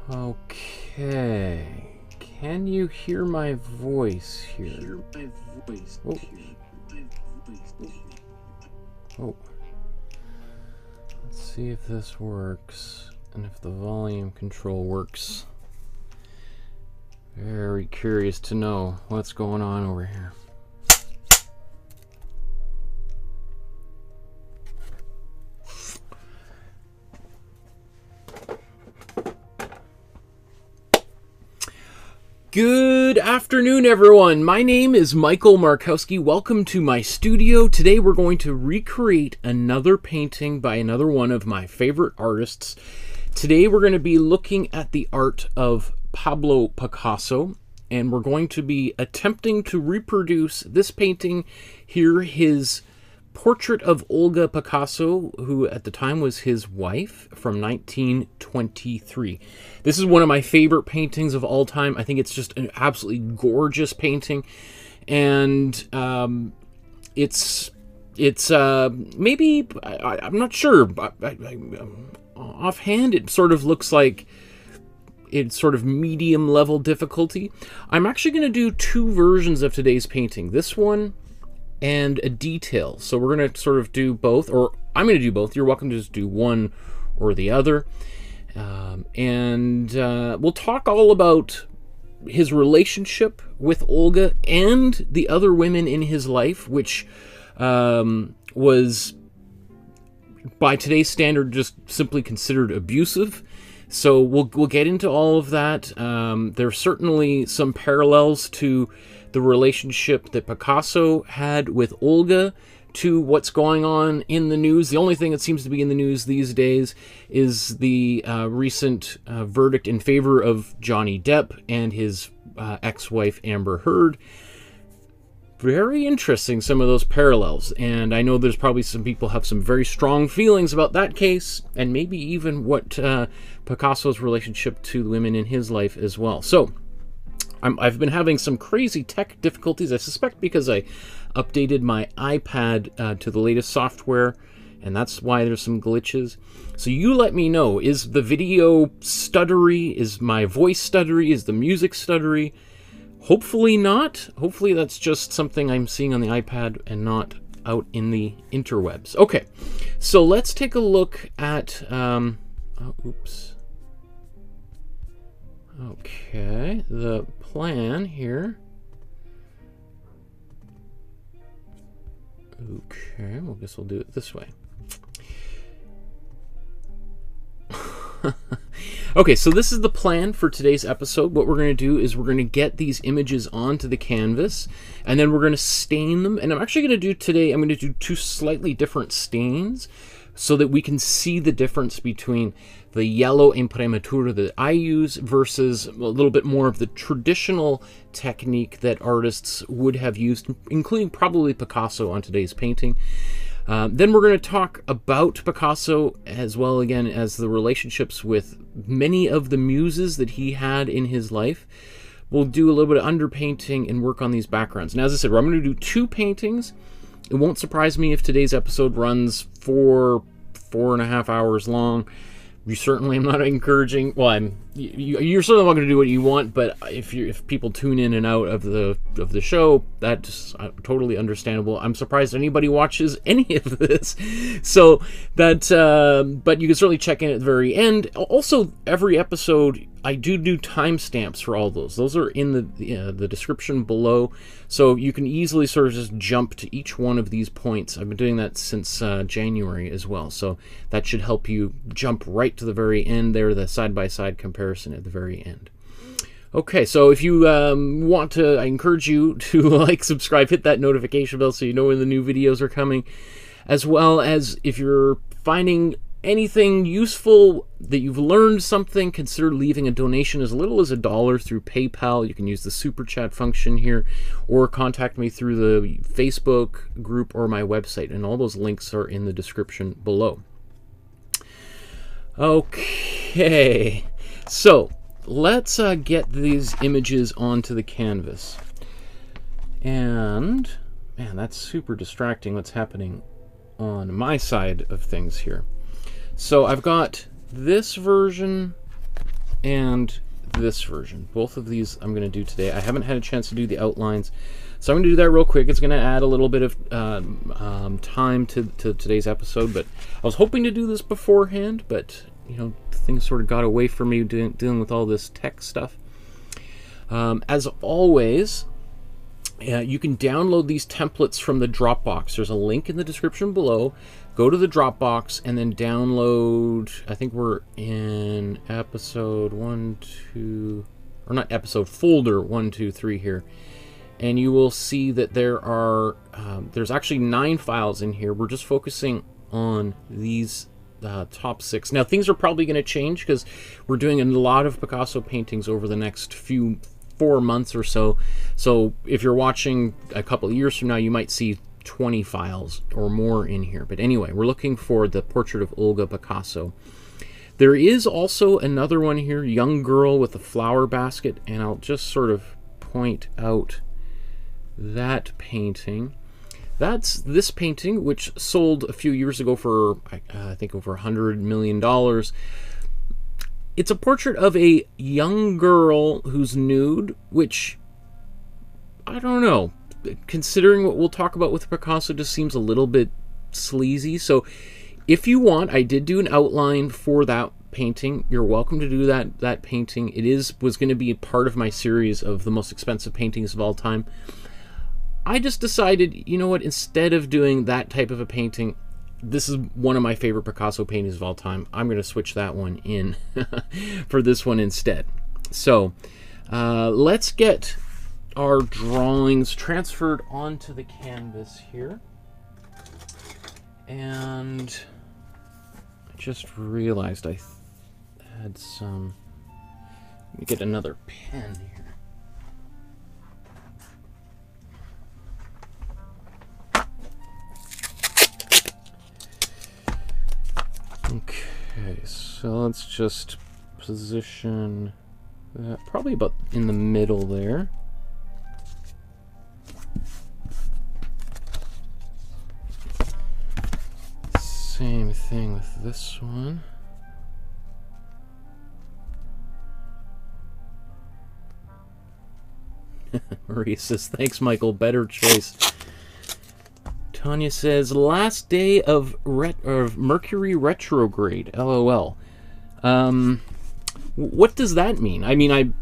Okay. Can you hear my voice here? Oh. Oh. Let's see if this works and if the volume control works. Very curious to know what's going on over here. Good afternoon, everyone. My name is Michael Markowsky. Welcome to my studio. Today we're going to recreate another painting by another one of my favorite artists. Today we're going to be looking at the art of Pablo Picasso, and we're going to be attempting to reproduce this painting here, his portrait of Olga Picasso, who at the time was his wife, from 1923. This is one of my favorite paintings of all time. I think it's just an absolutely gorgeous painting, and it's maybe, I'm not sure, offhand it sort of looks like it's sort of medium level difficulty. I'm actually going to do two versions of today's painting, this one and a detail. So we're going to sort of do both, or I'm going to do both. You're welcome to just do one or the other. We'll talk all about his relationship with Olga and the other women in his life, which was, by today's standard, just simply considered abusive. So we'll get into all of that. There's certainly some parallels to the relationship that Picasso had with Olga to what's going on in the news. The only thing that seems to be in the news these days is the recent verdict in favor of Johnny Depp and his ex-wife Amber Heard. Very interesting, some of those parallels, and I know there's probably some people have some very strong feelings about that case, and maybe even what Picasso's relationship to the women in his life as well. So I've been having some crazy tech difficulties, I suspect because I updated my iPad to the latest software, and that's why there's some glitches. So you let me know, is the video stuttery? Is my voice stuttery? Is the music stuttery? Hopefully not. Hopefully that's just something I'm seeing on the iPad and not out in the interwebs. Okay, so let's take a look at, oops. Okay, the plan here. Okay, well, I guess we'll do it this way. Okay, so this is the plan for today's episode. What we're going to do is we're going to get these images onto the canvas, and then we're going to stain them. And I'm actually going to do today, I'm going to do two slightly different stains so that we can see the difference between the yellow Imprimatura that I use versus a little bit more of the traditional technique that artists would have used, including probably Picasso on today's painting. Then we're going to talk about Picasso as well, again, as the relationships with many of the muses that he had in his life. We'll do a little bit of underpainting and work on these backgrounds. And as I said, I'm going to do two paintings. It won't surprise me if today's episode runs 4.5 hours long. You certainly am not encouraging. Well, you're certainly not going to do what you want. But if people tune in and out of the show, that's totally understandable. I'm surprised anybody watches any of this. So that, but you can certainly check in at the very end. Also, every episode I do timestamps for all those. Those are in the description below, so you can easily sort of just jump to each one of these points. I've been doing that since January as well, so that should help you jump right to the very end there, the side-by-side comparison at the very end. Okay, so if you want to, I encourage you to like, subscribe, hit that notification bell so you know when the new videos are coming, as well as if you're finding anything useful, that you've learned something, consider leaving a donation as little as $1 through PayPal. You can use the super chat function here, or contact me through the Facebook group or my website, and all those links are in the description below. Okay, so let's get these images onto the canvas. And man, that's super distracting what's happening on my side of things here. So I've got this version and this version. Both of these I'm going to do today. I haven't had a chance to do the outlines, so I'm going to do that real quick. It's going to add a little bit of time to today's episode, but I was hoping to do this beforehand, but you know, things sort of got away from me dealing with all this tech stuff. As always, you can download these templates from the Dropbox. There's a link in the description below. Go to the Dropbox and then download, I think we're in episode 1, 2, or not episode, folder 1, 2, 3 here. And you will see that there are, there's actually 9 files in here. We're just focusing on these top 6. Now things are probably going to change because we're doing a lot of Picasso paintings over the next 4 months or so. So if you're watching a couple of years from now, you might see 20 files or more in here. But anyway, we're looking for the portrait of Olga Picasso. There is also another one here, young girl with a flower basket, and I'll just sort of point out that painting. That's this painting, which sold a few years ago for I think over $100 million. It's a portrait of a young girl who's nude, which, I don't know, considering what we'll talk about with Picasso, just seems a little bit sleazy. So if you want, I did do an outline for that painting. You're welcome to do that painting. It was going to be a part of my series of the most expensive paintings of all time. I just decided, you know what, instead of doing that type of a painting, this is one of my favorite Picasso paintings of all time. I'm going to switch that one in for this one instead. So let's get our drawings transferred onto the canvas here. And I just realized I had some... Let me get another pen here. Okay, so let's just position that probably about in the middle there. Same thing with this one. Marie says, thanks, Michael. Better choice. Tanya says, last day of Mercury retrograde. LOL. What does that mean? I mean, I'm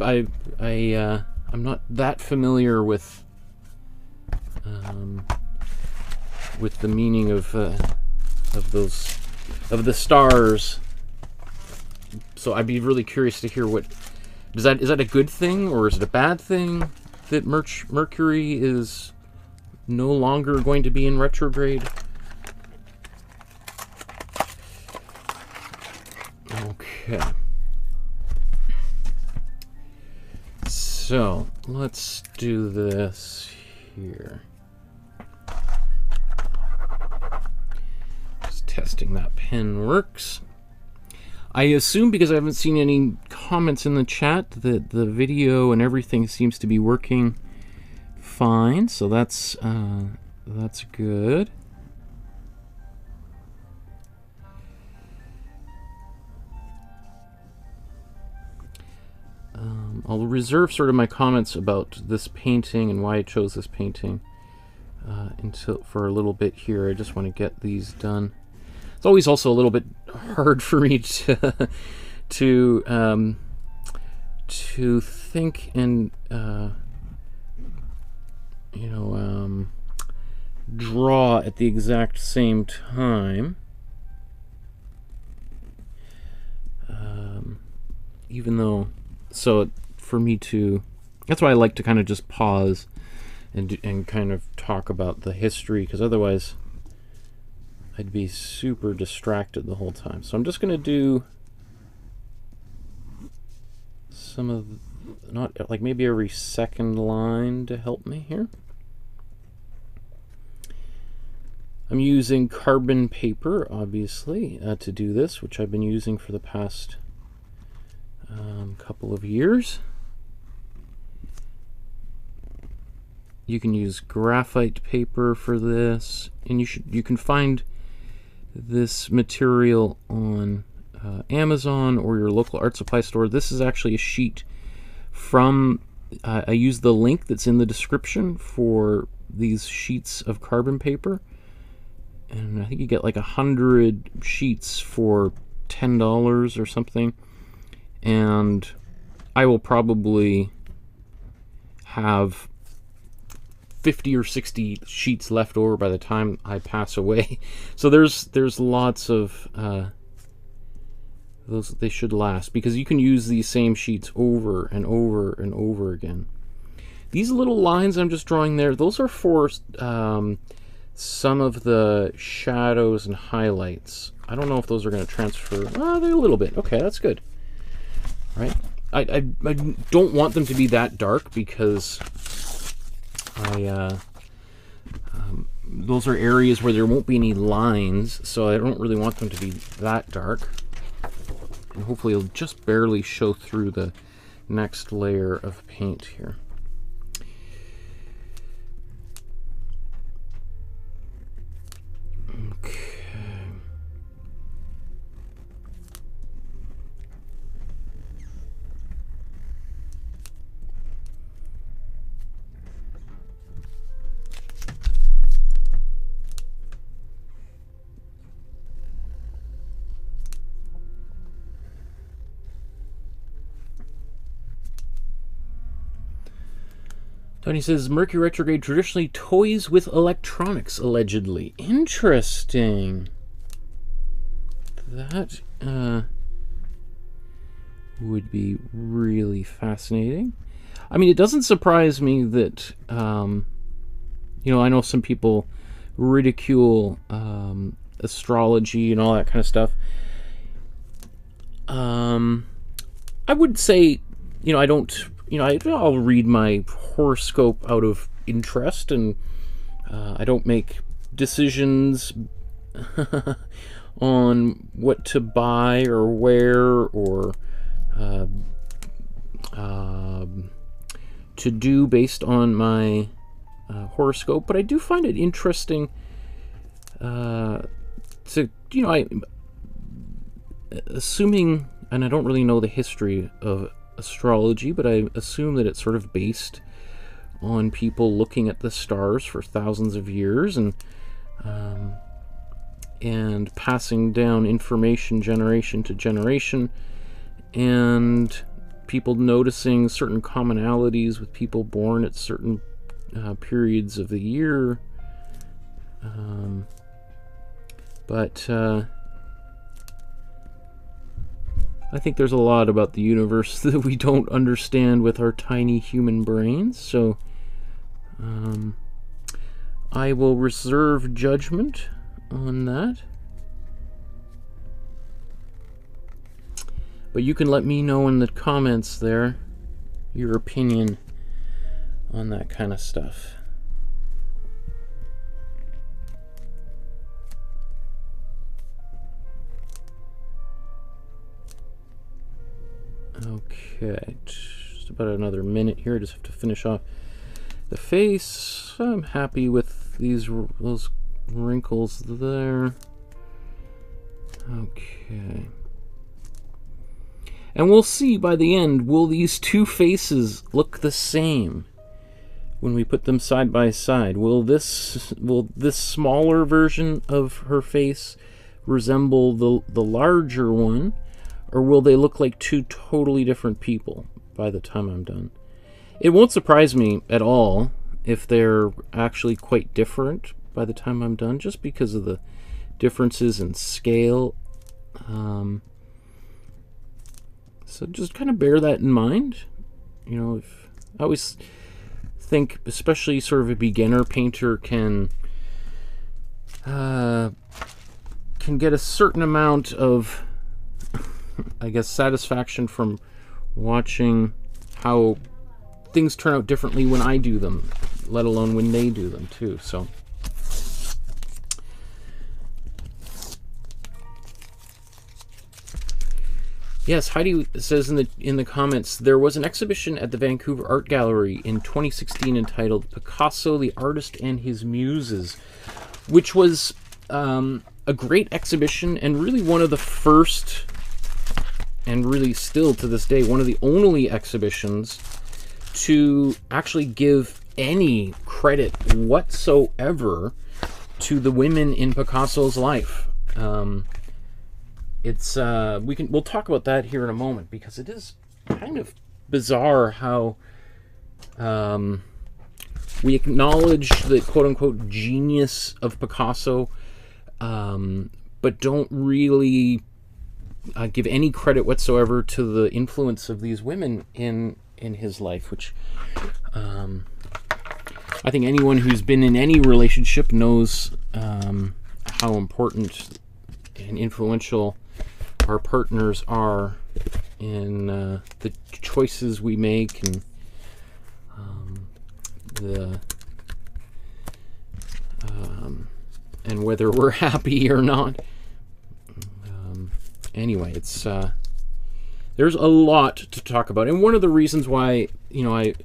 not that familiar with the meaning of the stars. So I'd be really curious to hear what is that a good thing or is it a bad thing that Mercury is no longer going to be in retrograde? Okay. So let's do this here. Just testing that pen works. I assume, because I haven't seen any comments in the chat, that the video and everything seems to be working fine, so that's good. I'll reserve sort of my comments about this painting and why I chose this painting for a little bit here. I just want to get these done. It's always also a little bit hard for me to think and draw at the exact same time. Even though, so for me to, that's why I like to kind of just pause and kind of talk about the history, because otherwise I'd be super distracted the whole time. So I'm just going to do some of, not like maybe every second line to help me here. I'm using carbon paper, obviously, to do this, which I've been using for the past couple of years. You can use graphite paper for this, and you can find this material on Amazon or your local art supply store, this is actually a sheet from, I use the link that's in the description for these sheets of carbon paper, and I think you get like 100 sheets for $10 or something, and I will probably have 50 or 60 sheets left over by the time I pass away. So there's lots of those. They should last, because you can use these same sheets over and over and over again. These little lines I'm just drawing there, those are for some of the shadows and highlights. I don't know if those are going to transfer. They're a little bit. Okay, that's good. Right? I don't want them to be that dark, because those are areas where there won't be any lines, so I don't really want them to be that dark. And hopefully it'll just barely show through the next layer of paint here. Okay. Tony says, Mercury retrograde traditionally toys with electronics, allegedly. Interesting. That would be really fascinating. I mean, it doesn't surprise me that, you know, I know some people ridicule astrology and all that kind of stuff. I would say, you know, I don't... You know, I'll read my horoscope out of interest, and I don't make decisions on what to buy or wear or to do based on my horoscope. But I do find it interesting to, you know, assuming, and I don't really know the history of astrology, but I assume that it's sort of based on people looking at the stars for thousands of years and passing down information generation to generation, and people noticing certain commonalities with people born at certain periods of the year. I think there's a lot about the universe that we don't understand with our tiny human brains, so I will reserve judgment on that. But you can let me know in the comments there your opinion on that kind of stuff. Okay, just about another minute here. I just have to finish off the face. I'm happy with those wrinkles there. Okay. And we'll see by the end, will these two faces look the same when we put them side by side? Will this smaller version of her face resemble the larger one? Or will they look like two totally different people by the time I'm done? It won't surprise me at all if they're actually quite different by the time I'm done, just because of the differences in scale. So just kind of bear that in mind. You know, I always think, especially sort of a beginner painter can get a certain amount of, I guess, satisfaction from watching how things turn out differently when I do them, let alone when they do them too. So yes, Heidi says in the comments, there was an exhibition at the Vancouver Art Gallery in 2016 entitled Picasso, the Artist and His Muses, which was a great exhibition and really one of the first and really still to this day, one of the only exhibitions to actually give any credit whatsoever to the women in Picasso's life. We'll talk about that here in a moment, because it is kind of bizarre how we acknowledge the quote-unquote genius of Picasso, but don't really give any credit whatsoever to the influence of these women in his life, which I think anyone who's been in any relationship knows how important and influential our partners are in the choices we make, and and whether we're happy or not. Anyway, it's there's a lot to talk about, and one of the reasons why, you know, I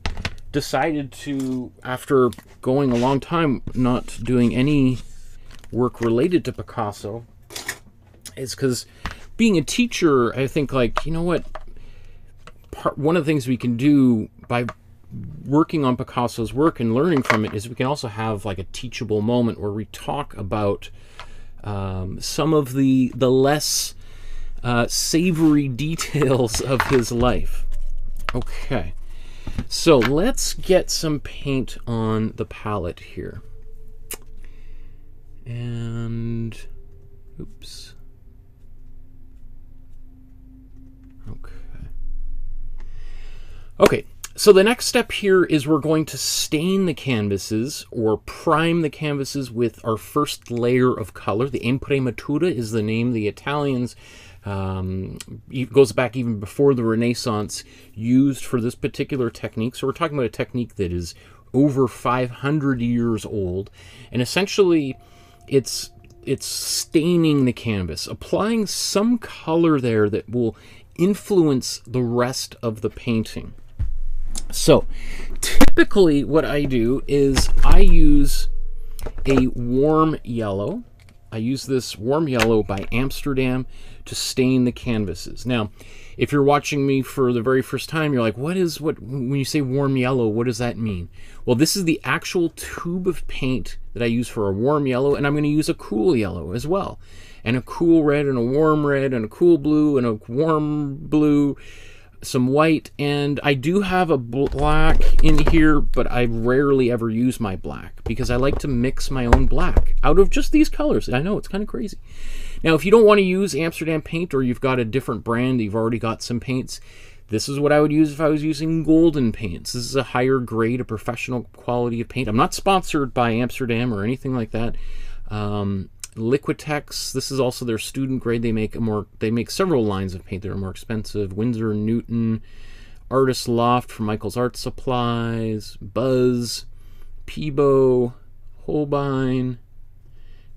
decided to, after going a long time not doing any work related to Picasso, is because being a teacher, I think, like, you know what, one of the things we can do by working on Picasso's work and learning from it is we can also have like a teachable moment where we talk about some of the less savory details of his life. Okay, so let's get some paint on the palette here. And oops. Okay, so the next step here is we're going to stain the canvases, or prime the canvases, with our first layer of color. The Imprimatura is the name the Italians, it goes back even before the Renaissance, used for this particular technique. So we're talking about a technique that is over 500 years old, and essentially it's staining the canvas, applying some color there that will influence the rest of the painting. So typically what I do is I use a warm yellow. I use this warm yellow by Amsterdam to stain the canvases. Now, if you're watching me for the very first time, you're like, what when you say warm yellow, what does that mean? Well, this is the actual tube of paint that I use for a warm yellow, and I'm going to use a cool yellow as well, and a cool red, and a warm red, and a cool blue, and a warm blue, some white, and I do have a black in here, but I rarely ever use my black because I like to mix my own black out of just these colors. I know, it's kind of crazy. Now, if you don't want to use Amsterdam paint, or you've got a different brand, you've already got some paints, this is what I would use if I was using golden paints. This is a higher grade, a professional quality of paint. I'm not sponsored by Amsterdam or anything like that. Liquitex, this is also their student grade. They make several lines of paint that are more expensive. Winsor & Newton, Artist Loft from Michael's Art Supplies, Buzz, Peebo, Holbein,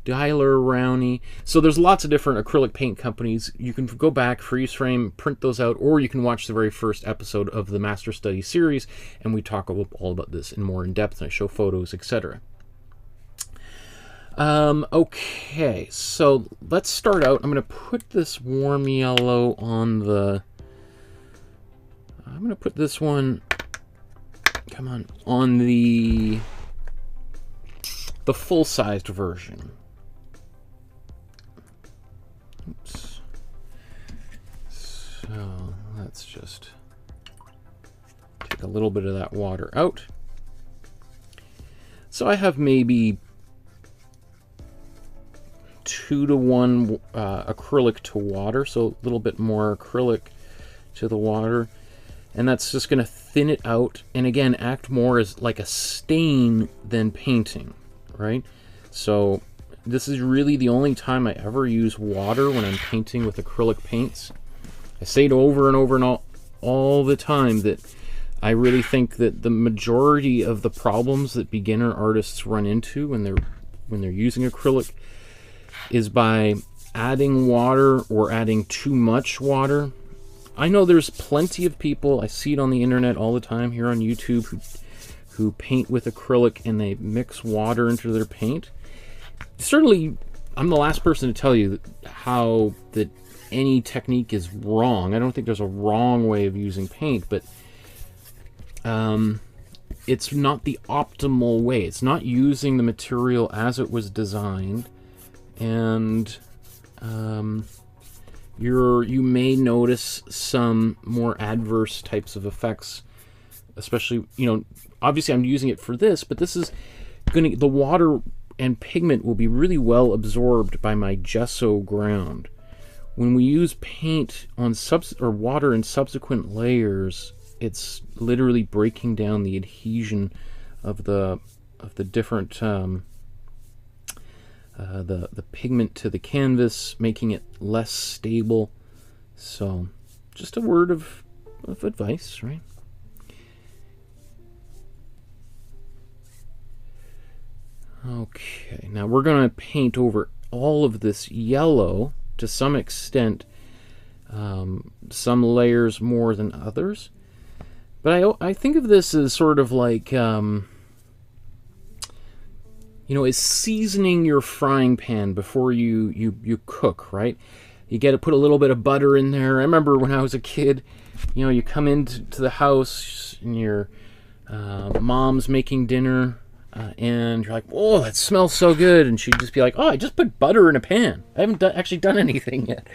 Dyler, Rowney. So there's lots of different acrylic paint companies. You can go back, freeze frame, print those out, or you can watch the very first episode of the Master Study series, and we talk all about this in more in depth, and I show photos, etc. Okay, so let's start out. I'm going to put this warm yellow on the... I'm going to put this one, come on, on the full-sized version. Oops. So let's just take a little bit of that water out. So I have maybe 2-to-1 acrylic to water, so a little bit more acrylic to the water, and that's just going to thin it out, and again act more as like a stain than painting, right? So this is really the only time I ever use water when I'm painting with acrylic paints. I say it over and over and all the time that I really think that the majority of the problems that beginner artists run into when they're using acrylic is by adding water or adding too much water. I know there's plenty of people, I see it on the internet all the time here on YouTube, who paint with acrylic and they mix water into their paint. Certainly, I'm the last person to tell you how that any technique is wrong. I don't think there's a wrong way of using paint, but it's not the optimal way. It's not using the material as it was designed, and you may notice some more adverse types of effects, especially, you know, obviously I'm using it for this, but this is the water and pigment will be really well absorbed by my gesso ground. When we use paint on water in subsequent layers, it's literally breaking down the adhesion of the different the pigment to the canvas, making it less stable. So, just a word of advice, right? Okay, now we're going to paint over all of this yellow to some extent, some layers more than others. But I think of this as sort of like, you know, is seasoning your frying pan before you cook, right? You get to put a little bit of butter in there. I remember when I was a kid, you know, you come into the house and your mom's making dinner, and you're like, oh, that smells so good. And she'd just be like, oh, I just put butter in a pan. I haven't actually done anything yet.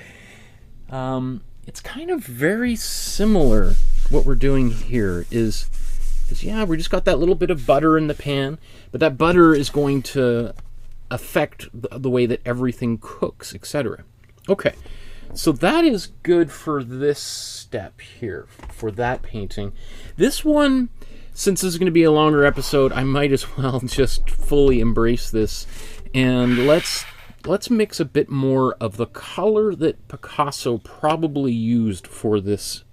It's kind of very similar. What we're doing here is yeah, we just got that little bit of butter in the pan, but that butter is going to affect the way that everything cooks, etc. Okay, so that is good for this step here, for that painting. This one, since this is going to be a longer episode, I might as well just fully embrace this, and let's mix a bit more of the color that Picasso probably used for this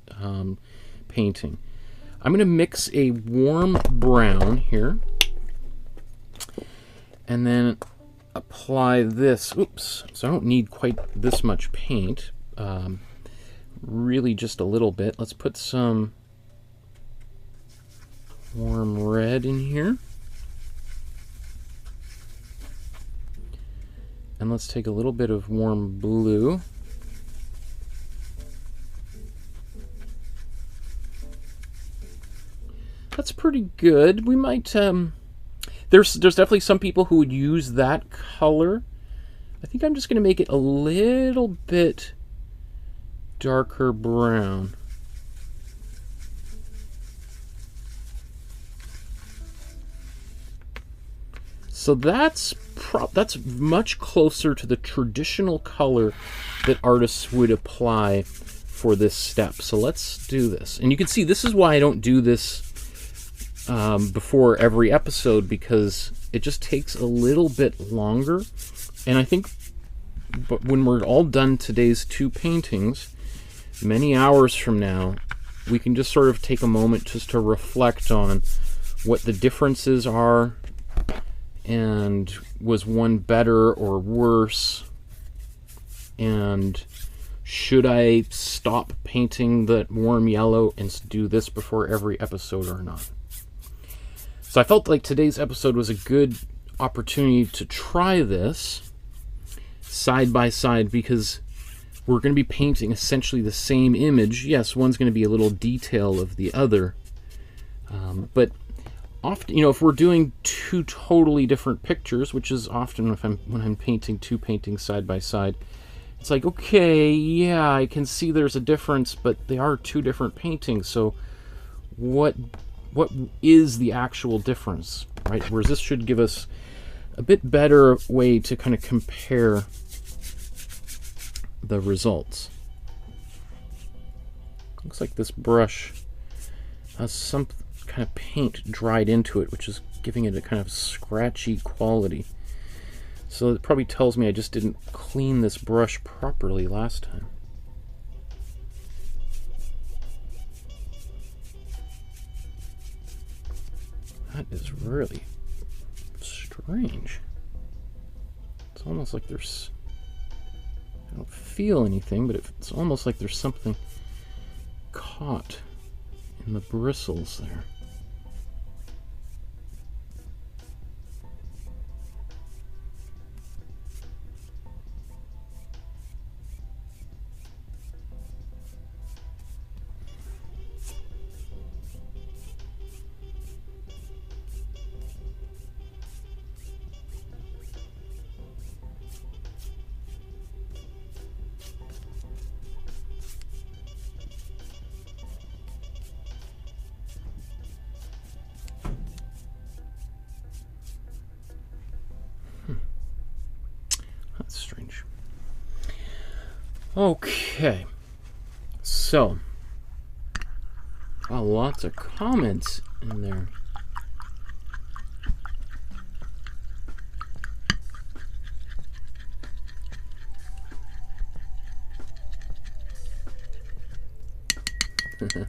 painting. I'm going to mix a warm brown here, and then apply this. Oops, so I don't need quite this much paint, really just a little bit. Let's put some warm red in here. And let's take a little bit of warm blue. That's pretty good. We might, there's definitely some people who would use that color. I think I'm just going to make it a little bit darker brown. So that's much closer to the traditional color that artists would apply for this step. So let's do this. And you can see this is why I don't do this before every episode, because it just takes a little bit longer. And I think when we're all done today's two paintings, many hours from now, we can just sort of take a moment just to reflect on what the differences are, and was one better or worse, and should I stop painting that warm yellow and do this before every episode or not. So I felt like today's episode was a good opportunity to try this side by side, because we're going to be painting essentially the same image. Yes, one's going to be a little detail of the other, but often, you know, if we're doing two totally different pictures, which is often when I'm painting two paintings side by side, it's like, okay, yeah, I can see there's a difference, but they are two different paintings. So what is the actual difference, right? Whereas this should give us a bit better way to kind of compare the results. Looks like this brush has some kind of paint dried into it, which is giving it a kind of scratchy quality. So it probably tells me I just didn't clean this brush properly last time. That is really strange. It's almost like there's... I don't feel anything, but it's almost like there's something caught in the bristles there. Okay, so lots of comments in there.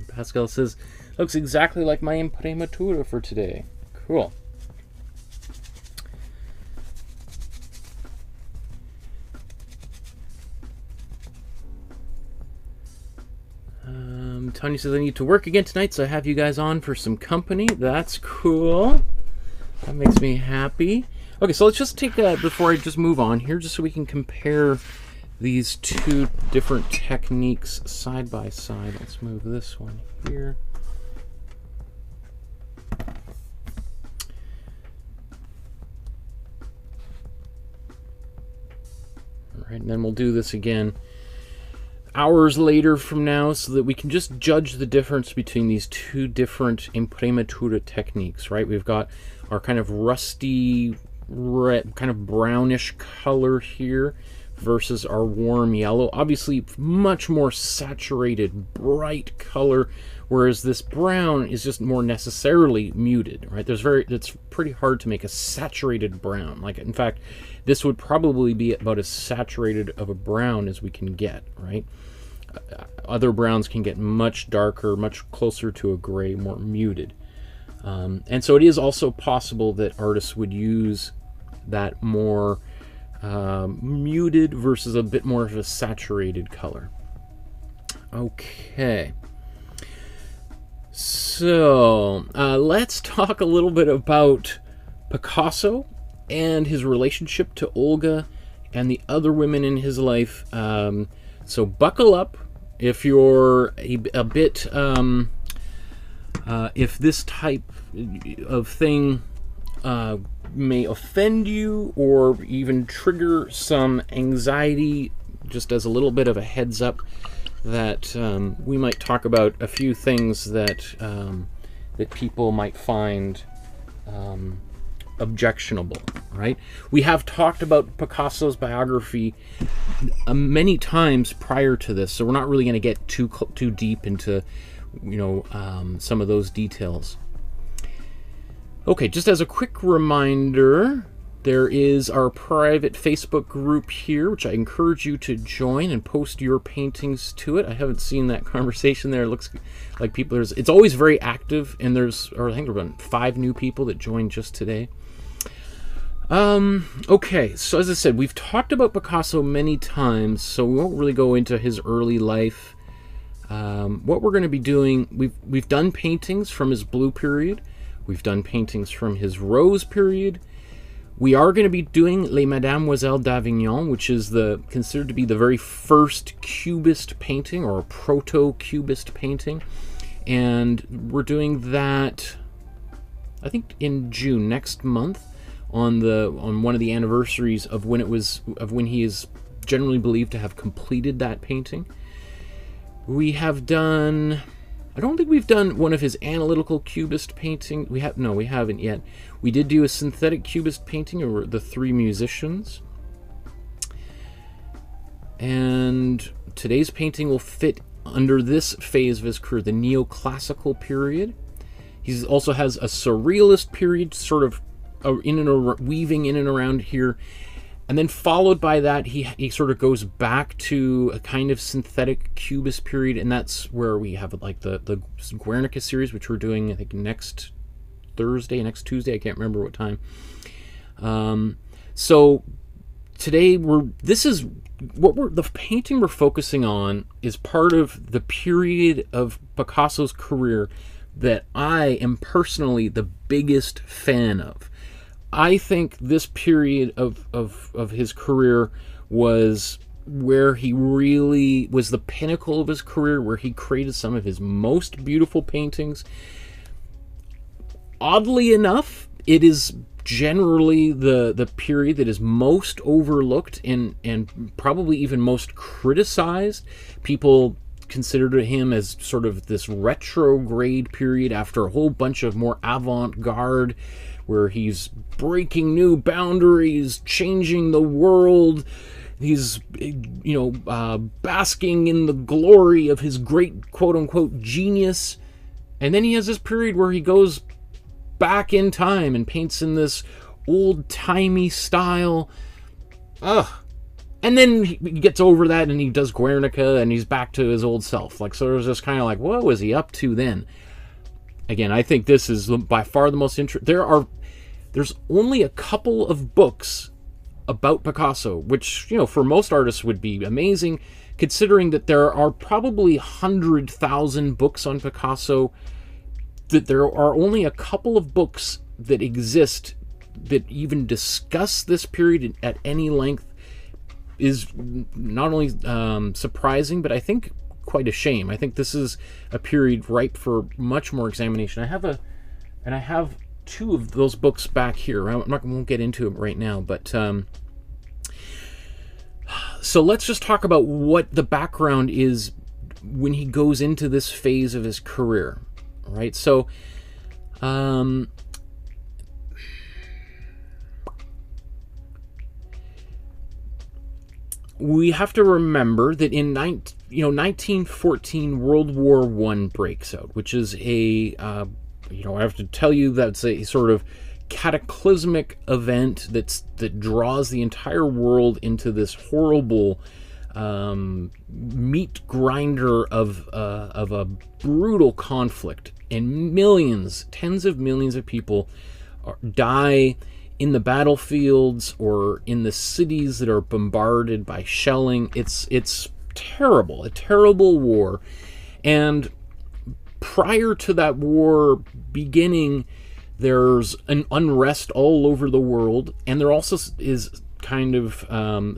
Pascal says, looks exactly like my Imprimatura for today. Cool. Tanya says, I need to work again tonight, so I have you guys on for some company. That's cool. That makes me happy. Okay, so let's just take before I just move on here, just so we can compare these two different techniques side by side. Let's move this one here. All right, and then we'll do this again hours later from now, so that we can just judge the difference between these two different Imprimatura techniques, right? We've got our kind of rusty red, kind of brownish color here versus our warm yellow. Obviously much more saturated, bright color, whereas this brown is just more necessarily muted, right? It's pretty hard to make a saturated brown. Like, in fact, this would probably be about as saturated of a brown as we can get, right? Other browns can get much darker, much closer to a gray, more muted. And so it is also possible that artists would use that more muted versus a bit more of a saturated color. Okay. So let's talk a little bit about Picasso and his relationship to Olga and the other women in his life. So buckle up if you're a bit, if this type of thing may offend you or even trigger some anxiety, just as a little bit of a heads up that we might talk about a few things that that people might find objectionable, right? We have talked about Picasso's biography many times prior to this, so we're not really going to get too deep into, you know, some of those details. Okay, just as a quick reminder, there is our private Facebook group here, which I encourage you to join and post your paintings to it. I haven't seen that conversation there. It looks like people, it's always very active, and I think there have been 5 new people that joined just today. Okay, so as I said, we've talked about Picasso many times, so we won't really go into his early life. What we're going to be doing, we've done paintings from his blue period. We've done paintings from his rose period. We are going to be doing Les Mademoiselles d'Avignon, which is considered to be the very first Cubist painting, or a proto-Cubist painting. And we're doing that, I think, in June, next month, on one of the anniversaries of when he is generally believed to have completed that painting. We have done, I don't think we've done one of his analytical Cubist painting. We haven't yet. We did do a synthetic Cubist painting of the 3 musicians. And today's painting will fit under this phase of his career, the neoclassical period. He also has a surrealist period, sort of weaving in and around here. And then followed by that, he sort of goes back to a kind of synthetic Cubist period, and that's where we have like the Guernica series, which we're doing, I think, next Tuesday, I can't remember what time. So today the painting we're focusing on is part of the period of Picasso's career that I am personally the biggest fan of. I think this period of his career was where he really was the pinnacle of his career, where he created some of his most beautiful paintings. Oddly enough, it is generally the period that is most overlooked and probably even most criticized. People considered him as sort of this retrograde period after a whole bunch of more avant-garde, where he's breaking new boundaries, changing the world, he's basking in the glory of his great quote-unquote genius. And then he has this period where he goes back in time and paints in this old-timey style. Ugh. And then he gets over that and he does Guernica and he's back to his old self. Like, so it was just kind of like, what was he up to then? Again, I think this is by far the most interesting. There's only a couple of books about Picasso, which, for most artists would be amazing, considering that there are probably 100,000 books on Picasso, that there are only a couple of books that exist that even discuss this period at any length is not only surprising, but I think quite a shame. I think this is a period ripe for much more examination. I have two of those books back here. I won't get into them right now, but so let's just talk about what the background is when he goes into this phase of his career, right? So we have to remember that in 1914, World War I breaks out, which is I have to tell you that's a sort of cataclysmic event that draws the entire world into this horrible meat grinder of a brutal conflict, and tens of millions of people die in the battlefields or in the cities that are bombarded by shelling. It's terrible, a terrible war. And prior to that war beginning, there's an unrest all over the world, and there also is kind of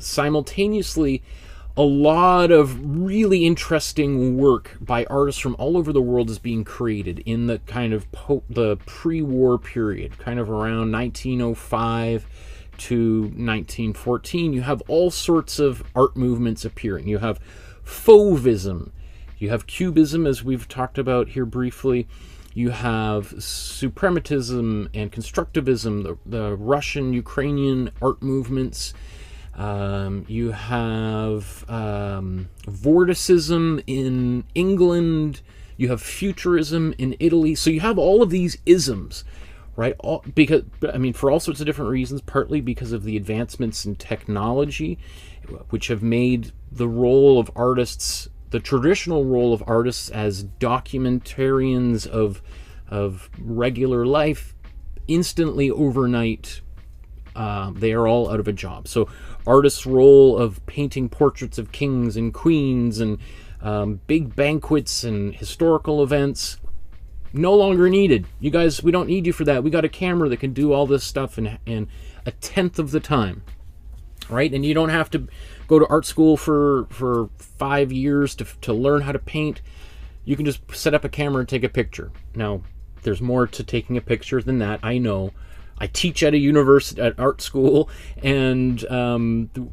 simultaneously a lot of really interesting work by artists from all over the world is being created in the kind of the pre-war period, kind of around 1905 to 1914. You have all sorts of art movements appearing. You have Fauvism, you have Cubism, as we've talked about here briefly. You have Suprematism and Constructivism, the Russian, Ukrainian art movements. You have Vorticism in England. You have Futurism in Italy. So you have all of these isms, right? For all sorts of different reasons, partly because of the advancements in technology, which have made the role of artists, the traditional role of artists as documentarians of regular life, instantly overnight, they are all out of a job. So artists' role of painting portraits of kings and queens and big banquets and historical events, no longer needed. You guys, we don't need you for that. We got a camera that can do all this stuff in a tenth of the time, right? And you don't have to go to art school for 5 years to learn how to paint. You can just set up a camera and take a picture. Now, there's more to taking a picture than that, I know. I teach at a university, at art school, and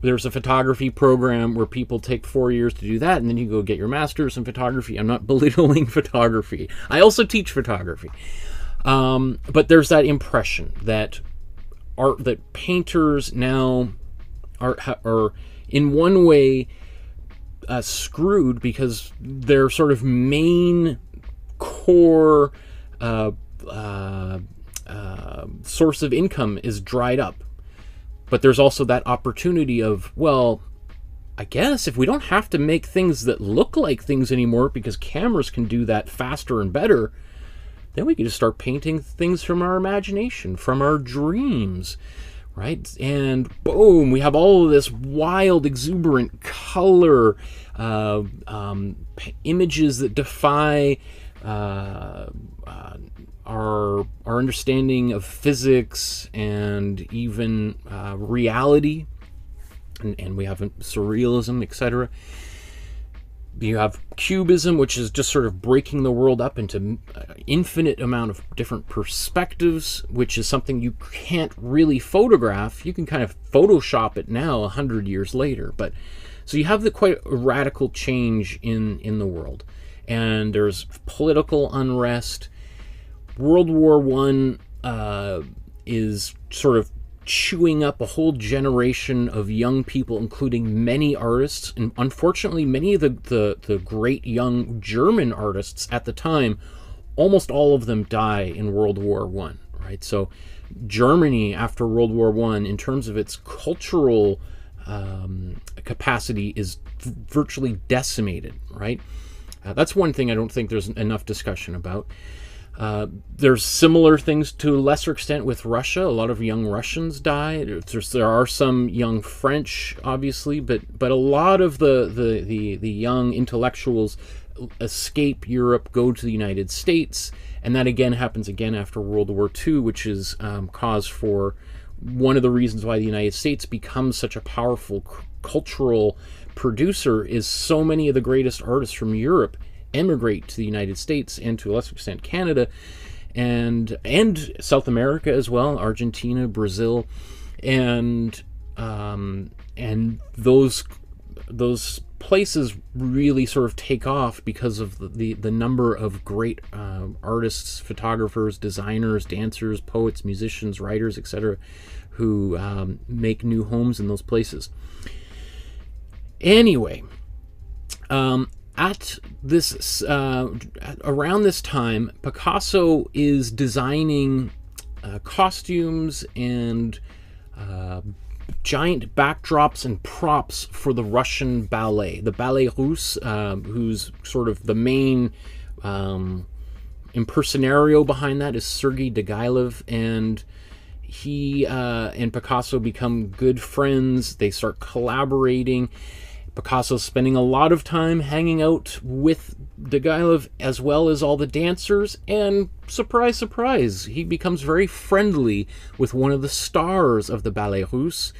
there's a photography program where people take 4 years to do that, and then you go get your master's in photography. I'm not belittling photography. I also teach photography. But there's that impression that painters now are in one way screwed because their sort of main core source of income is dried up. But there's also that opportunity of, well, I guess if we don't have to make things that look like things anymore because cameras can do that faster and better, then we can just start painting things from our imagination, from our dreams, right? And boom, we have all of this wild, exuberant color, images that defy our understanding of physics and even reality, and we have surrealism, etc. You have Cubism, which is just sort of breaking the world up into infinite amount of different perspectives, which is something you can't really photograph. You can kind of Photoshop it now 100 years later, but so you have quite a radical change in the world, and there's political unrest. World War I is sort of chewing up a whole generation of young people, including many artists, and unfortunately many of the great young German artists at the time. Almost all of them die in World War I, right? So Germany after World War I, in terms of its cultural capacity, is virtually decimated, right? That's one thing I don't think there's enough discussion about. There's similar things to a lesser extent with Russia. A lot of young Russians die. There are some young French, obviously, but a lot of the young intellectuals escape Europe, go to the United States, and that again happens again after World War II, which is cause for one of the reasons why the United States becomes such a powerful cultural producer. Is so many of the greatest artists from Europe emigrate to the United States, and to a lesser extent Canada, and South America as well, Argentina, Brazil, and those places really sort of take off because of the number of great artists, photographers, designers, dancers, poets, musicians, writers, etc., who make new homes in those places. Anyway, at this around this time, Picasso is designing costumes and giant backdrops and props for the Russian ballet, the Ballet Russe, who's sort of the main impersonario behind that is Sergei Diaghilev, and he and Picasso become good friends. They start collaborating. Picasso's spending a lot of time hanging out with Diaghilev as well as all the dancers, and surprise, surprise, he becomes very friendly with one of the stars of the Ballet Russe,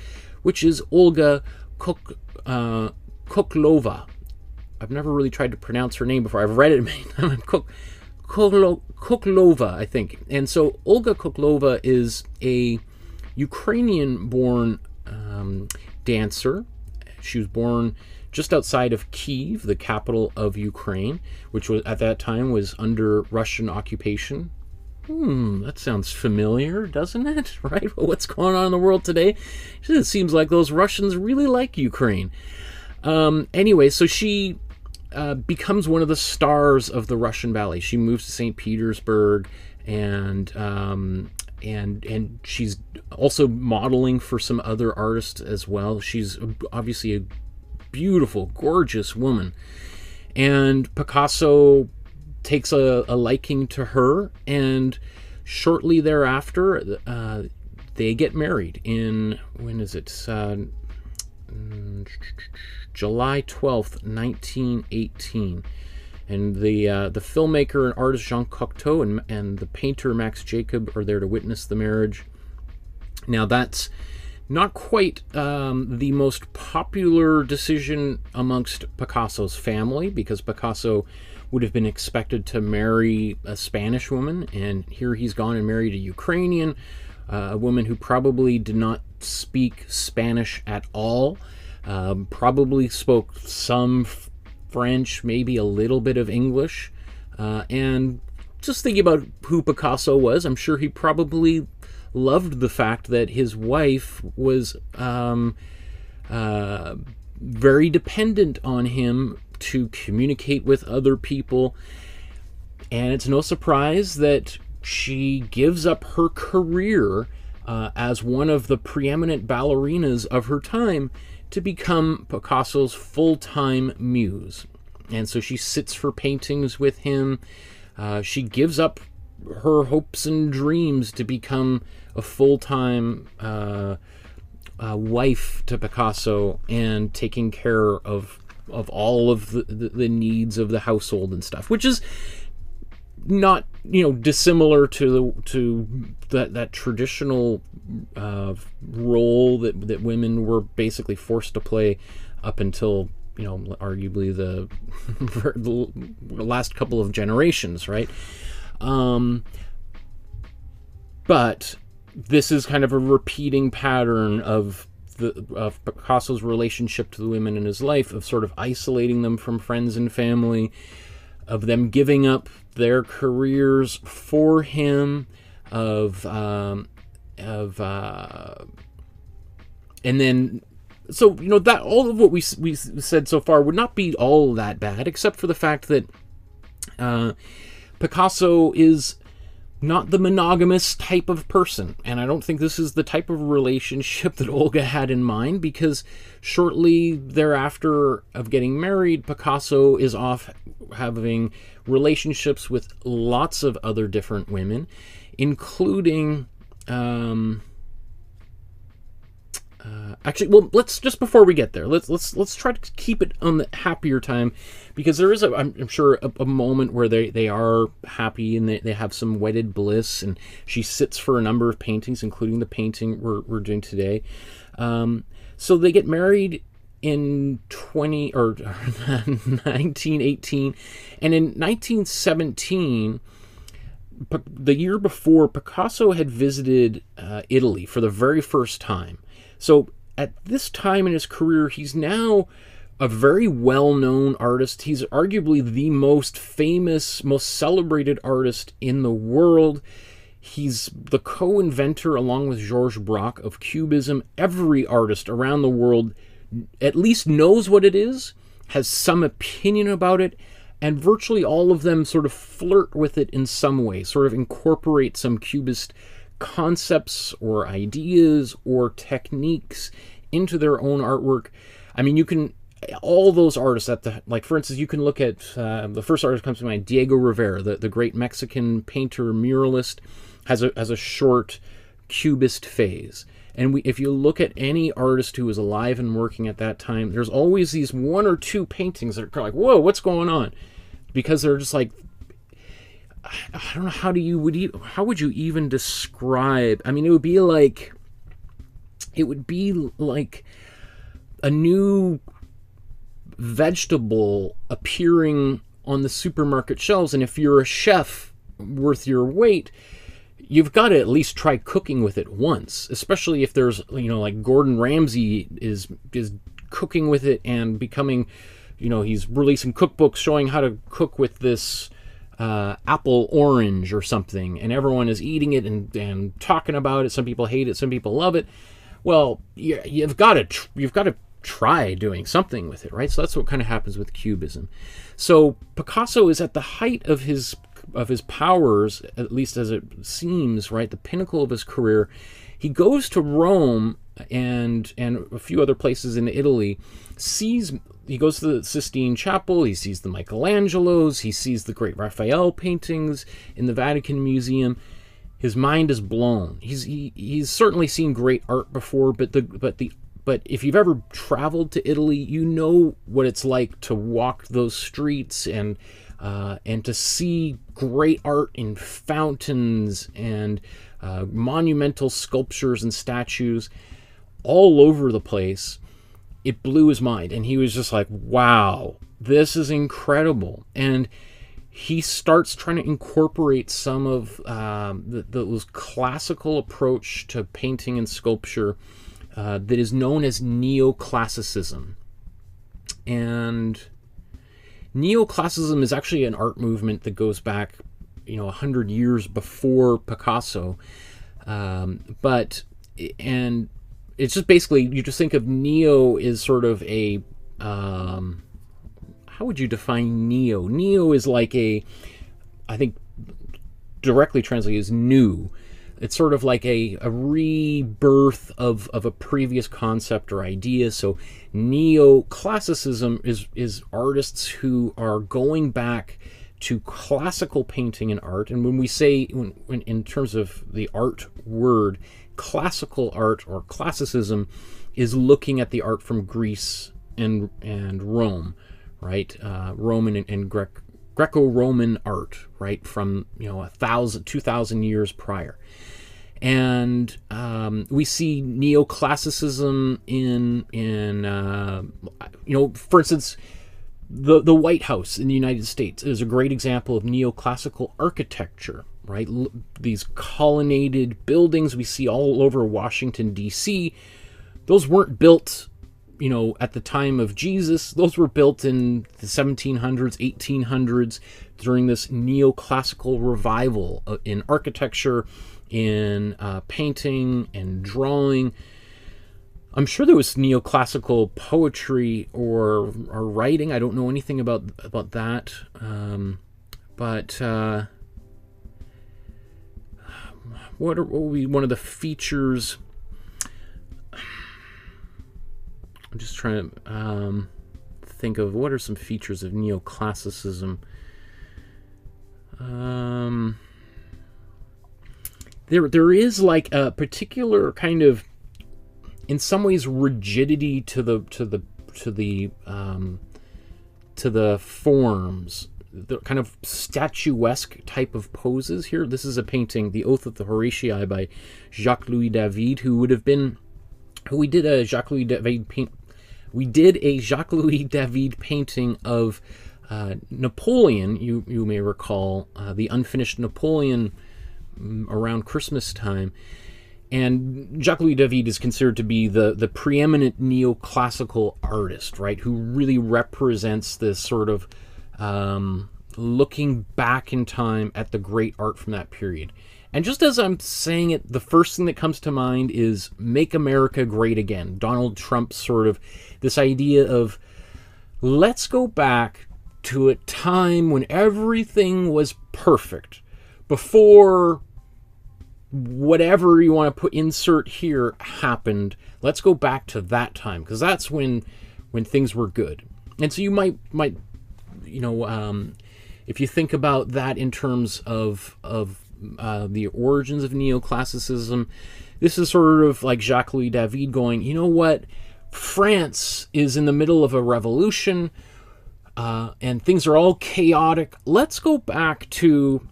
which is Olga Koklova. I've never really tried to pronounce her name before. I've read it many times. Koklova, I think. And so Olga Koklova is a Ukrainian-born dancer. She was born just outside of Kyiv, the capital of Ukraine, which was at that time was under Russian occupation. That sounds familiar, doesn't it? Right? Well, what's going on in the world today? It seems like those Russians really like Ukraine. Anyway, so she becomes one of the stars of the Russian ballet. She moves to St. Petersburg, and she's also modeling for some other artists as well. She's obviously a beautiful, gorgeous woman, and Picasso takes a liking to her, and shortly thereafter they get married in, when is it, July 12th, 1918. And the filmmaker and artist Jean Cocteau and the painter Max Jacob are there to witness the marriage. Now, that's not quite the most popular decision amongst Picasso's family, because Picasso would have been expected to marry a Spanish woman, and here he's gone and married a Ukrainian, a woman who probably did not speak Spanish at all, probably spoke some French, maybe a little bit of English, and just thinking about who Picasso was, I'm sure he probably loved the fact that his wife was very dependent on him to communicate with other people, and it's no surprise that she gives up her career as one of the preeminent ballerinas of her time to become Picasso's full-time muse. And so she sits for paintings with him. She gives up her hopes and dreams to become a full-time wife to Picasso, and taking care of all of the needs of the household and stuff, which is not, dissimilar to that traditional role that women were basically forced to play up until, arguably the last couple of generations, right? But this is kind of a repeating pattern of Picasso's relationship to the women in his life, of sort of isolating them from friends and family, of them giving up their careers for him, of and then, so, you know, that all of what we said so far would not be all that bad, except for the fact that Picasso is not the monogamous type of person, and I don't think this is the type of relationship that Olga had in mind, because shortly thereafter of getting married, Picasso is off having relationships with lots of other different women, including actually, well, let's, just before we get there, let's try to keep it on the happier time, because there is I'm sure a moment where they are happy and they have some wedded bliss, and she sits for a number of paintings, including the painting we're doing today. So they get married in 1918, and in 1917, the year before, Picasso had visited Italy for the very first time. So at this time in his career, he's now a very well-known artist. He's arguably the most famous, most celebrated artist in the world. He's the co-inventor, along with Georges Braque, of Cubism. Every artist around the world at least knows what it is, has some opinion about it, and virtually all of them sort of flirt with it in some way, sort of incorporate some Cubist concepts or ideas or techniques into their own artwork. I mean, you can, all those artists at the, like, for instance, you can look at the first artist comes to mind, Diego Rivera, the great Mexican painter, muralist, has a short Cubist phase. And if you look at any artist who was alive and working at that time, there's always these one or two paintings that are kind of like, whoa, what's going on? Because they're just like, I don't know, how would you even describe? I mean, it would be like a new vegetable appearing on the supermarket shelves, and if you're a chef worth your weight, you've got to at least try cooking with it once, especially if there's, you know, like Gordon Ramsay is cooking with it and becoming, you know, he's releasing cookbooks showing how to cook with this apple orange or something, and everyone is eating it and talking about it. Some people hate it, some people love it. Well, you've got to try doing something with it, right? So that's what kind of happens with Cubism. So Picasso is at the height of his powers, at least as it seems, right? The pinnacle of his career. He goes to Rome and a few other places in Italy. He goes to the Sistine Chapel. He sees the Michelangelos. He sees the great Raphael paintings in the Vatican Museum. His mind is blown. He's certainly seen great art before, but if you've ever traveled to Italy, you know what it's like to walk those streets and to see great art in fountains and monumental sculptures and statues all over the place. It blew his mind, and he was just like, wow, this is incredible. And he starts trying to incorporate some of those classical approach to painting and sculpture that is known as neoclassicism. And neoclassicism is actually an art movement that goes back, 100 years before Picasso. And it's just basically, you just think of neo is sort of a, how would you define neo? Neo is like I think directly translated is new. It's sort of like a rebirth of a previous concept or idea. So neoclassicism is artists who are going back to classical painting and art. And when we say, when in terms of the art word, classical art or classicism is looking at the art from Greece and Rome, right? Roman and Greco-Roman art, right? From 2,000 years prior. And we see neoclassicism in for instance, the White House in the United States is a great example of neoclassical architecture, right? These colonnaded buildings we see all over Washington, D.C., those weren't built, at the time of Jesus. Those were built in the 1700s, 1800s, during this neoclassical revival in architecture in painting and drawing. I'm sure there was neoclassical poetry or writing. I don't know anything about that. But what will be one of the features? I'm just trying to think of what are some features of neoclassicism. There is like a particular kind of, in some ways, rigidity to the forms, the kind of statuesque type of poses here. This is a painting, The Oath of the Horatii by Jacques-Louis David, who we did a Jacques-Louis David painting of Napoleon. You may recall the unfinished Napoleon around Christmas time. And Jacques-Louis David is considered to be the preeminent neoclassical artist, right? Who really represents this sort of looking back in time at the great art from that period. And just as I'm saying it, the first thing that comes to mind is Make America Great Again. Donald Trump's sort of this idea of, let's go back to a time when everything was perfect, before whatever you want to insert here happened. Let's go back to that time, because that's when things were good. And so you might if you think about that in terms of the origins of neoclassicism, this is sort of like Jacques-Louis David going, you know what, France is in the middle of a revolution, and things are all chaotic. Let's go back to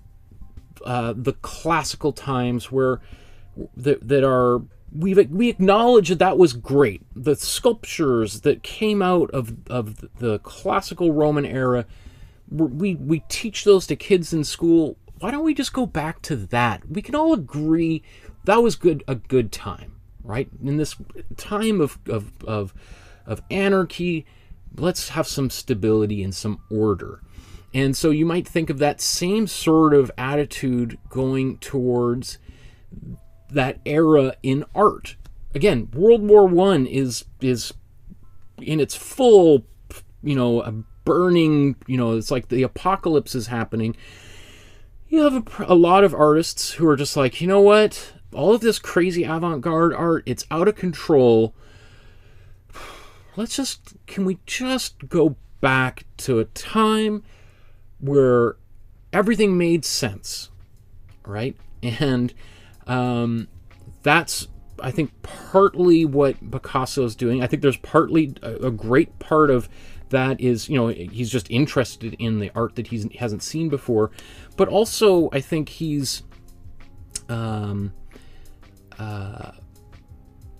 the classical times where we acknowledge that was great. The sculptures that came out of the classical Roman era, we teach those to kids in school. Why don't we just go back to that? We can all agree that was a good time, right? In this time of anarchy, let's have some stability and some order. And so you might think of that same sort of attitude going towards that era in art. Again, World War I is in its full, burning, it's like the apocalypse is happening. You have a lot of artists who are just like, you know what? All of this crazy avant-garde art, it's out of control. Can we just go back to a time where everything made sense, right? And that's, I think, partly what Picasso's doing. I think there's partly a great part of that is, he's just interested in the art that he hasn't seen before. But also, I think he's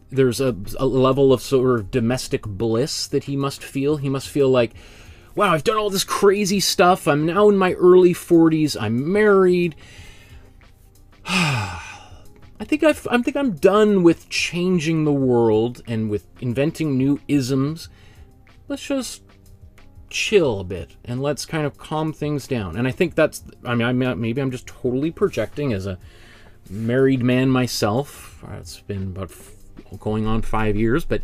there's a level of sort of domestic bliss that he must feel. He must feel like, wow, I've done all this crazy stuff. I'm now in my early 40s. I'm married. I think I'm done with changing the world and with inventing new isms. Let's just chill a bit and let's kind of calm things down. And I think maybe I'm just totally projecting as a married man myself. It's been about going on 5 years, but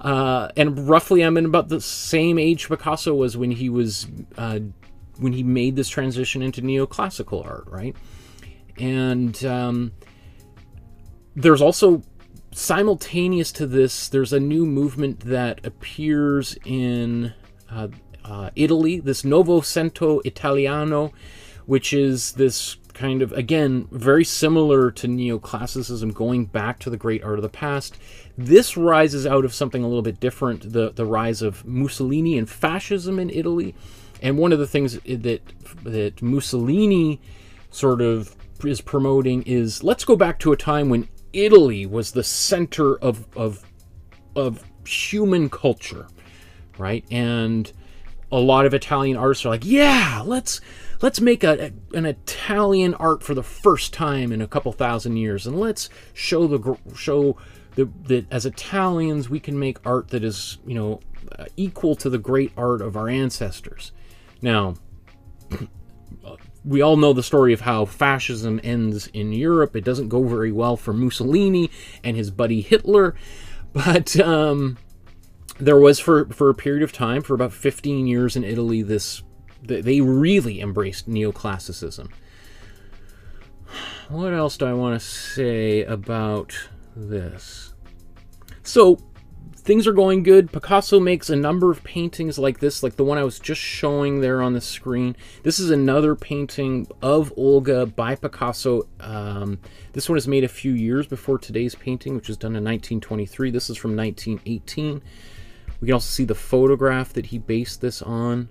and roughly I'm in about the same age Picasso was when he made this transition into neoclassical art, right? And there's also, simultaneous to this, there's a new movement that appears in Italy, this Novecento Italiano, which is this kind of, again, very similar to neoclassicism, going back to the great art of the past. This rises out of something a little bit different, the rise of Mussolini and fascism in Italy. And one of the things that Mussolini sort of is promoting is, let's go back to a time when Italy was the center of human culture, right? And a lot of Italian artists are like, yeah, let's make an Italian art for the first time in a couple thousand years, and let's show that as Italians we can make art that is, equal to the great art of our ancestors. Now, we all know the story of how fascism ends in Europe. It doesn't go very well for Mussolini and his buddy Hitler, but there was for a period of time, for about 15 years in Italy, they really embraced neoclassicism. What else do I want to say about this? So, things are going good. Picasso makes a number of paintings like this, like the one I was just showing there on the screen. This is another painting of Olga by Picasso. This one is made a few years before today's painting, which was done in 1923. This is from 1918. We can also see the photograph that he based this on,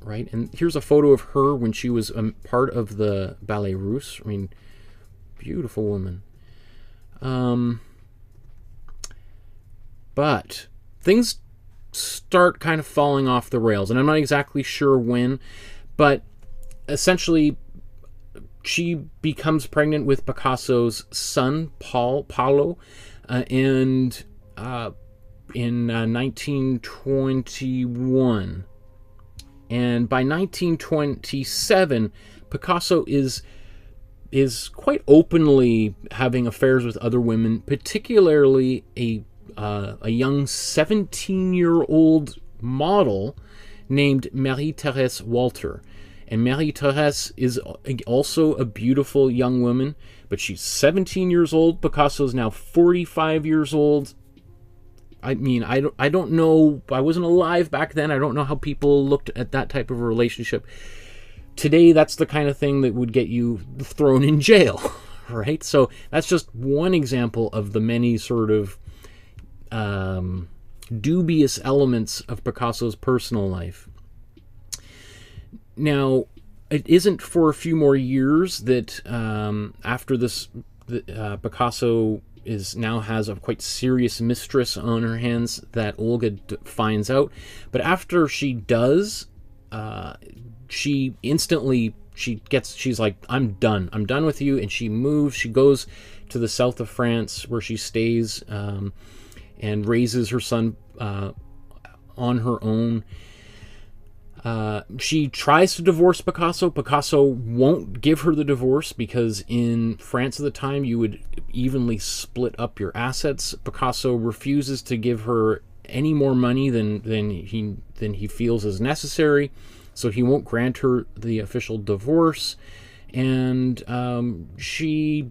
right? And here's a photo of her when she was part of the Ballet Russe. I mean, beautiful woman. But things start kind of falling off the rails, and I'm not exactly sure when, but essentially she becomes pregnant with Picasso's son, Pablo, in 1921. And by 1927, Picasso is quite openly having affairs with other women, particularly a young 17-year-old model named Marie-Thérèse Walter. And Marie-Thérèse is also a beautiful young woman, but she's 17 years old. Picasso's now 45 years old. I mean, I don't know. I wasn't alive back then. I don't know how people looked at that type of a relationship. Today, that's the kind of thing that would get you thrown in jail, right? So that's just one example of the many sort of dubious elements of Picasso's personal life. Now, it isn't for a few more years that after this, Picasso now has a quite serious mistress on her hands that Olga finds out. But after she does, she instantly she's like, I'm done with you, and she moves. She goes to the south of France where she stays and raises her son on her own. She tries to divorce Picasso. Picasso won't give her the divorce because in France at the time you would evenly split up your assets. Picasso refuses to give her any more money than he feels is necessary, so he won't grant her the official divorce, and she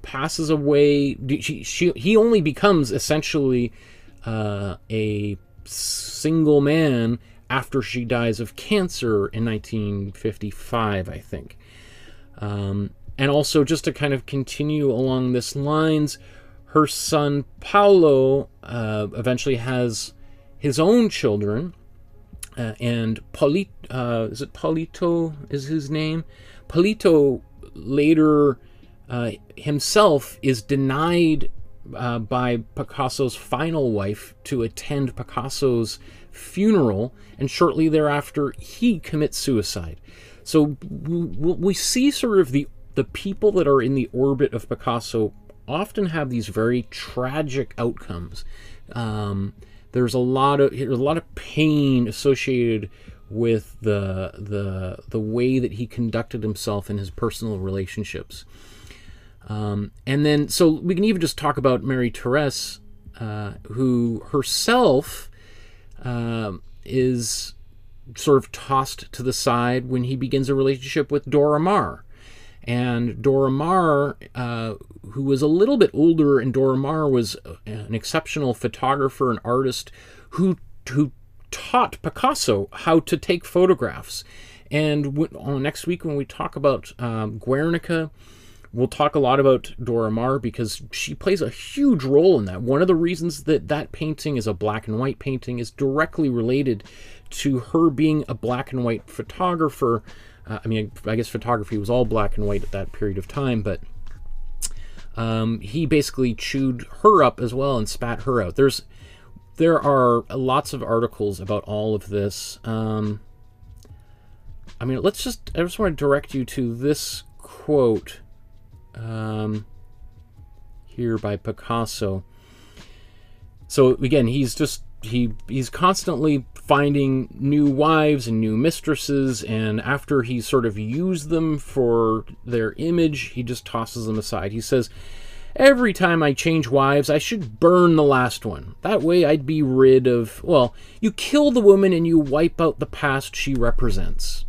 passes away. He only becomes essentially a single man after she dies of cancer in 1955, I think. And also, just to kind of continue along this lines, her son Pablo eventually has his own children, and is it Polito is his name? Polito later himself is denied by Picasso's final wife to attend Picasso's funeral, and shortly thereafter he commits suicide. So we see sort of the people that are in the orbit of Picasso often have these very tragic outcomes. There's a lot of pain associated with the way that he conducted himself in his personal relationships. And then, so we can even just talk about Marie-Thérèse, who herself is sort of tossed to the side when he begins a relationship with Dora Maar. And Dora Maar, who was a little bit older, and Dora Maar was an exceptional photographer and artist who taught Picasso how to take photographs. And next week when we talk about Guernica, we'll talk a lot about Dora Maar because she plays a huge role in that. One of the reasons that painting is a black and white painting is directly related to her being a black and white photographer. I mean, I guess photography was all black and white at that period of time, but he basically chewed her up as well and spat her out. There are lots of articles about all of this. I mean, I just want to direct you to this quote here by Picasso. So again, he's just he's constantly finding new wives and new mistresses, and after he's sort of used them for their image, he just tosses them aside. He says, every time I change wives, I should burn the last one. That way I'd be rid of, well, you kill the woman and you wipe out the past she represents.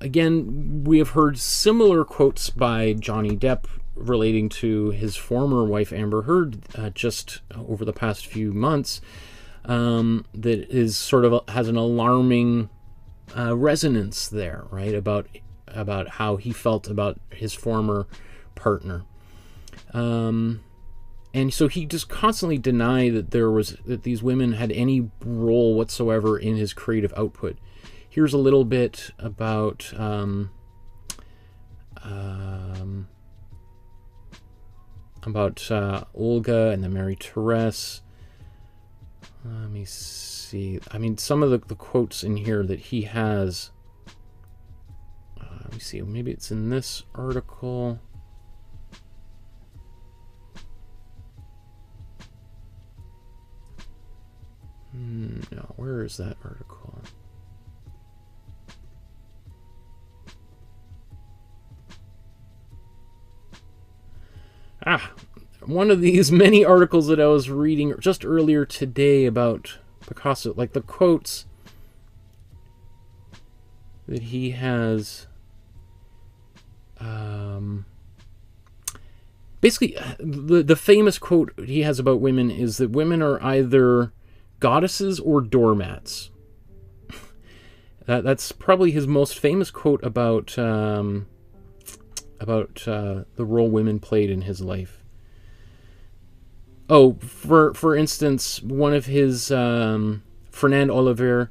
Again, we have heard similar quotes by Johnny Depp relating to his former wife Amber Heard just over the past few months, that is sort of has an alarming resonance there, right, about how he felt about his former partner, and so he just constantly denied that these women had any role whatsoever in his creative output. Here's a little bit about Olga and the Mary Therese. Let me see. I mean, some of the quotes in here that he has. Let me see. Maybe it's in this article. No, where is that article? One of these many articles that I was reading just earlier today about Picasso, like the quotes that he has. Basically, the famous quote he has about women is that women are either goddesses or doormats. That's probably his most famous quote about the role women played in his life. Oh, for instance, one of his Fernand Olivier,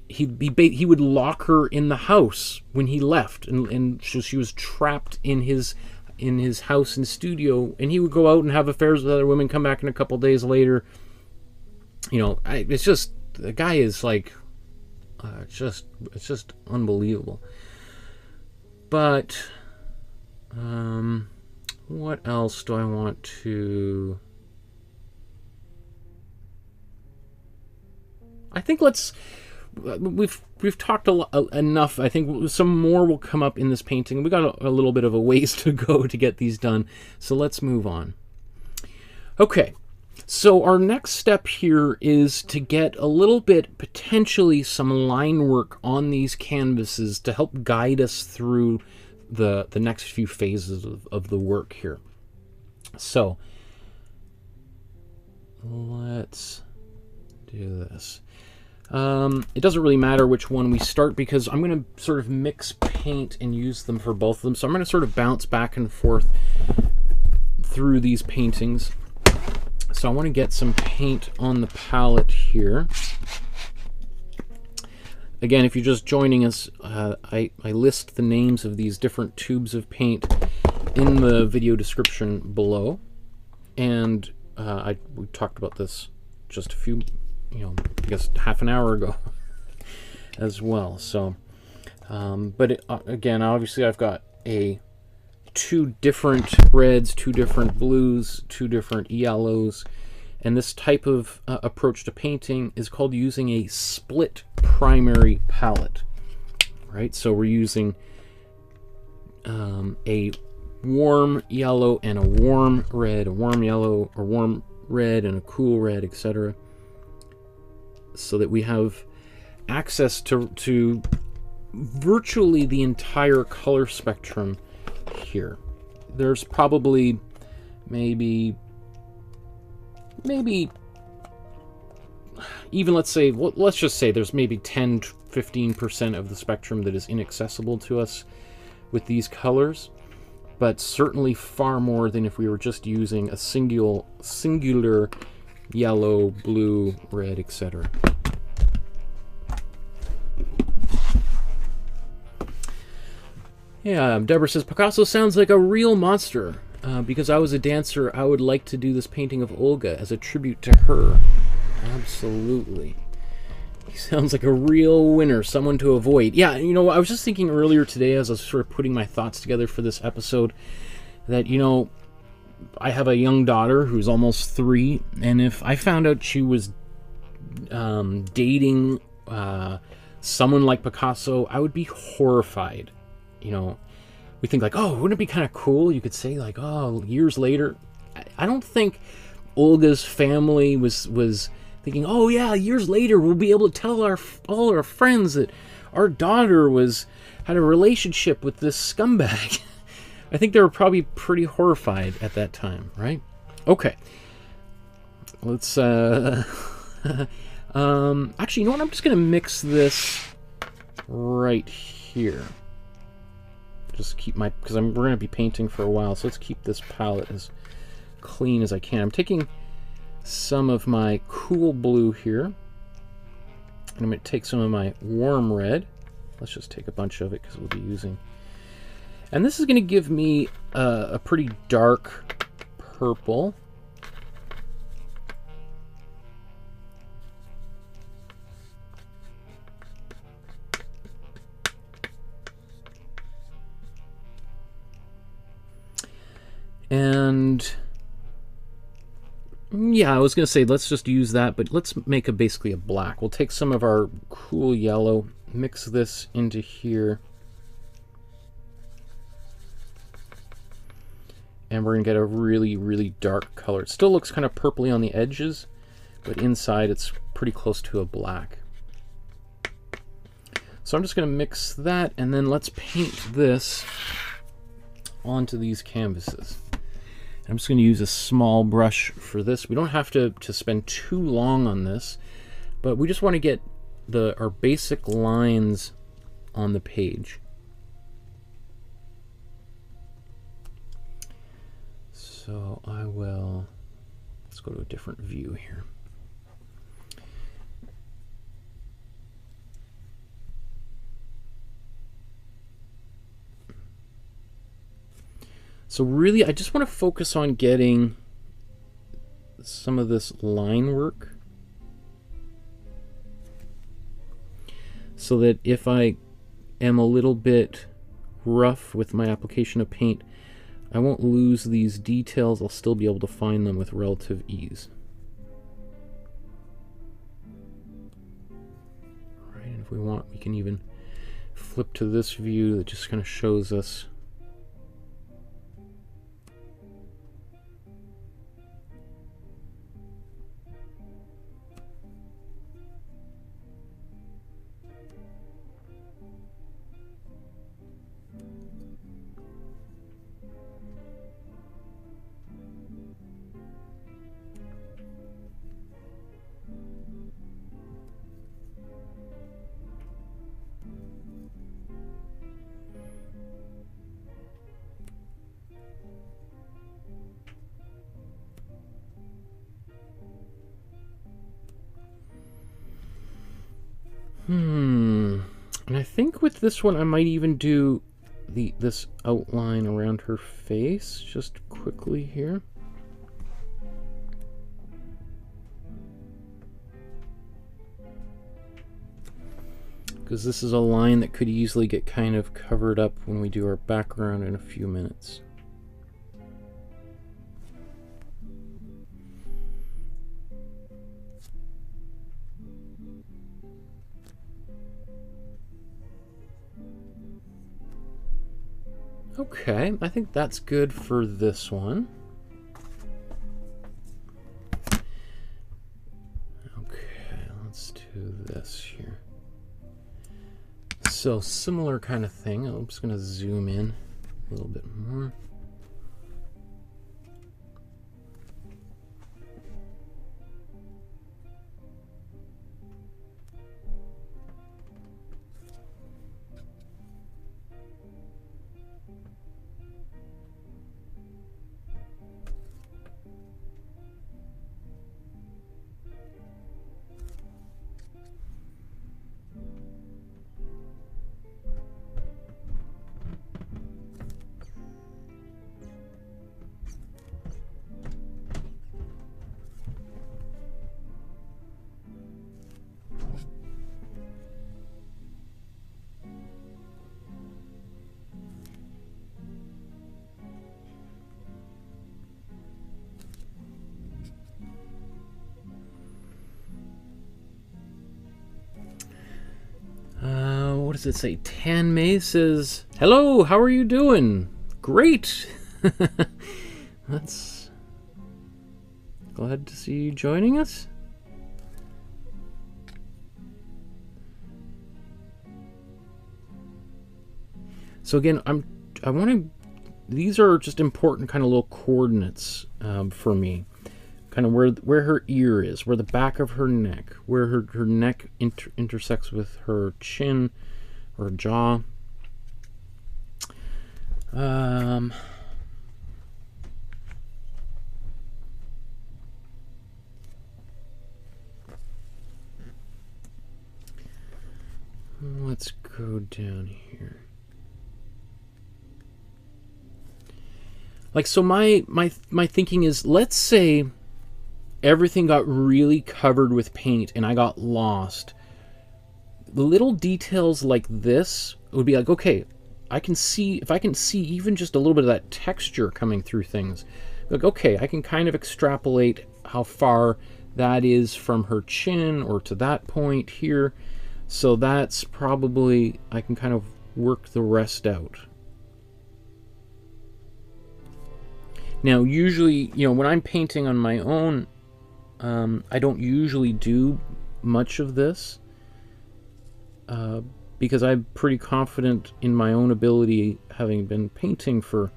he would lock her in the house when he left, and she was trapped in his house and studio, and he would go out and have affairs with other women, come back in a couple days later. You know, it's just, the guy is like, it's just unbelievable. But what else do I want to? I think we've talked enough. I think some more will come up in this painting. We got a little bit of a ways to go to get these done, so let's move on. Okay, so our next step here is to get a little bit, potentially some line work on these canvases to help guide us through the next few phases of the work here. So let's do this. It doesn't really matter which one we start because I'm going to sort of mix paint and use them for both of them. So I'm going to sort of bounce back and forth through these paintings. So I want to get some paint on the palette here. Again, if you're just joining us, I list the names of these different tubes of paint in the video description below. And we talked about this just a few, I guess half an hour ago as well. So, but again, obviously I've got two different reds, two different blues, two different yellows, and this type of approach to painting is called using a split primary palette, right? So we're using a warm yellow and a warm red, a warm yellow or warm red and a cool red, etc., so that we have access to virtually the entire color spectrum here. There's probably maybe even, let's just say there's maybe 10-15% of the spectrum that is inaccessible to us with these colors, but certainly far more than if we were just using a singular yellow, blue, red, etc. Yeah, Deborah says, Picasso sounds like a real monster. Because I was a dancer, I would like to do this painting of Olga as a tribute to her. Absolutely. He sounds like a real winner, someone to avoid. Yeah, I was just thinking earlier today as I was sort of putting my thoughts together for this episode that, I have a young daughter who's almost 3, and if I found out she was dating someone like Picasso, I would be horrified. You know, we think like, oh, wouldn't it be kind of cool? You could say like, oh, years later. I don't think Olga's family was thinking, oh yeah, years later we'll be able to tell all our friends that our daughter had a relationship with this scumbag. I think they were probably pretty horrified at that time, right? Okay. Let's actually, you know what? I'm just gonna mix this right here. Just keep because we're gonna be painting for a while, so let's keep this palette as clean as I can. I'm taking some of my cool blue here, and I'm gonna take some of my warm red. Let's just take a bunch of it because we'll be using. And this is going to give me a pretty dark purple. And yeah, I was going to say let's just use that, but let's make basically a black. We'll take some of our cool yellow, mix this into here. And we're going to get a really, really dark color. It still looks kind of purpley on the edges, but inside it's pretty close to a black. So I'm just going to mix that, and then let's paint this onto these canvases. I'm just going to use a small brush for this. We don't have to spend too long on this, but we just want to get our basic lines on the page. So let's go to a different view here. So really, I just want to focus on getting some of this line work, so that if I am a little bit rough with my application of paint, I won't lose these details. I'll still be able to find them with relative ease. All right, and if we want, we can even flip to this view that just kind of shows us and I think with this one I might even do this outline around her face just quickly here. Because this is a line that could easily get kind of covered up when we do our background in a few minutes. Okay, I think that's good for this one. Okay, let's do this here. So similar kind of thing. I'm just going to zoom in a little bit more. does it say? Tan May says, hello, how are you doing? Great. That's glad to see you joining us. So again, these are just important kind of little coordinates for me. Kind of where her ear is, where the back of her neck, where her neck intersects with her chin or jaw. Let's go down here. Like, so my thinking is, let's say everything got really covered with paint and I got lost. The little details like this would be like, okay, I can see, if I can see even just a little bit of that texture coming through things, like, okay, I can kind of extrapolate how far that is from her chin or to that point here. So that's probably, I can kind of work the rest out. Now, usually, you know, when I'm painting on my own, I don't usually do much of this because I'm pretty confident in my own ability, having been painting for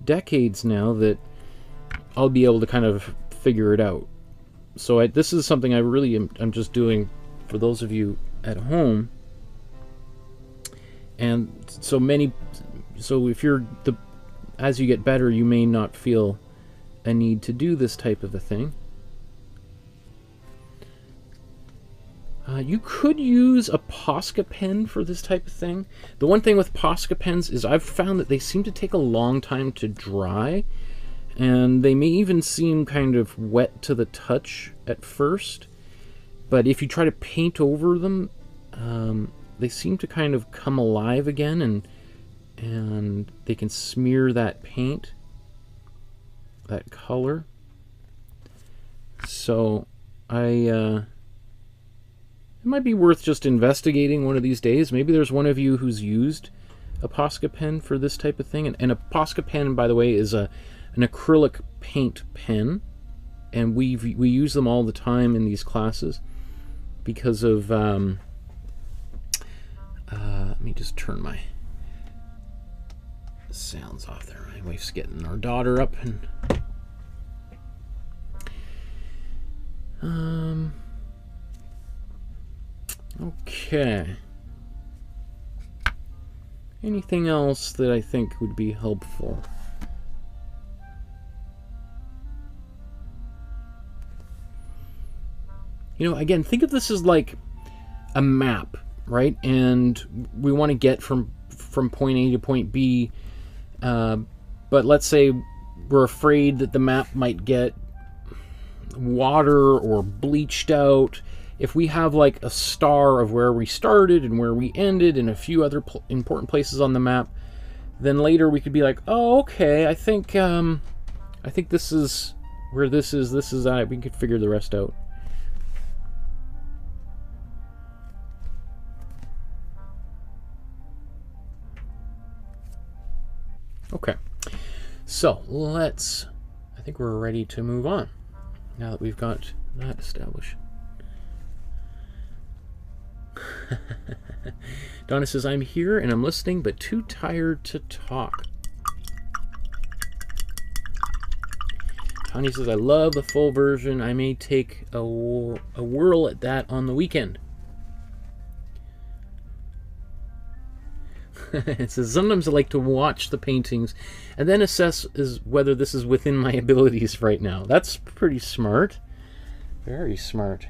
decades now, that I'll be able to kind of figure it out. So this is something I really I'm just doing for those of you at home. And so if you're as you get better, you may not feel a need to do this type of a thing. You could use a Posca pen for this type of thing. The one thing with Posca pens is I've found that they seem to take a long time to dry, and they may even seem kind of wet to the touch at first, but if you try to paint over them, they seem to kind of come alive again, and they can smear that paint, that color. So it might be worth just investigating one of these days. Maybe there's one of you who's used a Posca pen for this type of thing. And a Posca pen, by the way, is an acrylic paint pen, and we use them all the time in these classes because of let me just turn my sounds off there. My wife's getting our daughter up, and okay. Anything else that I think would be helpful? You know, again, think of this as like a map, right? And we want to get from point A to point B, but let's say we're afraid that the map might get water or bleached out. If we have like a star of where we started and where we ended and a few other important places on the map, then later we could be like, oh, okay, I think this is where this is that. We could figure the rest out. Okay, so I think we're ready to move on now that we've got that established. Donna says, I'm here and I'm listening, but too tired to talk. Tanya says, I love the full version. I may take a whirl at that on the weekend. It says, sometimes I like to watch the paintings and then assess whether this is within my abilities right now. That's pretty smart. Very smart.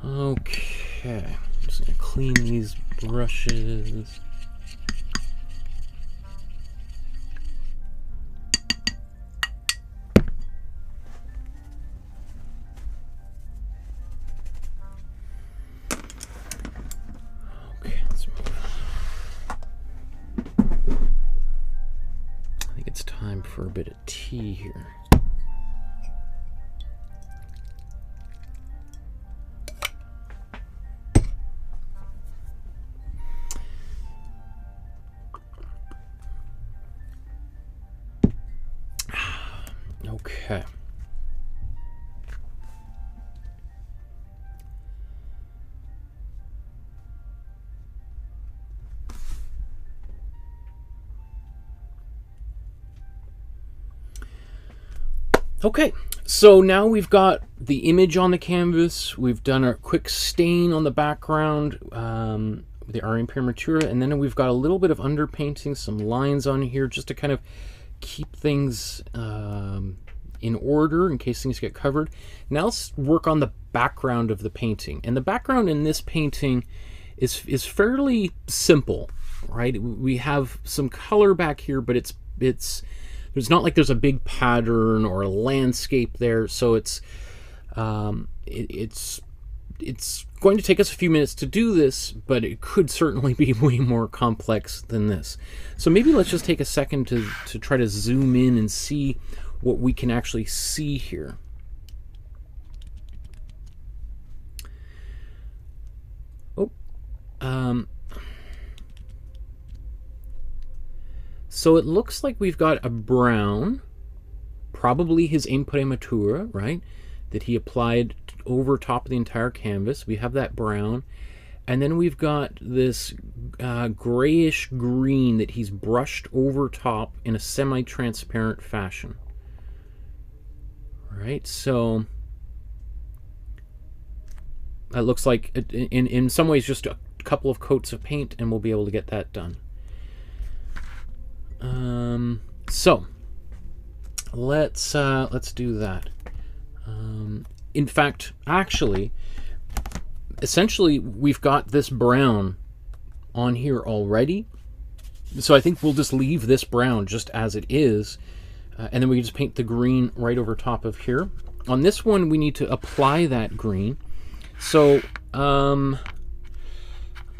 Okay, I'm just going to clean these brushes. Okay, let's move on. I think it's time for a bit of tea here. Okay. Okay, so now we've got the image on the canvas, we've done a quick stain on the background, with our Imprimatura, and then we've got a little bit of underpainting, some lines on here just to kind of keep things in order in case things get covered. Now let's work on the background of the painting. And the background in this painting is fairly simple, right? We have some color back here, but it's not like there's a big pattern or a landscape there, so it's going to take us a few minutes to do this, but it could certainly be way more complex than this. So maybe let's just take a second to try to zoom in and see what we can actually see here. So it looks like we've got a brown, probably his Imprimatura, right, that he applied over top of the entire canvas. We have that brown. And then we've got this grayish green that he's brushed over top in a semi-transparent fashion. All right, so that looks like, in some ways, just a couple of coats of paint, and we'll be able to get that done. So let's do that. In fact, actually, essentially, we've got this brown on here already. So I think we'll just leave this brown just as it is. And then we can just paint the green right over top of here. On this one, we need to apply that green. So I'm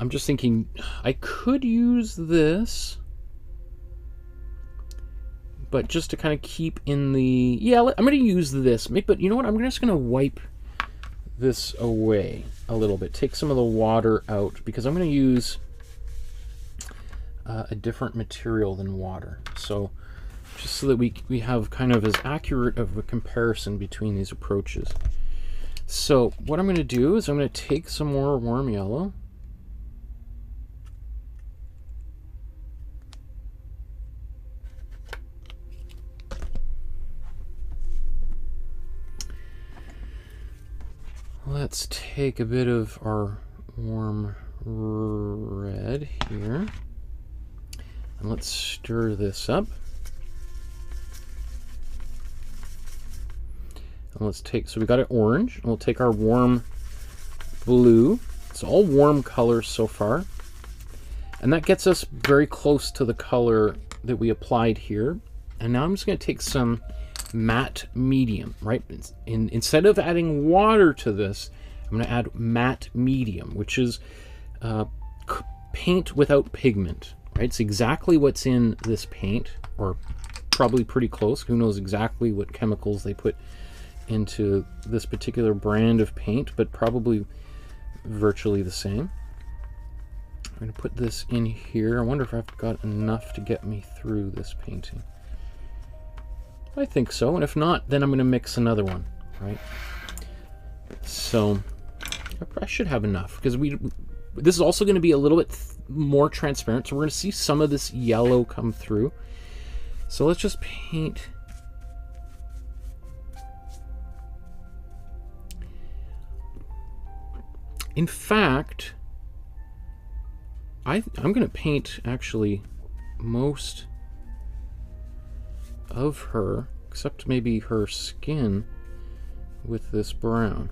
just thinking I could use this, but just to kind of keep in the... Yeah, I'm going to use this. But you know what? I'm just going to wipe this away a little bit. Take some of the water out, because I'm going to use a different material than water. So just so that we have kind of as accurate of a comparison between these approaches. So what I'm going to do is I'm going to take some more warm yellow. Let's take a bit of our warm red here, and let's stir this up. And let's take, so we got an orange, and we'll take our warm blue. It's all warm colors so far. And that gets us very close to the color that we applied here. And now I'm just going to take some matte medium, right? Instead of adding water to this, I'm going to add matte medium, which is paint without pigment, right? It's exactly what's in this paint, or probably pretty close. Who knows exactly what chemicals they put into this particular brand of paint, but probably virtually the same. I'm going to put this in here. I wonder if I've got enough to get me through this painting. I think so, and if not, then I'm going to mix another one, right? So I should have enough, because this is also going to be a little bit more transparent, so we're going to see some of this yellow come through. So let's just paint. In fact, I'm going to paint actually most of her, except maybe her skin, with this brown.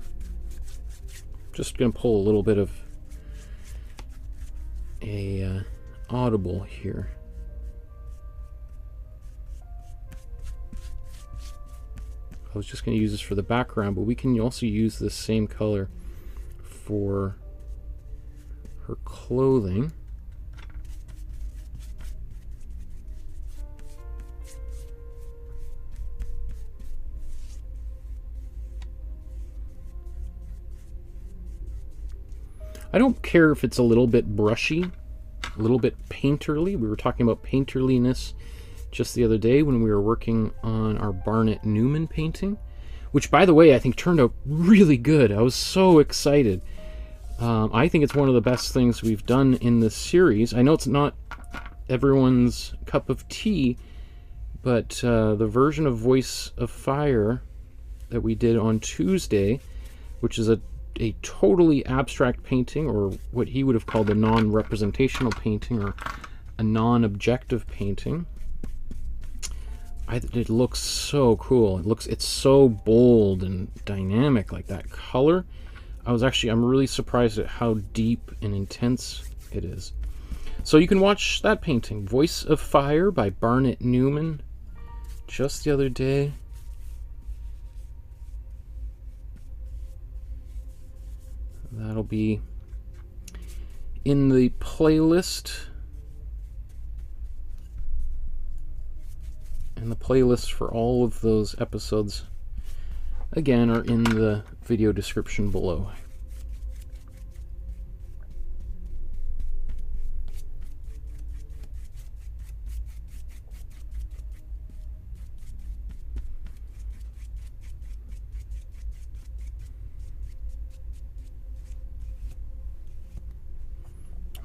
Just going to pull a little bit of a audible here. I was just going to use this for the background, but we can also use this same color for her clothing. I don't care if it's a little bit brushy, a little bit painterly. We were talking about painterliness just the other day when we were working on our Barnett Newman painting, which, by the way, I think turned out really good. I was so excited. I think it's one of the best things we've done in this series. I know it's not everyone's cup of tea, but the version of Voice of Fire that we did on Tuesday, which is a totally abstract painting, or what he would have called a non-representational painting, or a non-objective painting. It looks so cool. It's so bold and dynamic, like that color. I'm really surprised at how deep and intense it is. So you can watch that painting, Voice of Fire by Barnett Newman, just the other day. That'll be in the playlist. And the playlists for all of those episodes, again, are in the video description below.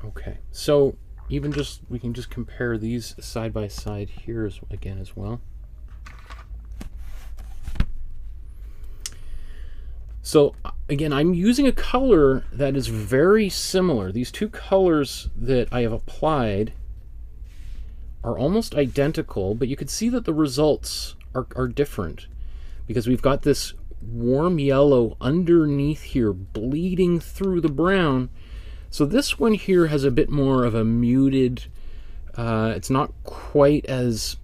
Okay, so we can just compare these side by side here again as well. So again, I'm using a color that is very similar. These two colors that I have applied are almost identical, but you can see that the results are different, because we've got this warm yellow underneath here bleeding through the brown. So this one here has a bit more of a muted, it's not quite as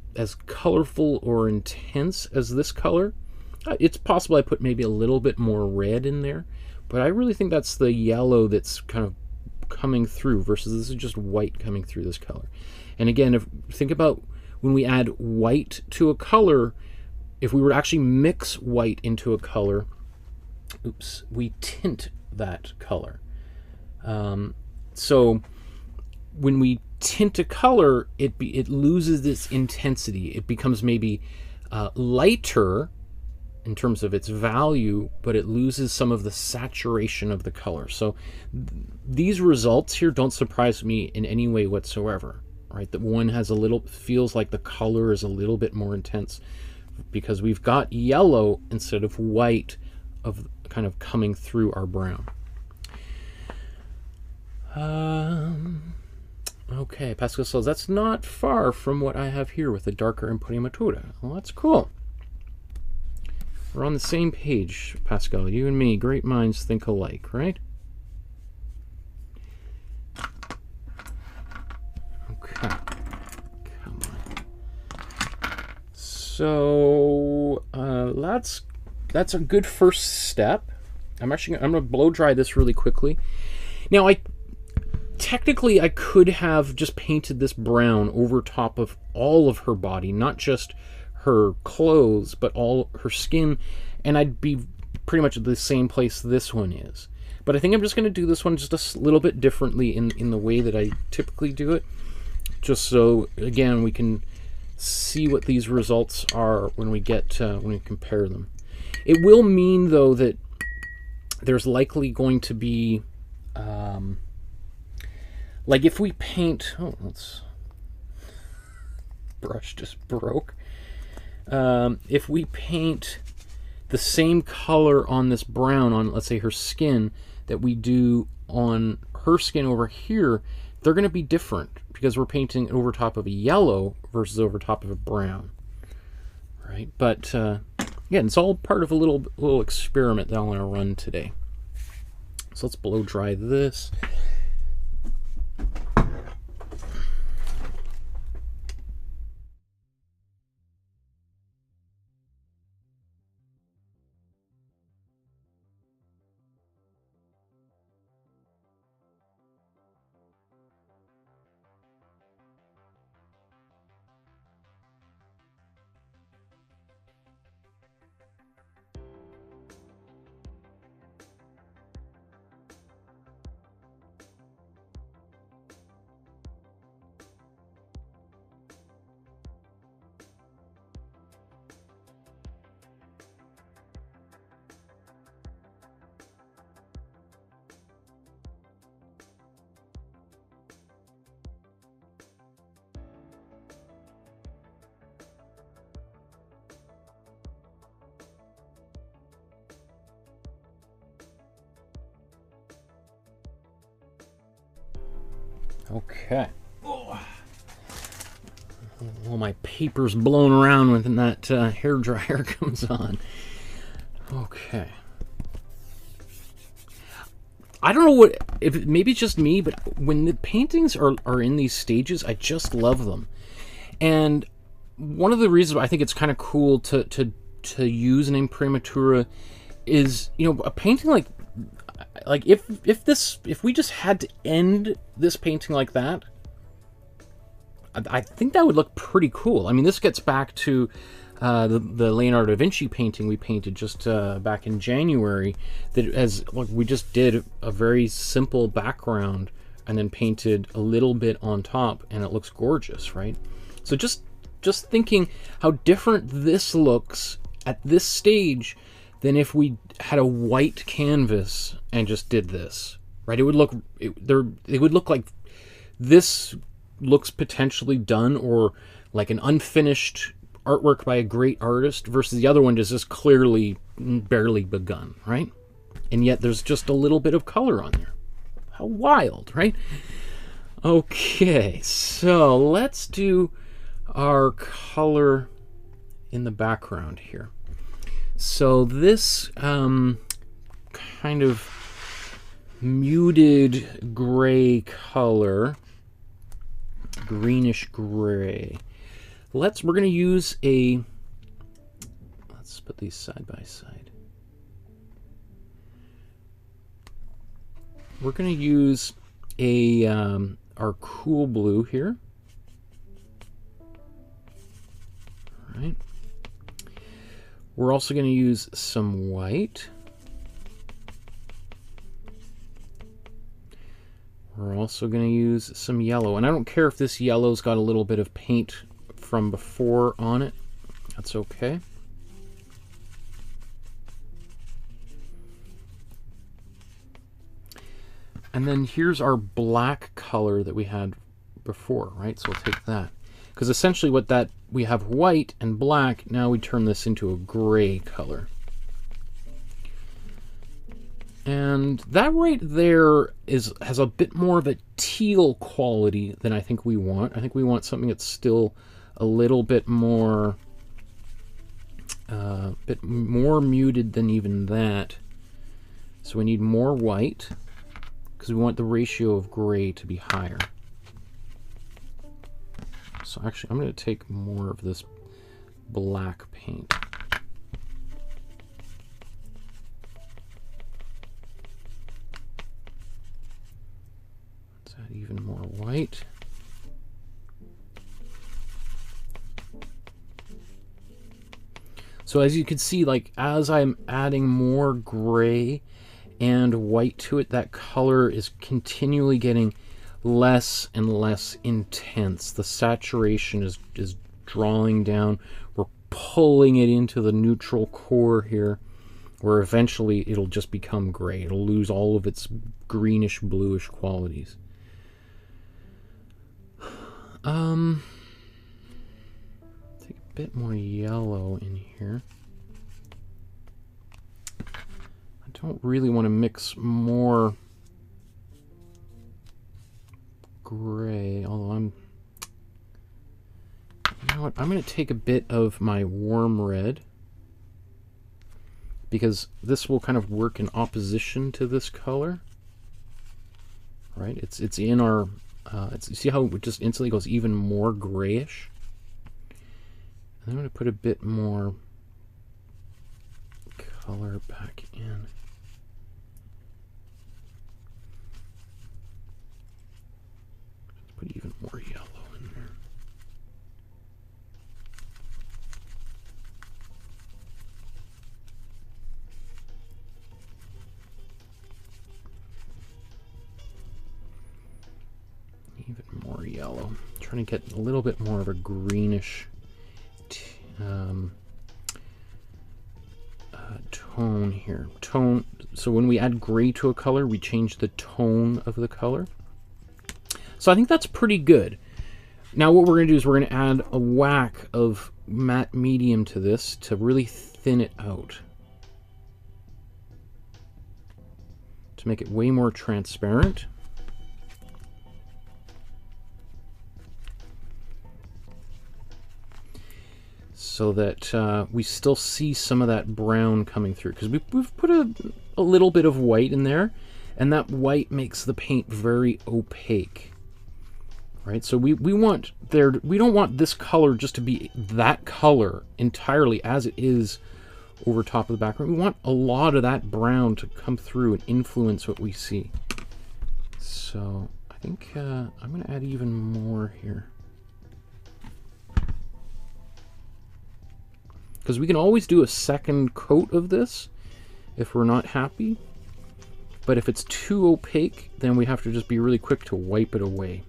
colorful or intense as this color. It's possible I put maybe a little bit more red in there, but I really think that's the yellow that's kind of coming through, versus this is just white coming through this color. And again, think about when we add white to a color, if we were to actually mix white into a color, we tint that color. So when we tint a color, it loses its intensity. It becomes maybe lighter in terms of its value, but it loses some of the saturation of the color. So these results here don't surprise me in any way whatsoever, right? That one has feels like the color is a little bit more intense, because we've got yellow instead of white of kind of coming through our brown. Okay, PICASSO'S, that's not far from what I have here with the darker Imprimatura. Well, that's cool. We're on the same page, Pascal. You and me, great minds think alike, right? Okay. Come on. So, that's a good first step. I'm going to blow dry this really quickly. Now, technically, I could have just painted this brown over top of all of her body, not just her clothes, but all her skin, and I'd be pretty much at the same place this one is. But I think I'm just going to do this one just a little bit differently in the way that I typically do it, just so, again, we can see what these results are when we compare them. It will mean, though, that there's likely going to be like if we paint, brush just broke. If we paint the same color on this brown, on, let's say, her skin, that we do on her skin over here, they're going to be different, because we're painting over top of a yellow versus over top of a brown, right? But again, it's all part of a little experiment that I want to run today. So let's blow dry this. Okay. Oh. All my paper's blown around when that hair dryer comes on. Okay. I don't know what, if maybe it's just me, but when the paintings are in these stages, I just love them. And one of the reasons why I think it's kind of cool to use an Imprimatura is, you know, a painting like if we just had to end this painting like that, I think that would look pretty cool. I mean, this gets back to the Leonardo da Vinci painting we painted just back in January. That we just did a very simple background and then painted a little bit on top, and it looks gorgeous, right? So just thinking how different this looks at this stage than if we had a white canvas and just did this, right? It would look like this looks potentially done, or like an unfinished artwork by a great artist, versus the other one is just clearly barely begun, right? And yet there's just a little bit of color on there. How wild, right? Okay, so let's do our color in the background here. So this kind of muted gray color, greenish gray. We're going to use let's put these side by side. We're going to use our cool blue here. All right. We're also going to use some white. We're also going to use some yellow. And I don't care if this yellow's got a little bit of paint from before on it. That's okay. And then here's our black color that we had before, right? So we'll take that. Because essentially we have white and black, now we turn this into a gray color. And that right there has a bit more of a teal quality than I think we want. I think we want something that's still a little bit more muted than even that. So we need more white, because we want the ratio of gray to be higher. So actually, I'm going to take more of this black paint. Let's add even more white. So as you can see, like as I'm adding more gray and white to it, that color is continually getting less and less intense. The saturation is drawing down. We're pulling it into the neutral core here, where eventually it'll just become gray. It'll lose all of its greenish bluish qualities. Take a bit more yellow in here. I don't really want to mix more gray, although you know what, I'm going to take a bit of my warm red, because this will kind of work in opposition to this color, right? It's in our see how it just instantly goes even more grayish. And I'm going to put a bit more color back in. Put even more yellow in there. Even more yellow. Trying to get a little bit more of a greenish tone here. So when we add gray to a color, we change the tone of the color. So I think that's pretty good. Now what we're going to do is we're going to add a whack of matte medium to this to really thin it out, to make it way more transparent. so that we still see some of that brown coming through, because we've put a little bit of white in there, and that white makes the paint very opaque. Right, so we don't want this color just to be that color entirely as it is over top of the background. We want a lot of that brown to come through and influence what we see. So I think I'm going to add even more here, because we can always do a second coat of this if we're not happy, but if it's too opaque, then we have to just be really quick to wipe it away.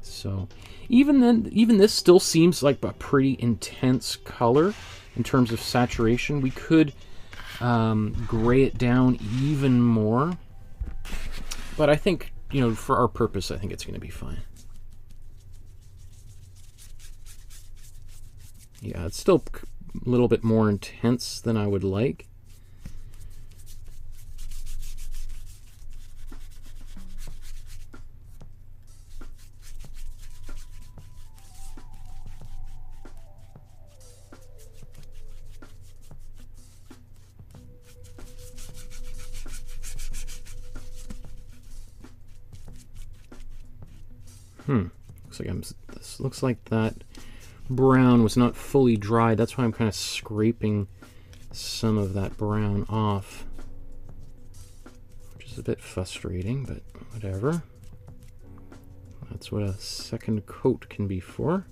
So even then, even this still seems like a pretty intense color in terms of saturation. We could gray it down even more, but I think, you know, for our purpose, I think it's going to be fine. Yeah, it's still a little bit more intense than I would like. This looks like that brown was not fully dry. That's why I'm kind of scraping some of that brown off, which is a bit frustrating, but whatever. That's what a second coat can be for.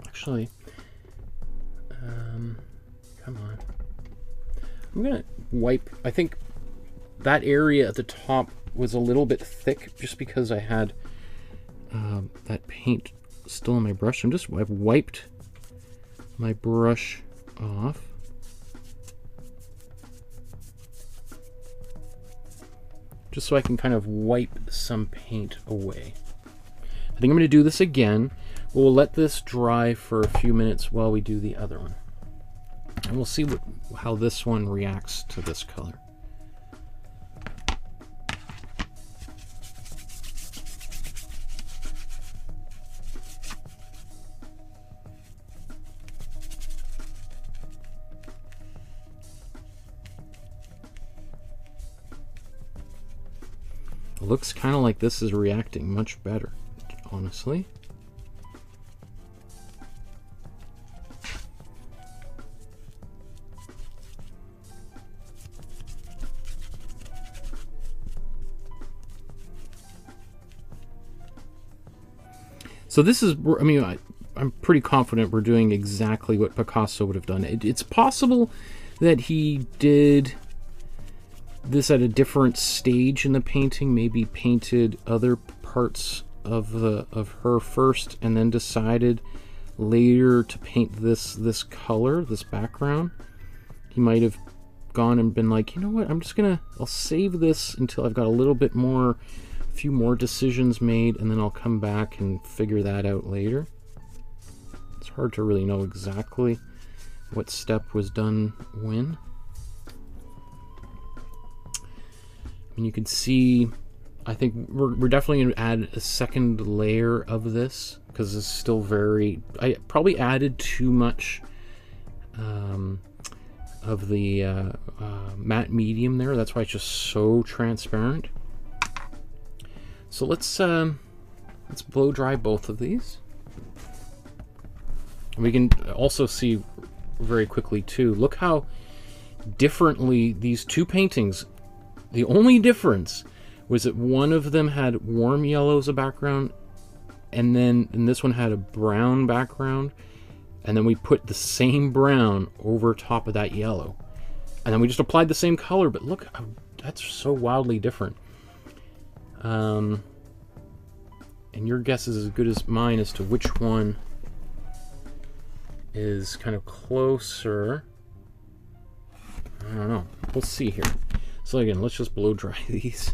Actually, come on. I'm gonna wipe. I think that area at the top was a little bit thick just because I had that paint still on my brush. I've wiped my brush off. Just so I can kind of wipe some paint away. I think I'm going to do this again. We'll let this dry for a few minutes while we do the other one. And we'll see how this one reacts to this color. It looks kind of like this is reacting much better, honestly. So this is, I mean, I'm pretty confident we're doing exactly what Picasso would have done. It's possible that he did this at a different stage in the painting, maybe painted other parts of her first and then decided later to paint this color, this background. He might have gone and been like, you know what, I'll save this until I've got a little bit more, a few more decisions made, and then I'll come back and figure that out later. It's hard to really know exactly what step was done when. I mean, you can see, I think we're definitely going to add a second layer of this, because it's still very, I probably added too much of the matte medium there. That's why it's just so transparent. So let's blow dry both of these. We can also see very quickly too, look how differently these two paintings, the only difference was that one of them had warm yellow as a background, and this one had a brown background, and then we put the same brown over top of that yellow, and then we just applied the same color. But look, that's so wildly different. And your guess is as good as mine as to which one is kind of closer. I don't know. We'll see here. So again, let's just blow dry these.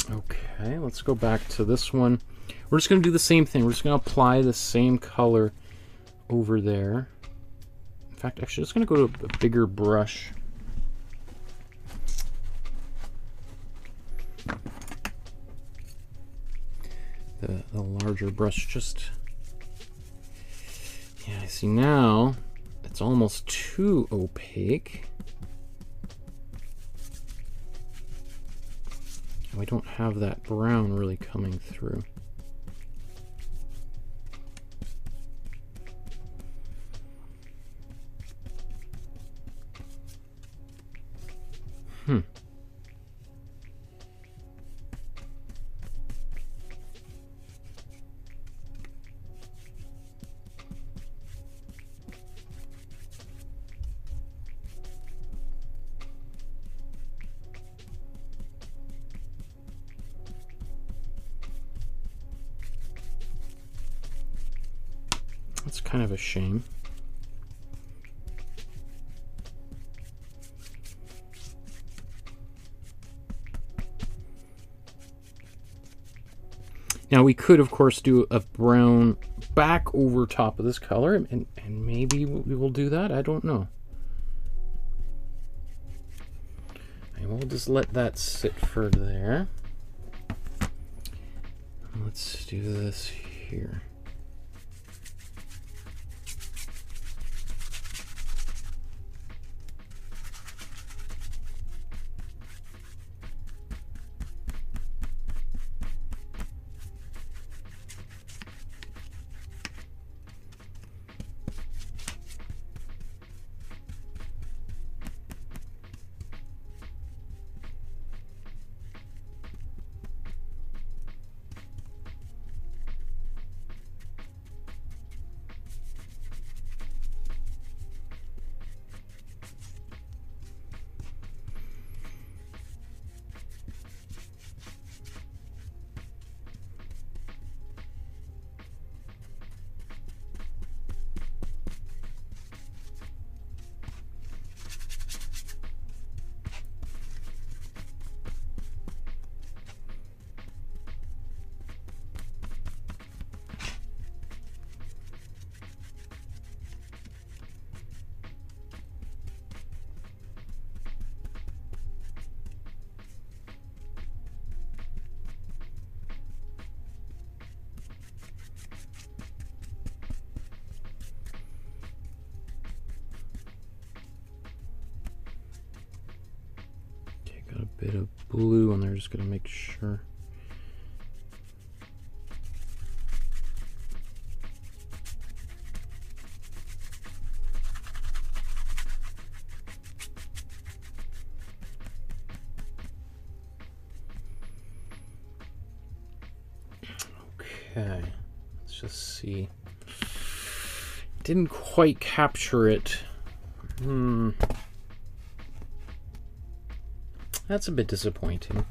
Okay, let's go back to this one. We're just going to do the same thing. We're just going to apply the same color over there. In fact, actually, just going to go to a bigger brush. The larger brush, just... Yeah, I see now it's almost too opaque. We don't have that brown really coming through. That's kind of a shame. Now we could, of course, do a brown back over top of this color, and maybe we will do that. I don't know. And we'll just let that sit for there. Let's do this here. Bit of blue on there, just gonna make sure. Okay, let's just see. Didn't quite capture it. That's a bit disappointing.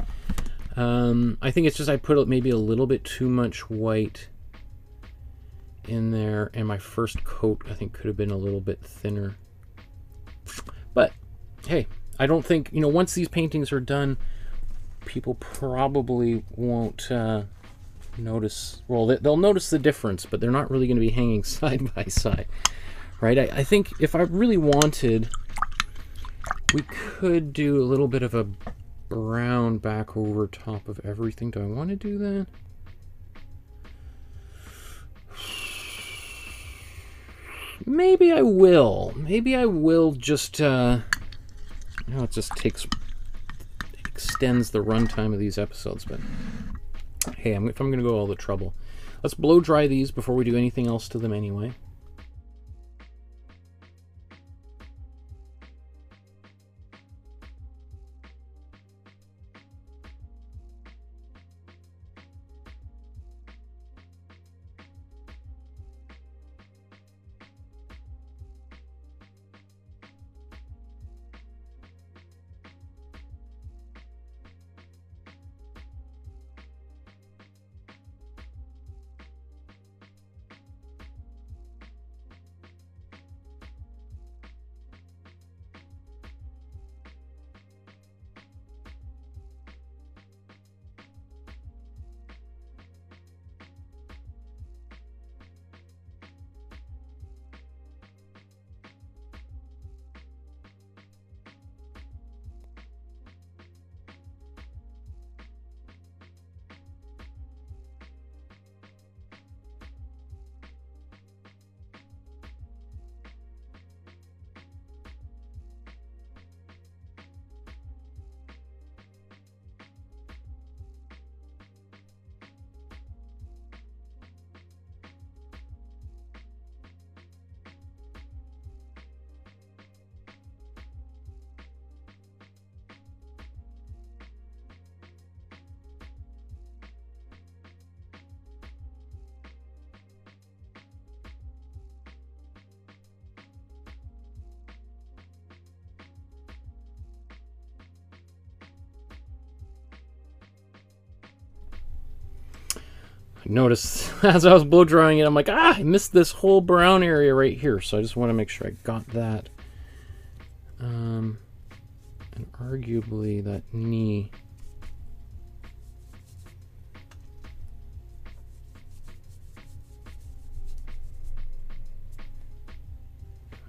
I think it's just I put maybe a little bit too much white in there, and my first coat I think could have been a little bit thinner. But hey, I don't think, you know, once these paintings are done, people probably won't notice. Well, they'll notice the difference, but they're not really going to be hanging side by side, right? I think if I really wanted, we could do a little bit of a brown back over top of everything. Do I want to do that? Maybe I will. Maybe I will just, it just extends the runtime of these episodes, but hey, if I'm going to go all the trouble. Let's blow dry these before we do anything else to them anyway. Notice as I was blow drying it, I'm like, I missed this whole brown area right here. So I just want to make sure I got that. And arguably that knee.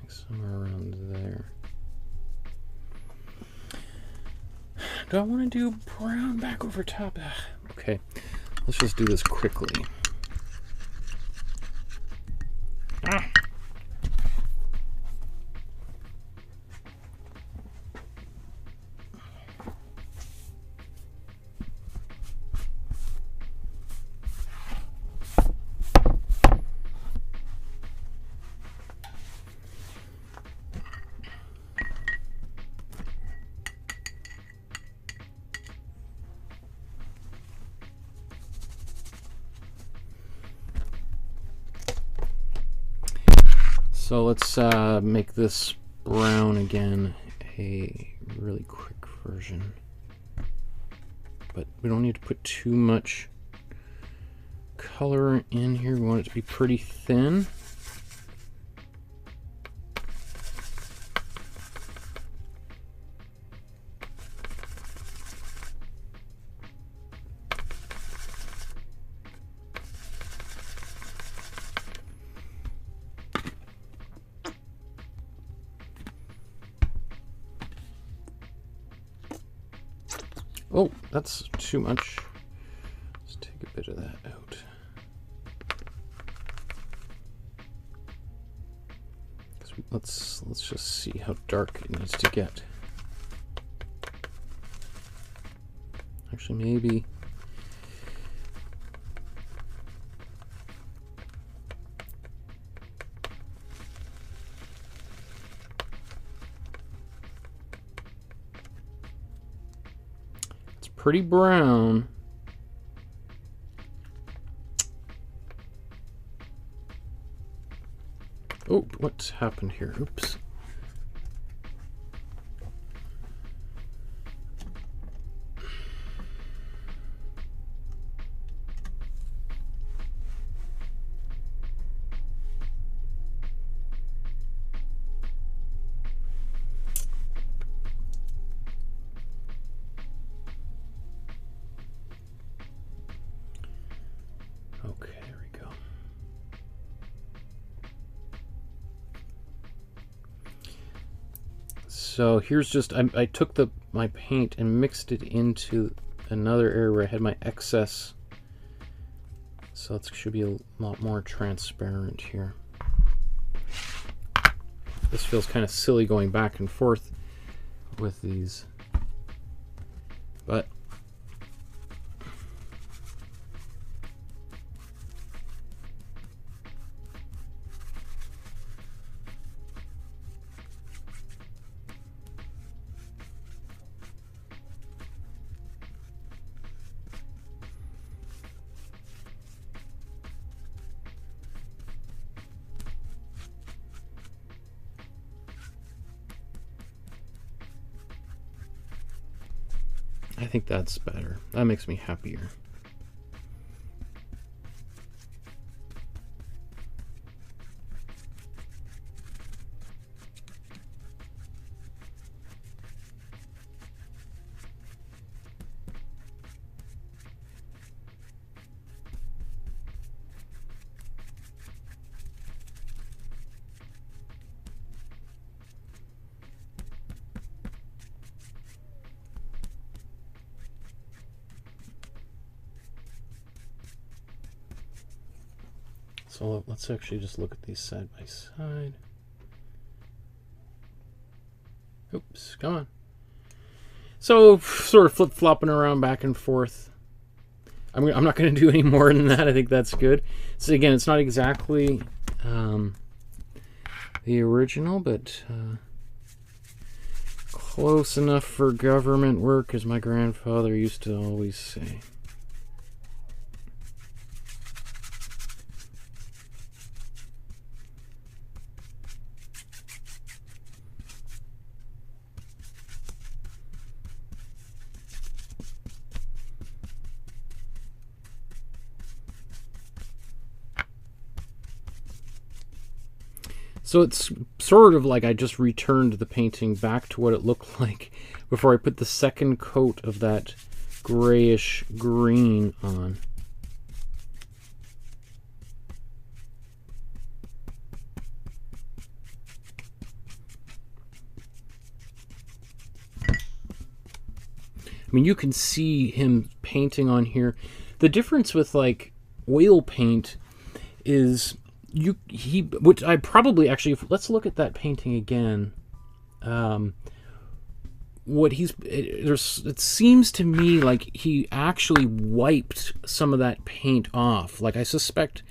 Somewhere around there. Do I want to do brown back over top? Okay. Let's just do this quickly. So let's make this brown again, a really quick version. But we don't need to put too much color in here. We want it to be pretty thin. Oh, that's too much. Let's take a bit of that out. Let's just see how dark it needs to get. Actually, maybe. Pretty brown. Oh, what's happened here? Oops. So here's just, I took my paint and mixed it into another area where I had my excess. So it should be a lot more transparent here. This feels kind of silly going back and forth with these, but I think that's better. That makes me happier. So let's actually just look at these side by side. Oops, come on. So sort of flip-flopping around back and forth. I'm not going to do any more than that. I think that's good. So again, it's not exactly the original, but close enough for government work, as my grandfather used to always say. So it's sort of like I just returned the painting back to what it looked like before I put the second coat of that grayish green on. I mean, you can see him painting on here. The difference with like oil paint is which I probably actually, let's look at that painting again. It seems to me like he actually wiped some of that paint off. Like I suspect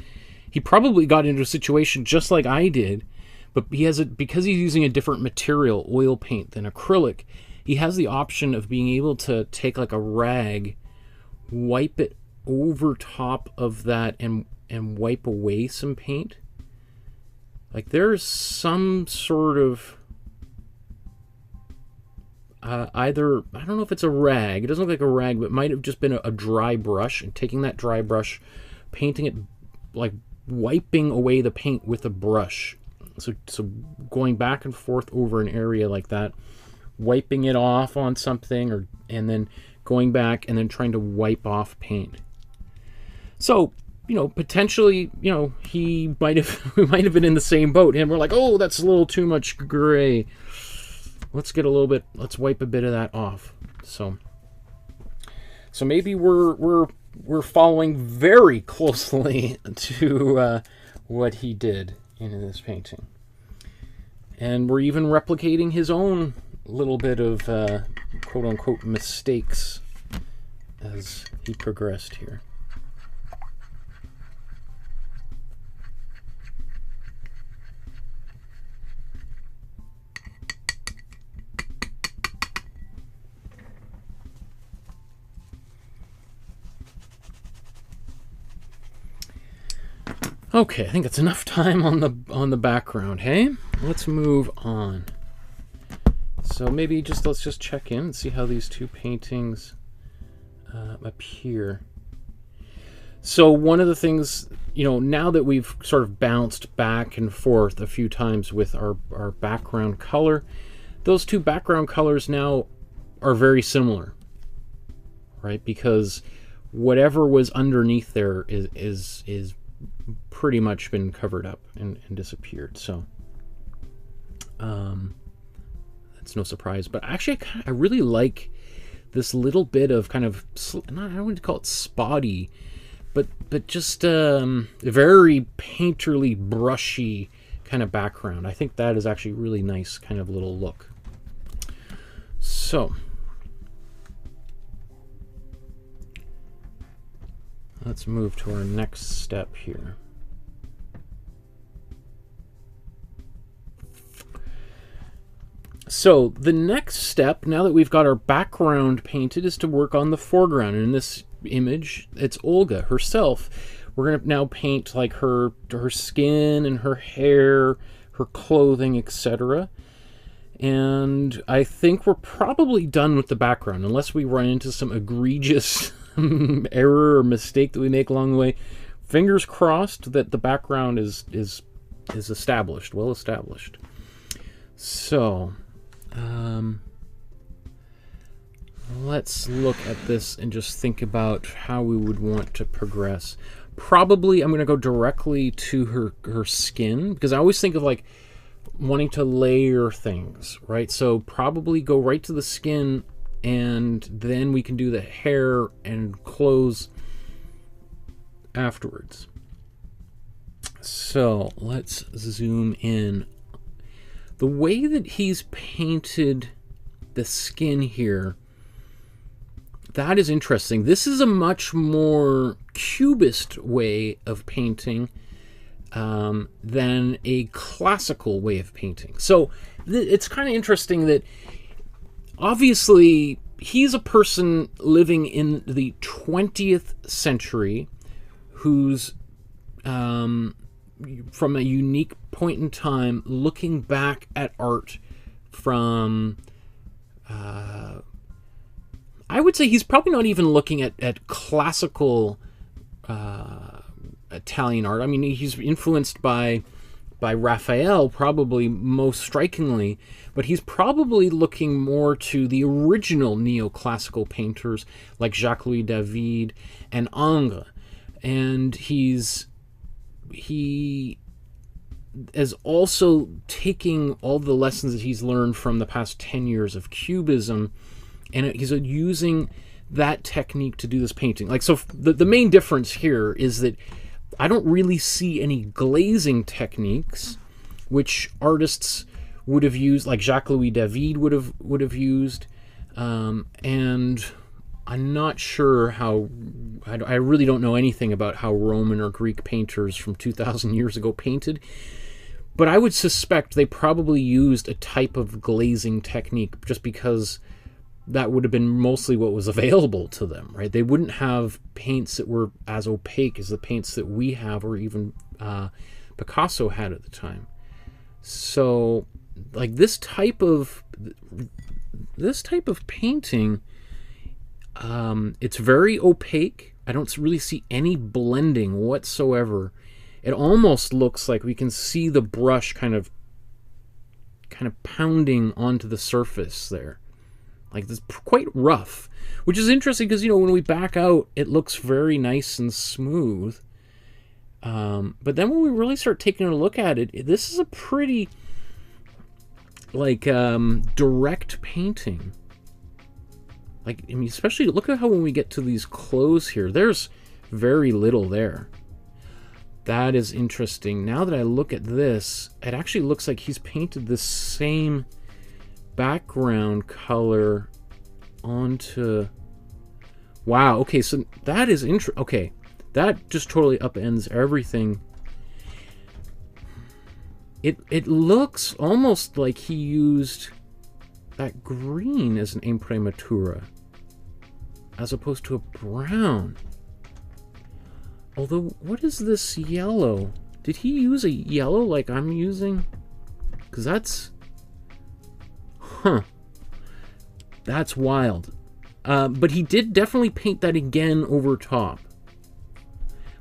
he probably got into a situation just like I did, but because he's using a different material, oil paint, than acrylic, he has the option of being able to take like a rag, wipe it over top of that, and wipe away some paint. Like there's some sort of either, I don't know if it's a rag, it doesn't look like a rag, but it might have just been a dry brush, and taking that dry brush, painting it, like wiping away the paint with a brush. So going back and forth over an area like that, wiping it off on something, and then going back and then trying to wipe off paint. So, you know, potentially, you know, we might have been in the same boat. And we're like, oh, that's a little too much gray. Let's wipe a bit of that off. So maybe we're following very closely to what he did in this painting. And we're even replicating his own little bit of quote-unquote mistakes as he progressed here. Okay, I think that's enough time on the background, hey? Let's move on. So maybe let's just check in and see how these two paintings appear. So one of the things, you know, now that we've sort of bounced back and forth a few times with our background color, those two background colors now are very similar, right? Because whatever was underneath there is pretty much been covered up and disappeared. So let's it's no surprise. But actually, I really like this little bit of kind of, I don't want to call it spotty, but just very painterly, brushy kind of background. I think that is actually really nice kind of little look. So let's move to our next step here. So the next step, now that we've got our background painted, is to work on the foreground. And in this image, it's Olga herself. We're going to now paint like her skin and her hair, her clothing, etc. And I think we're probably done with the background, unless we run into some egregious error or mistake that we make along the way. Fingers crossed that the background is established, well established. So let's look at this and just think about how we would want to progress. Probably I'm going to go directly to her skin, because I always think of like wanting to layer things, right? So probably go right to the skin, and then we can do the hair and clothes afterwards. So let's zoom in. The way that he's painted the skin here, that is interesting. This is a much more cubist way of painting than a classical way of painting. So it's kind of interesting that obviously he's a person living in the 20th century who's from a unique point in time looking back at art from I would say he's probably not even looking at classical Italian art. I mean, he's influenced by Raphael, probably most strikingly, but he's probably looking more to the original neoclassical painters like Jacques-Louis David and Ingres. And he is also taking all the lessons that he's learned from the past 10 years of Cubism, and he's using that technique to do this painting. Like, so the main difference here is that I don't really see any glazing techniques, which artists would have used, like Jacques-Louis David would have used, and I'm not sure how. I really don't know anything about how Roman or Greek painters from 2,000 years ago painted, but I would suspect they probably used a type of glazing technique just because that would have been mostly what was available to them, right? They wouldn't have paints that were as opaque as the paints that we have, or even Picasso had at the time. So, like this type of painting, it's very opaque. I don't really see any blending whatsoever. It almost looks like we can see the brush kind of pounding onto the surface there. Like, this quite rough, which is interesting because, you know, when we back out, it looks very nice and smooth. But then when we really start taking a look at it, this is a pretty, like, direct painting. Like, I mean, especially look at how when we get to these clothes here, there's very little there. That is interesting. Now that I look at this, it actually looks like he's painted the same background color onto. Wow, okay, so that is interesting. Okay, that just totally upends everything. It looks almost like he used that green as an Imprimatura as opposed to a brown. Although, what is this yellow? Did he use a yellow like I'm using? Because that's... Huh. That's wild. But he did definitely paint that again over top.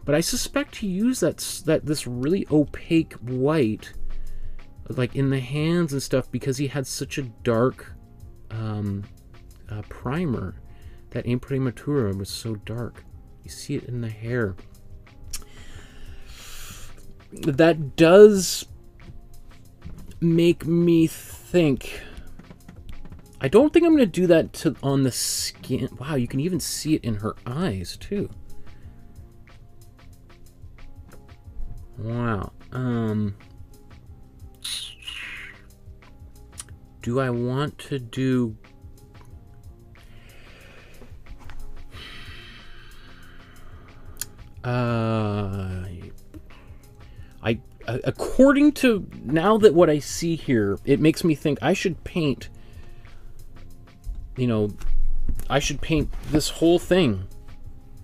But I suspect he used this really opaque white, like in the hands and stuff, because he had such a dark primer. That Imprimatura was so dark. You see it in the hair. That does make me think I don't think I'm going to do that on the skin. Wow, you can even see it in her eyes, too. Wow. Do I want to do... according to now that what I see here, it makes me think I should paint, you know, I should paint this whole thing,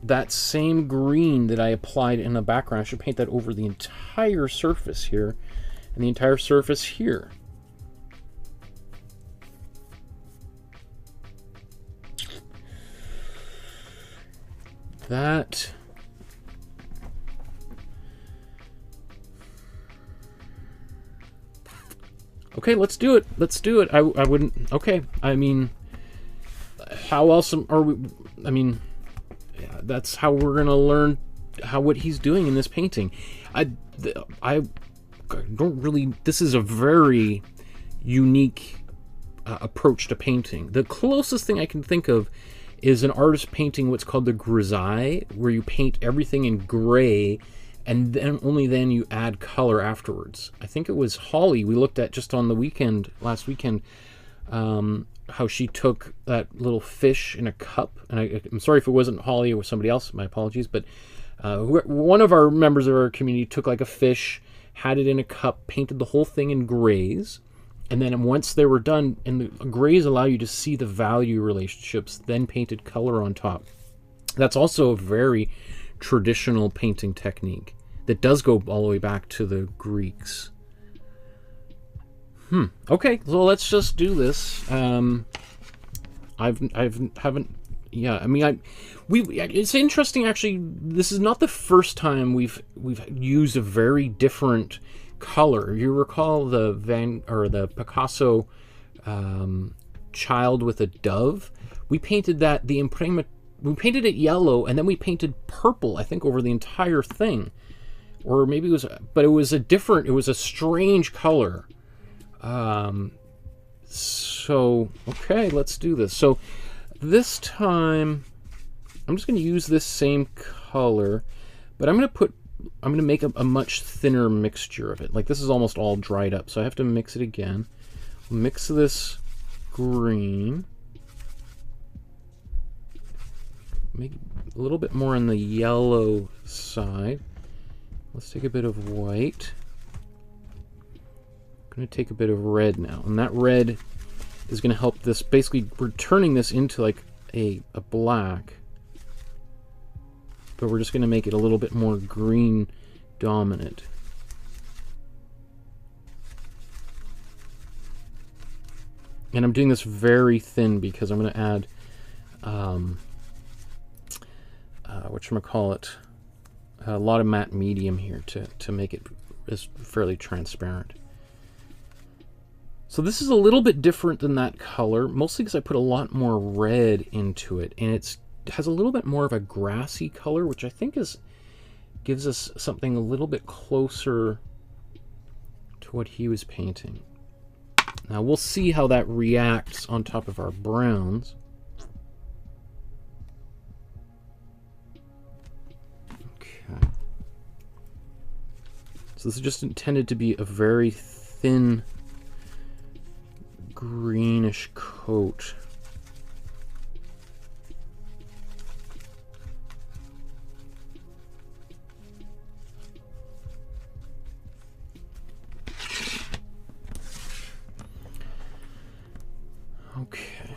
that same green that I applied in the background. I should paint that over the entire surface here and the entire surface here. That... Okay, let's do it. Let's do it. I wouldn't... Okay, I mean... How else are we... I mean... Yeah, that's how we're going to learn what he's doing in this painting. I don't really... This is a very unique approach to painting. The closest thing I can think of is an artist painting what's called the grisaille, where you paint everything in gray, and then only then you add color afterwards. I think it was Holly we looked at just on the weekend, last weekend, how she took that little fish in a cup. And I'm sorry if it wasn't Holly, it was somebody else, my apologies, but one of our members of our community took like a fish, had it in a cup, painted the whole thing in grays, and then once they were done, and the grays allow you to see the value relationships, then painted color on top. That's also a very traditional painting technique that does go all the way back to the Greeks. Okay, so let's just do this. Yeah, I mean, it's interesting actually. This is not the first time we've used a very different color. You recall the Picasso child with a dove? We painted that we painted it yellow, and then we painted purple, I think, over the entire thing. Or maybe it was, but it was a strange color. So, okay, let's do this. So, this time, I'm just going to use this same color, but I'm going to make a much thinner mixture of it. Like, this is almost all dried up, so I have to mix it again. Mix this green. Make a little bit more on the yellow side. Let's take a bit of white. I'm going to take a bit of red now, and that red is going to help this. Basically, we're turning this into like a black, but we're just going to make it a little bit more green dominant. And I'm doing this very thin because I'm going to add whatchamacallit, a lot of matte medium here to make it fairly transparent. So this is a little bit different than that color, mostly because I put a lot more red into it, and it has a little bit more of a grassy color, which I think gives us something a little bit closer to what he was painting. Now we'll see how that reacts on top of our browns. Okay. So this is just intended to be a very thin greenish coat. Okay.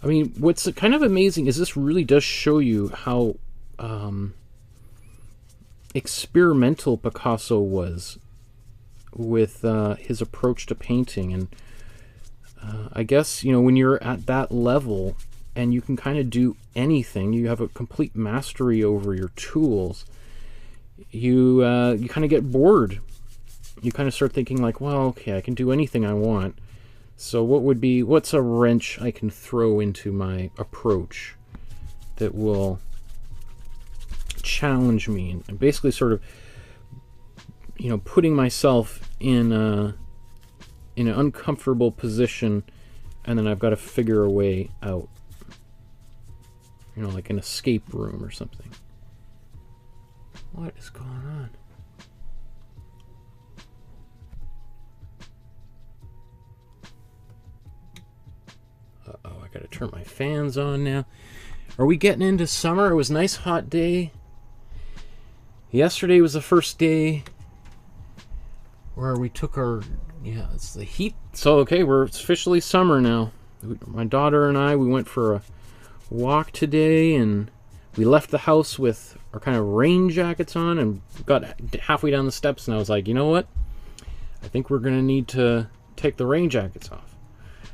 I mean, what's kind of amazing is this really does show you how experimental Picasso was with his approach to painting. And I guess, you know, when you're at that level and you can kind of do anything, you have a complete mastery over your tools, you kind of get bored you kind of start thinking like, well, okay, I can do anything I want. So what's a wrench I can throw into my approach that will challenge me, and basically sort of, you know, putting myself in an uncomfortable position, and then I've got to figure a way out. You know, like an escape room or something. What is going on? Uh-oh, I gotta turn my fans on now. Are we getting into summer? It was a nice hot day. Yesterday was the first day where we took our, yeah, it's the heat. So, okay, it's officially summer now. My daughter and I, we went for a walk today, and we left the house with our kind of rain jackets on, and got halfway down the steps, and I was like, you know what? I think we're going to need to take the rain jackets off.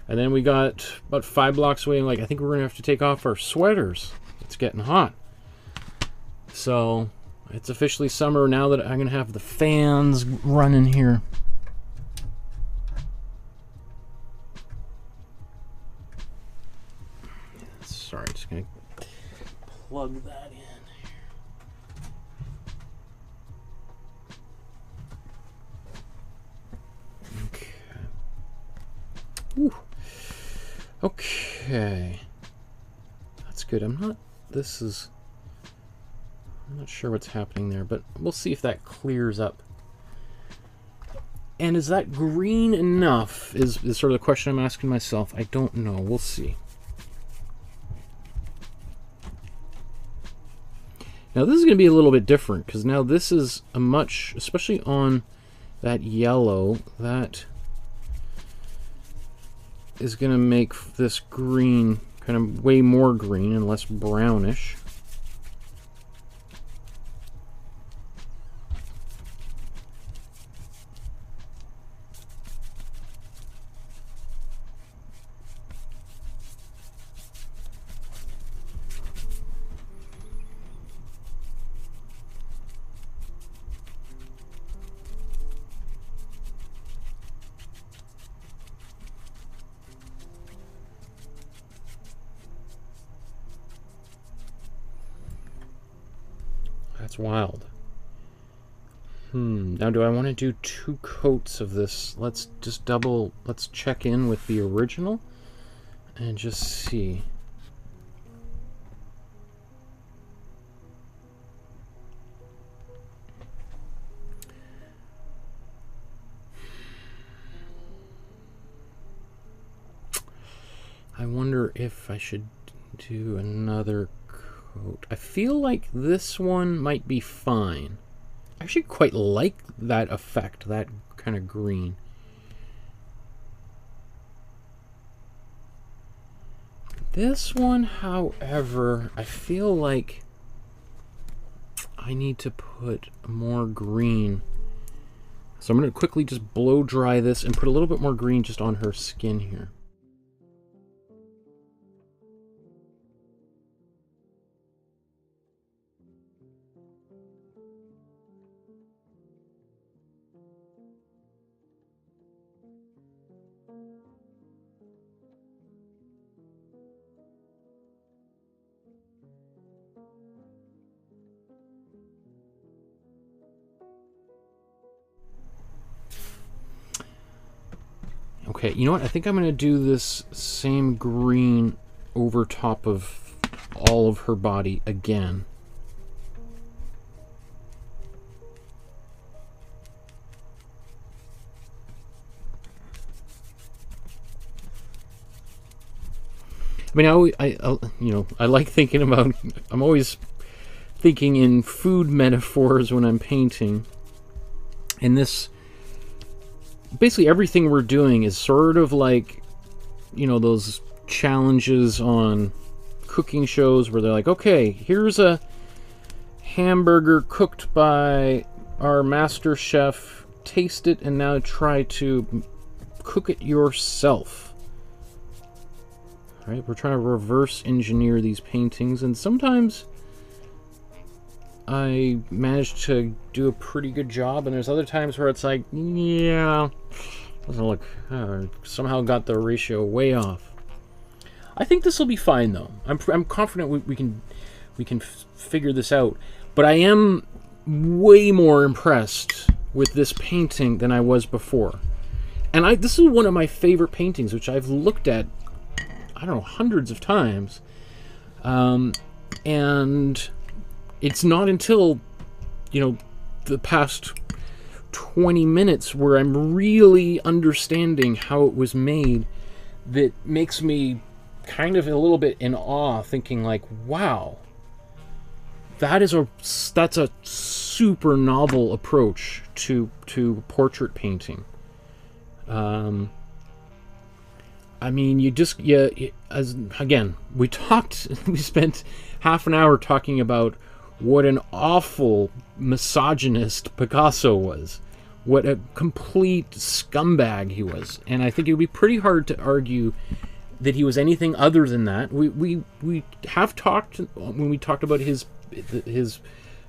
And then we got about 5 blocks away, and like, I think we're going to have to take off our sweaters. It's getting hot. So it's officially summer now that I'm going to have the fans running here. Sorry, just going to plug that in here. Okay. Whew. Okay. That's good. I'm not sure what's happening there, but we'll see if that clears up. And is that green enough is sort of the question I'm asking myself. I don't know. We'll see. Now this is going to be a little bit different, because now this is a much, especially on that yellow, that is going to make this green kind of way more green and less brownish. That's wild. Now do I want to do 2 coats of this? Let's check in with the original and just see. I wonder if I should do another coat. I feel like this one might be fine. I actually quite like that effect, that kind of green. This one, however, I feel like I need to put more green. So I'm going to quickly just blow dry this and put a little bit more green just on her skin here. Okay, you know what? I think I'm going to do this same green over top of all of her body again. I mean, I like thinking about, I'm always thinking in food metaphors when I'm painting. And this, basically everything we're doing is sort of like, you know, those challenges on cooking shows where they're like, okay, here's a hamburger cooked by our master chef, taste it and now try to cook it yourself. All right, we're trying to reverse engineer these paintings, and sometimes I managed to do a pretty good job, and there's other times where it's like, yeah, doesn't look, somehow got the ratio way off. I think this will be fine though. I'm confident we can figure this out. But I am way more impressed with this painting than I was before. And this is one of my favorite paintings, which I've looked at, I don't know, hundreds of times. And it's not until, you know, the past 20 minutes where I'm really understanding how it was made that makes me kind of a little bit in awe, thinking like, wow, that's a super novel approach to portrait painting. I mean, again, we spent half an hour talking about what an awful misogynist Picasso was. What a complete scumbag he was. And I think it would be pretty hard to argue that he was anything other than that. We have talked, when we talked about his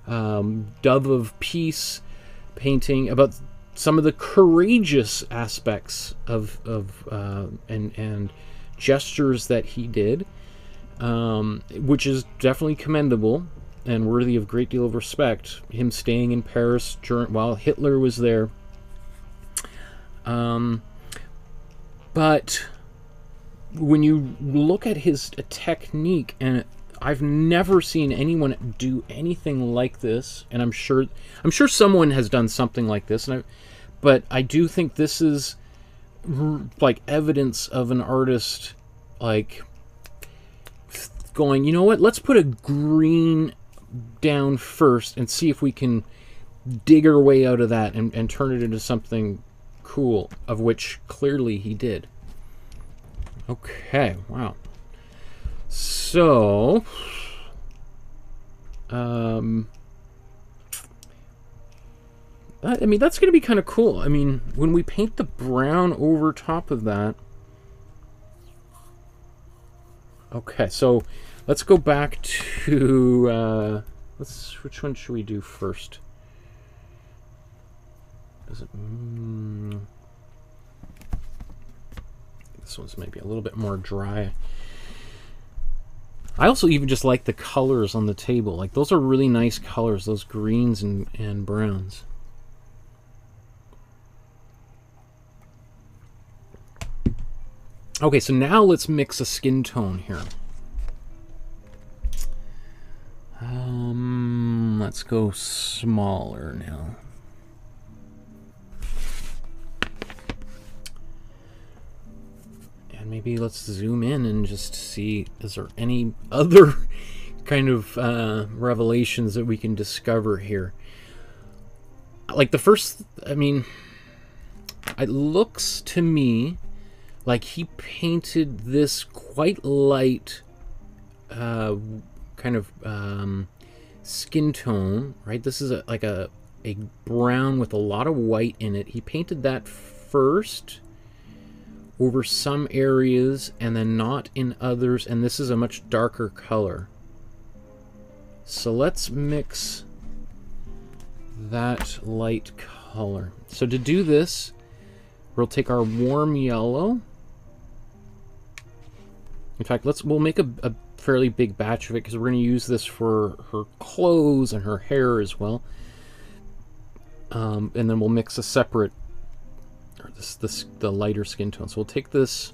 Dove of Peace painting, about some of the courageous aspects of and gestures that he did, which is definitely commendable and worthy of a great deal of respect. Him staying in Paris while Hitler was there. But when you look at his technique, and I've never seen anyone do anything like this, and I'm sure someone has done something like this, but I do think this is like evidence of an artist like going, you know what, let's put a green down first and see if we can dig our way out of that and turn it into something cool, of which clearly he did. Okay, wow. So, I mean, that's going to be kind of cool. I mean, when we paint the brown over top of that. Okay, so let's go back to, which one should we do first? Is it, this one's maybe a little bit more dry. I also even just like the colors on the table. Like, those are really nice colors, those greens and browns. Okay, so now let's mix a skin tone here. Let's go smaller now. And maybe let's zoom in and just see, is there any other kind of revelations that we can discover here? Like the first, I mean, it looks to me like he painted this quite light kind of skin tone, right? This is like a brown with a lot of white in it. He painted that first over some areas and then not in others, and this is a much darker color. So let's mix that light color. So to do this, we'll take our warm yellow. In fact, we'll make a fairly big batch of it, because we're going to use this for her clothes and her hair as well. And then we'll mix a separate, or the lighter skin tone. So we'll take this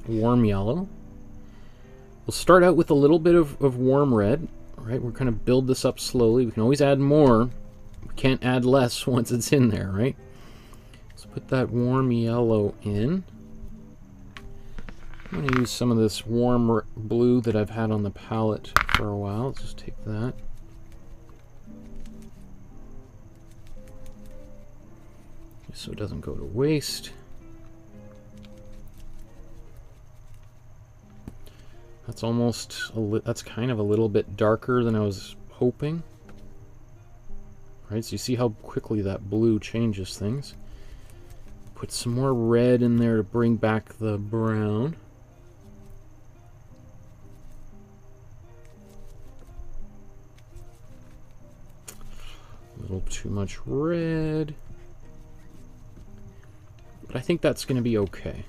warm yellow. We'll start out with a little bit of warm red. Right, we're going to build this up slowly. We can always add more. We can't add less once it's in there, right? Let's put that warm yellow in. I'm going to use some of this warm blue that I've had on the palette for a while. Let's just take that. Just so it doesn't go to waste. That's that's kind of a little bit darker than I was hoping. Right, so you see how quickly that blue changes things. Put some more red in there to bring back the brown. A little too much red. But I think that's going to be okay.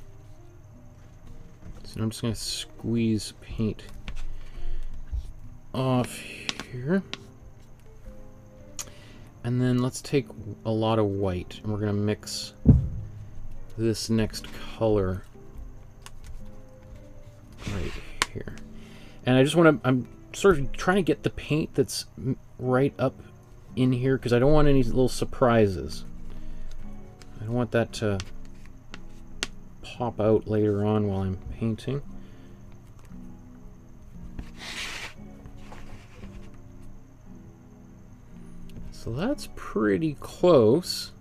So I'm just going to squeeze paint off here. And then let's take a lot of white, and we're going to mix this next color right here. And I just want to, I'm sort of trying to get the paint that's right up in here, because I don't want any little surprises. I don't want that to pop out later on while I'm painting. So that's pretty close.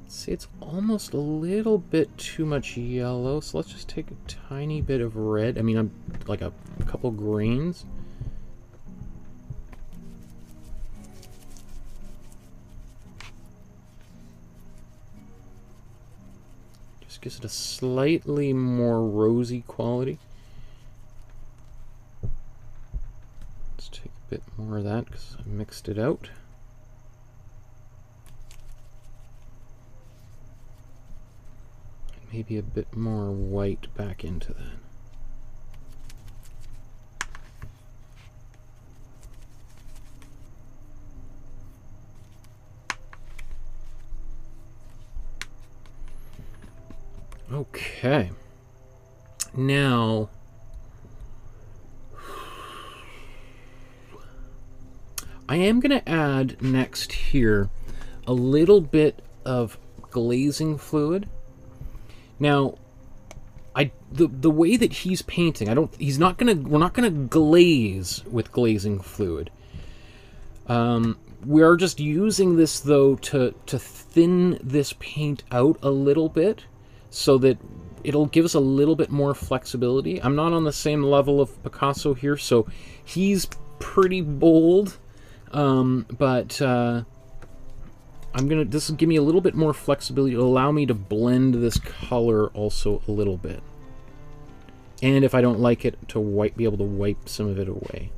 See, it's almost a little bit too much yellow, so let's just take a tiny bit of red. I mean, I'm like a couple grains. Just gives it a slightly more rosy quality. Let's take a bit more of that because I mixed it out. Maybe a bit more white back into that. Okay. Now, I am going to add next here a little bit of glazing fluid. Now, the way that he's painting, we're not gonna glaze with glazing fluid. We are just using this though to thin this paint out a little bit, so that it'll give us a little bit more flexibility. I'm not on the same level of Picasso here, so he's pretty bold, but this will give me a little bit more flexibility. It'll allow me to blend this color also a little bit. And if I don't like it, to be able to wipe some of it away.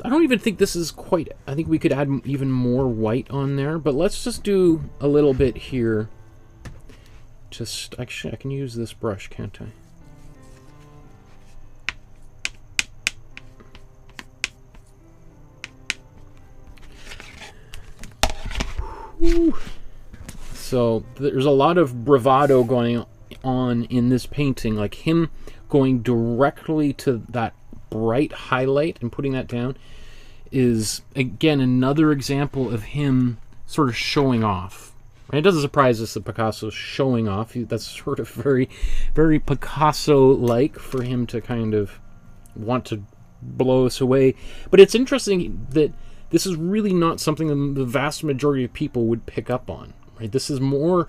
I don't even think this is quite, I think we could add even more white on there, but let's just do a little bit here. Actually, I can use this brush, can't I? So there's a lot of bravado going on in this painting, like him going directly to that bright highlight and putting that down is, again, another example of him sort of showing off. It doesn't surprise us that Picasso's showing off. That's sort of very, very Picasso-like for him to kind of want to blow us away. But it's interesting that this is really not something the vast majority of people would pick up on. Right? This is more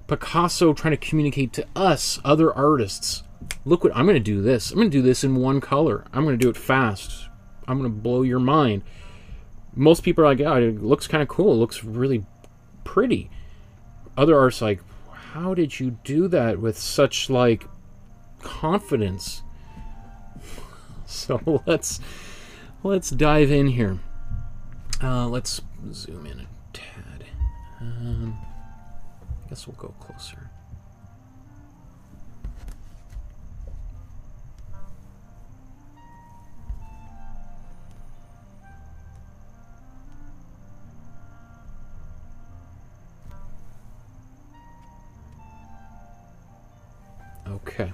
Picasso trying to communicate to us, other artists, look what I'm going to do this. I'm going to do this in one color. I'm going to do it fast. I'm going to blow your mind. Most people are like, yeah, it looks kind of cool. It looks really pretty. Other artists are like, how did you do that with such like confidence? So let's dive in here. Let's zoom in a tad. I guess we'll go closer. Okay.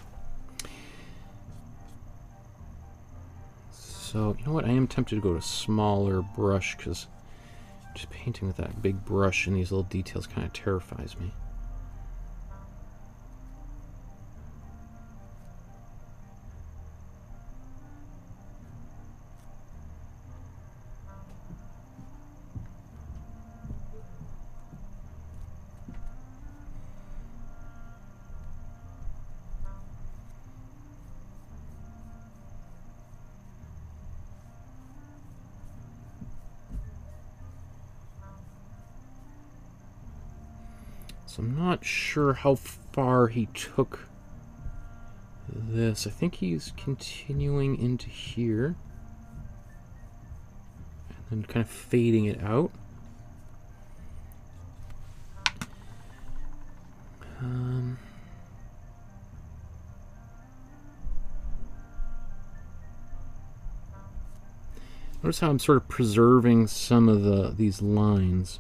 So, you know what? I am tempted to go to a smaller brush because just painting with that big brush and these little details kind of terrifies me. So I'm not sure how far he took this. I think he's continuing into here and then kind of fading it out. Notice how I'm sort of preserving some of these lines.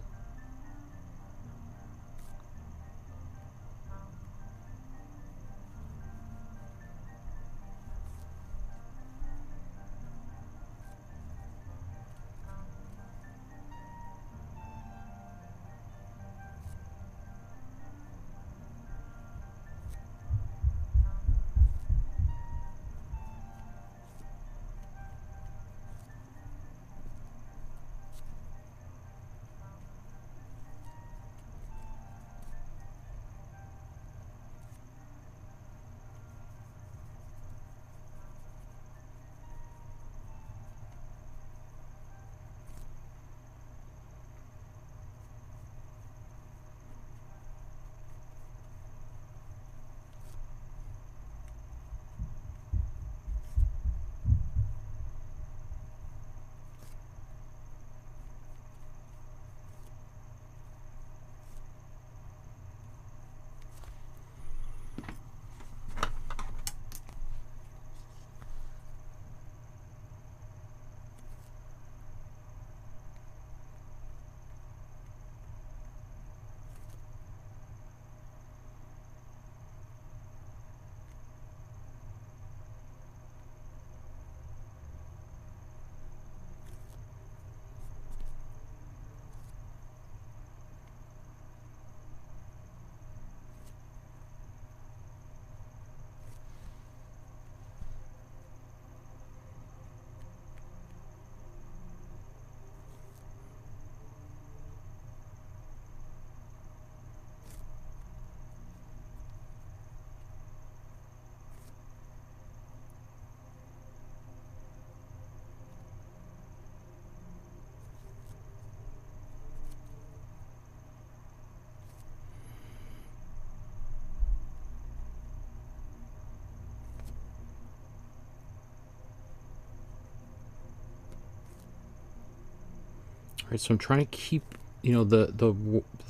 All right, so I'm trying to keep, you know,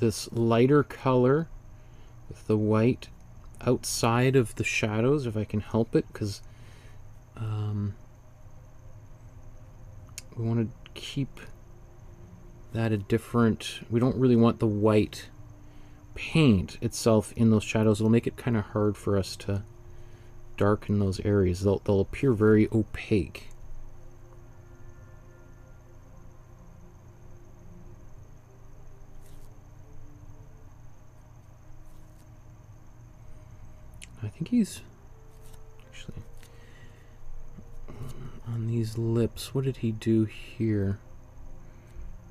this lighter color with the white outside of the shadows if I can help it, because we want to keep that a different. We don't really want the white paint itself in those shadows. It'll make it kind of hard for us to darken those areas. They'll appear very opaque. I think he's actually on these lips. What did he do here?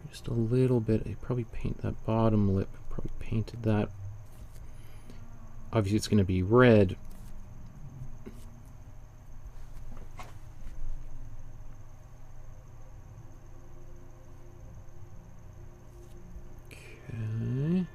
Just a little bit. He probably painted that bottom lip. Probably painted that. Obviously, it's going to be red. Okay.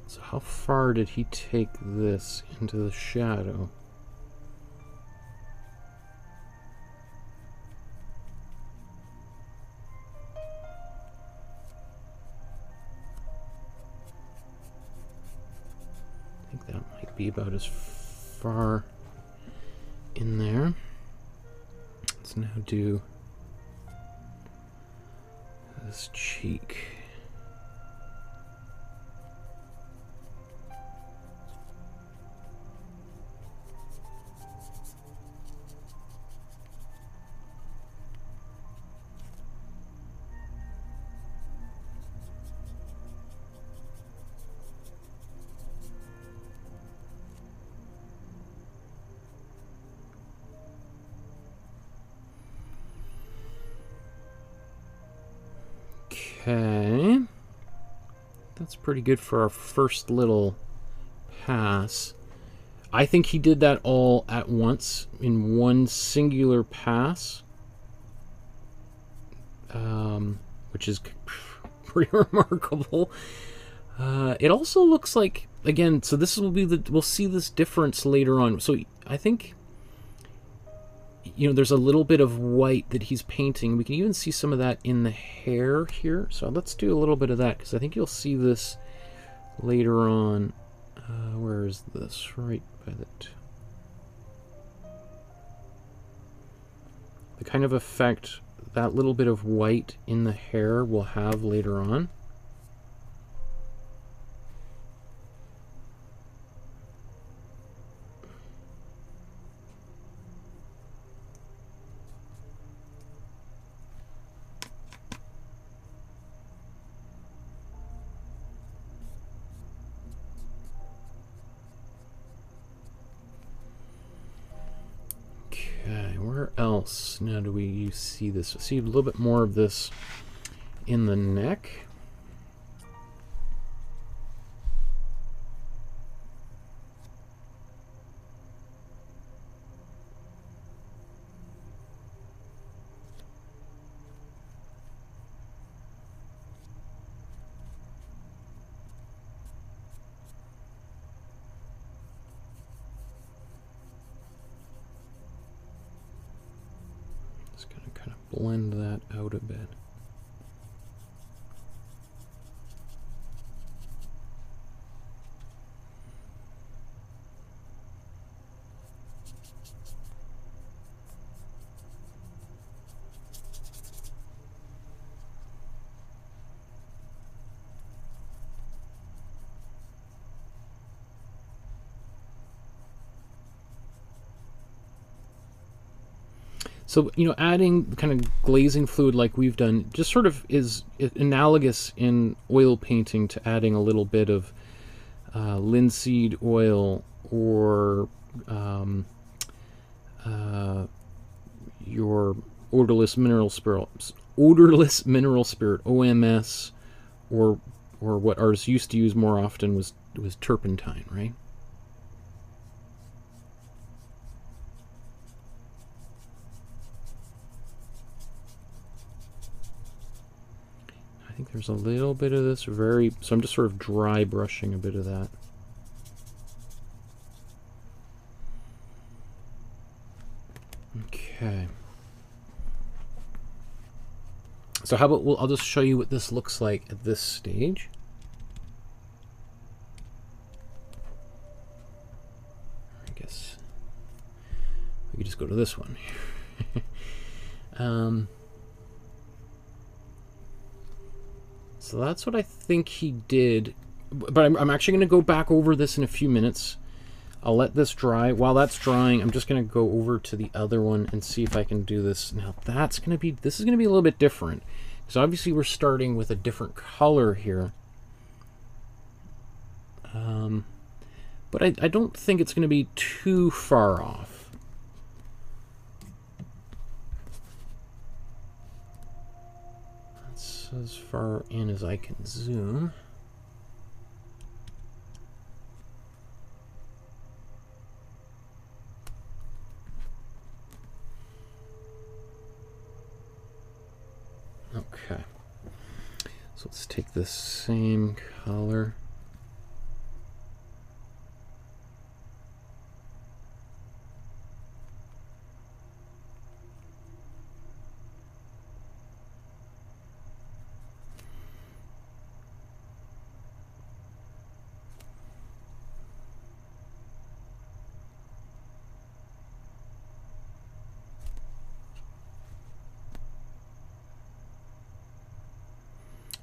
So how far did he take this into the shadow? I think that might be about as far in there. Let's now do this cheek. Okay. That's pretty good for our first little pass. I think he did that all at once in one singular pass, which is pretty remarkable. It also looks like, again, so this will be we'll see this difference later on. So I think, you know, there's a little bit of white that he's painting. We can even see some of that in the hair here. So let's do a little bit of that, because I think you'll see this later on. Where is this? Right by the kind of effect that little bit of white in the hair will have later on. Where else now do we see this? See a little bit more of this in the neck. Blend that out a bit. So, you know, adding kind of glazing fluid like we've done just sort of is analogous in oil painting to adding a little bit of linseed oil or your odorless mineral spirit, OMS, or what artists used to use more often was turpentine, right? I think there's a little bit of this so I'm just sort of dry brushing a bit of that. Okay. So how about I'll just show you what this looks like at this stage. I guess we could just go to this one. So that's what I think he did, but I'm actually going to go back over this in a few minutes. I'll let this dry. While that's drying, I'm just going to go over to the other one and see if I can do this. Now this is going to be a little bit different, because obviously we're starting with a different color here. But I don't think it's going to be too far off. As far in as I can zoom. Okay. So let's take the same color.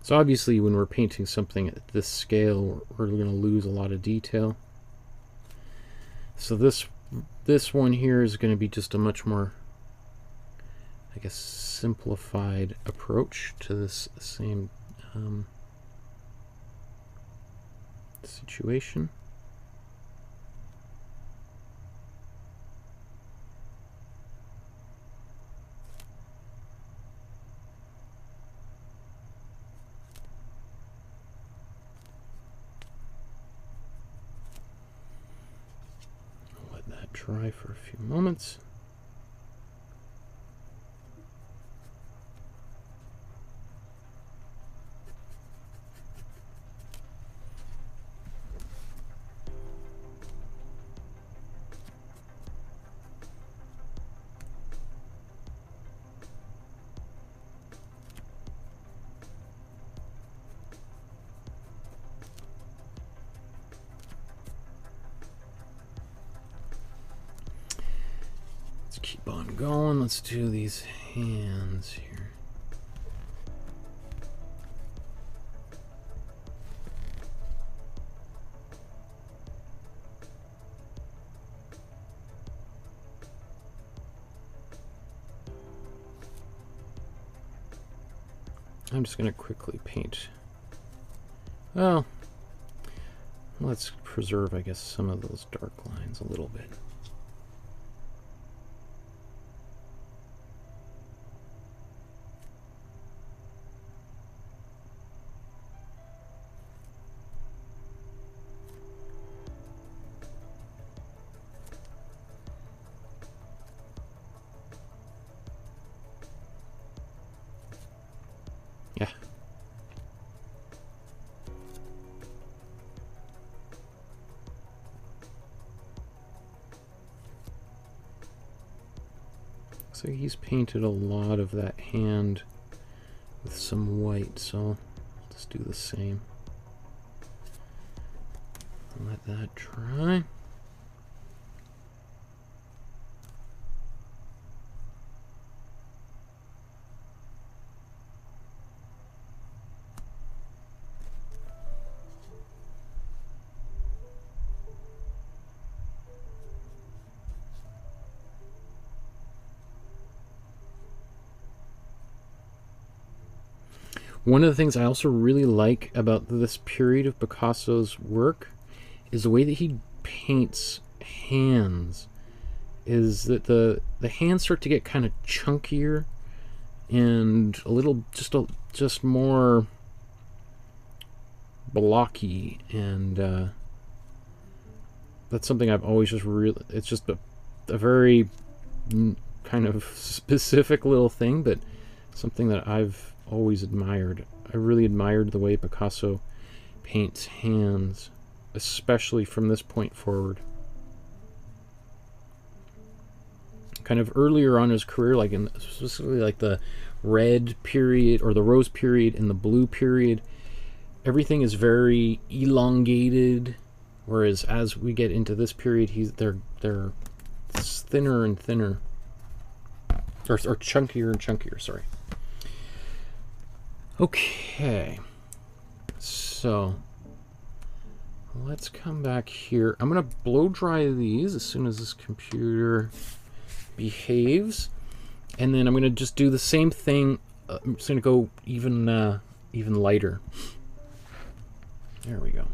So obviously when we're painting something at this scale, we're going to lose a lot of detail. So this one here is going to be just a much more, I guess, simplified approach to this same situation. dry for a few moments. Keep on going. Let's do these hands here. I'm just going to quickly paint. Well, let's preserve, I guess, some of those dark lines a little bit. Yeah. So he's painted a lot of that hand with some white, so I'll just do the same. Let that dry. One of the things I also really like about this period of Picasso's work is the way that he paints hands. Is that the hands start to get kind of chunkier and a little just more blocky, and that's something I've always just really, it's just a very kind of specific little thing, but something that I've always admired. I really admired the way Picasso paints hands, especially from this point forward. Kind of earlier on in his career, like in specifically like the red period or the rose period and the blue period, everything is very elongated, whereas as we get into this period, they're thinner and thinner, or chunkier and chunkier, sorry. Okay, so let's come back here. I'm going to blow dry these as soon as this computer behaves, and then I'm going to just do the same thing. I'm just going to go even lighter. There we go.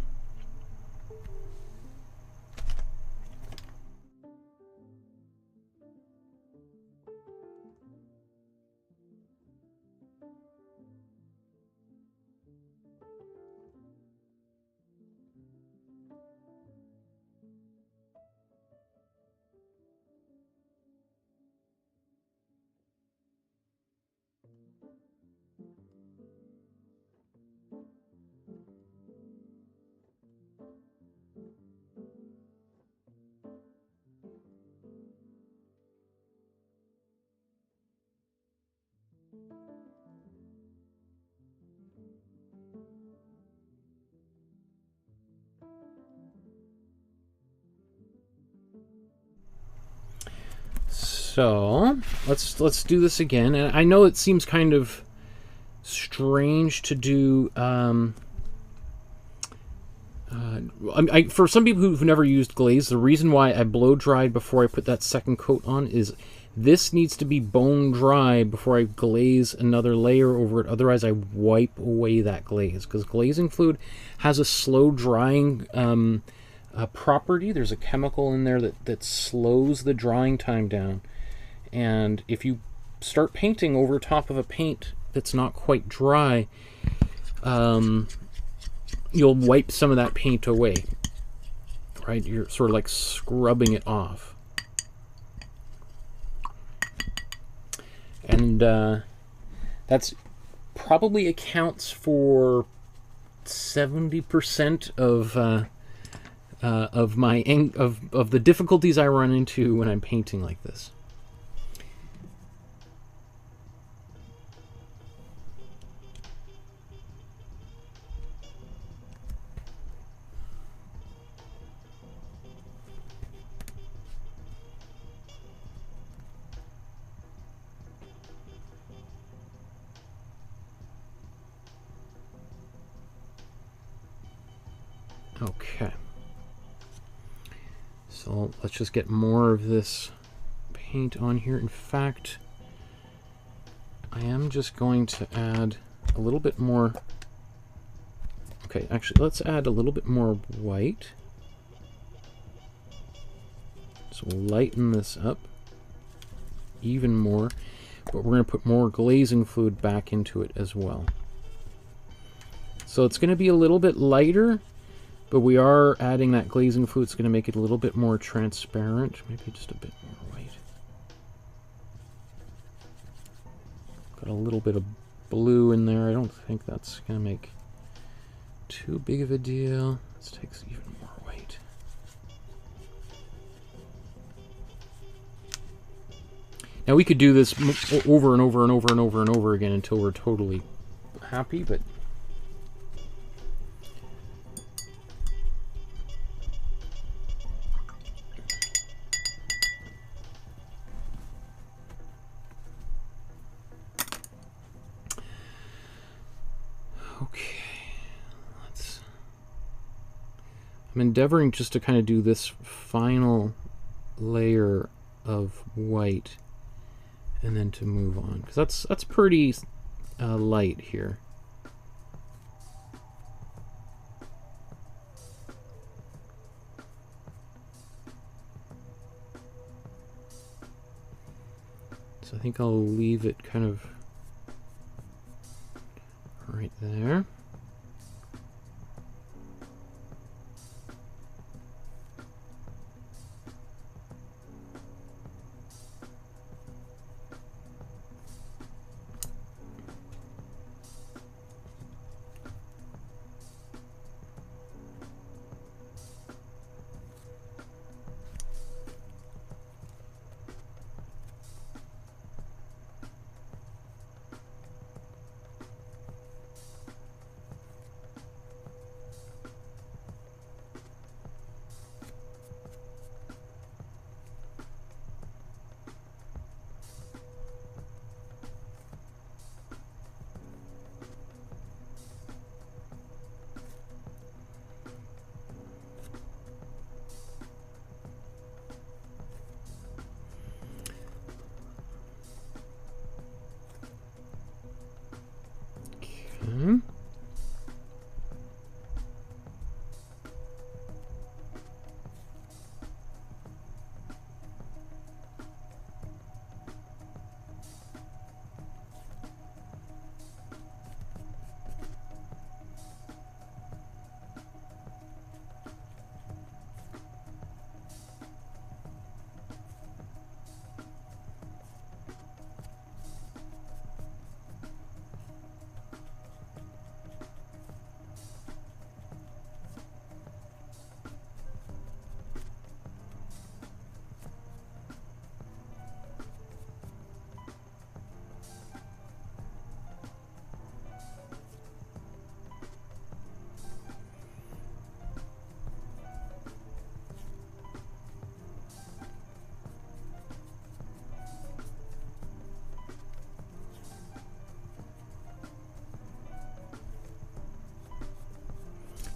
So let's do this again, and I know it seems kind of strange to do. For some people who've never used glaze, the reason why I blow dried before I put that second coat on is this needs to be bone dry before I glaze another layer over it. Otherwise, I wipe away that glaze, because glazing fluid has a slow drying property. There's a chemical in there that slows the drying time down. And if you start painting over top of a paint that's not quite dry, you'll wipe some of that paint away, right? You're sort of like scrubbing it off. And that's probably accounts for 70% of the difficulties I run into when I'm painting like this. Okay, so let's just get more of this paint on here. In fact, I am just going to add a little bit more. Okay, actually, let's add a little bit more white. So we'll lighten this up even more, but we're going to put more glazing fluid back into it as well. So it's going to be a little bit lighter, but we are adding that glazing fluid. It's going to make it a little bit more transparent. Maybe just a bit more white. Got a little bit of blue in there. I don't think that's going to make too big of a deal. Let's take even more white. Now we could do this over and over and over and over and over again until we're totally happy, but I'm endeavoring just to kind of do this final layer of white and then to move on, because that's pretty light here. So I think I'll leave it kind of right there.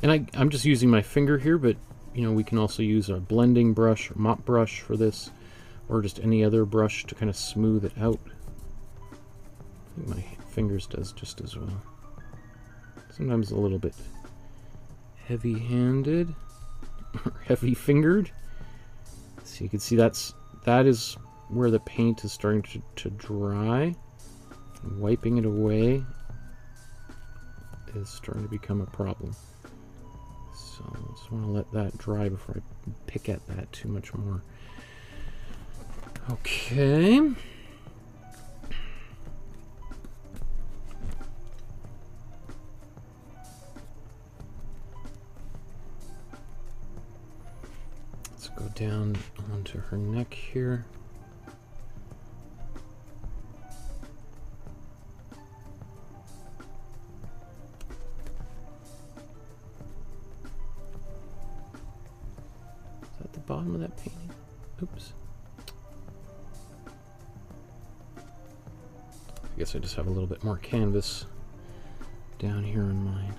And I'm just using my finger here, but you know, we can also use a blending brush or mop brush for this, or just any other brush to kind of smooth it out. I think my fingers does just as well. Sometimes a little bit heavy-handed or heavy-fingered. So you can see that is where the paint is starting to dry. And wiping it away is starting to become a problem. So I just want to let that dry before I pick at that too much more. Okay. Go down onto her neck here. Is that the bottom of that painting? Oops. I guess I just have a little bit more canvas down here in mine.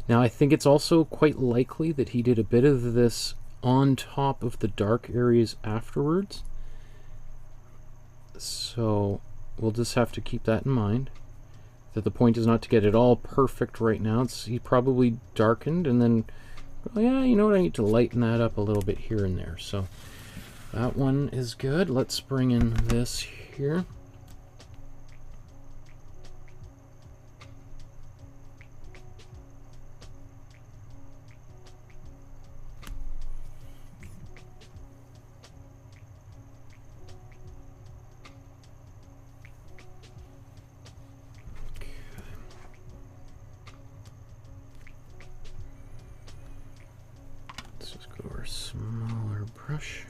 Now I think it's also quite likely that he did a bit of this on top of the dark areas afterwards. So we'll just have to keep that in mind. That the point is not to get it all perfect right now. He probably darkened and then, well, yeah, you know what, I need to lighten that up a little bit here and there. So that one is good. Let's bring in this here. Smaller brush.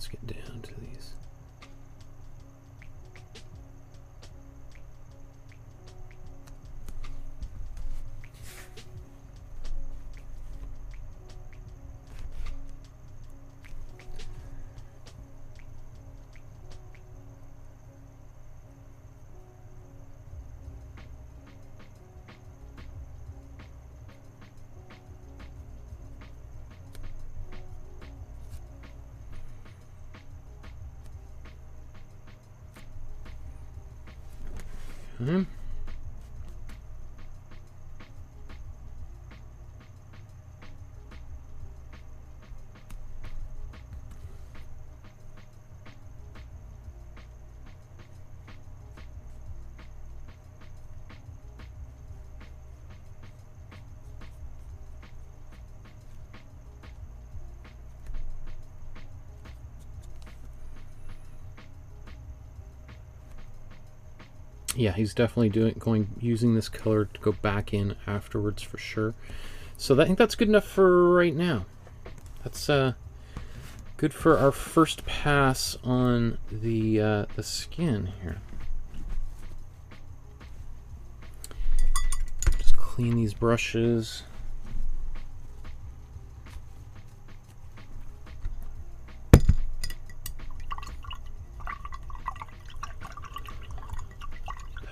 Get down to these. Mm-hmm. Yeah, he's definitely using this color to go back in afterwards for sure. So I think that's good enough for right now. That's good for our first pass on the skin here. Just clean these brushes.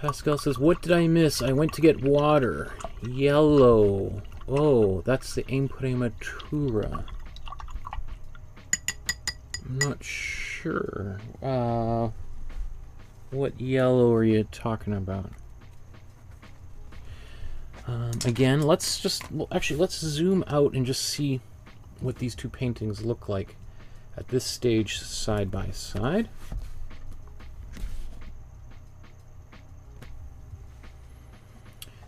Pascal says, what did I miss? I went to get water. Yellow. Oh, that's the Imprimatura. I'm not sure. What yellow are you talking about? Again, let's zoom out and just see what these two paintings look like at this stage side by side.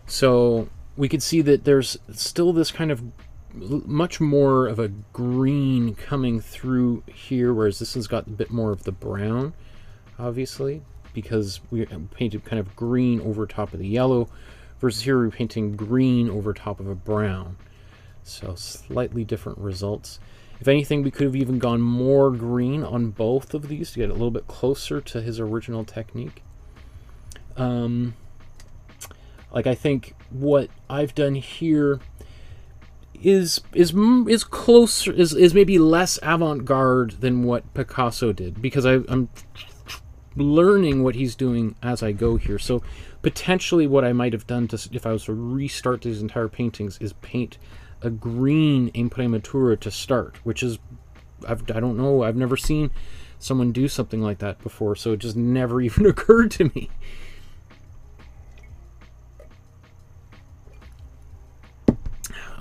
So we could see that there's still this kind of much more of a green coming through here, whereas this has got a bit more of the brown, obviously, because we painted kind of green over top of the yellow, versus here we're painting green over top of a brown. So slightly different results. If anything, we could have even gone more green on both of these to get a little bit closer to his original technique. Like, I think what I've done here is closer, is maybe less avant-garde than what Picasso did, because I'm learning what he's doing as I go here. So potentially what I might have done if I was to restart these entire paintings is paint a green Imprimatura to start, which is, I don't know, I've never seen someone do something like that before, so it just never even occurred to me.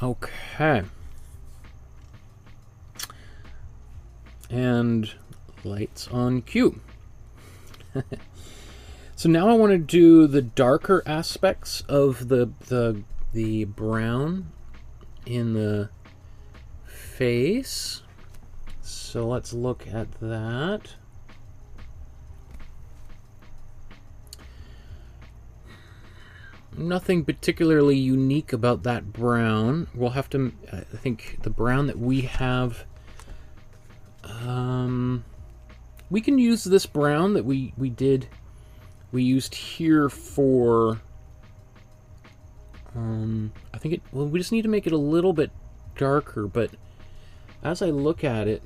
Okay. And lights on cue. So now I want to do the darker aspects of the brown in the face. So let's look at that. Nothing particularly unique about that brown. We'll have to, I think the brown that we have, we can use this brown that we used here for, I think it, well, we just need to make it a little bit darker, but as I look at it,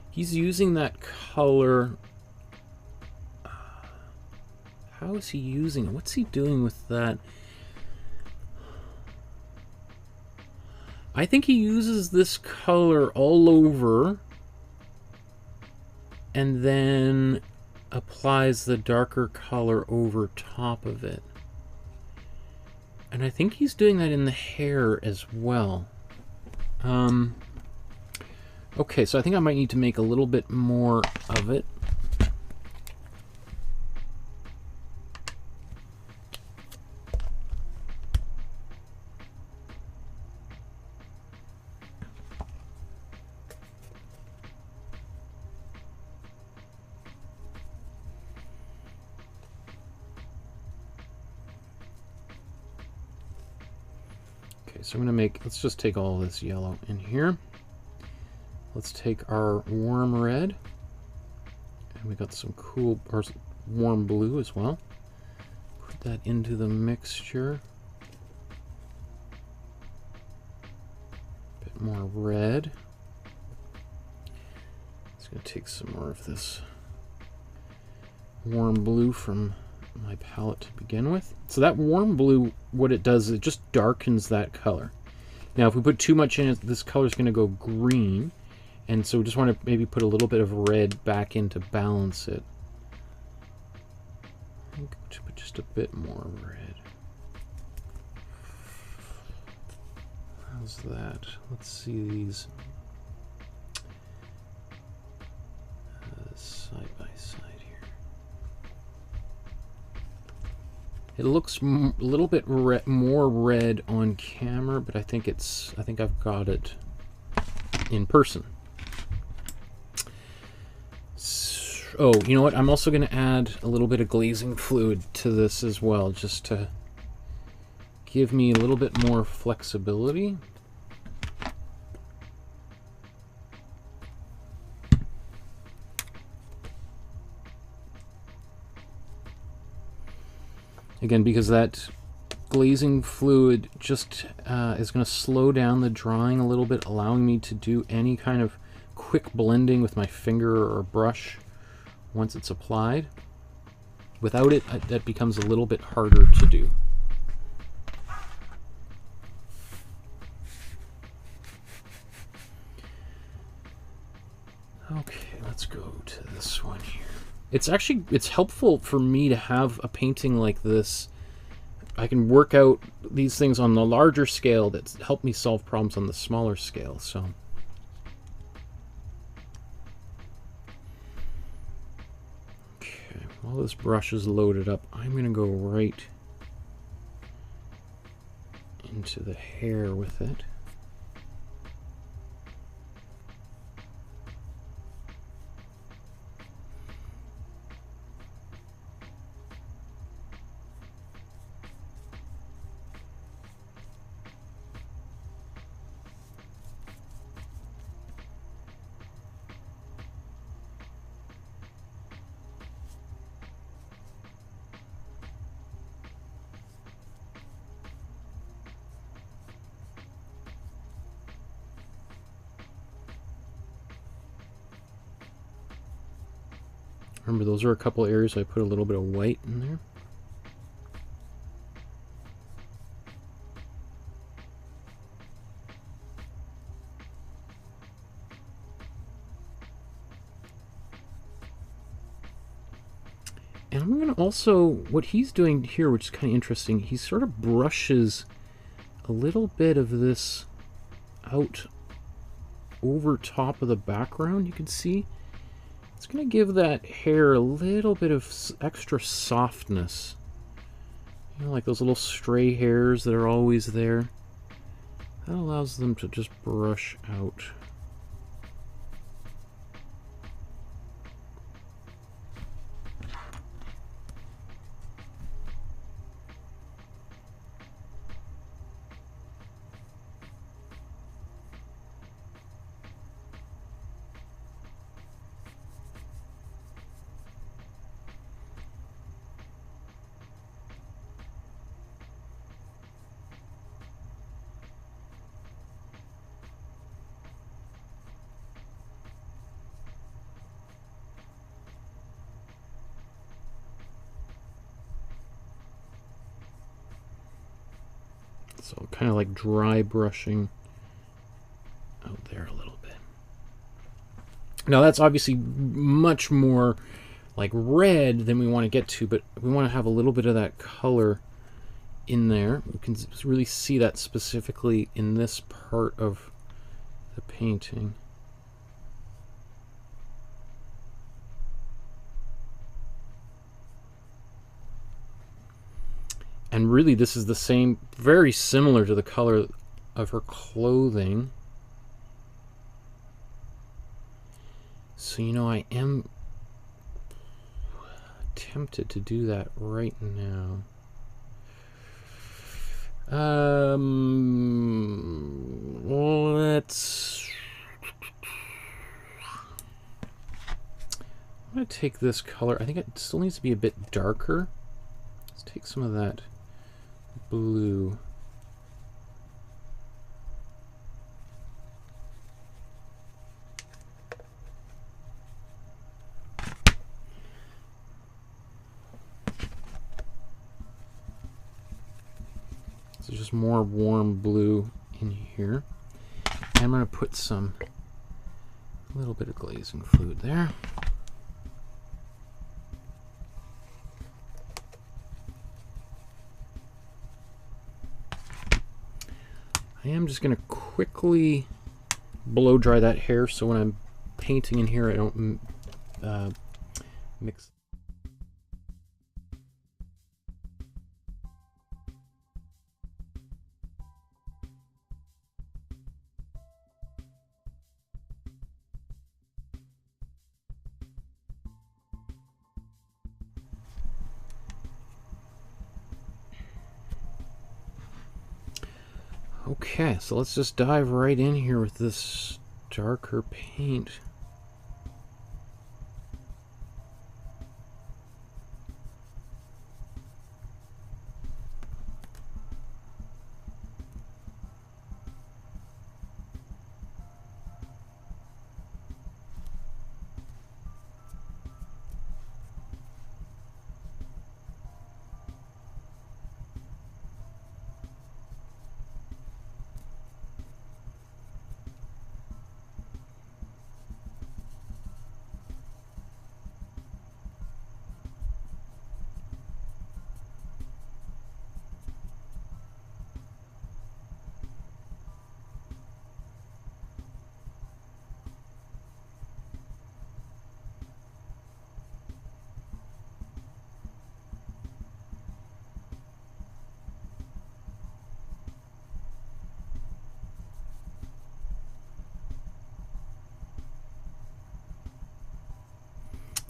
he's using that color. How is he using it? What's he doing with that? I think he uses this color all over and then applies the darker color over top of it. And I think he's doing that in the hair as well. Okay, so I think I might need to make a little bit more of it. So I'm going to make, let's just take all this yellow in here. Let's take our warm red. And we got some cool, or warm blue as well. Put that into the mixture. Bit more red. Just going to take some more of this warm blue from my palette to begin with. So that warm blue, what it does is it just darkens that color. Now if we put too much in it, this color is going to go green, and so we just want to maybe put a little bit of red back in to balance it. I think to put just a bit more red. How's that? Let's see these side by side. It looks a little bit more red on camera, but I think I've got it in person. Oh, you know what? I'm also going to add a little bit of glazing fluid to this as well, just to give me a little bit more flexibility. Again, because that glazing fluid just is going to slow down the drying a little bit, allowing me to do any kind of quick blending with my finger or brush once it's applied. Without it, that becomes a little bit harder to do. Okay, let's go to this one here. It's helpful for me to have a painting like this. I can work out these things on the larger scale that help me solve problems on the smaller scale. So while this brush is loaded up, I'm going to go right into the hair with it. Remember, those are a couple areas I put a little bit of white in there. And I'm going to also, what he's doing here, which is kind of interesting, he sort of brushes a little bit of this out over top of the background, you can see. It's going to give that hair a little bit of extra softness. You know, like those little stray hairs that are always there. That allows them to just brush out. So kind of like dry brushing out there a little bit. Now that's obviously much more like red than we want to get to, but we want to have a little bit of that color in there. You can really see that specifically in this part of the painting. And really, this is the same, very similar to the color of her clothing. So, you know, I am tempted to do that right now. Let's... I'm going to take this color. I think it still needs to be a bit darker. Let's take some of that blue. So just more warm blue in here. And I'm going to put a little bit of glazing fluid there. I am just going to quickly blow dry that hair so when I'm painting in here I don't mix. Okay, so let's just dive right in here with this darker paint.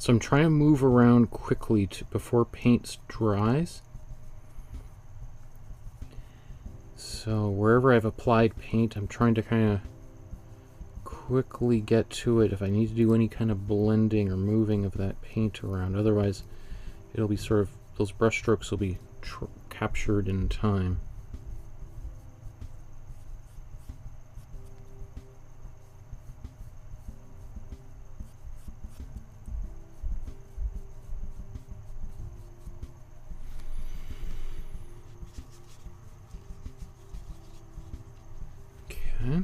So I'm trying to move around quickly before paint dries. So wherever I've applied paint, I'm trying to kind of quickly get to it if I need to do any kind of blending or moving of that paint around. Otherwise, it'll be sort of, those brush strokes will be captured in time. Okay.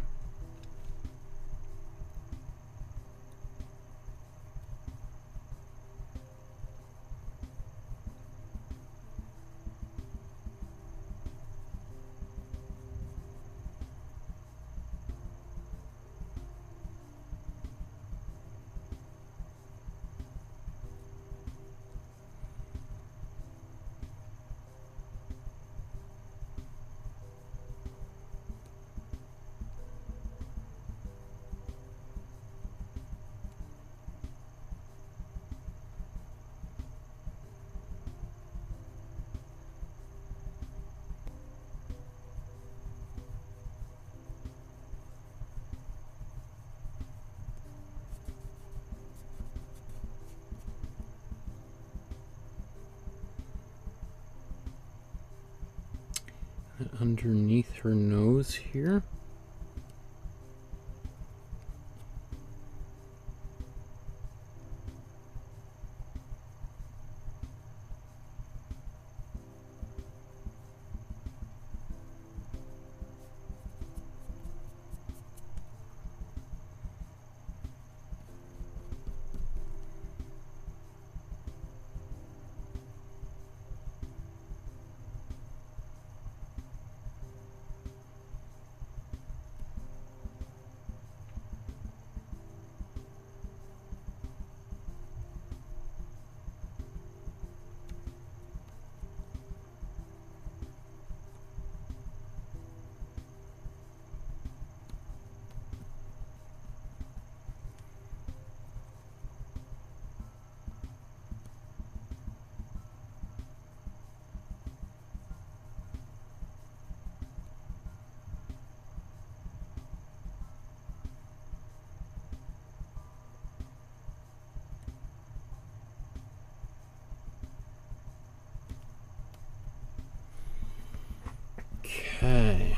Underneath her nose here. Okay.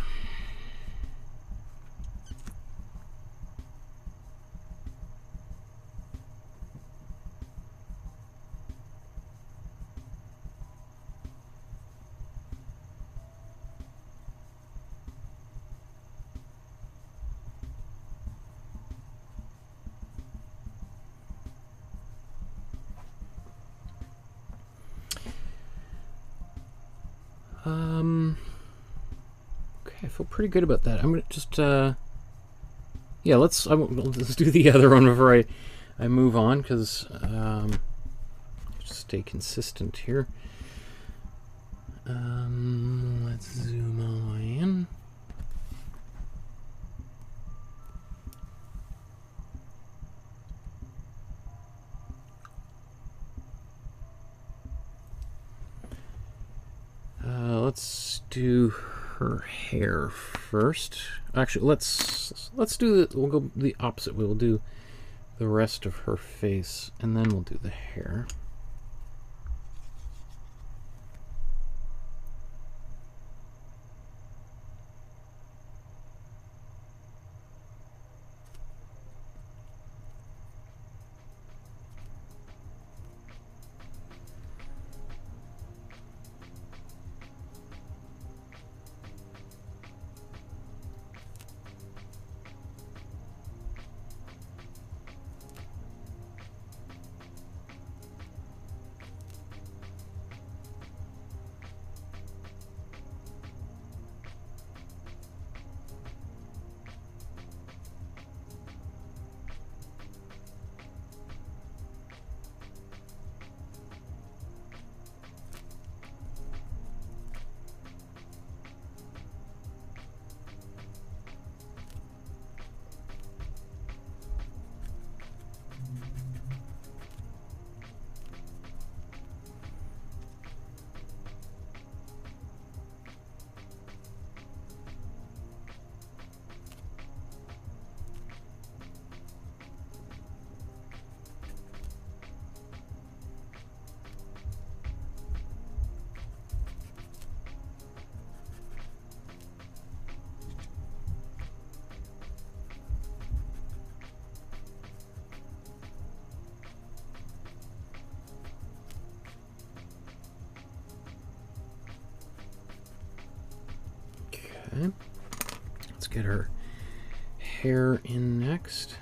Okay, I feel pretty good about that. I'm gonna just yeah, let's do the other one before I move on, because just stay consistent here. Let's zoom all the way in. Let's do her hair first. Actually, let's do the, we'll go the opposite way. We'll do the rest of her face, and then we'll do the hair. Okay. Let's get her hair in next.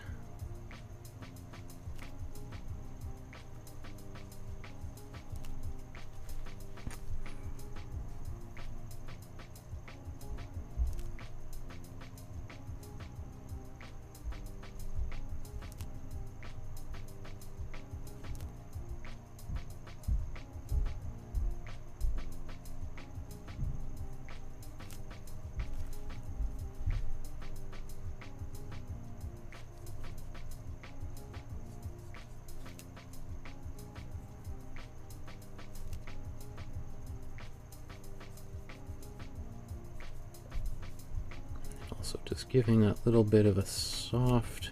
Also just giving that little bit of a soft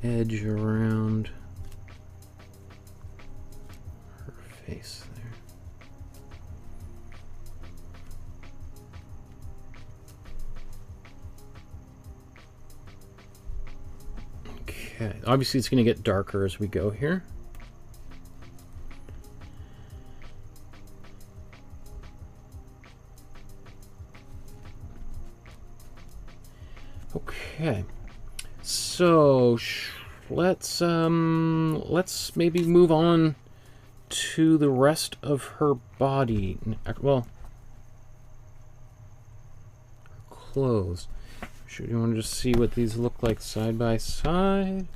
edge around her face there. Okay, obviously it's going to get darker as we go here. Okay, so let's maybe move on to the rest of her body. Well, her clothes. Sure, you want to just see what these look like side by side.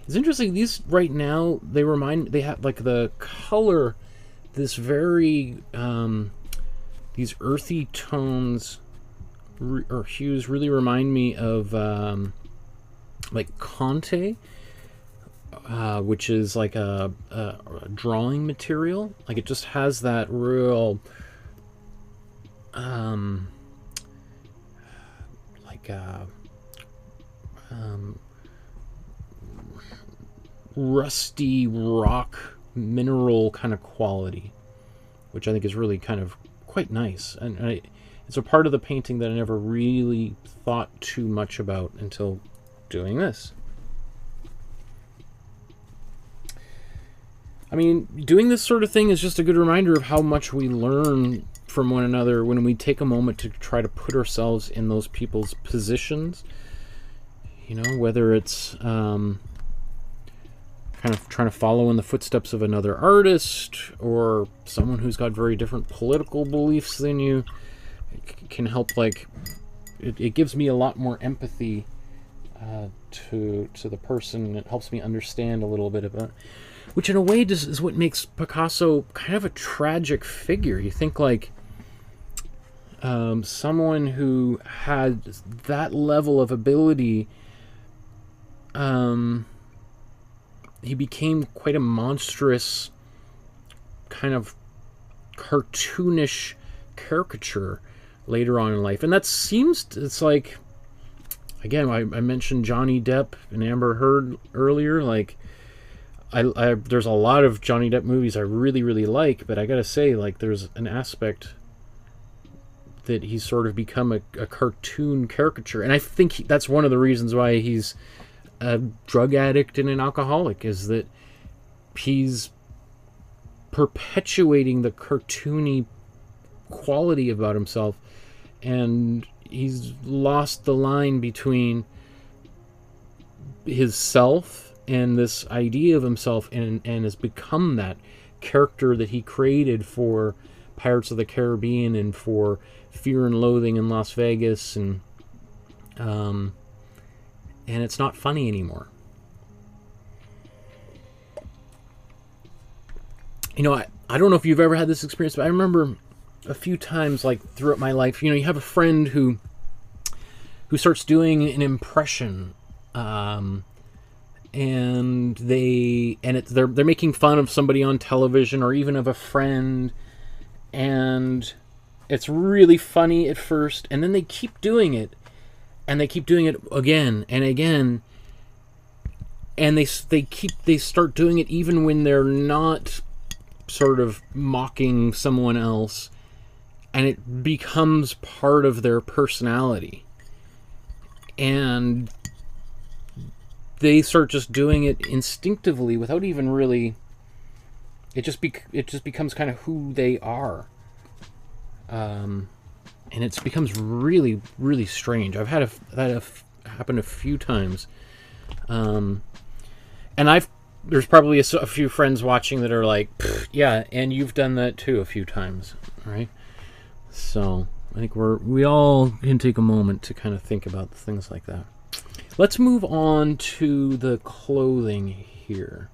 It's interesting. These right now they have like the color. This very, these earthy tones or hues really remind me of like Conte, which is like a drawing material. Like it just has that real, rusty rock mineral kind of quality, which I think is really kind of quite nice. And it's a part of the painting that I never really thought too much about until doing this. I mean, doing this sort of thing is just a good reminder of how much we learn from one another when we take a moment to try to put ourselves in those people's positions. You know, whether it's kind of trying to follow in the footsteps of another artist or someone who's got very different political beliefs than you. It can help, like, it gives me a lot more empathy to the person. It helps me understand a little bit about it, which in a way is what makes Picasso kind of a tragic figure. You think, like, someone who had that level of ability, he became quite a monstrous, kind of cartoonish caricature later on in life. And that seems, it's like, again, I mentioned Johnny Depp and Amber Heard earlier. Like, there's a lot of Johnny Depp movies I really, really like, but I gotta say, like, there's an aspect that he's sort of become a cartoon caricature. And I think that's one of the reasons why he's a drug addict and an alcoholic, is that he's perpetuating the cartoony quality about himself, and he's lost the line between his self and this idea of himself, and has become that character that he created for Pirates of the Caribbean and for Fear and Loathing in Las Vegas, and it's not funny anymore. You know, I don't know if you've ever had this experience, but I remember a few times, like, throughout my life, you know, you have a friend who starts doing an impression, and they're making fun of somebody on television or even of a friend, and it's really funny at first, and then they keep doing it. And they keep doing it again and again, and they start doing it even when they're not sort of mocking someone else, and it becomes part of their personality, and they start just doing it instinctively without even really it just becomes kind of who they are. And it becomes really, really strange. I've had that happen a few times. And there's probably a few friends watching that are like, yeah, and you've done that too a few times, right? So I think we all can take a moment to kind of think about things like that. Let's move on to the clothing here.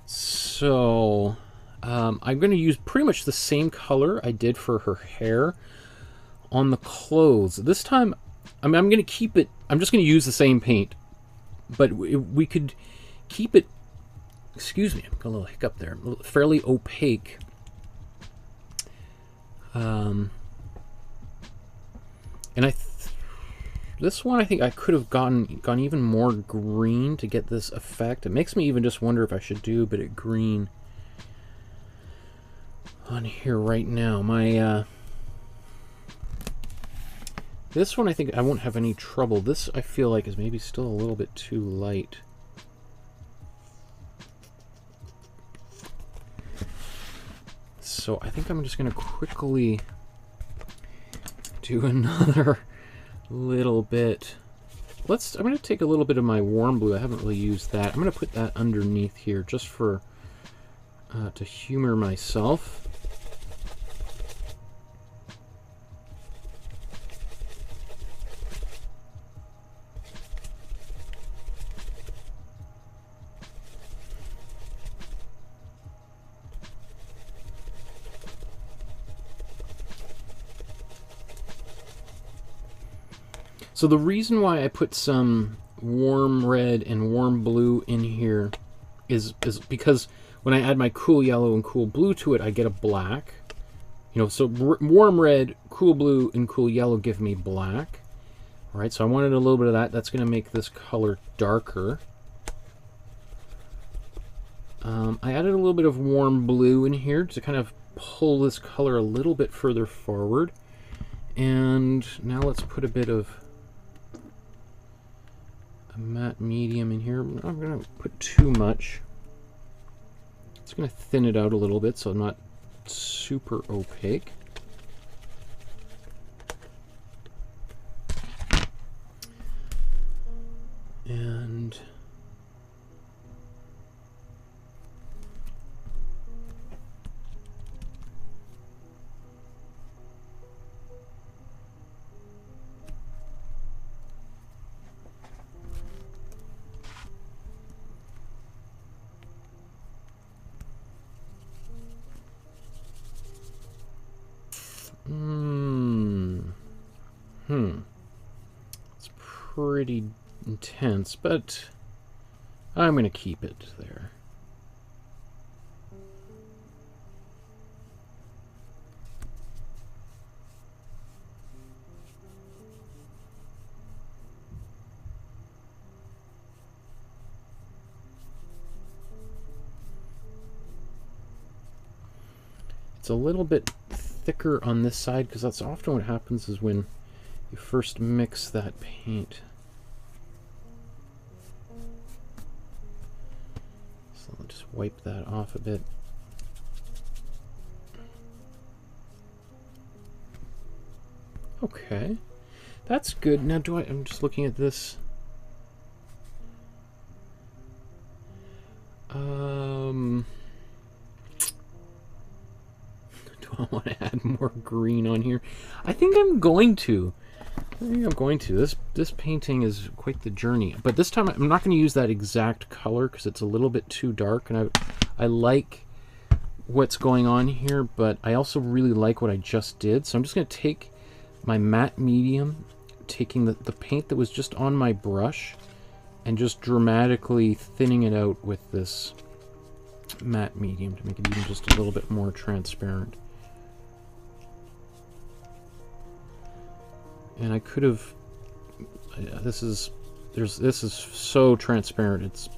So I'm going to use pretty much the same color I did for her hair on the clothes. This time, I'm going to keep it, I'm just going to use the same paint, but we could keep it, excuse me, I've got a little hiccup there, fairly opaque. And this one I think I could have gone even more green to get this effect. It makes me even just wonder if I should do a bit of green on here right now. This one I think I won't have any trouble. This I feel like is maybe still a little bit too light. So I think I'm just going to quickly do another little bit. I'm going to take a little bit of my warm blue. I haven't really used that. I'm going to put that underneath here just for to humor myself. So the reason why I put some warm red and warm blue in here is because when I add my cool yellow and cool blue to it, I get a black. You know, so warm red, cool blue, and cool yellow give me black. All right, so I wanted a little bit of that. That's going to make this color darker. I added a little bit of warm blue in here to kind of pull this color a little bit further forward. And now let's put a bit of a matte medium in here. I'm not going to put too much. It's going to thin it out a little bit so I'm not super opaque. And it's pretty intense, but I'm going to keep it there. It's a little bit thicker on this side because that's often what happens is when you first mix that paint. So I'll just wipe that off a bit. Okay, that's good. Now I'm just looking at this. Do I want to add more green on here? I think I'm going to. This painting is quite the journey. But this time I'm not going to use that exact color because it's a little bit too dark, and I like what's going on here, but I also really like what I just did. So I'm just going to take my matte medium, taking the paint that was just on my brush, and just dramatically thinning it out with this matte medium to make it even just a little bit more transparent. And I could have. This is so transparent.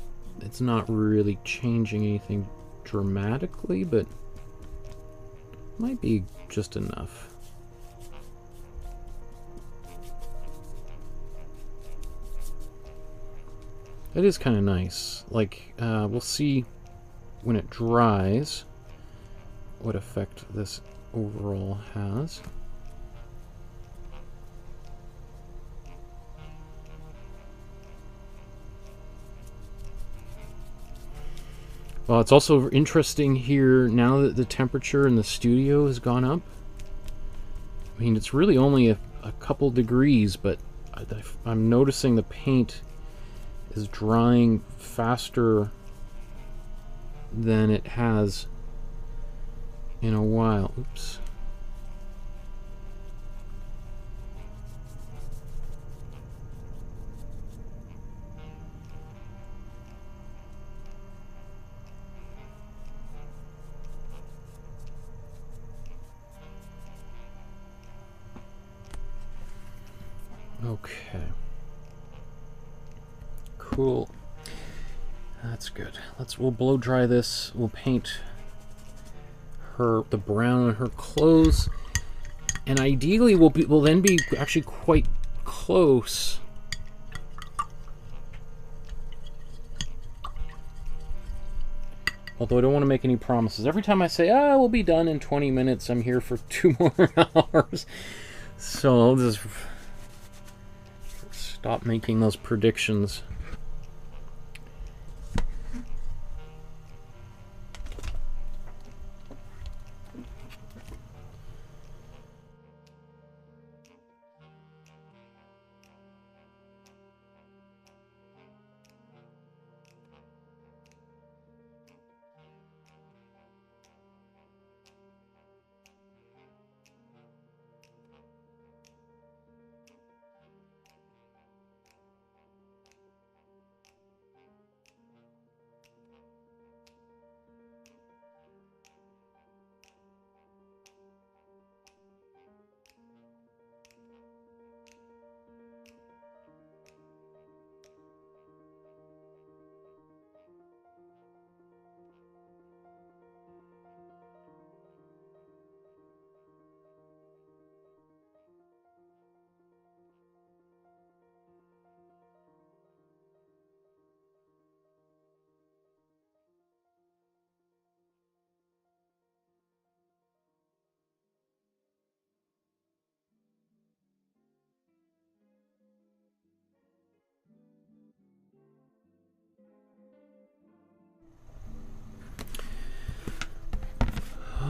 It's not really changing anything dramatically, but might be just enough. That is kind of nice. Like, we'll see when it dries what effect this overall has. Well, it's also interesting here now that the temperature in the studio has gone up. I mean, it's really only a couple degrees, but I'm noticing the paint is drying faster than it has in a while. Oops. Okay. Cool. That's good. We'll blow dry this. We'll paint the brown on her clothes, and ideally we'll then be actually quite close. Although I don't want to make any promises. Every time I say, we'll be done in 20 minutes, I'm here for 2 more hours. So I'll just stop making those predictions.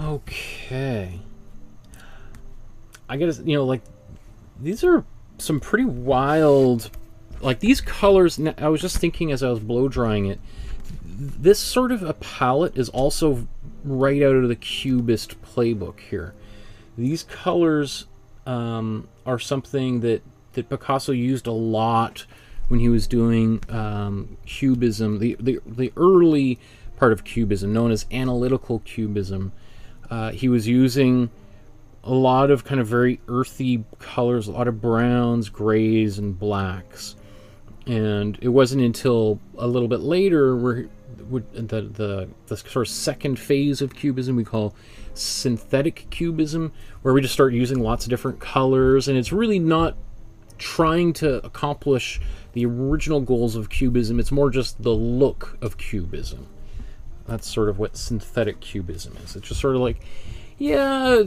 Okay. I gotta, like, these are some pretty wild, like, these colors. I was just thinking as I was blow drying it, this sort of a palette is also right out of the Cubist playbook here. These colors are something that Picasso used a lot when he was doing Cubism, the early part of Cubism, known as analytical Cubism. He was using a lot of kind of very earthy colors, a lot of browns, grays, and blacks. And it wasn't until a little bit later where the sort of second phase of Cubism we call synthetic Cubism, where we just start using lots of different colors, and it's really not trying to accomplish the original goals of Cubism. It's more just the look of Cubism. That's sort of what synthetic Cubism is. It's just sort of like, yeah,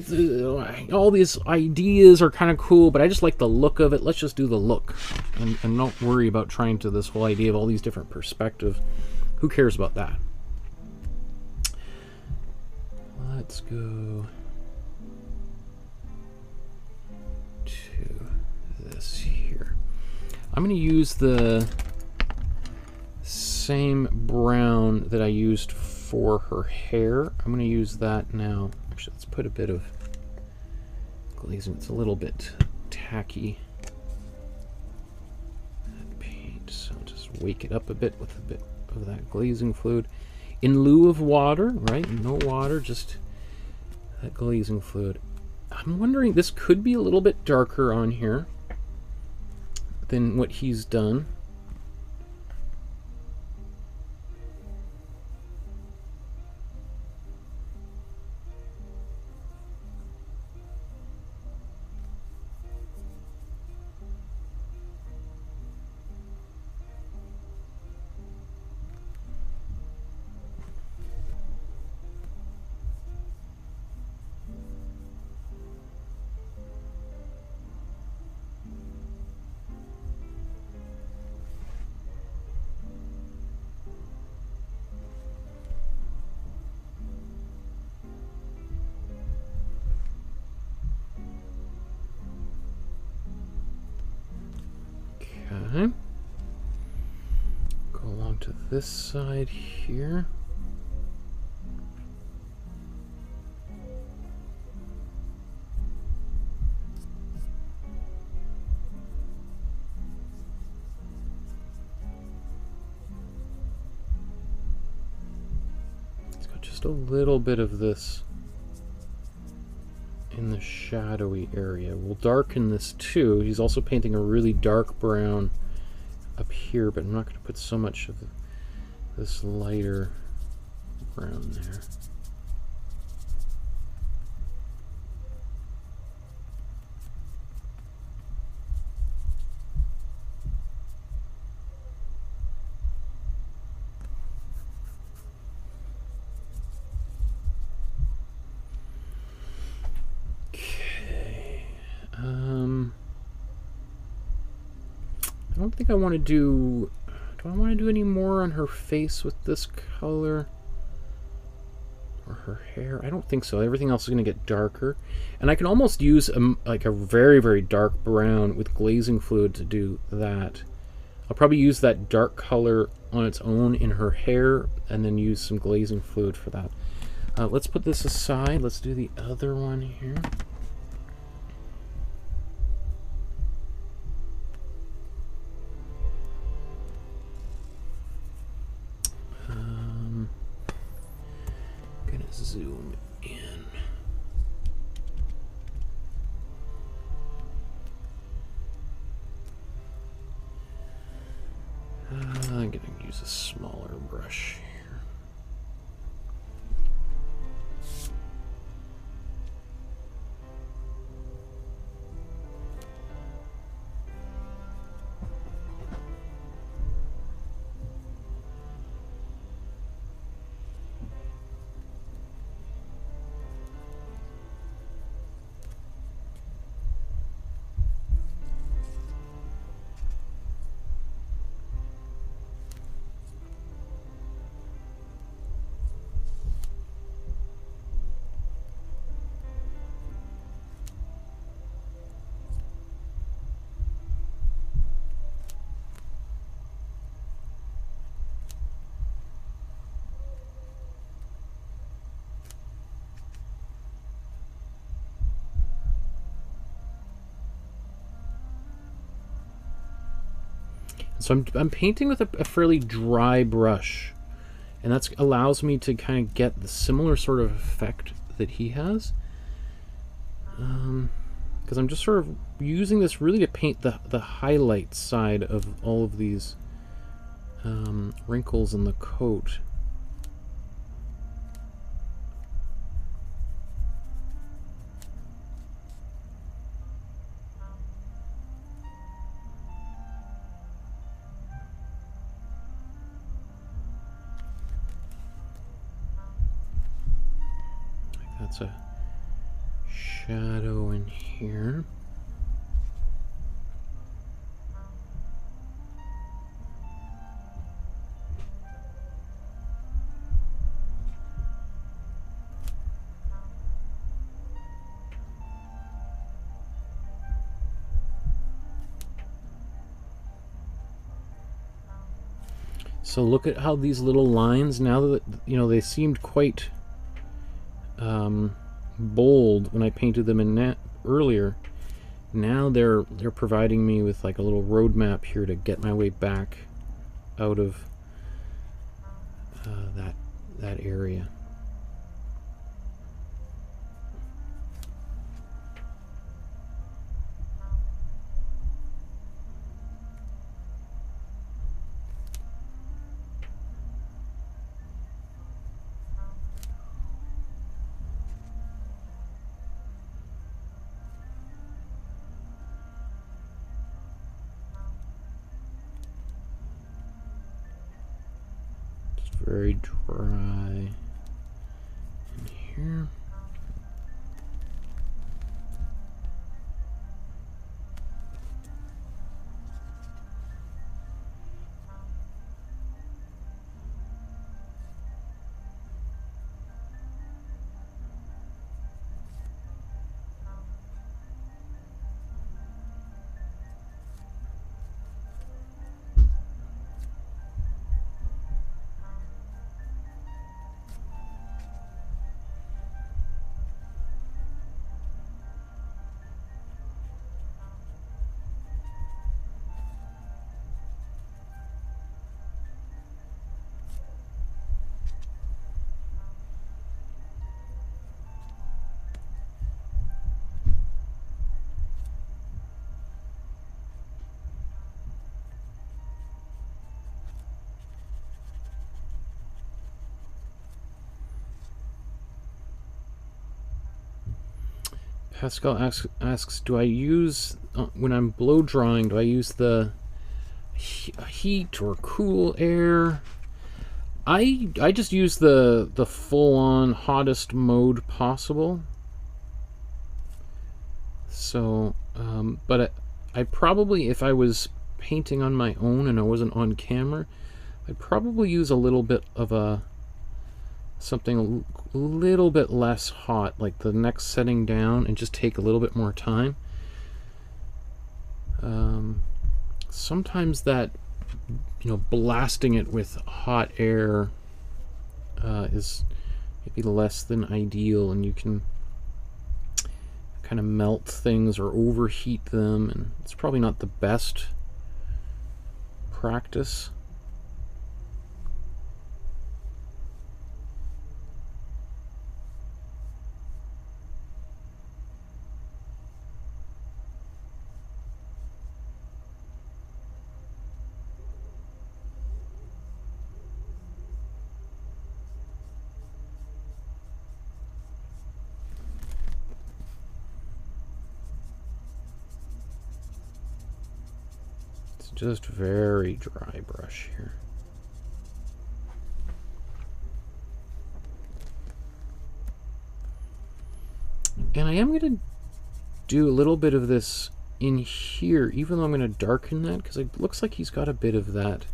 all these ideas are kind of cool, but I just like the look of it. Let's just do the look, and don't worry about trying to this whole idea of all these different perspectives. Who cares about that? Let's go to this here. I'm going to use the same brown that I used for her hair. I'm going to use that now. Actually, let's put a bit of glazing. It's a little bit tacky, that paint, so just wake it up a bit with a bit of that glazing fluid in lieu of water, right? No water, just that glazing fluid. I'm wondering, this could be a little bit darker on here than what he's done. this side here. It's got just a little bit of this in the shadowy area. We'll darken this too. He's also painting a really dark brown up here, but I'm not going to put so much of this lighter brown there. I don't think I want to do I want to do any more on her face with this color? Or her hair? I don't think so. Everything else is going to get darker. And I can almost use like a very, very dark brown with glazing fluid to do that. I'll probably use that dark color on its own in her hair and then use some glazing fluid for that. Let's put this aside. Let's do the other one here. Gonna zoom in. I'm gonna use a smaller brush here. So I'm painting with a fairly dry brush, and that allows me to kind of get the similar sort of effect that he has. Because I'm just sort of using this really to paint the highlight side of all of these wrinkles in the coat. That's a shadow in here. So look at how these little lines, now that, you know, they seemed quite bold when I painted them in earlier. Now they're providing me with like a little roadmap here to get my way back out of that area. Very dry in here. Pascal asks, do I use, when I'm blow drying, do I use the heat or cool air? I just use the full-on hottest mode possible. So, but I probably, if I was painting on my own and I wasn't on camera, I'd probably use a little bit of something a little bit less hot, like the next setting down, and just take a little bit more time. Sometimes that, blasting it with hot air is maybe less than ideal, and you can kind of melt things or overheat them, and it's probably not the best practice. Just very dry brush here. And I am going to do a little bit of this in here, even though I'm going to darken that, because it looks like he's got a bit of that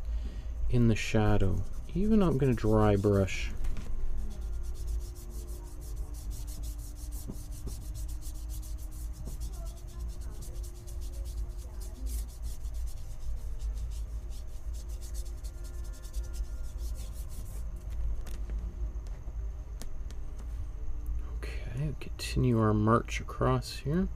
in the shadow. Even though I'm going to dry brush. Continue our march across here.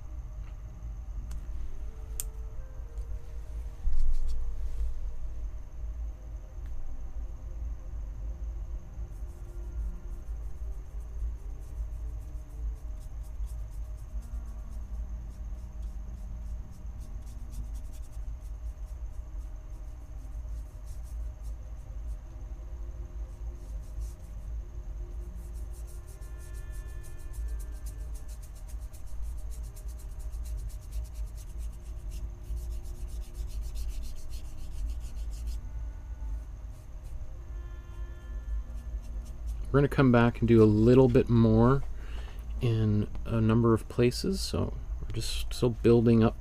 We're going to come back and do a little bit more in a number of places, so we're just still building up.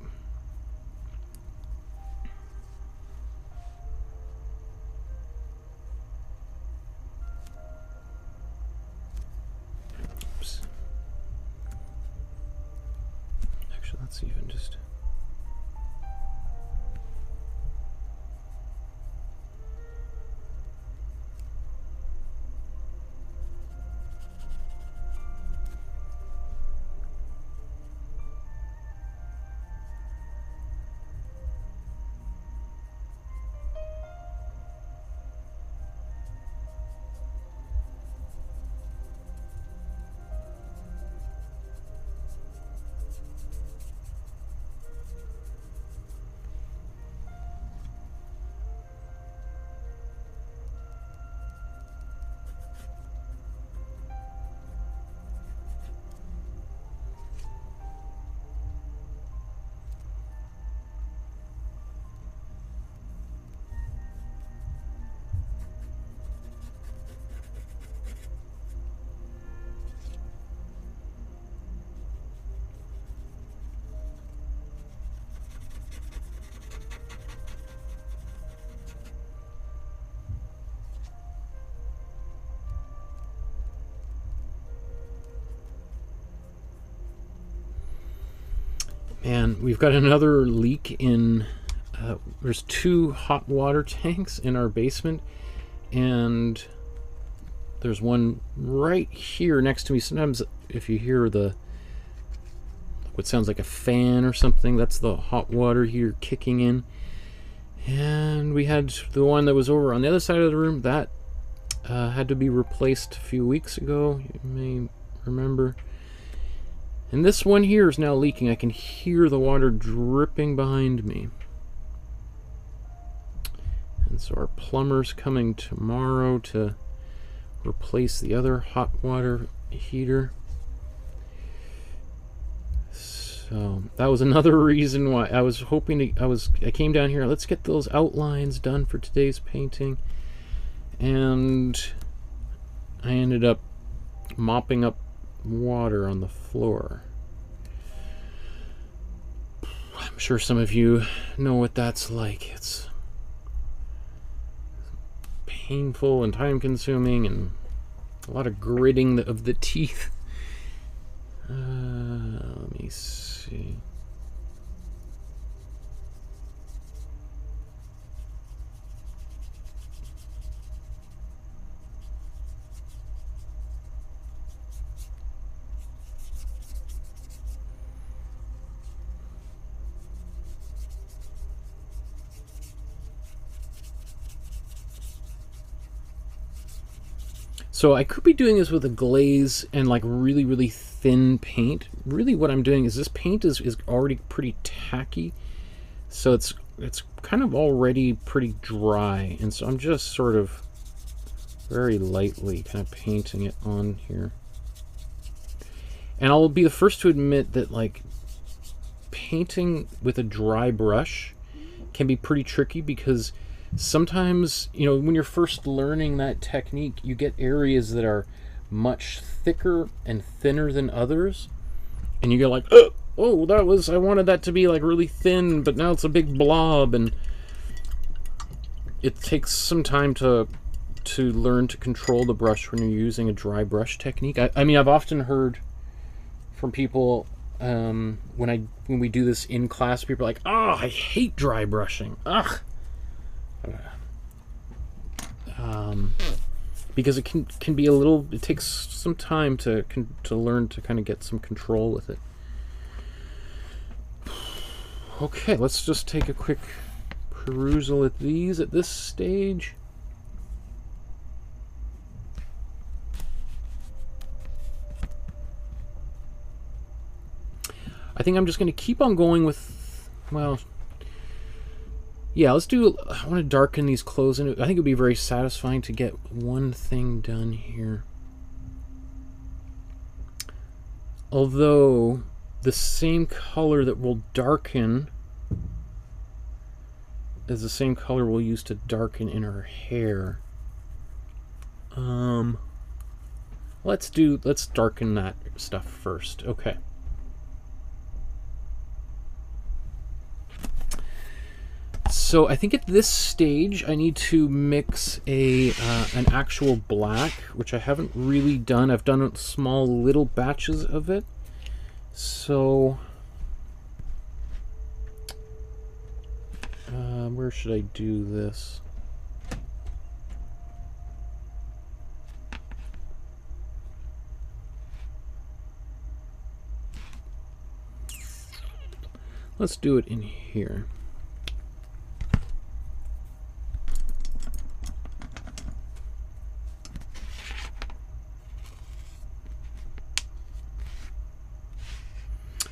Oops. Actually, let's even just... And we've got another leak in, there's 2 hot water tanks in our basement, and there's one right here next to me. Sometimes if you hear what sounds like a fan or something, that's the hot water here kicking in. And we had the one that was over on the other side of the room that had to be replaced a few weeks ago, you may remember. And this one here is now leaking. I can hear the water dripping behind me. And so our plumber's coming tomorrow to replace the other hot water heater. So that was another reason why I was hoping to, I came down here, let's get those outlines done for today's painting. And I ended up mopping up water on the floor. I'm sure some of you know what that's like. It's painful and time-consuming and a lot of gritting of the teeth. Let me see. So I could be doing this with a glaze and like really, really thin paint. Really what I'm doing is this paint is already pretty tacky. So it's kind of already pretty dry. And so I'm just sort of very lightly kind of painting it on here. And I'll be the first to admit that like painting with a dry brush can be pretty tricky because sometimes, you know, when you're first learning that technique, you get areas that are much thicker and thinner than others. And you go like, oh, I wanted that to be like really thin, but now it's a big blob. And it takes some time to learn to control the brush when you're using a dry brush technique. I mean, I've often heard from people when we do this in class, people are like, oh, I hate dry brushing. Ugh. Because it can be a little, it takes some time to learn to kind of get some control with it. Okay, let's just take a quick perusal at these at this stage. I think I'm just going to keep on going with, well, yeah, let's do, I want to darken these clothes, and I think it would be very satisfying to get one thing done here. Although, the same color that will darken is the same color we'll use to darken in her hair. Let's darken that stuff first. Okay. So I think at this stage I need to mix an actual black, which I haven't really done. I've done small little batches of it. So where should I do this? Let's do it in here.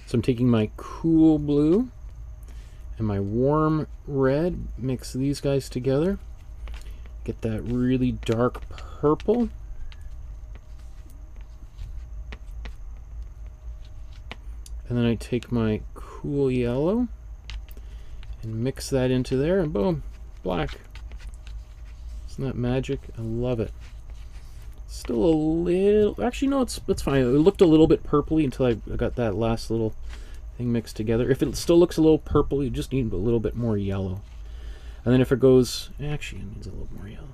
So I'm taking my cool blue and my warm red, mix these guys together, get that really dark purple. And then I take my cool yellow and mix that into there, and boom, black. Isn't that magic? I love it. Still a little, actually no, it's fine. It looked a little bit purpley until I got that last little thing mixed together. If it still looks a little purple, you just need a little bit more yellow. And then if it goes, actually it needs a little more yellow.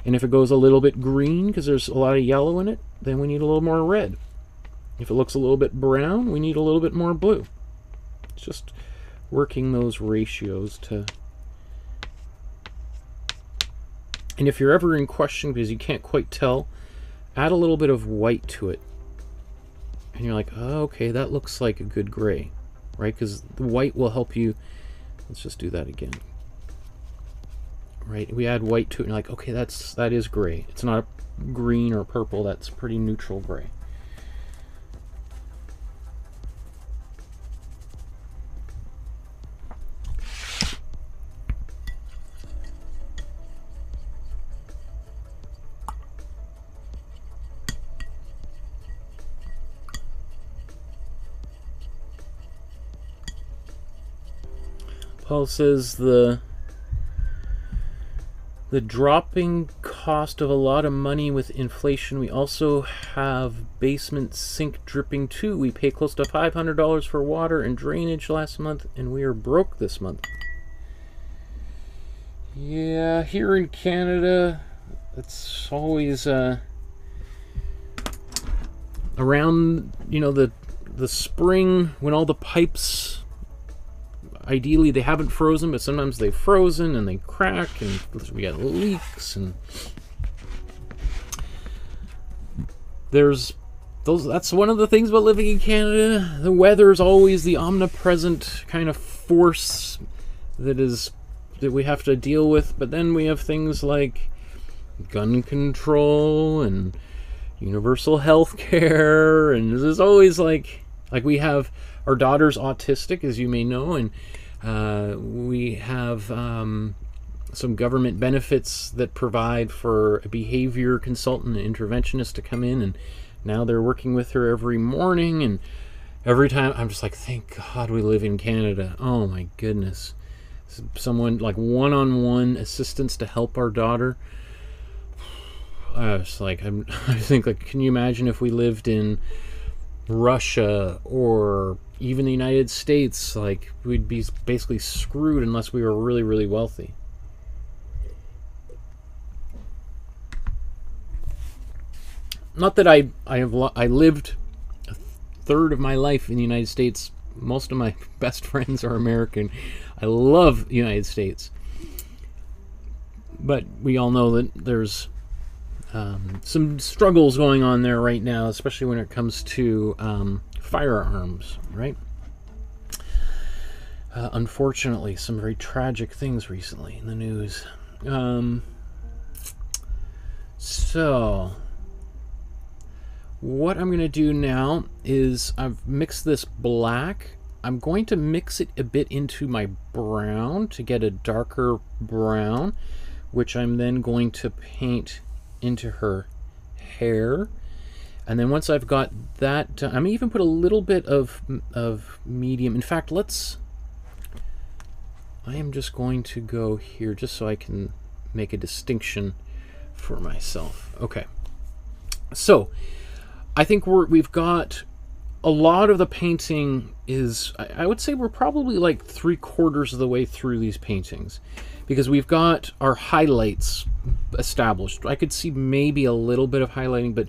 And if it goes a little bit green, because there's a lot of yellow in it, then we need a little more red. If it looks a little bit brown, we need a little bit more blue. It's just working those ratios to... And if you're ever in question because you can't quite tell, add a little bit of white to it. And you're like, oh, okay, that looks like a good gray, right? Because the white will help you. Let's just do that again. Right, we add white to it, and you're like, okay, that is gray. It's not green or purple, that's pretty neutral gray. Paul says the dropping cost of a lot of money with inflation. We also have basement sink dripping too. We pay close to $500 for water and drainage last month, and we are broke this month. Yeah, here in Canada, it's always around, you know, the spring when all the pipes, ideally they haven't frozen, but sometimes they've frozen and they crack and we get leaks, and that's one of the things about living in Canada. The weather is always the omnipresent kind of force that we have to deal with, but then we have things like gun control and universal health care, and there's always like we have, our daughter's autistic, as you may know, and we have some government benefits that provide for a behavior consultant and interventionist to come in, and now they're working with her every morning, and every time I'm just like, thank God we live in Canada. Oh my goodness. Someone like one-on-one assistance to help our daughter. It's like, I think, like, can you imagine if we lived in Russia or even the United States? Like, we'd be basically screwed unless we were really, really wealthy. Not that I lived a third of my life in the United States. Most of my best friends are American. I love the United States. But we all know that there's some struggles going on there right now, especially when it comes to firearms, right? Unfortunately, some very tragic things recently in the news. So, what I'm going to do now is I've mixed this black. I'm going to mix it a bit into my brown to get a darker brown, which I'm then going to paint into her hair. And then once I've got that done, I'm going to even put a little bit of medium. In fact, I am just going to go here just so I can make a distinction for myself. Okay. So, I think we've got a lot of the painting is, I would say we're probably like 3/4 of the way through these paintings, because we've got our highlights established. I could see maybe a little bit of highlighting, but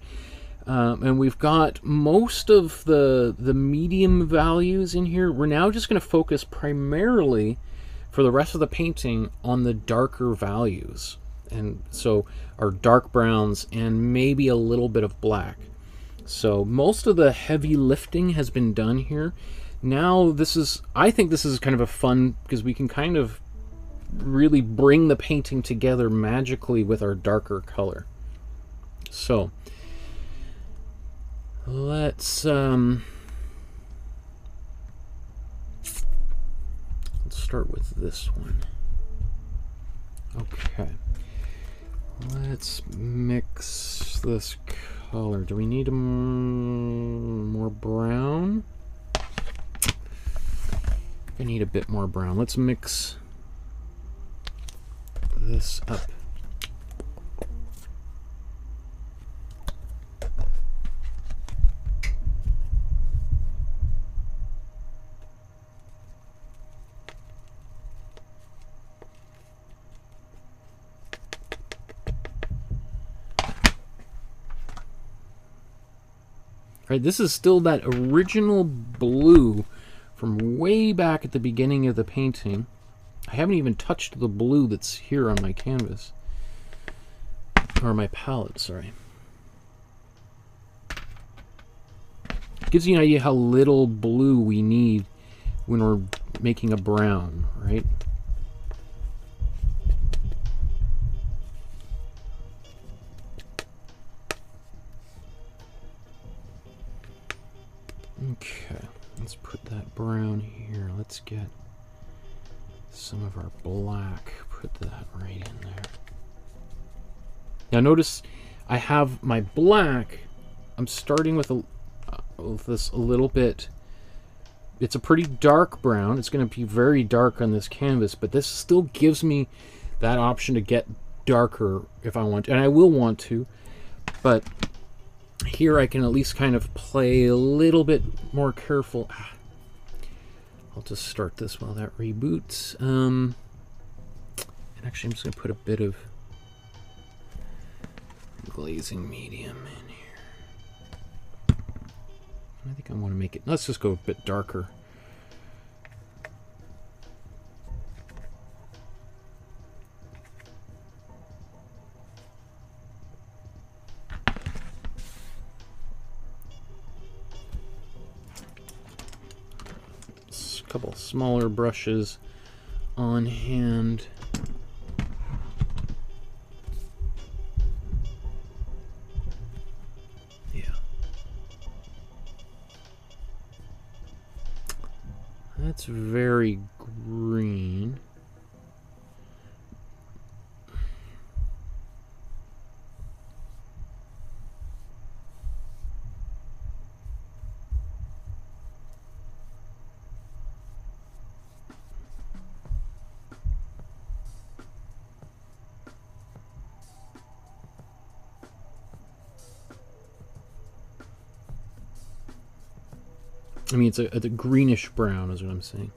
and we've got most of the medium values in here. We're now just going to focus primarily for the rest of the painting on the darker values, and so our dark browns and maybe a little bit of black. So most of the heavy lifting has been done here. Now I think this is kind of a fun, because we can kind of really bring the painting together magically with our darker color. So let's start with this one. Okay, let's mix this color. Do we need more brown? I need a bit more brown. Let's mix this up. Right, this is still that original blue from way back at the beginning of the painting. I haven't even touched the blue that's here on my canvas. Or my palette, sorry. Gives you an idea how little blue we need when we're making a brown, right? Okay, let's put that brown here. Let's get some of our black. Put that right in there. Now notice I have my black. I'm starting with this a little bit it's a pretty dark brown. It's going to be very dark on this canvas, but this still gives me that option to get darker if I want to, and I will want to, but here I can at least kind of play a little bit more careful. I'll just start this while that reboots. And actually I'm just going to put a bit of glazing medium in here. I think I want to make it, let's just go a bit darker. A couple smaller brushes on hand. That's very green. I mean, it's a greenish brown is what I'm saying.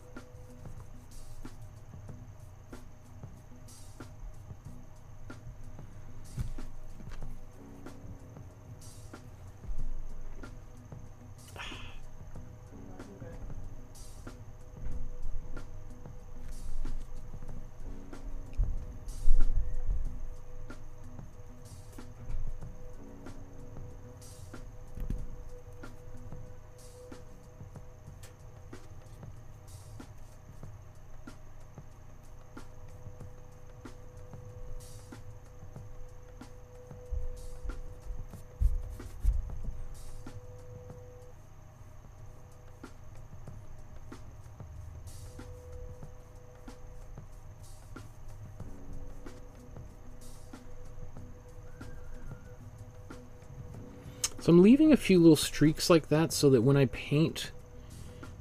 So I'm leaving a few little streaks like that so that when I paint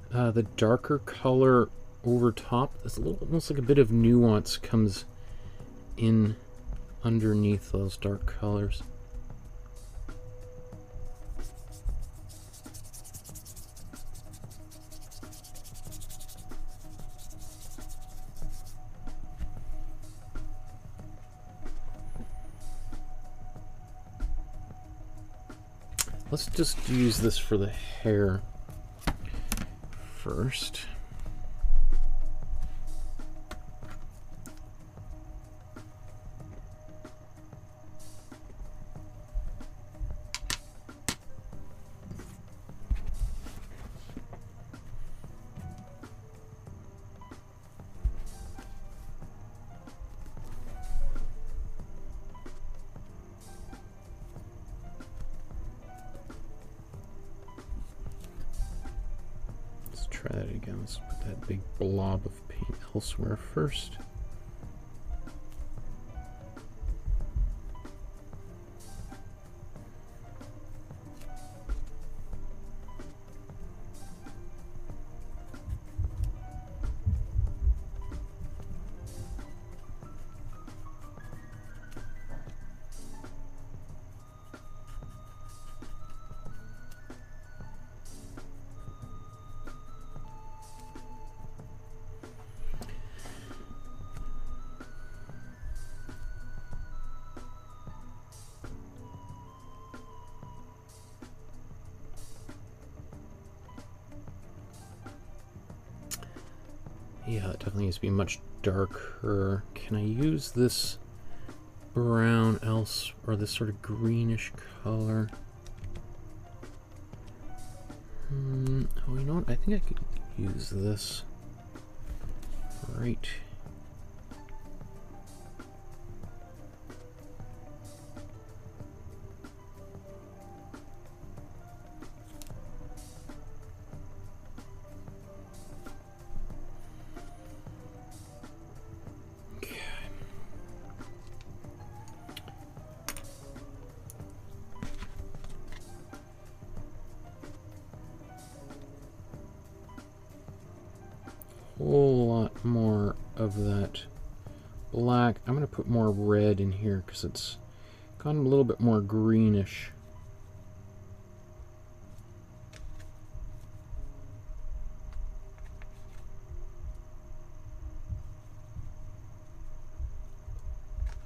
the darker color over top, there's a little, almost like a bit of nuance comes in underneath those dark colors. Let's just use this for the hair first. Try that again. Let's put that big blob of paint elsewhere first. Yeah, it definitely needs to be much darker. Can I use this brown else, or this sort of greenish color? Oh, you know what? I think I could use this. Right. whole lot more of that black. I'm going to put more red in here because it's gone a little bit more greenish.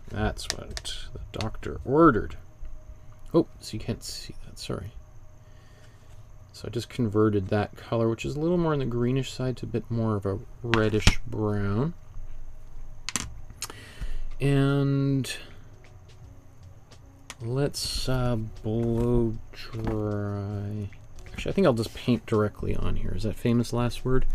That's what the doctor ordered. Oh, so you can't see that, sorry. So I just converted that color, which is a little more on the greenish side, to a bit more of a reddish brown. And let's blow dry. Actually, I think I'll just paint directly on here. Is that famous last word?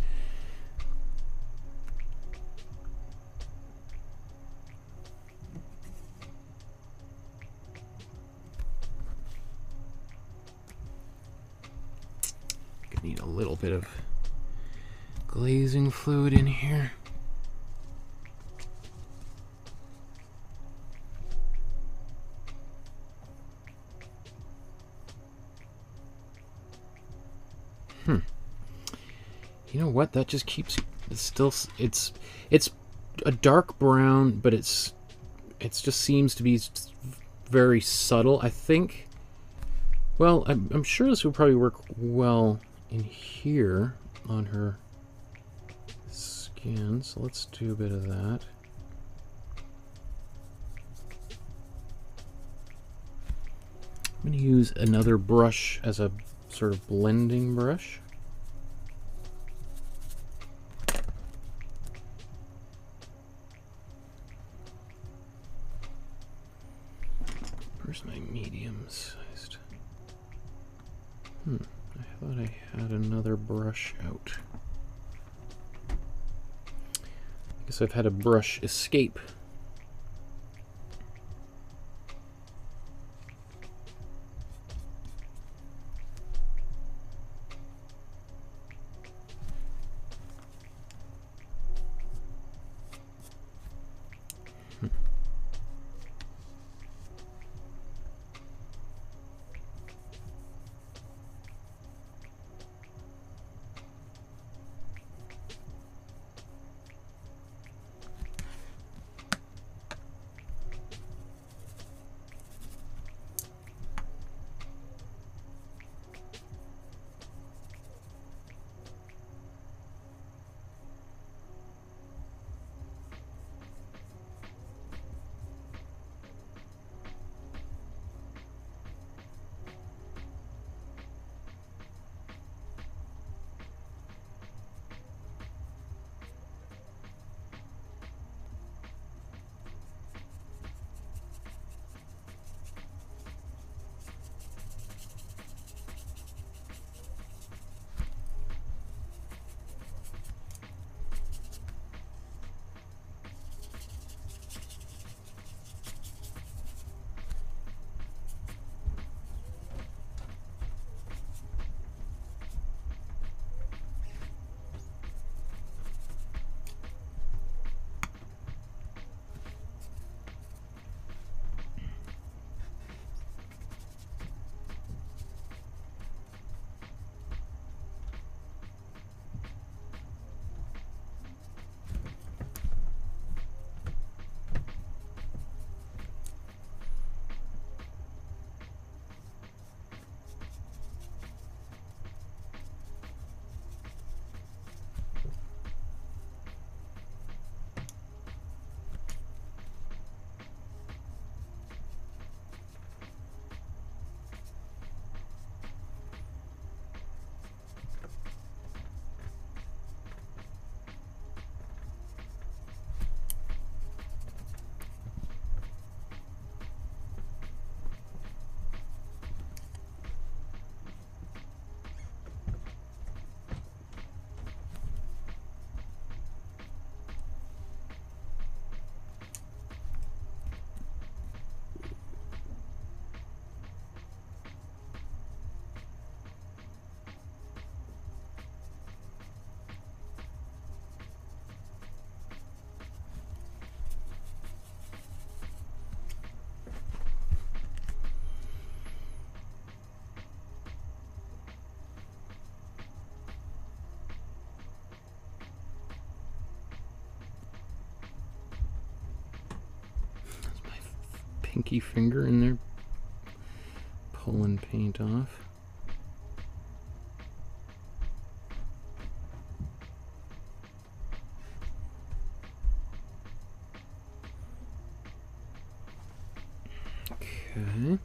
Need a little bit of glazing fluid in here. You know what? That just keeps it's still it's a dark brown, but it just seems to be very subtle. I think. Well, I'm sure this would probably work well in here on her skin, so let's do a bit of that. I'm going to use another brush as a sort of blending brush. Where's my medium-sized? I thought I had another brush out. I guess I've had a brush escape. pinky finger in there, pulling paint off. Okay.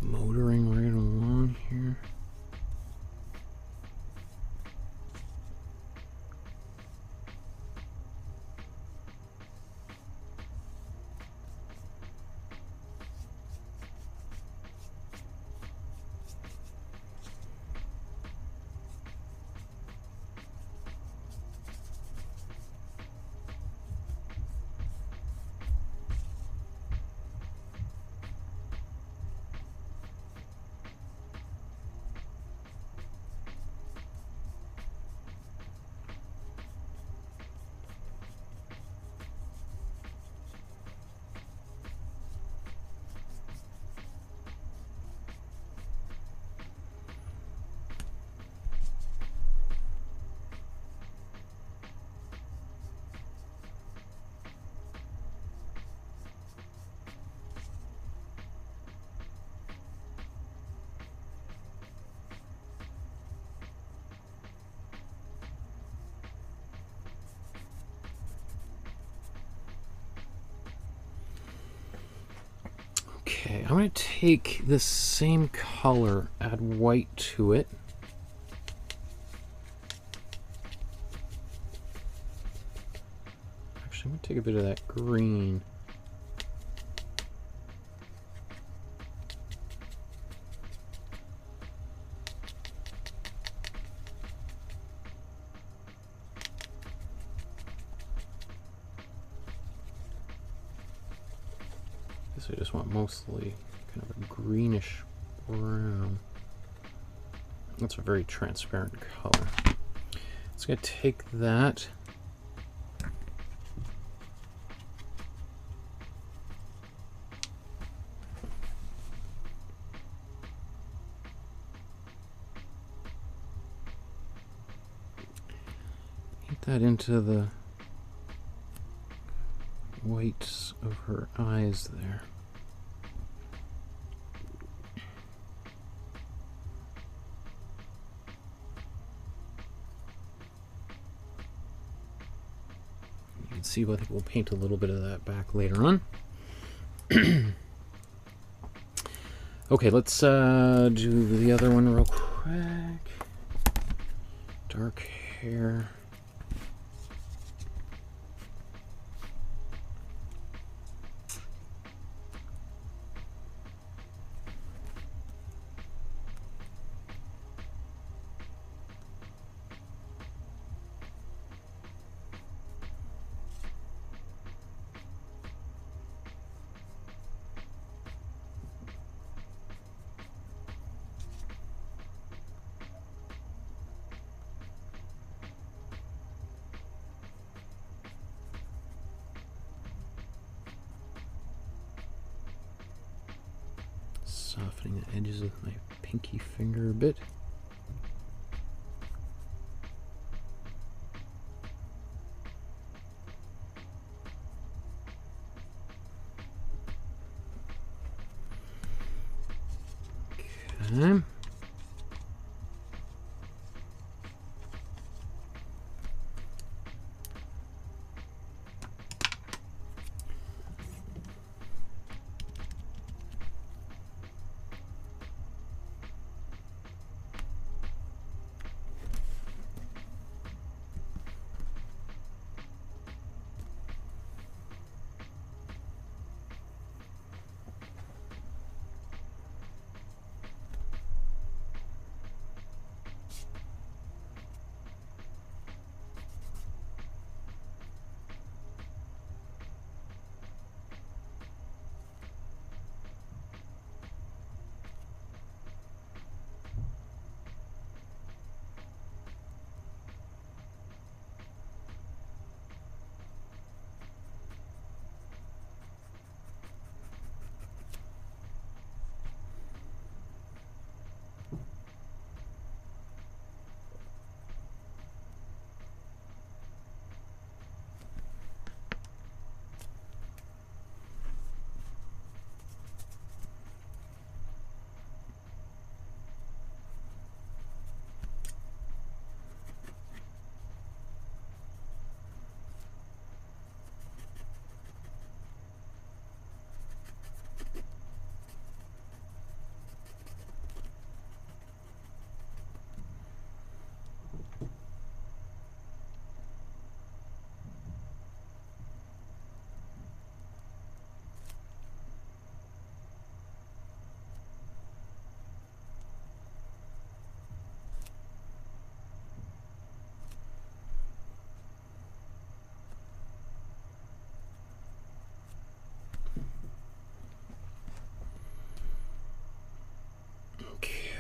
Motoring right along here. Okay, I'm going to take this same color, add white to it. Actually, I'm going to take a bit of that green. I just want mostly kind of a greenish brown. That's a very transparent color. It's going to take that. Paint that into the whites of her eyes there. You can see, I think we'll paint a little bit of that back later on. Okay, let's do the other one real quick. Dark hair. hitting the edges with my pinky finger a bit. Okay.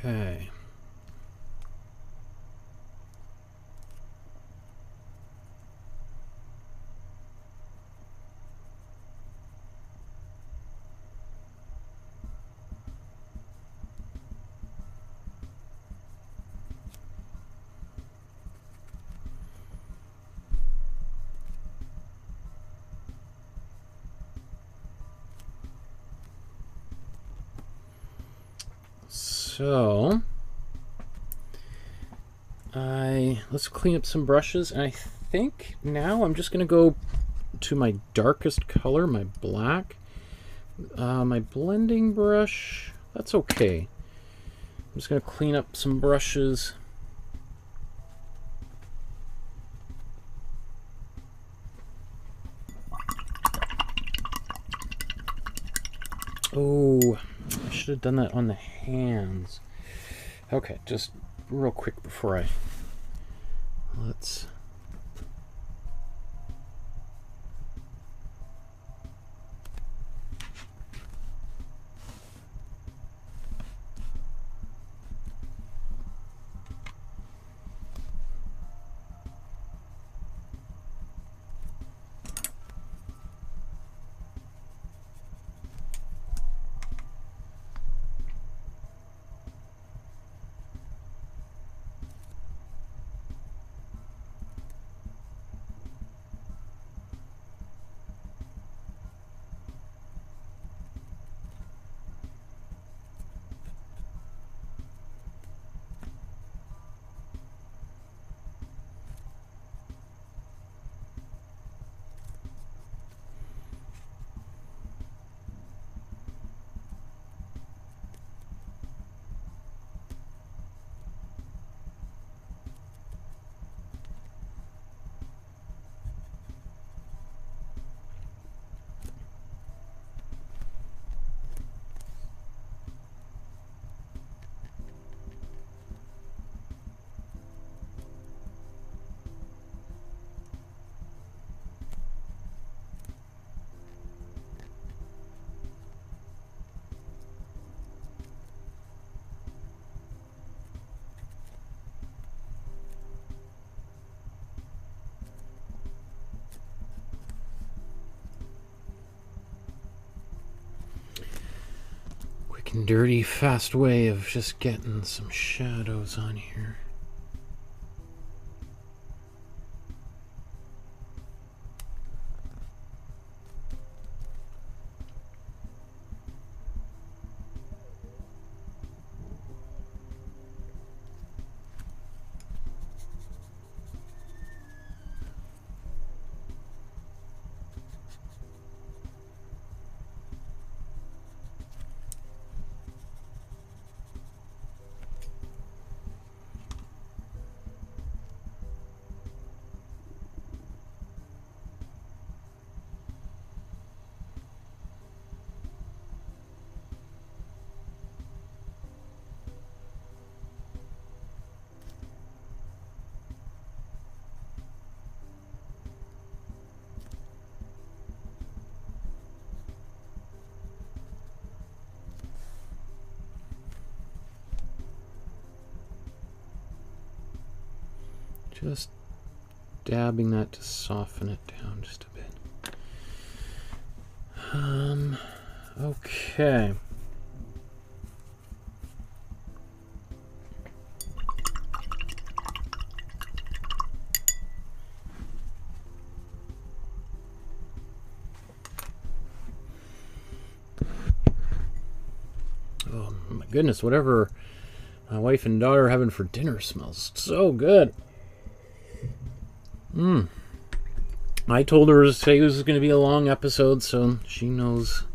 Okay. So, let's clean up some brushes, and I think now I'm just going to go to my darkest color, my black. My blending brush, that's okay. I'm just going to clean up some brushes. Oh, I should have done that on the hands. Okay, just real quick before let's... and dirty, fast way of just getting some shadows on here. Just dabbing that to soften it down just a bit. Okay. Oh my goodness, whatever my wife and daughter are having for dinner smells so good. I told her today was going to be a long episode, so she knows.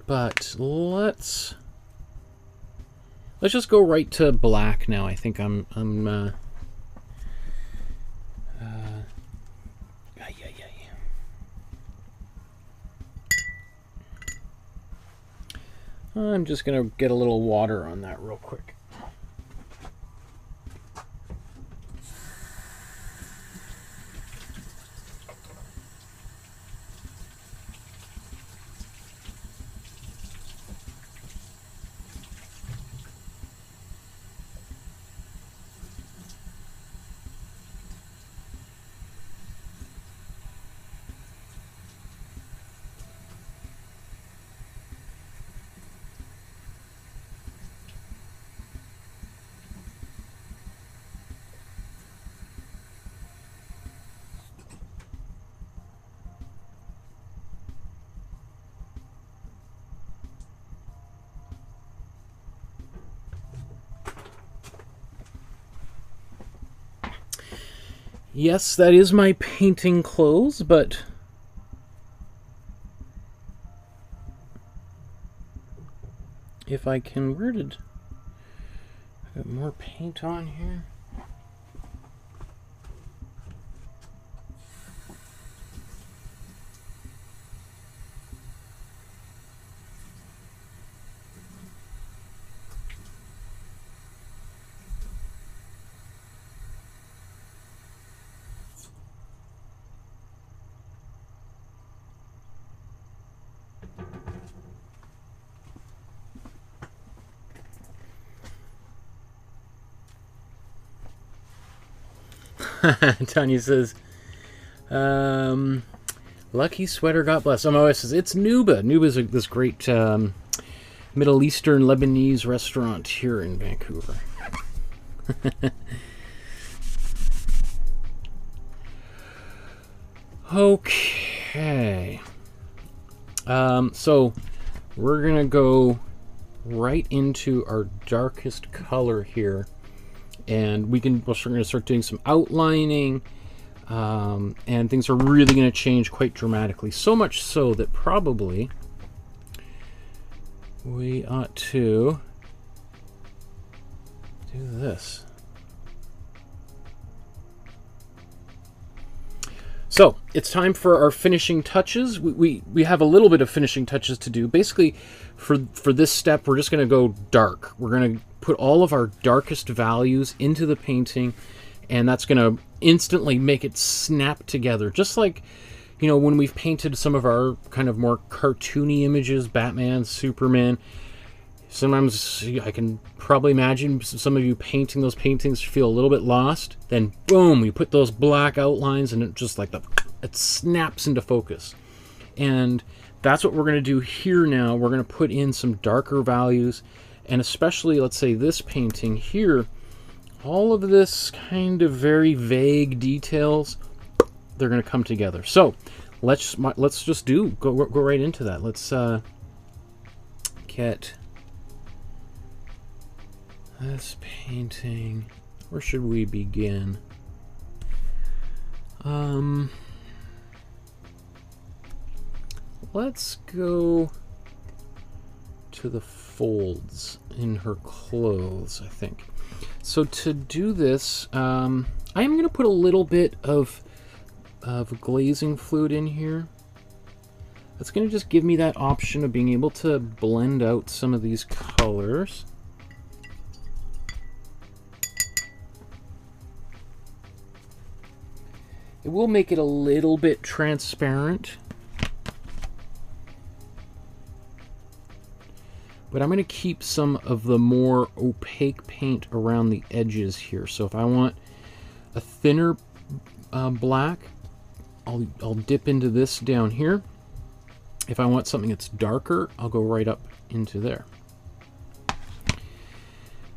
But let's just go right to black now. I think I'm just going to get a little water on that real quick. Yes, that is my painting clothes, but if I converted, I got more paint on here. Tanya says, lucky sweater, God bless. Oh, my wife says, it's Nuba. Nuba's this great Middle Eastern Lebanese restaurant here in Vancouver. Okay. So we're going to go right into our darkest color here. And we're going to start doing some outlining, and things are really going to change quite dramatically. So much so that probably we ought to do this. So it's time for our finishing touches. We have a little bit of finishing touches to do. Basically, for this step, we're just going to go dark. We're going to put all of our darkest values into the painting, and that's going to instantly make it snap together. Just like, you know, when we've painted some of our kind of more cartoony images, Batman, Superman, sometimes I can probably imagine some of you painting those paintings feel a little bit lost. Then boom, you put those black outlines and it just like it snaps into focus. And that's what we're going to do here now. We're going to put in some darker values, and especially, let's say, this painting here, all of this kind of very vague details, they're going to come together. So let's just go right into that. Let's get this painting. Where should we begin? Let's go to the folds in her clothes, I think. So to do this, I am going to put a little bit of glazing fluid in here. That's going to just give me that option of being able to blend out some of these colors. It will make it a little bit transparent, but I'm going to keep some of the more opaque paint around the edges here. So if I want a thinner black, I'll dip into this down here. If I want something that's darker, I'll go right up into there.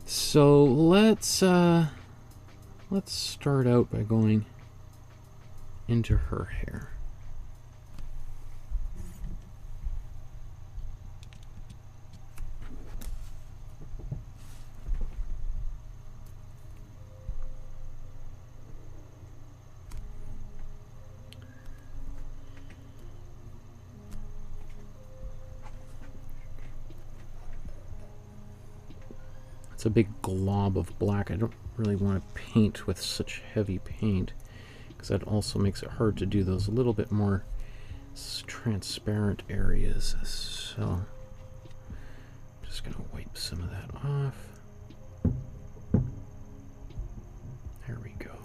So let's start out by going into her hair. It's a big glob of black. I don't really want to paint with such heavy paint, because that also makes it hard to do those a little bit more transparent areas. So I'm just going to wipe some of that off. There we go.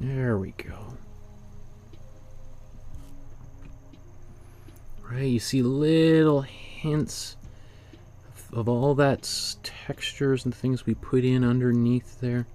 There we go. Right, you see little hints of all that textures and things we put in underneath there.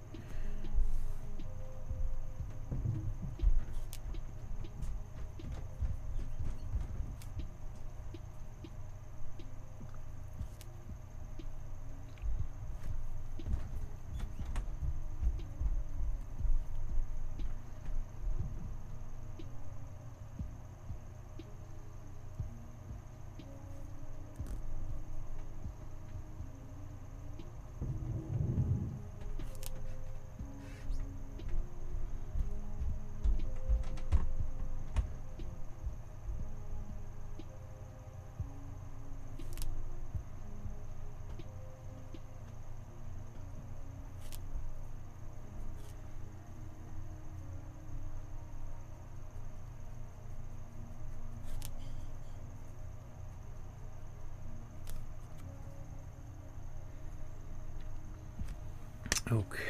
Okay.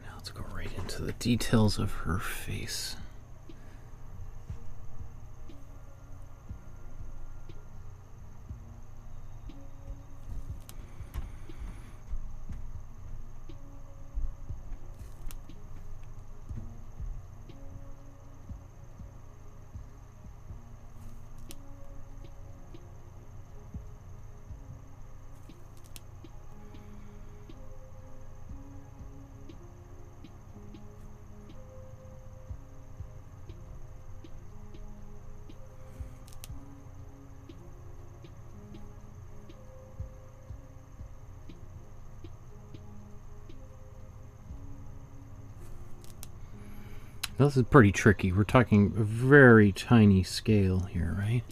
Now let's go right into the details of her face. This is pretty tricky. We're talking a very tiny scale here, right?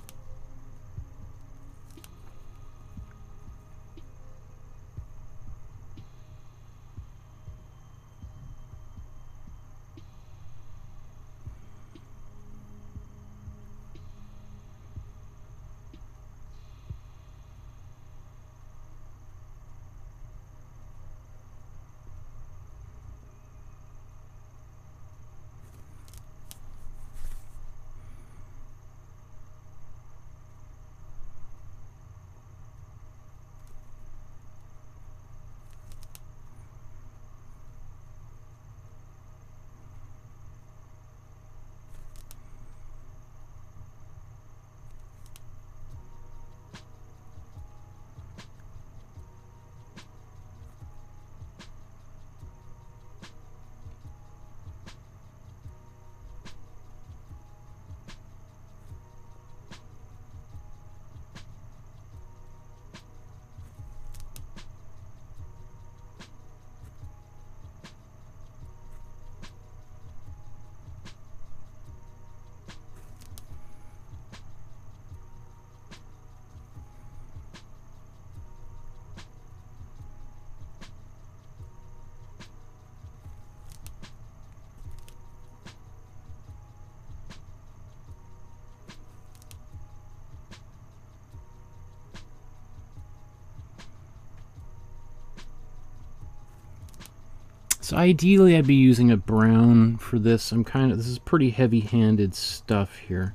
So ideally I'd be using a brown for this. This is pretty heavy-handed stuff here.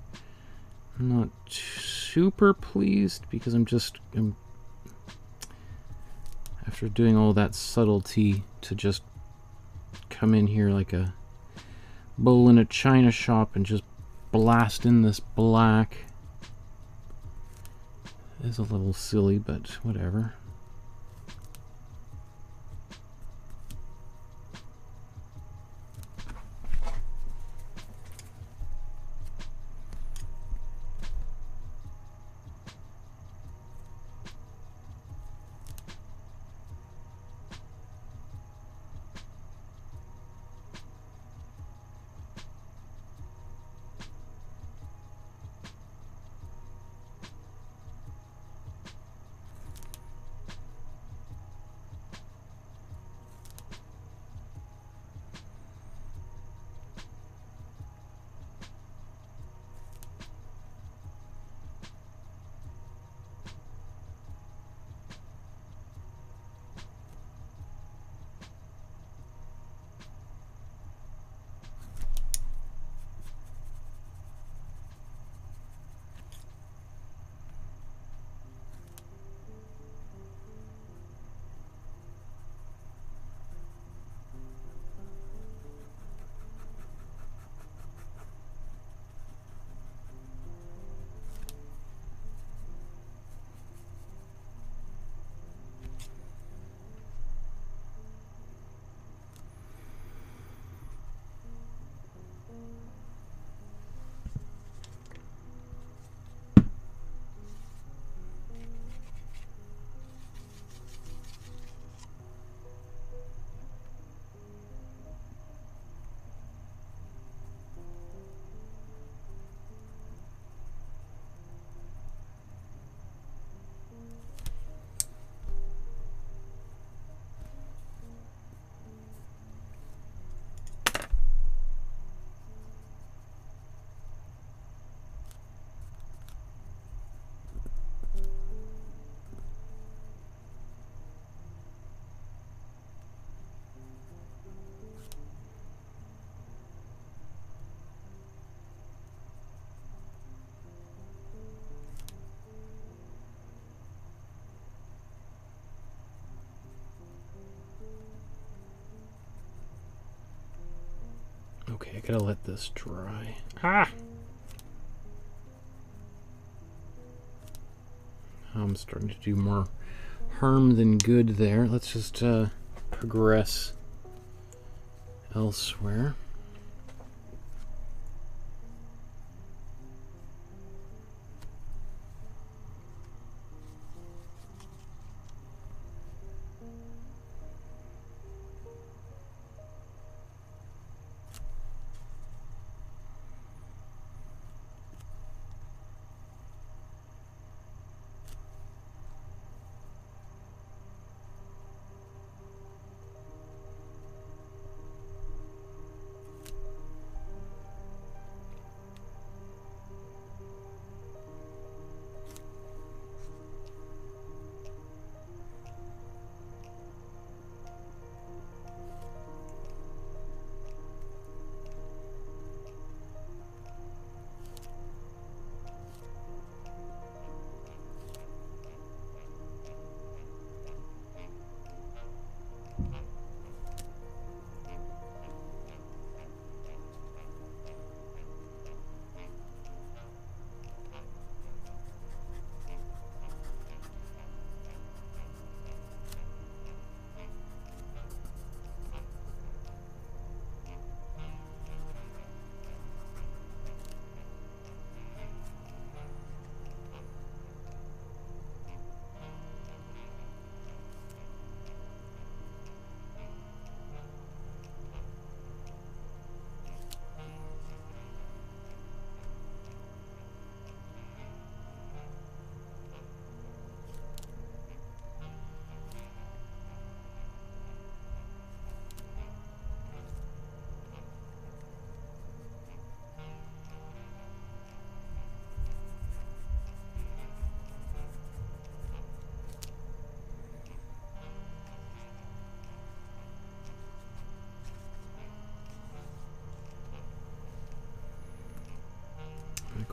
I'm not super pleased because I'm after doing all that subtlety to just come in here like a bull in a china shop and just blast in this black is a little silly, but whatever. Okay, I gotta let this dry. Ah! I'm starting to do more harm than good there. Let's just progress elsewhere.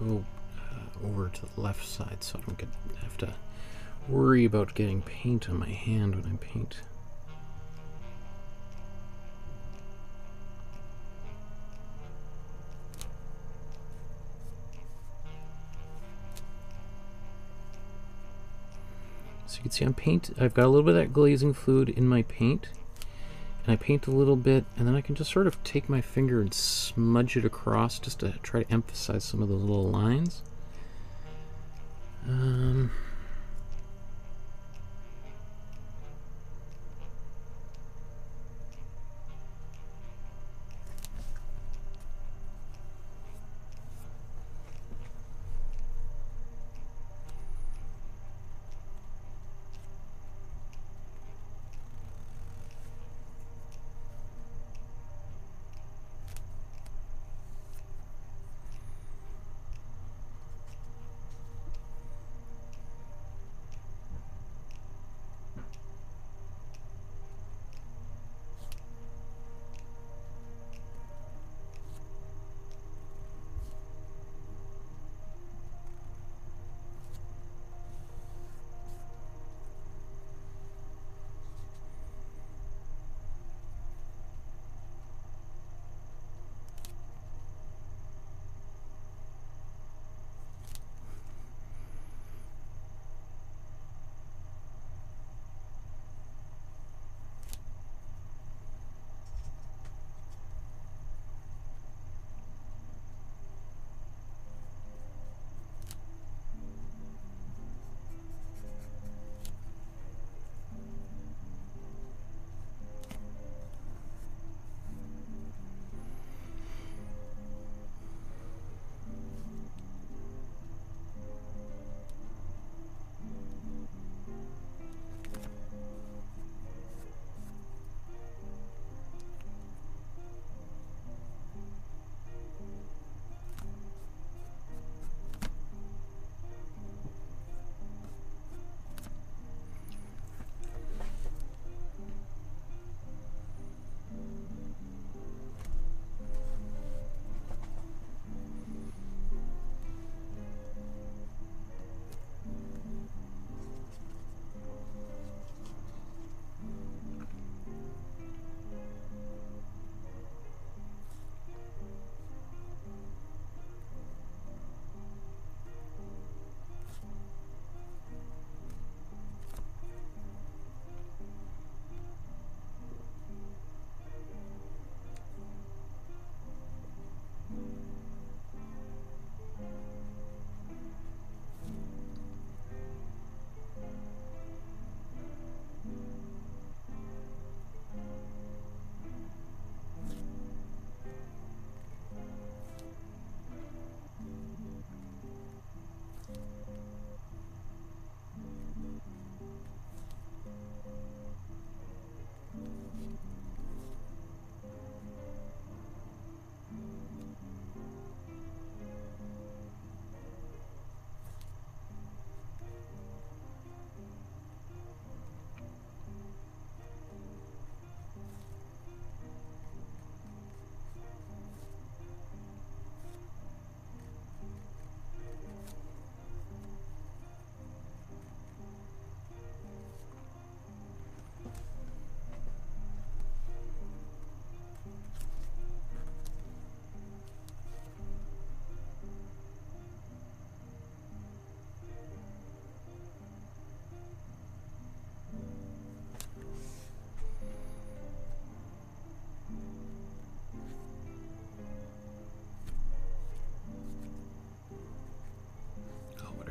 go over to the left side so I don't have to worry about getting paint on my hand when I paint. So you can see I've got a little bit of that glazing fluid in my paint, and I paint a little bit, and then I can just sort of take my finger and smudge it across just to try to emphasize some of those little lines.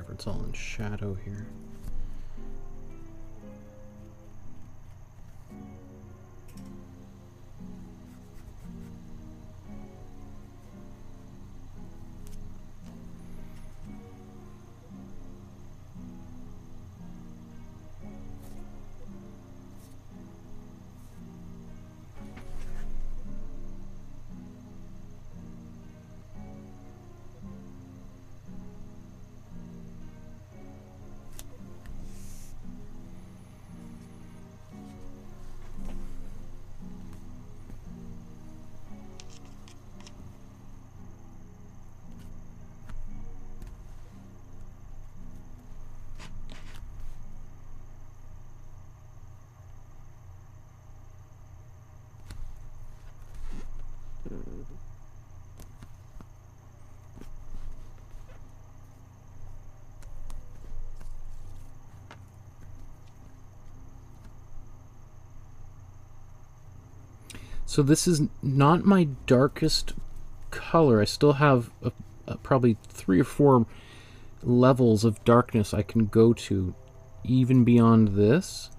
It's all in shadow here. So this is not my darkest color. I still have probably 3 or 4 levels of darkness I can go to, even beyond this,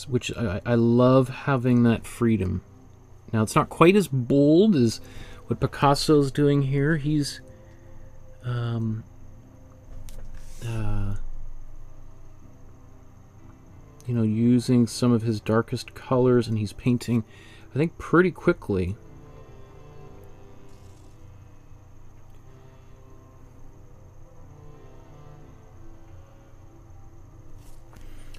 which I love having that freedom. Now, it's not quite as bold as what Picasso's doing here. He's you know, using some of his darkest colors, and he's painting, I think, pretty quickly.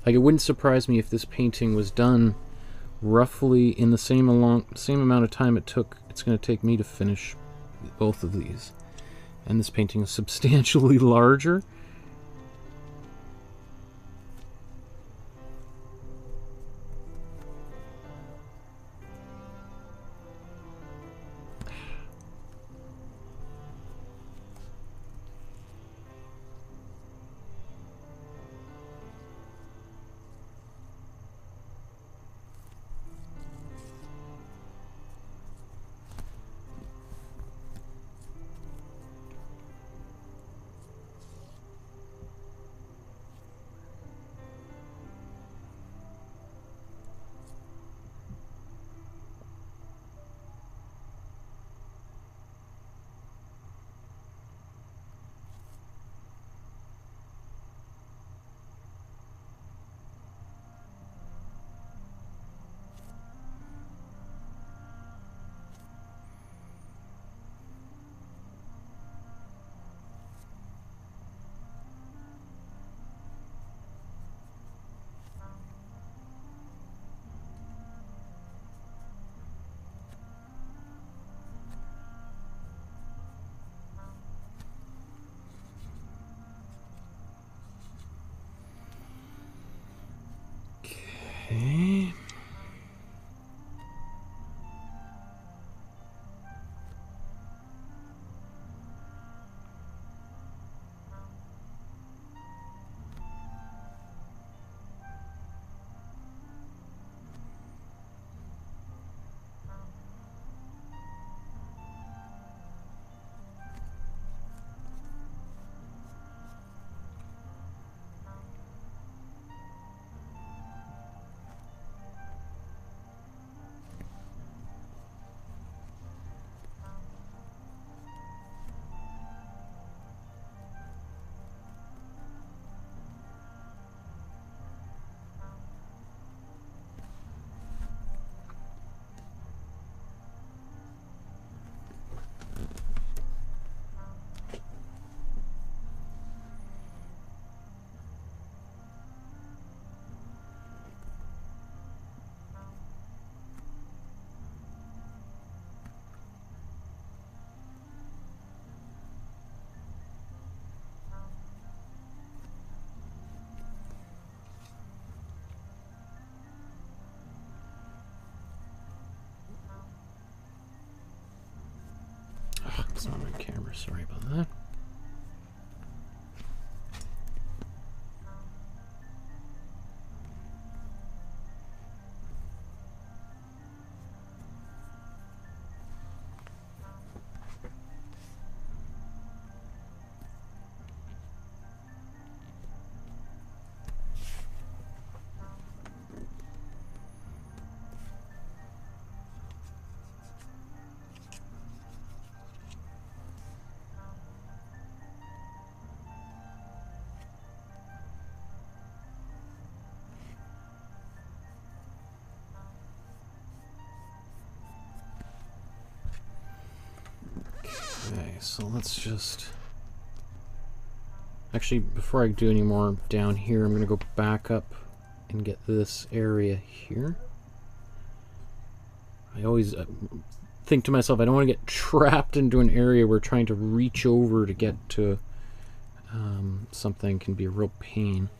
Like, it wouldn't surprise me if this painting was done roughly in the same amount of time it's going to take me to finish both of these. And this painting is substantially larger. Okay. It's not my camera, sorry about that. Okay, so let's just... Actually, before I do any more down here, I'm going to go back up and get this area here. I always think to myself, I don't want to get trapped into an area where trying to reach over to get to something can be a real pain.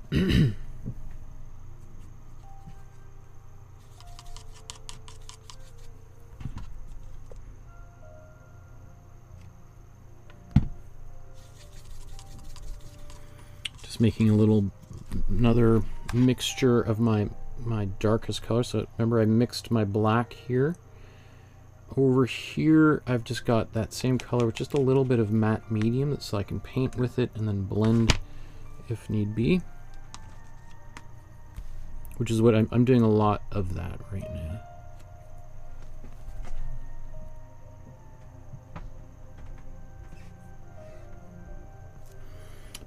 Just making another mixture of my darkest color. So remember, I mixed my black here. Over here, I've just got that same color with just a little bit of matte medium, so I can paint with it and then blend if need be. Which is what I'm doing a lot of that right now.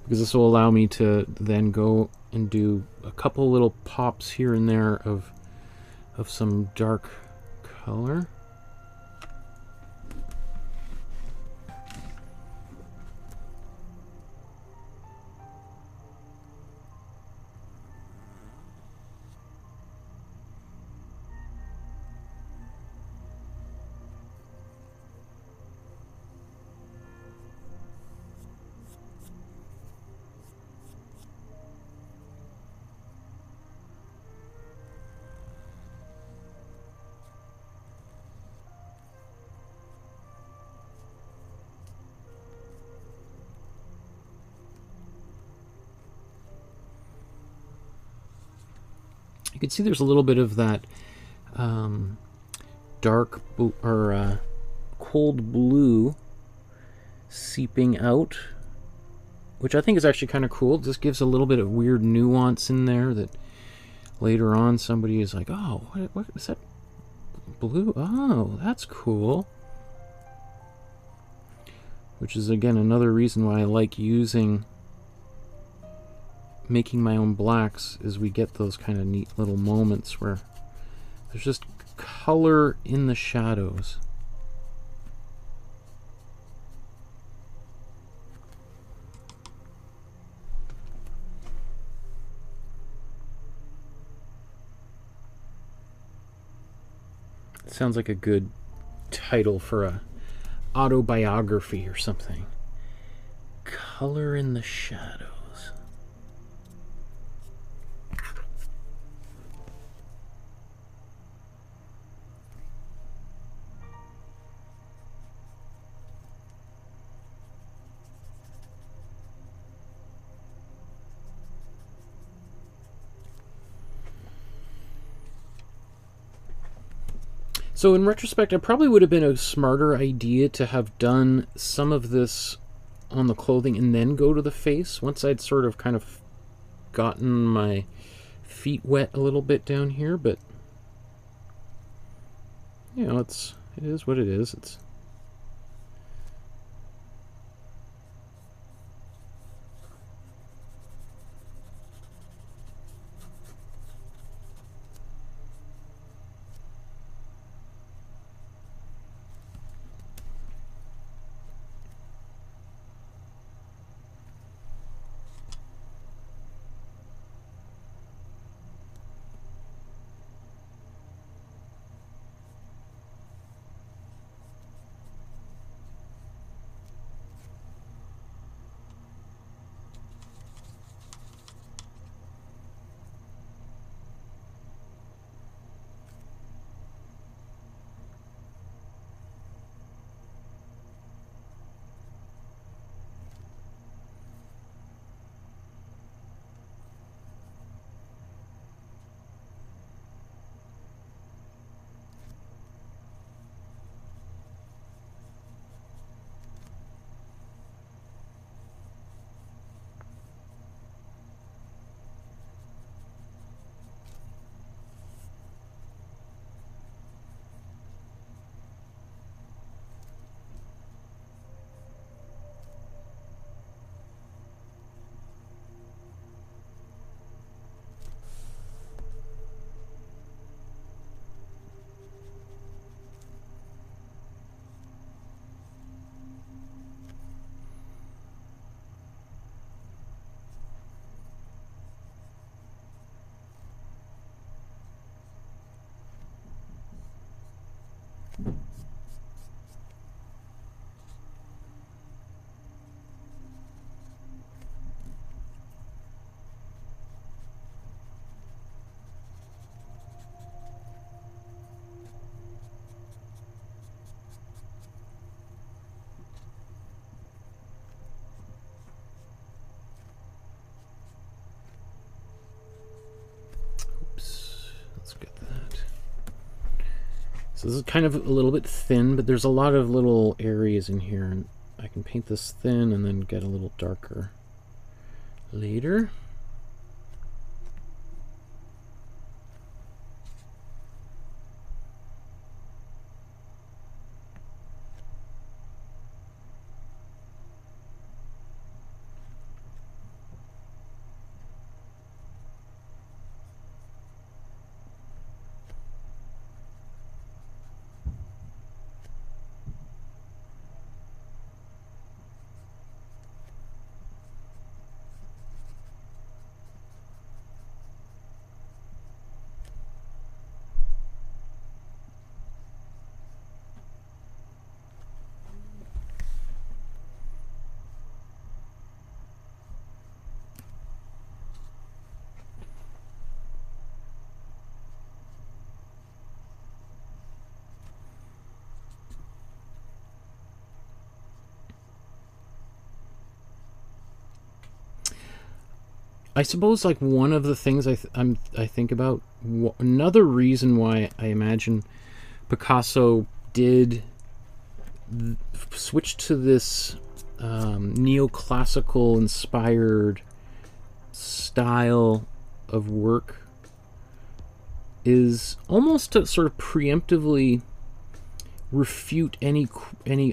Because this will allow me to then go and do a couple little pops here and there of some dark color. You can see there's a little bit of that dark or cold blue seeping out, which I think is actually kind of cool. It just gives a little bit of weird nuance in there that later on somebody is like, oh, what is that blue? Oh, that's cool. Which is, again, another reason why I like making my own blacks, is we get those kind of neat little moments where there's just color in the shadows. It sounds like a good title for a autobiography or something. Color in the shadows. So in retrospect, it probably would have been a smarter idea to have done some of this on the clothing and then go to the face, once I'd sort of kind of gotten my feet wet a little bit down here. But you know, it is what it is. It's So this is kind of a little bit thin, but there's a lot of little areas in here, and I can paint this thin and then get a little darker later. I suppose like one of the things I think about, another reason why I imagine Picasso did switch to this neoclassical inspired style of work is almost to sort of preemptively refute any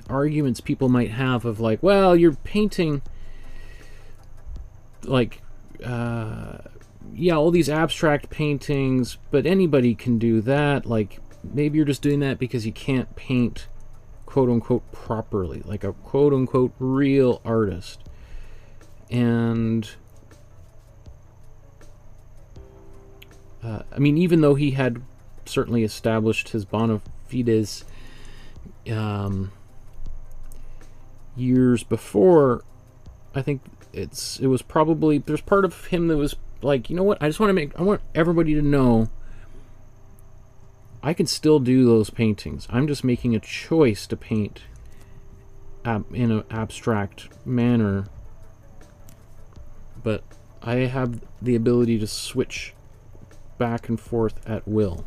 arguments people might have of like, well, you're painting like yeah, all these abstract paintings, but anybody can do that. Like, maybe you're just doing that because you can't paint quote-unquote properly, like a quote-unquote real artist. And I mean, even though he had certainly established his bona fides years before, I think it was probably, there's part of him that was like, you know what, I want everybody to know I can still do those paintings. I'm just making a choice to paint in an abstract manner, but I have the ability to switch back and forth at will.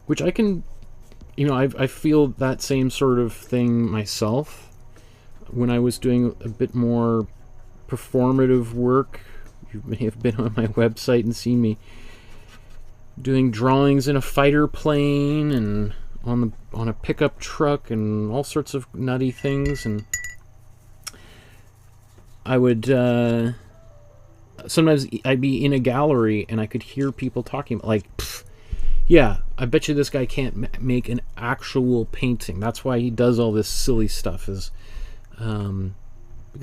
Which I can, you know, I feel that same sort of thing myself when I was doing a bit more performative work. You may have been on my website and seen me doing drawings in a fighter plane and on a pickup truck and all sorts of nutty things. And I would sometimes I'd be in a gallery and I could hear people talking like, yeah, I bet you this guy can't make an actual painting. That's why he does all this silly stuff, is because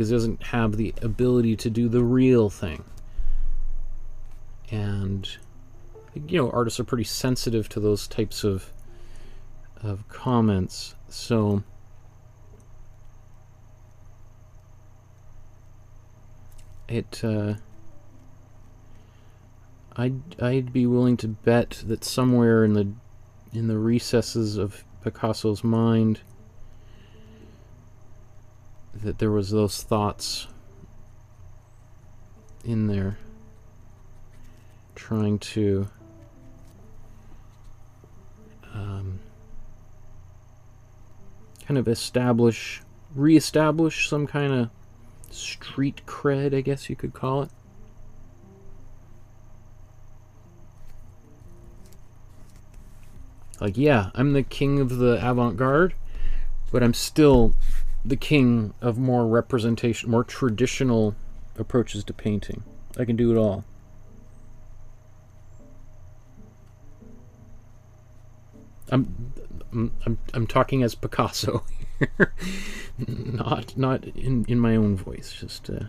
he doesn't have the ability to do the real thing. And you know, artists are pretty sensitive to those types of comments. So it I'd be willing to bet that somewhere in the recesses of Picasso's mind that there was those thoughts in there trying to kind of reestablish some kind of street cred, I guess you could call it. Like, yeah, I'm the king of the avant-garde, but I'm still the king of more representation, more traditional approaches to painting. I can do it all. I'm talking as Picasso here, not in my own voice. Just okay.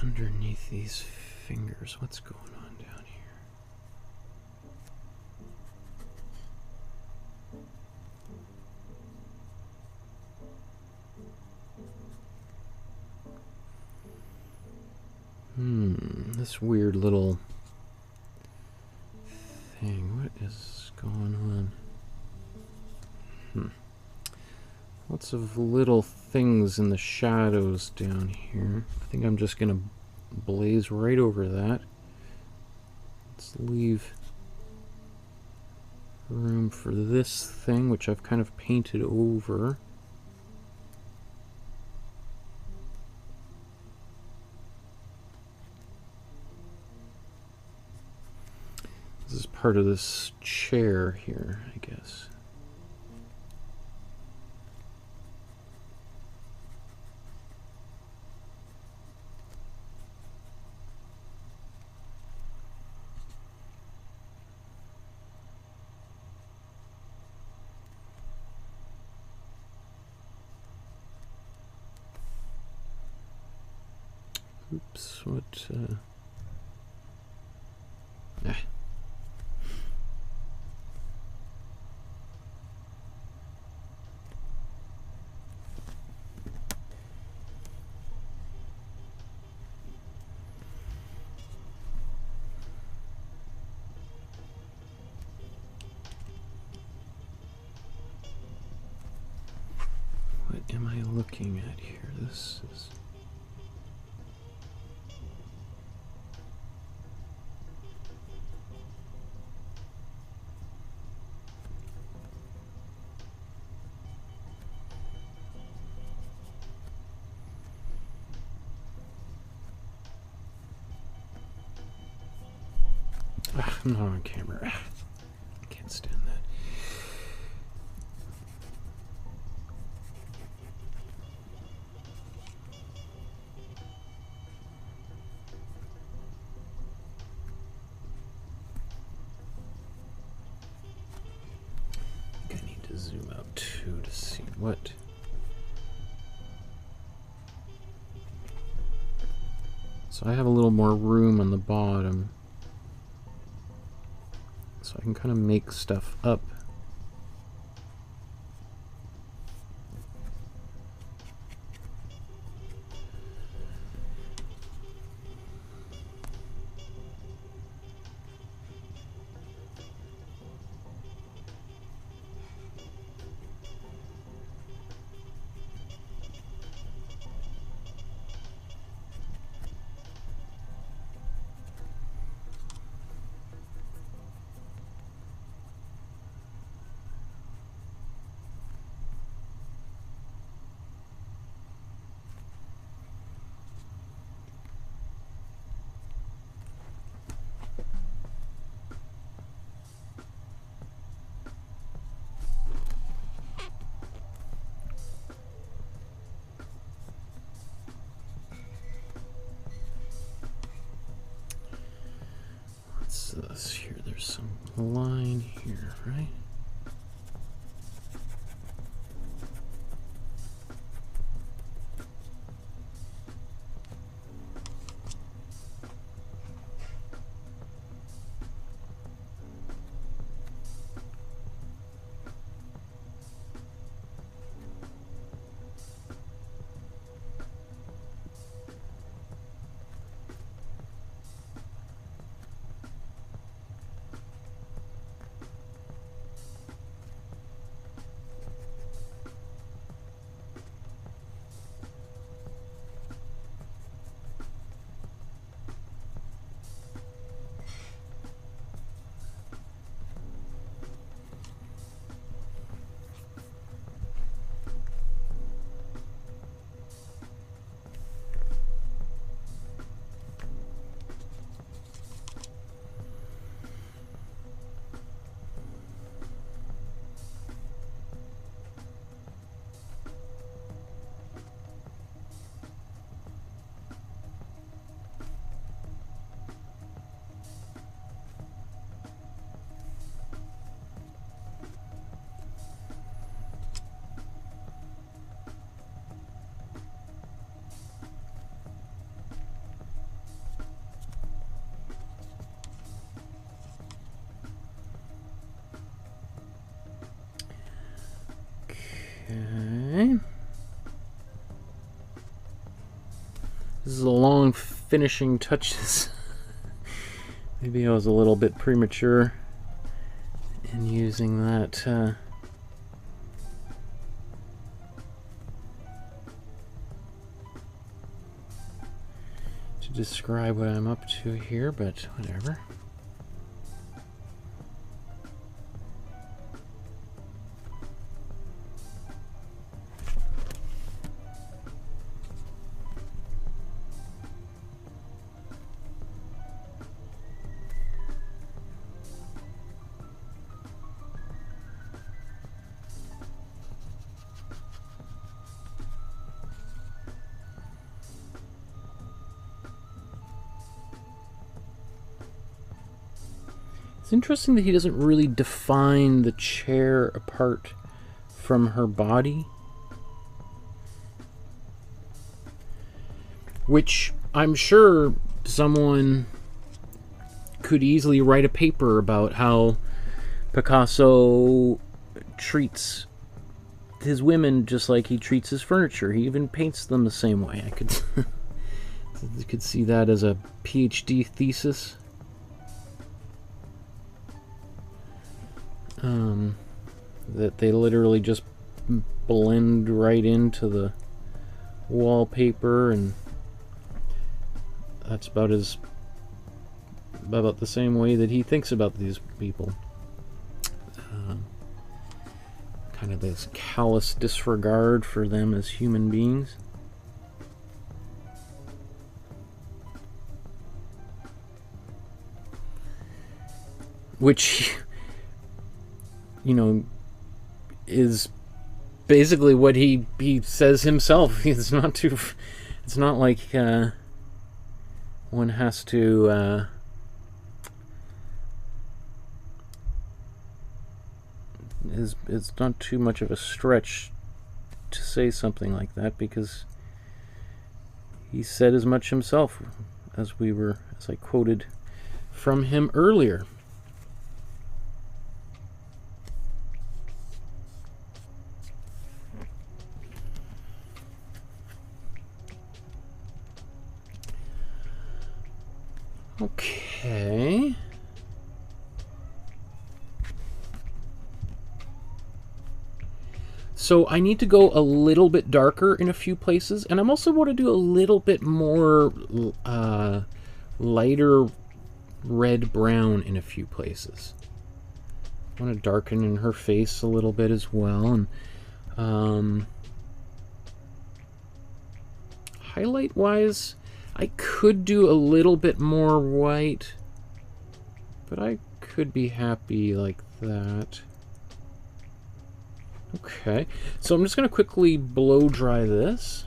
Underneath these fingers, what's going on down here? this weird little thing. What is going on? Lots of little things in the shadows down here. I think I'm just gonna blaze right over that. Let's leave room for this thing, which I've kind of painted over. This is part of this chair here, I guess. Oops, what, what am I looking at here? This is... I'm not on camera. I can't stand that. I think I need to zoom out too to see what. So I have a little more room on the bottom. So I can kind of make stuff up. This here, there's some line here, right? Okay. This is a long finishing touches Maybe I was a little bit premature in using that to describe what I'm up to here, but whatever. It's interesting that he doesn't really define the chair apart from her body, which I'm sure someone could easily write a paper about how Picasso treats his women just like he treats his furniture. He even paints them the same way. I could you could see that as a PhD thesis. That they literally just blend right into the wallpaper, and that's about the same way that he thinks about these people. Kind of this callous disregard for them as human beings. Which, you know, is basically what he says himself. It's not like one has to it's not too much of a stretch to say something like that, because he said as much himself, as I quoted from him earlier. Okay. So I need to go a little bit darker in a few places, and I'm also want to do a little bit more lighter red-brown in a few places. I want to darken in her face a little bit as well, and highlight-wise, I could do a little bit more white, but I could be happy like that. Okay, so I'm just going to quickly blow dry this.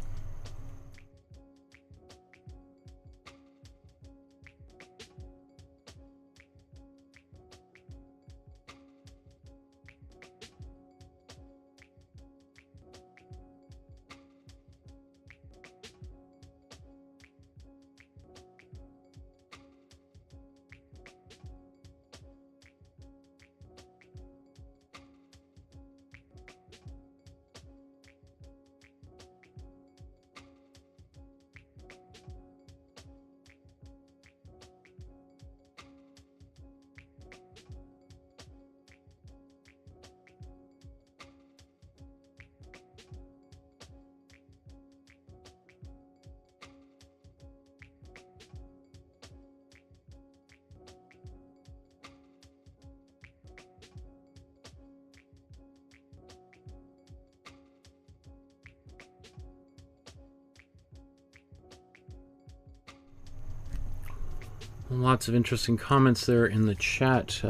Lots of interesting comments there in the chat,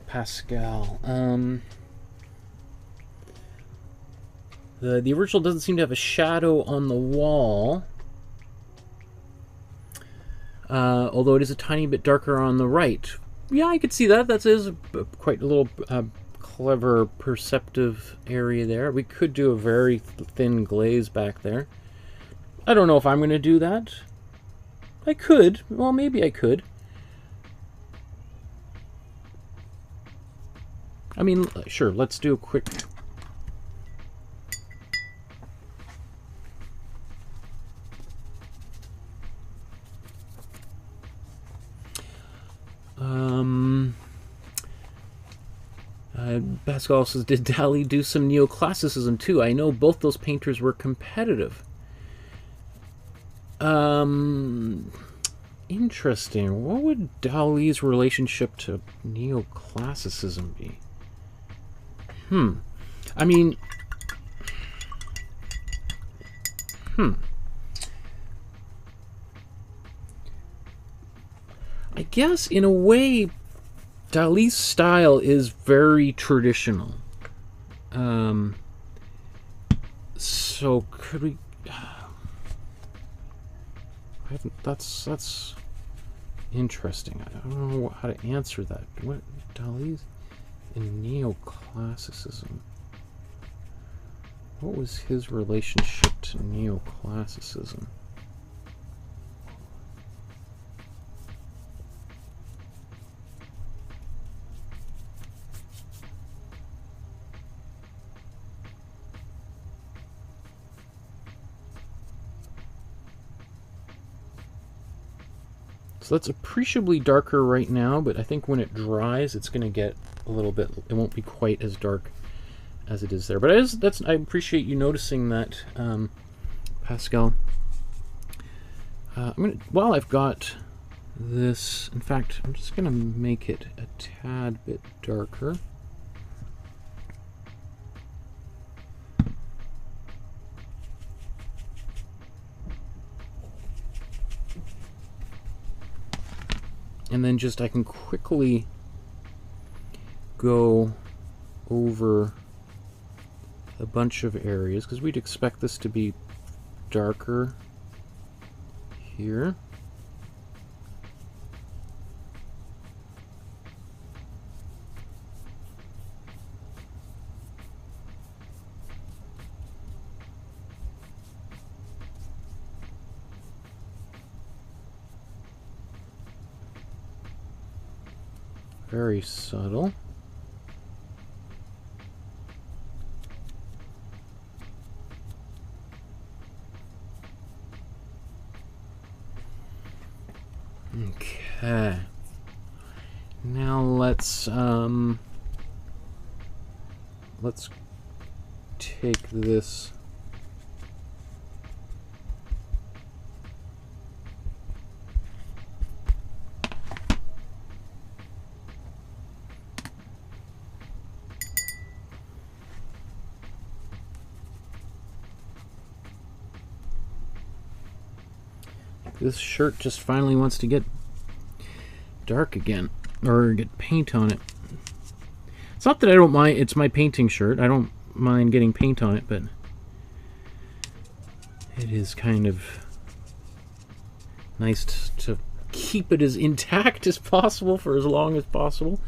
Pascal. The original doesn't seem to have a shadow on the wall, although it is a tiny bit darker on the right. Yeah, I could see that. That is quite a little clever, perceptive area there. We could do a very thin glaze back there. I don't know if I'm going to do that. I could. Well, maybe I could. I mean, sure, let's do a quick... Pascal says, did Dali do some neoclassicism too? I know both those painters were competitive. Interesting. What would Dali's relationship to neoclassicism be? I mean, I guess in a way, Dali's style is very traditional. So could we? That's interesting. I don't know how to answer that. What Dali's in neoclassicism? What was his relationship to neoclassicism? So that's appreciably darker right now, but I think when it dries, it's going to get a little bit, it won't be quite as dark as it is there. But I appreciate you noticing that, Pascal. While I've got this, in fact, I'm just going to make it a tad bit darker. And then just I can quickly go over a bunch of areas because we'd expect this to be darker here. Very subtle. Okay. Now let's take this shirt just finally wants to get dark again, or get paint on it. It's not that I don't mind, it's my painting shirt. I don't mind getting paint on it, but it is kind of nice to keep it as intact as possible for as long as possible.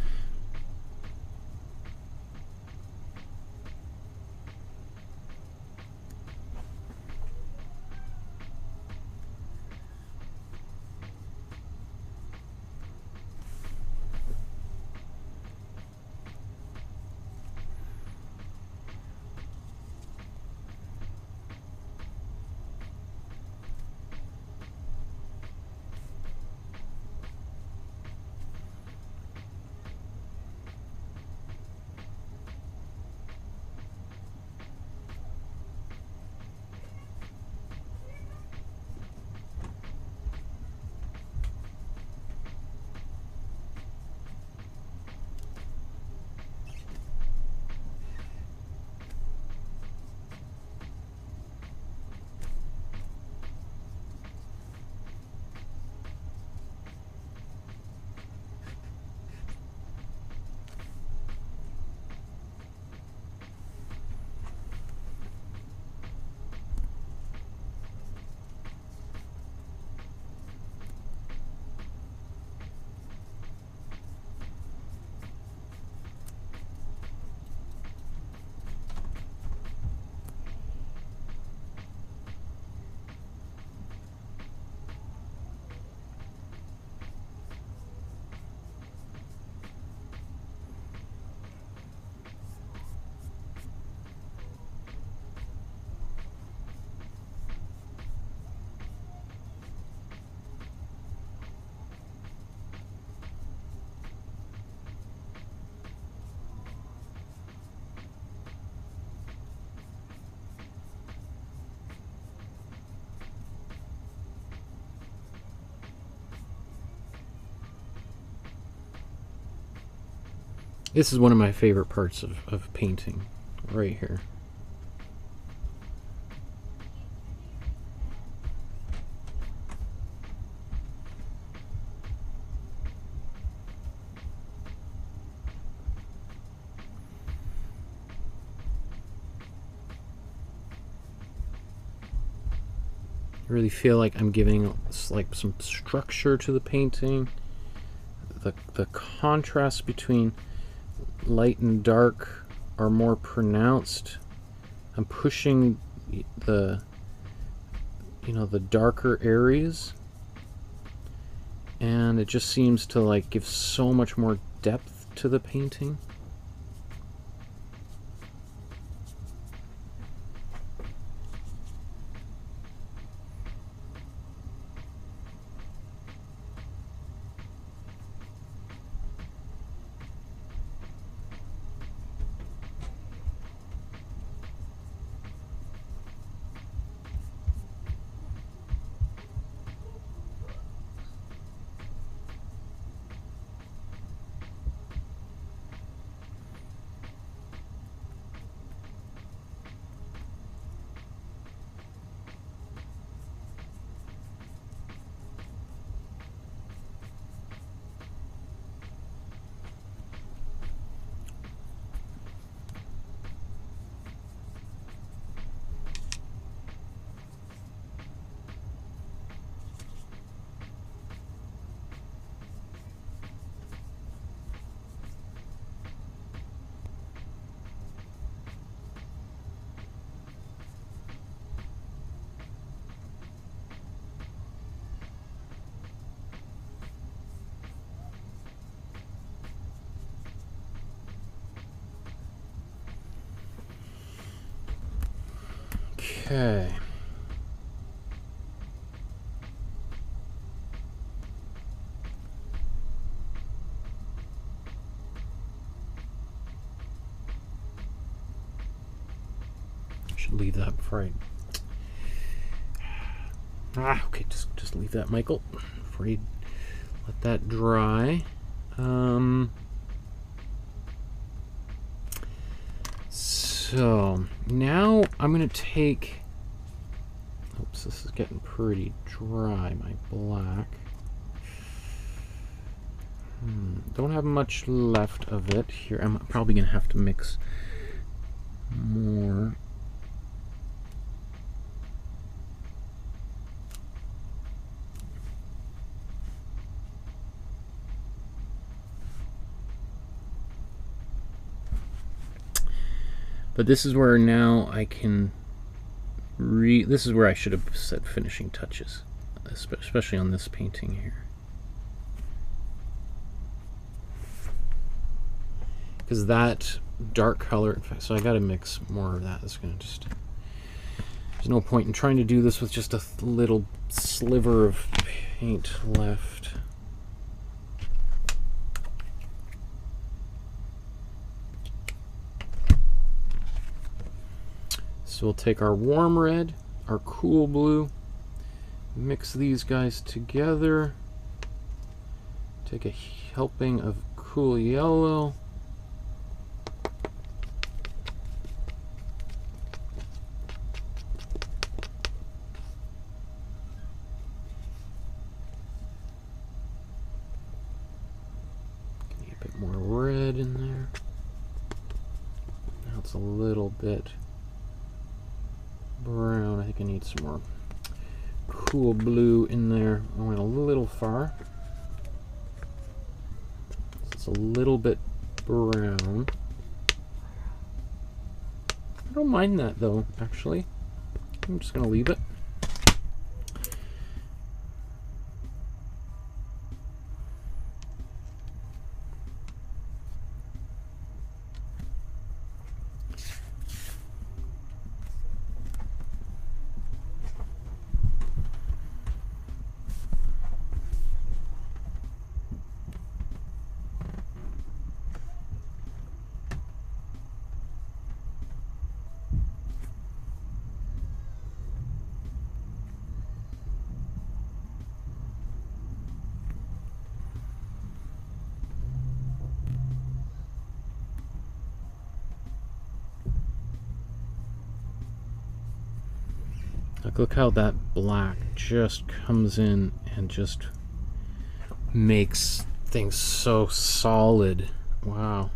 This is one of my favorite parts of painting, right here. I really feel like I'm giving like some structure to the painting. The contrast between light and dark are more pronounced. I'm pushing the the darker areas, and it just seems to like give so much more depth to the painting. Okay. I should leave that before I... okay, just leave that, Michael, before you let that dry. So now I'm going to take... Oops, this is getting pretty dry, my black. Don't have much left of it here. I'm probably going to have to mix more. But this is where now I can this is where I should have set finishing touches, especially on this painting here. Because that dark color, in fact, so I got to mix more of that. It's going to just... There's no point in trying to do this with just a little sliver of paint left. So we'll take our warm red, our cool blue, mix these guys together, take a helping of cool yellow, need a bit more red in there. Now it's a little bit brown. I think I need some more cool blue in there. I went a little far. It's a little bit brown. I don't mind that though, actually. I'm just going to leave it. Like, look how that black just comes in and just makes things so solid. Wow.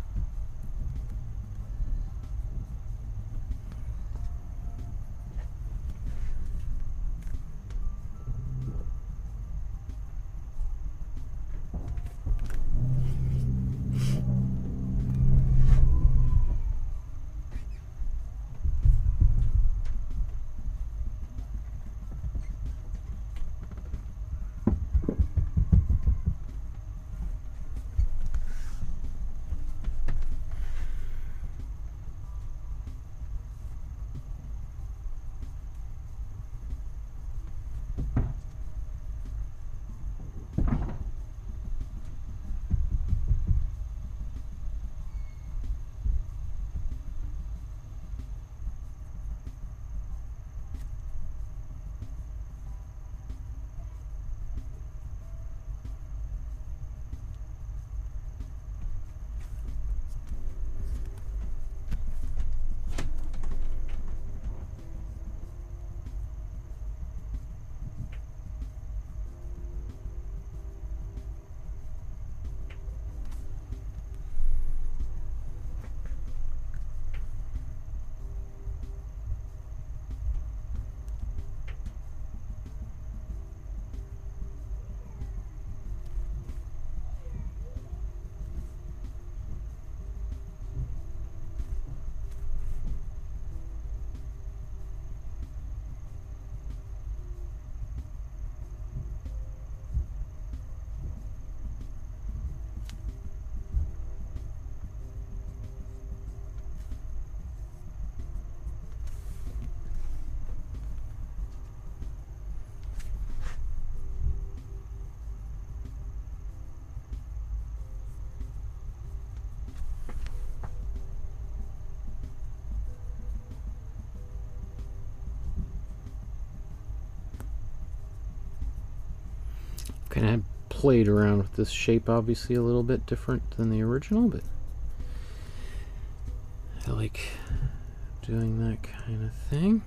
And I played around with this shape, obviously a little bit different than the original, but I like doing that kind of thing.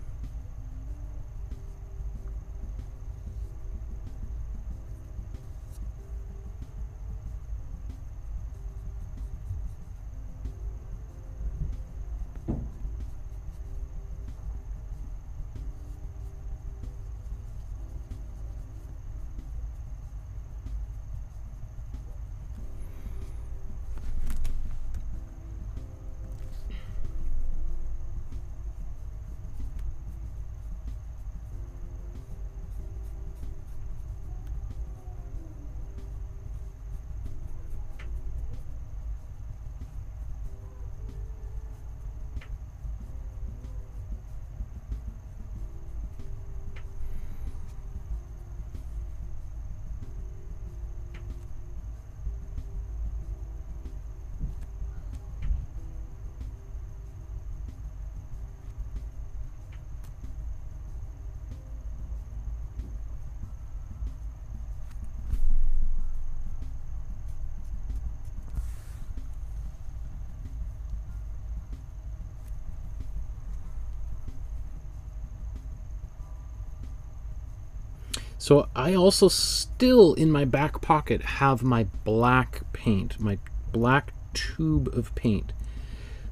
So I also still in my back pocket have my black paint, my black tube of paint.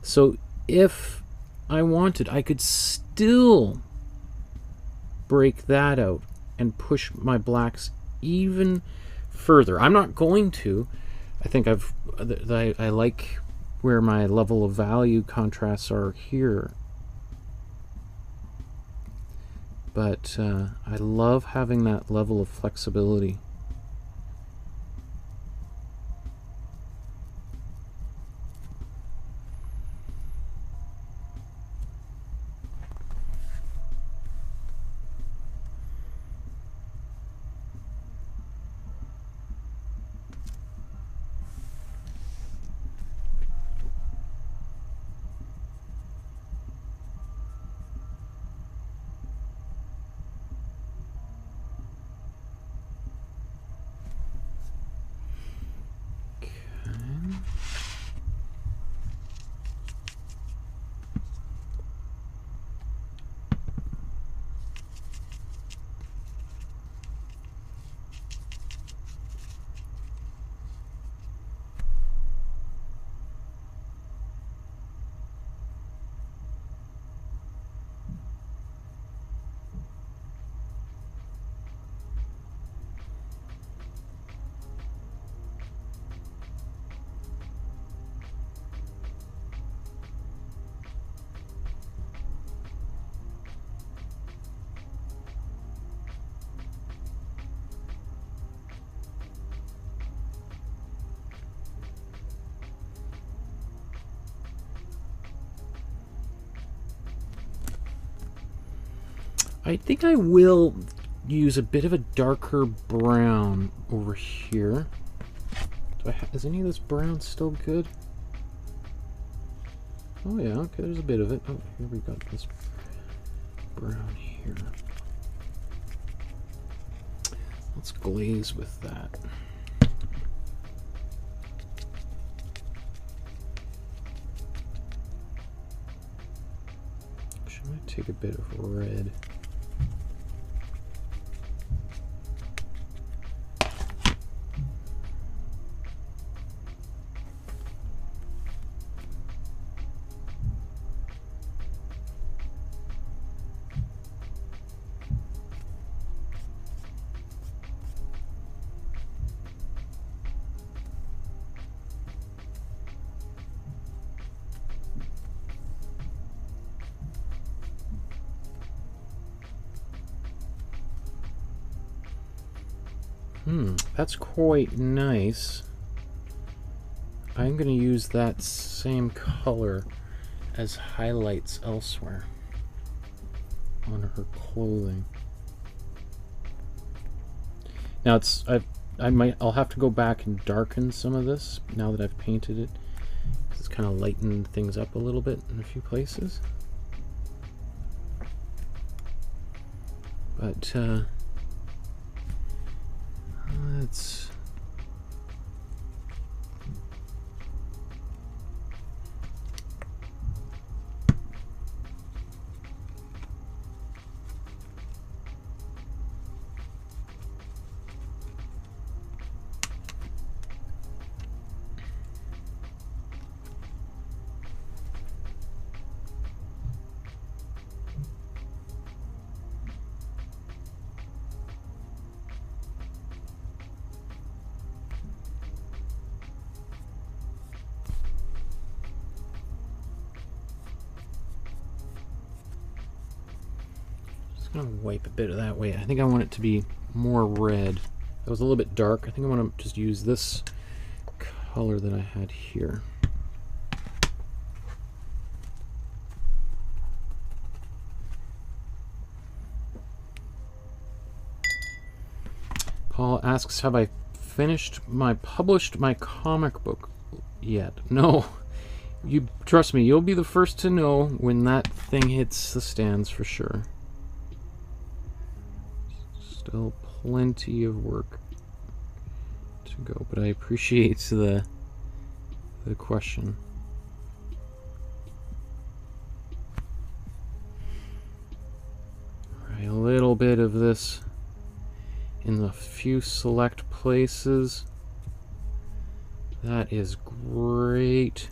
So if I wanted, I could still break that out and push my blacks even further. I'm not going to. I think I like where my level of value contrasts are here. But I love having that level of flexibility. I think I will use a bit of a darker brown over here. Is any of this brown still good? Oh yeah, okay, there's a bit of it. Oh, here we got this brown here. Let's glaze with that. Actually, I'm going to take a bit of red. That's quite nice. I'm going to use that same color as highlights elsewhere on her clothing. Now I'll have to go back and darken some of this now that I've painted it, because it's kind of lightened things up a little bit in a few places. But let's wipe a bit of that way. I think I want it to be more red. That was a little bit dark. I think I want to just use this color that I had here. Paul asks, have I published my comic book yet? No. You trust me, you'll be the first to know when that thing hits the stands for sure. Still plenty of work to go, but I appreciate the question. All right, a little bit of this in a few select places. That is great.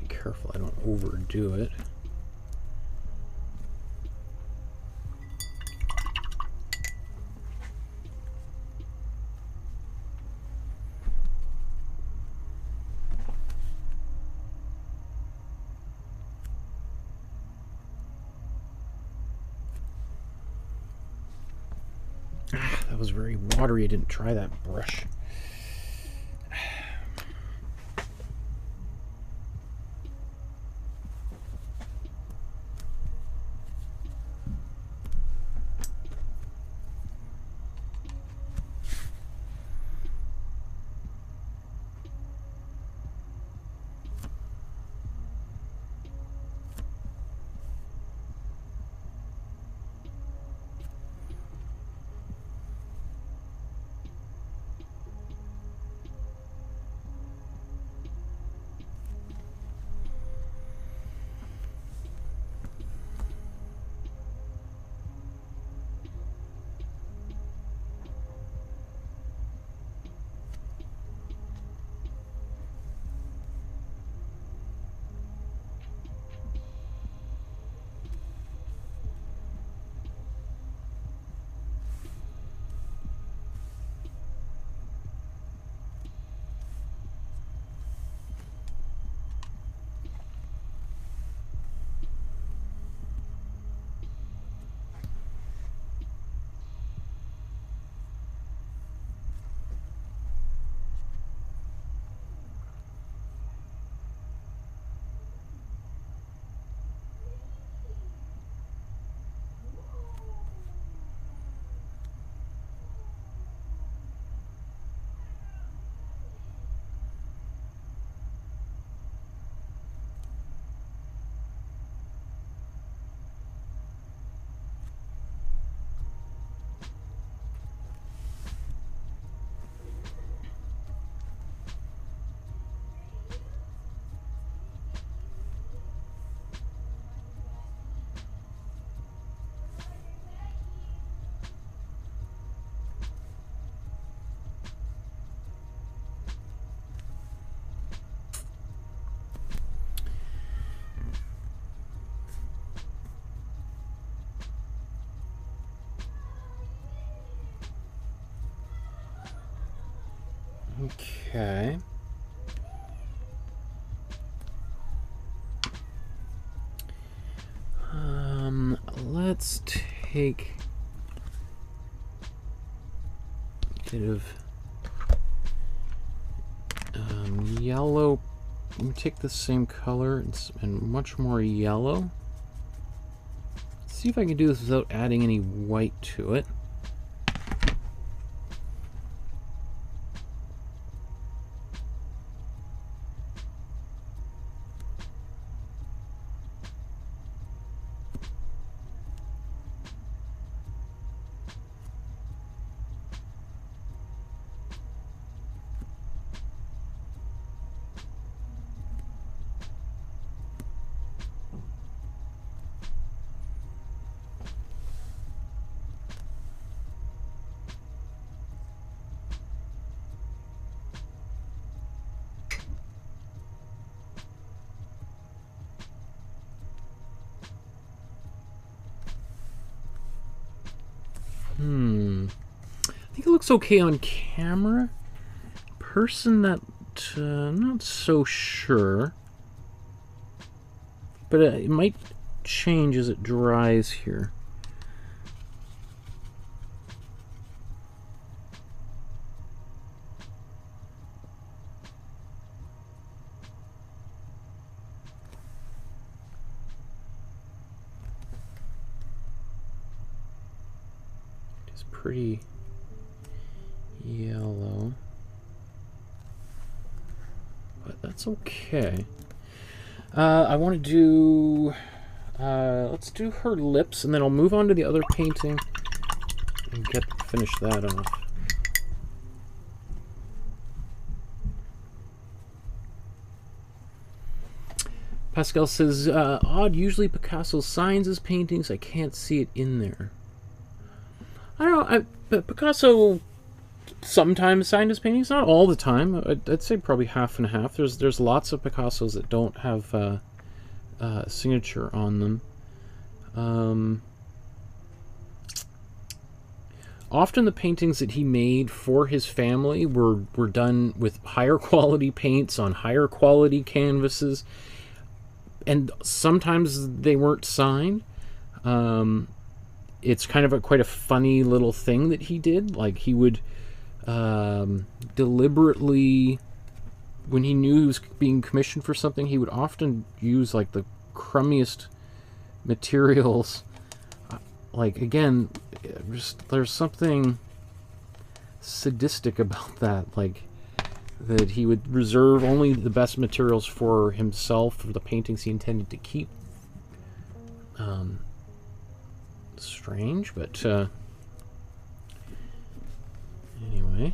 Careful I don't overdo it. That was very watery. I didn't try that brush. Okay. Let's take a bit of yellow. Let me take the same color and much more yellow. Let's see if I can do this without adding any white to it. I think it looks okay on camera. Person that, not so sure. But it might change as it dries here. It's pretty yellow, but that's okay. I want to do, let's do her lips, and then I'll move on to the other painting and finish that off. Pascal says, odd, usually Picasso signs his paintings. I can't see it in there. I don't know, but Picasso sometimes signed his paintings, not all the time. I'd say probably half and half. There's lots of Picassos that don't have a signature on them. Often the paintings that he made for his family were done with higher quality paints on higher quality canvases, and sometimes they weren't signed. It's kind of quite a funny little thing that he did. Like, he would deliberately, when he knew he was being commissioned for something, he would often use like the crummiest materials. Like, again, there's something sadistic about that. Like, that he would reserve only the best materials for himself, for the paintings he intended to keep. Strange, but anyway.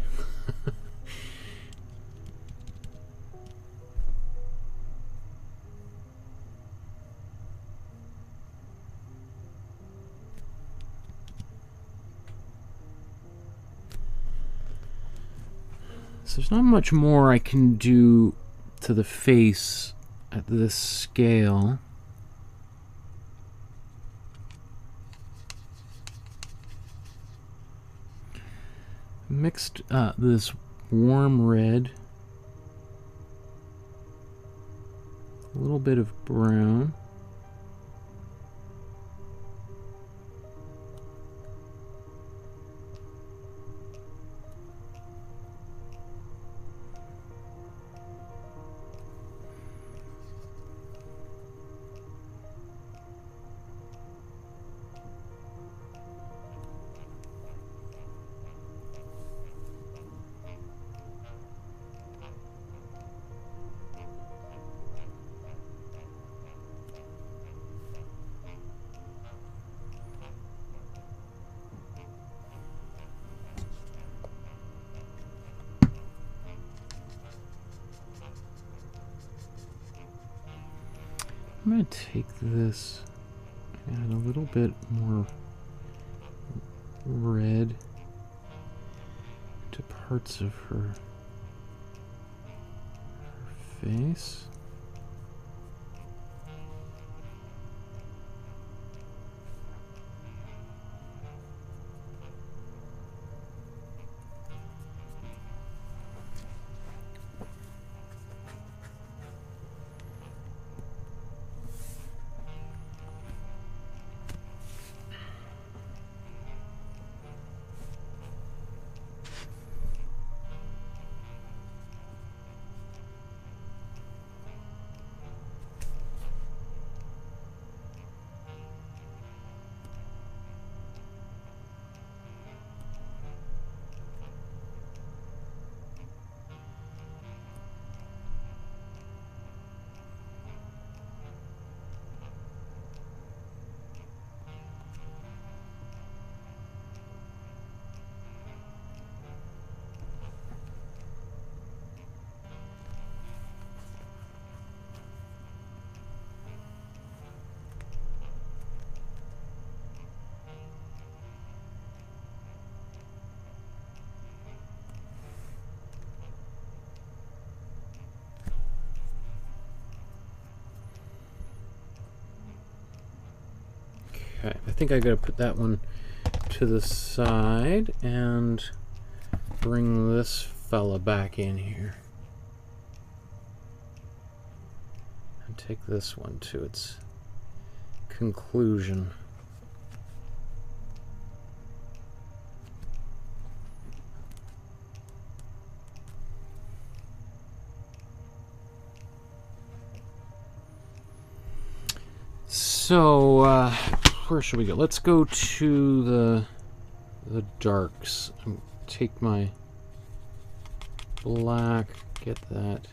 So there's not much more I can do to the face at this scale. Mixed this warm red, a little bit of brown, I'm going to take this and add a little bit more red to parts of her face. Okay, I think I gotta put that one to the side and bring this fella back in here. And take this one to its conclusion. So, where should we go? Let's go to the darks. Take my black, get that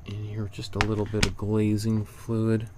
in here, just a little bit of glazing fluid.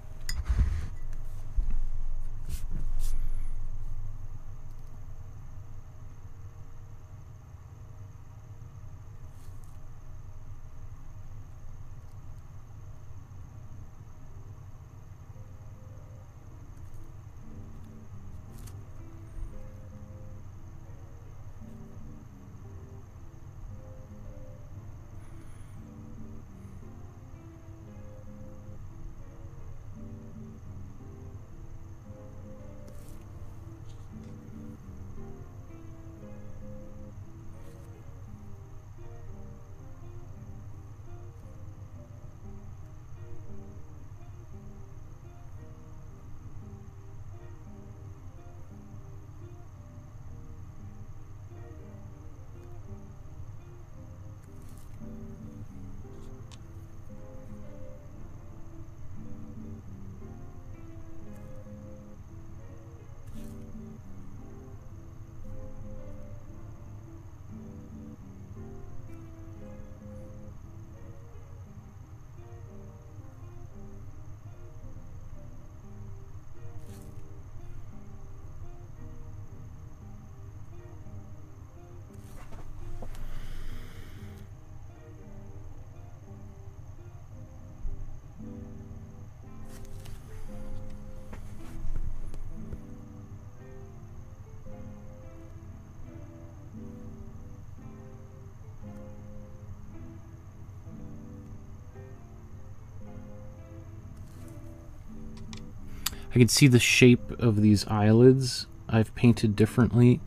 I can see the shape of these eyelids I've painted differently.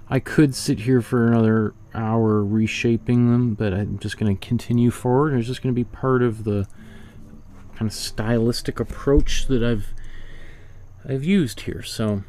I could sit here for another hour reshaping them, but I'm just going to continue forward. It's just going to be part of the kind of stylistic approach that I've used here. So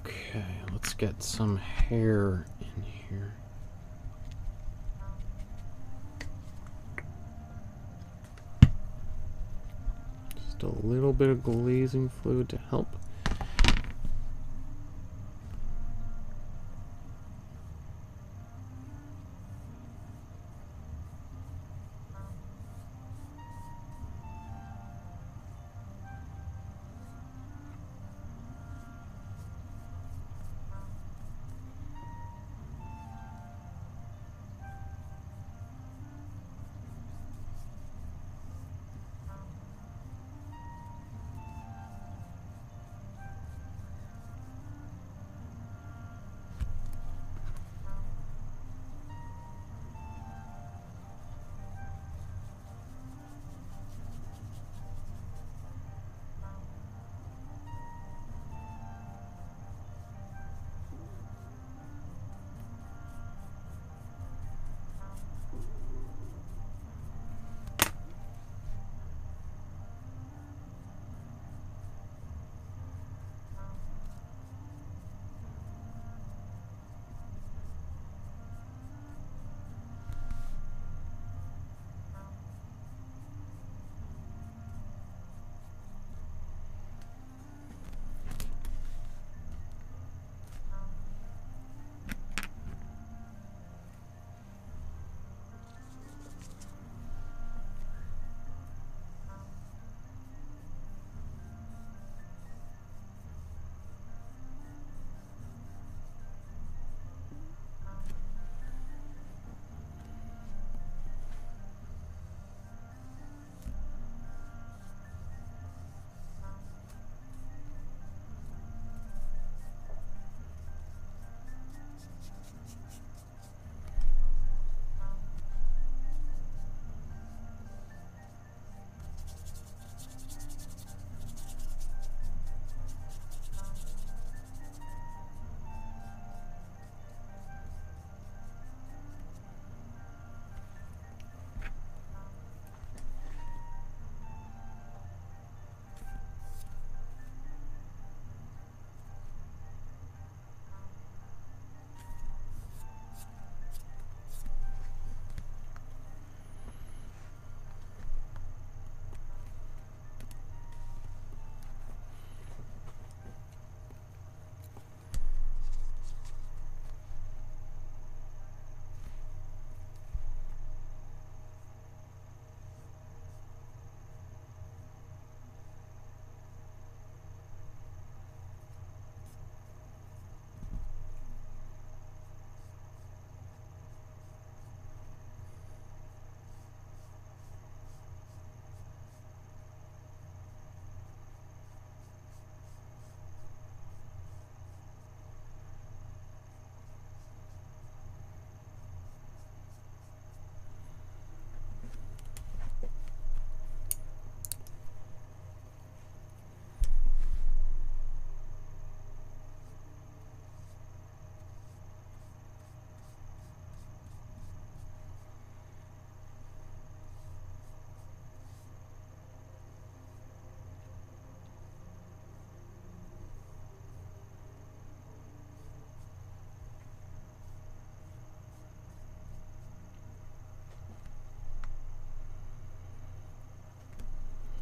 Okay, let's get some hair in here. Just a little bit of glazing fluid to help.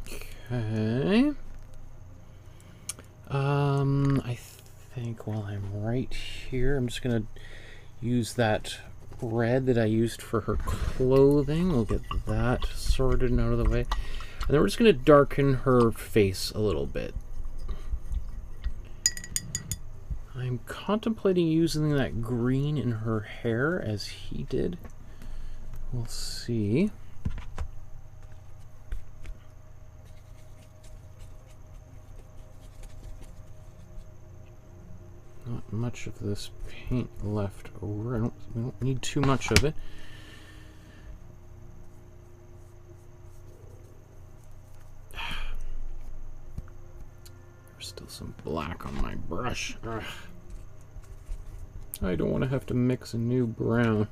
Okay. I think while I'm right here, I'm just gonna use that red that I used for her clothing. We'll get that sorted and out of the way. And then we're just gonna darken her face a little bit. I'm contemplating using that green in her hair as he did. We'll see. Not much of this paint left over. We don't need too much of it. There's still some black on my brush. Ugh. I don't want to have to mix a new brown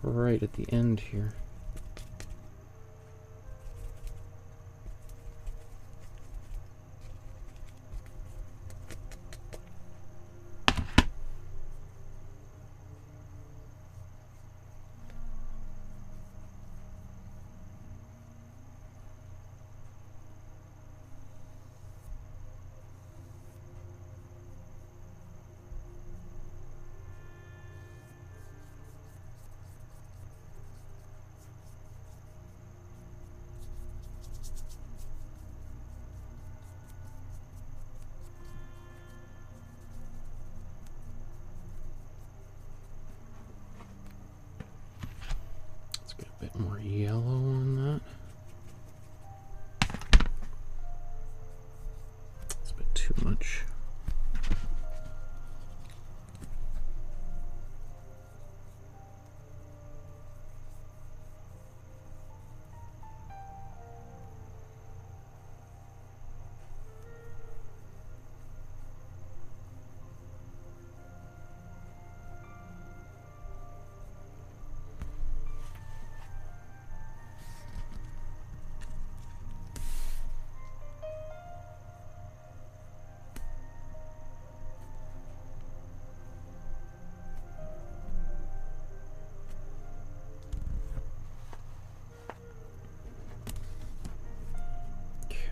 right at the end here. much.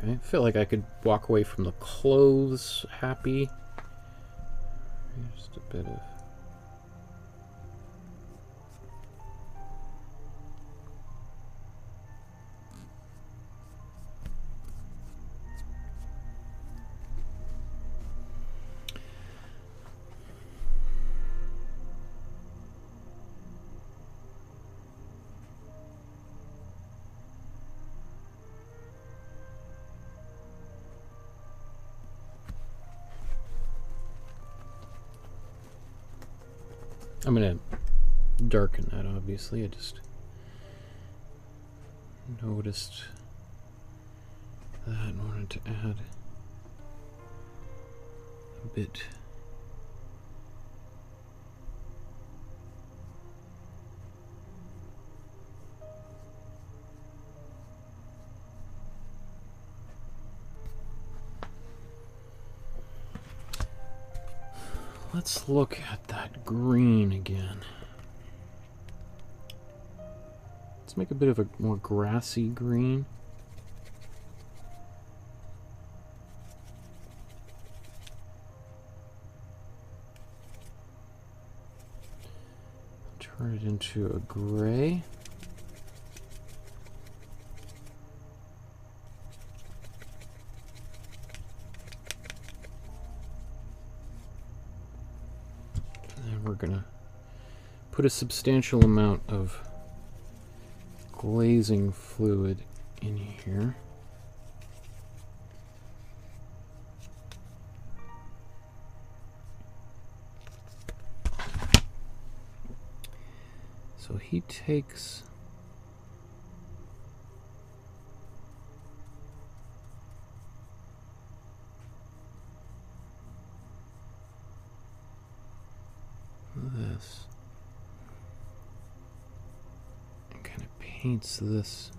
I feel like I could walk away from the clothes happy. Just a bit of... I'm going to darken that, obviously. I just noticed that and wanted to add a bit. Let's look at that green again. Let's make a bit of a more grassy green. Turn it into a gray. We're gonna put a substantial amount of glazing fluid in here. So he takes this and kind of paints this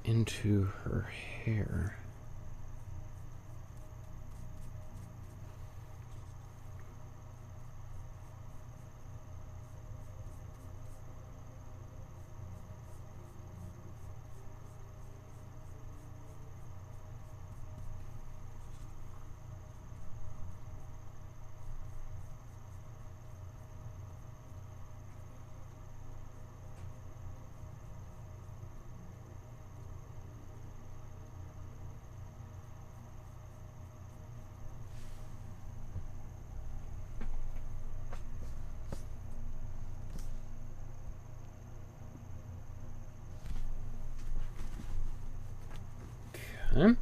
into her hair. Okay. Now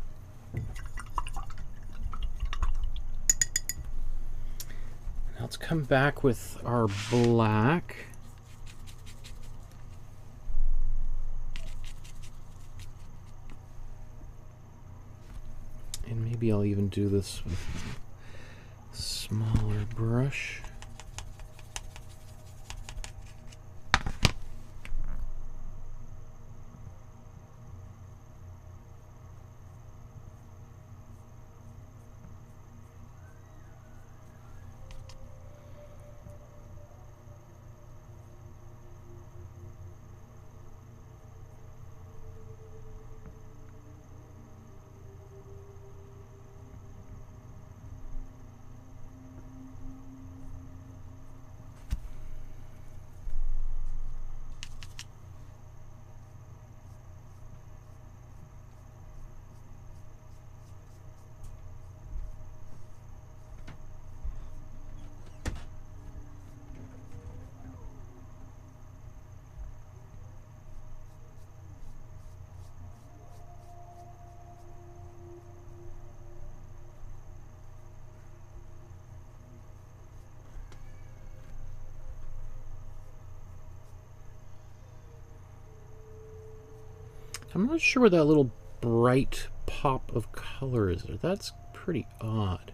let's come back with our black. And maybe I'll even do this with a smaller brush. I'm not sure what that little bright pop of color is there. That's pretty odd.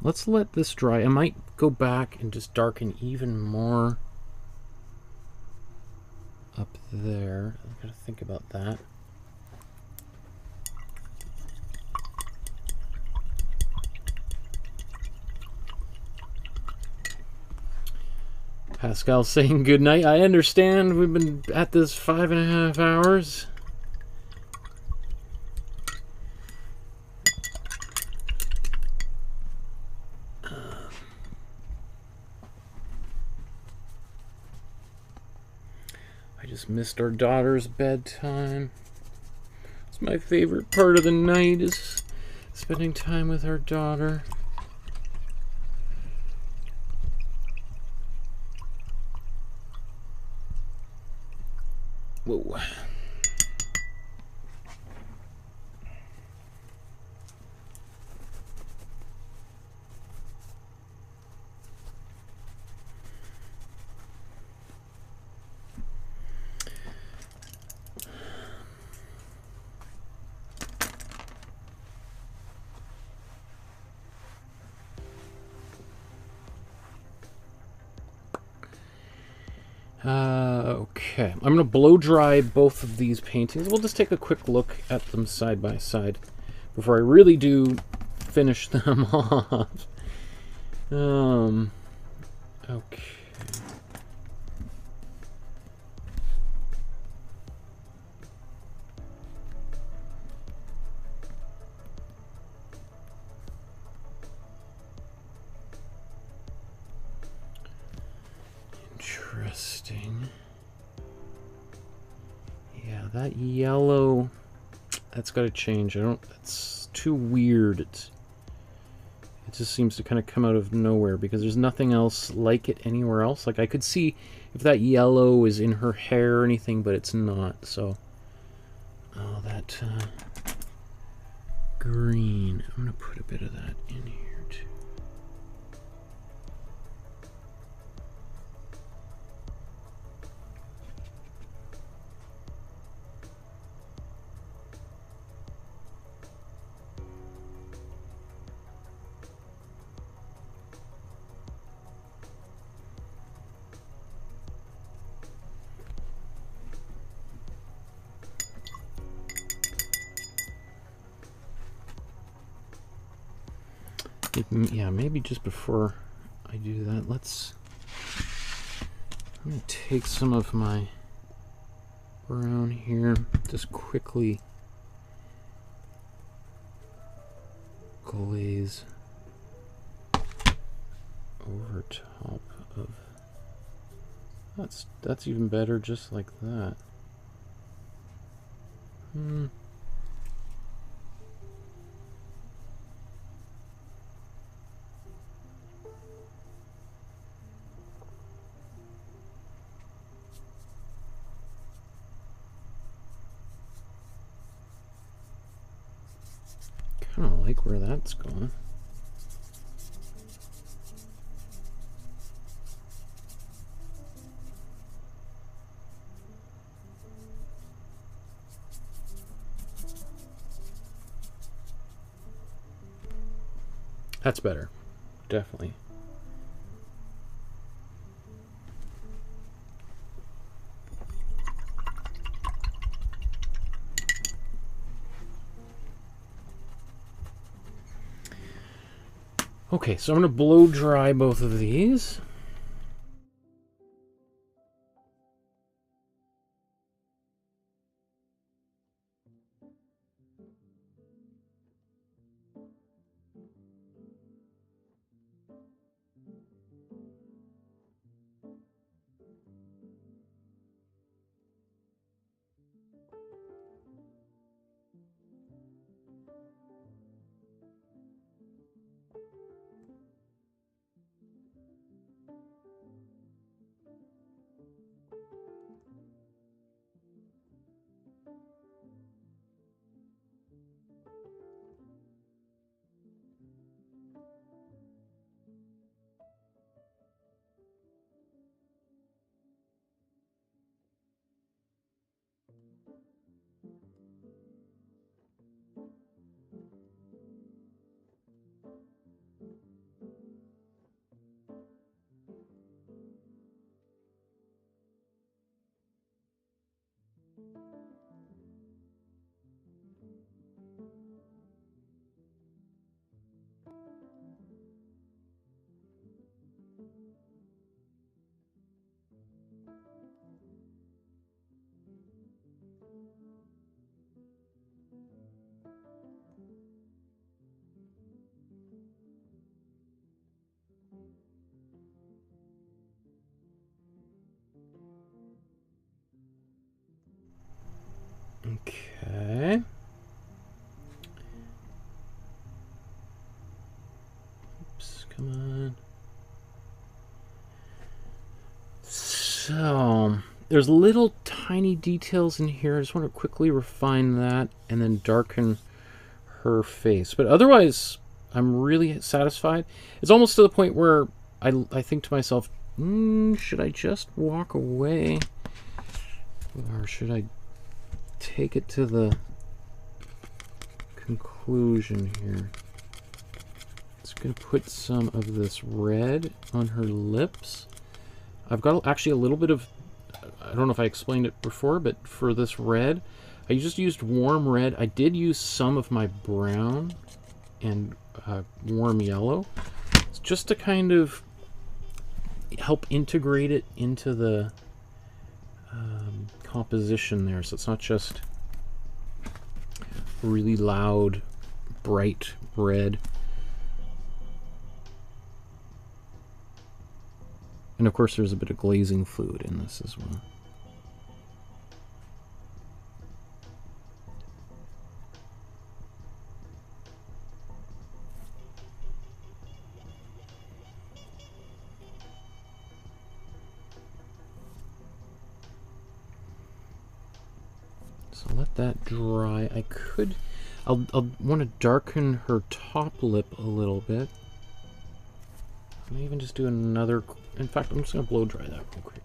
Let's let this dry. I might go back and just darken even more up there. I've got to think about that. Pascal saying good night. I understand we've been at this 5.5 hours. I just missed our daughter's bedtime. It's my favorite part of the night, is spending time with our daughter. Whoa. Okay, I'm going to blow dry both of these paintings. We'll just take a quick look at them side by side before I really do finish them off. Okay. Interesting. Yeah, that yellow, that's got to change. That's too weird. It just seems to kind of come out of nowhere because there's nothing else like it anywhere else. Like, I could see if that yellow is in her hair or anything, but it's not. So, oh, that green. I'm going to put a bit of that in here too. Yeah, maybe just before I do that, I'm going to take some of my brown here, just quickly glaze over top of, that's even better, just like that. Kind of like where that's going. That's better, definitely. Okay, so I'm going to blow dry both of these. Okay. Oops, come on. So, there's little tiny details in here. I just want to quickly refine that and then darken her face. But otherwise, I'm really satisfied. It's almost to the point where I think to myself, should I just walk away? Or should I take it to the conclusion here? It's going to put some of this red on her lips. I've got actually a little bit of, I don't know if I explained it before, but for this red, I just used warm red. I did use some of my brown and warm yellow, just to kind of help integrate it into the composition there, so it's not just really loud, bright red. And of course there's a bit of glazing fluid in this as well. So let that dry. I'll want to darken her top lip a little bit. I may even just do another, in fact, I'm just going to blow dry that real quick.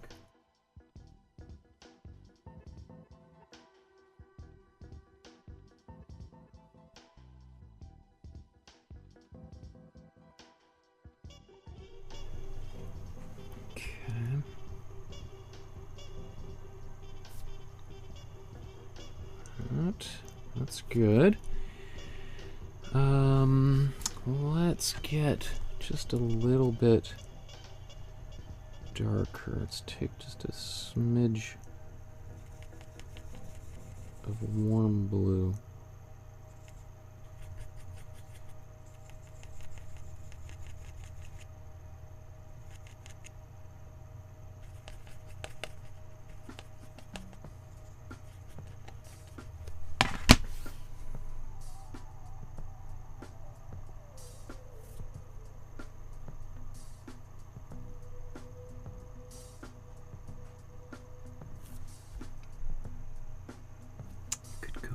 Okay. That's good. Let's get just a little bit darker. Let's take just a smidge of warm blue.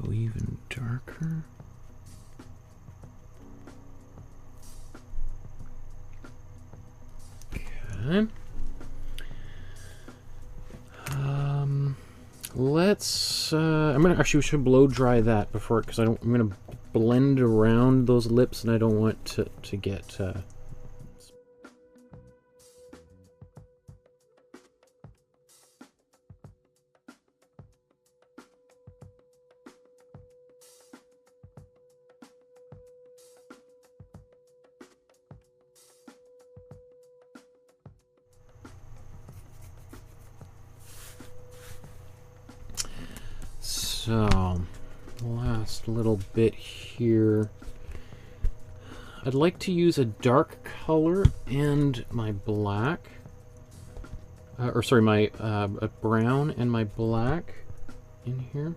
Even darker. Okay. Let's. I'm gonna actually we should blow dry that before, because I'm gonna blend around those lips, and I don't want to get. So, last little bit here. I'd like to use a dark color and my black, or sorry, my a brown and my black in here.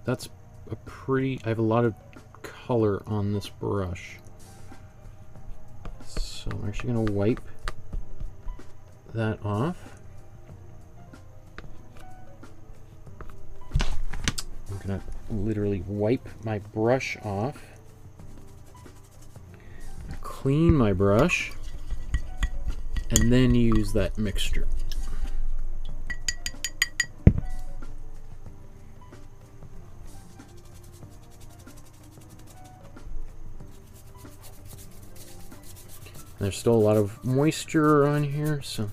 That's a pretty, I have a lot of color on this brush. I'm actually going to wipe that off. I'm going to literally wipe my brush off. Clean my brush. And then use that mixture. There's still a lot of moisture on here, so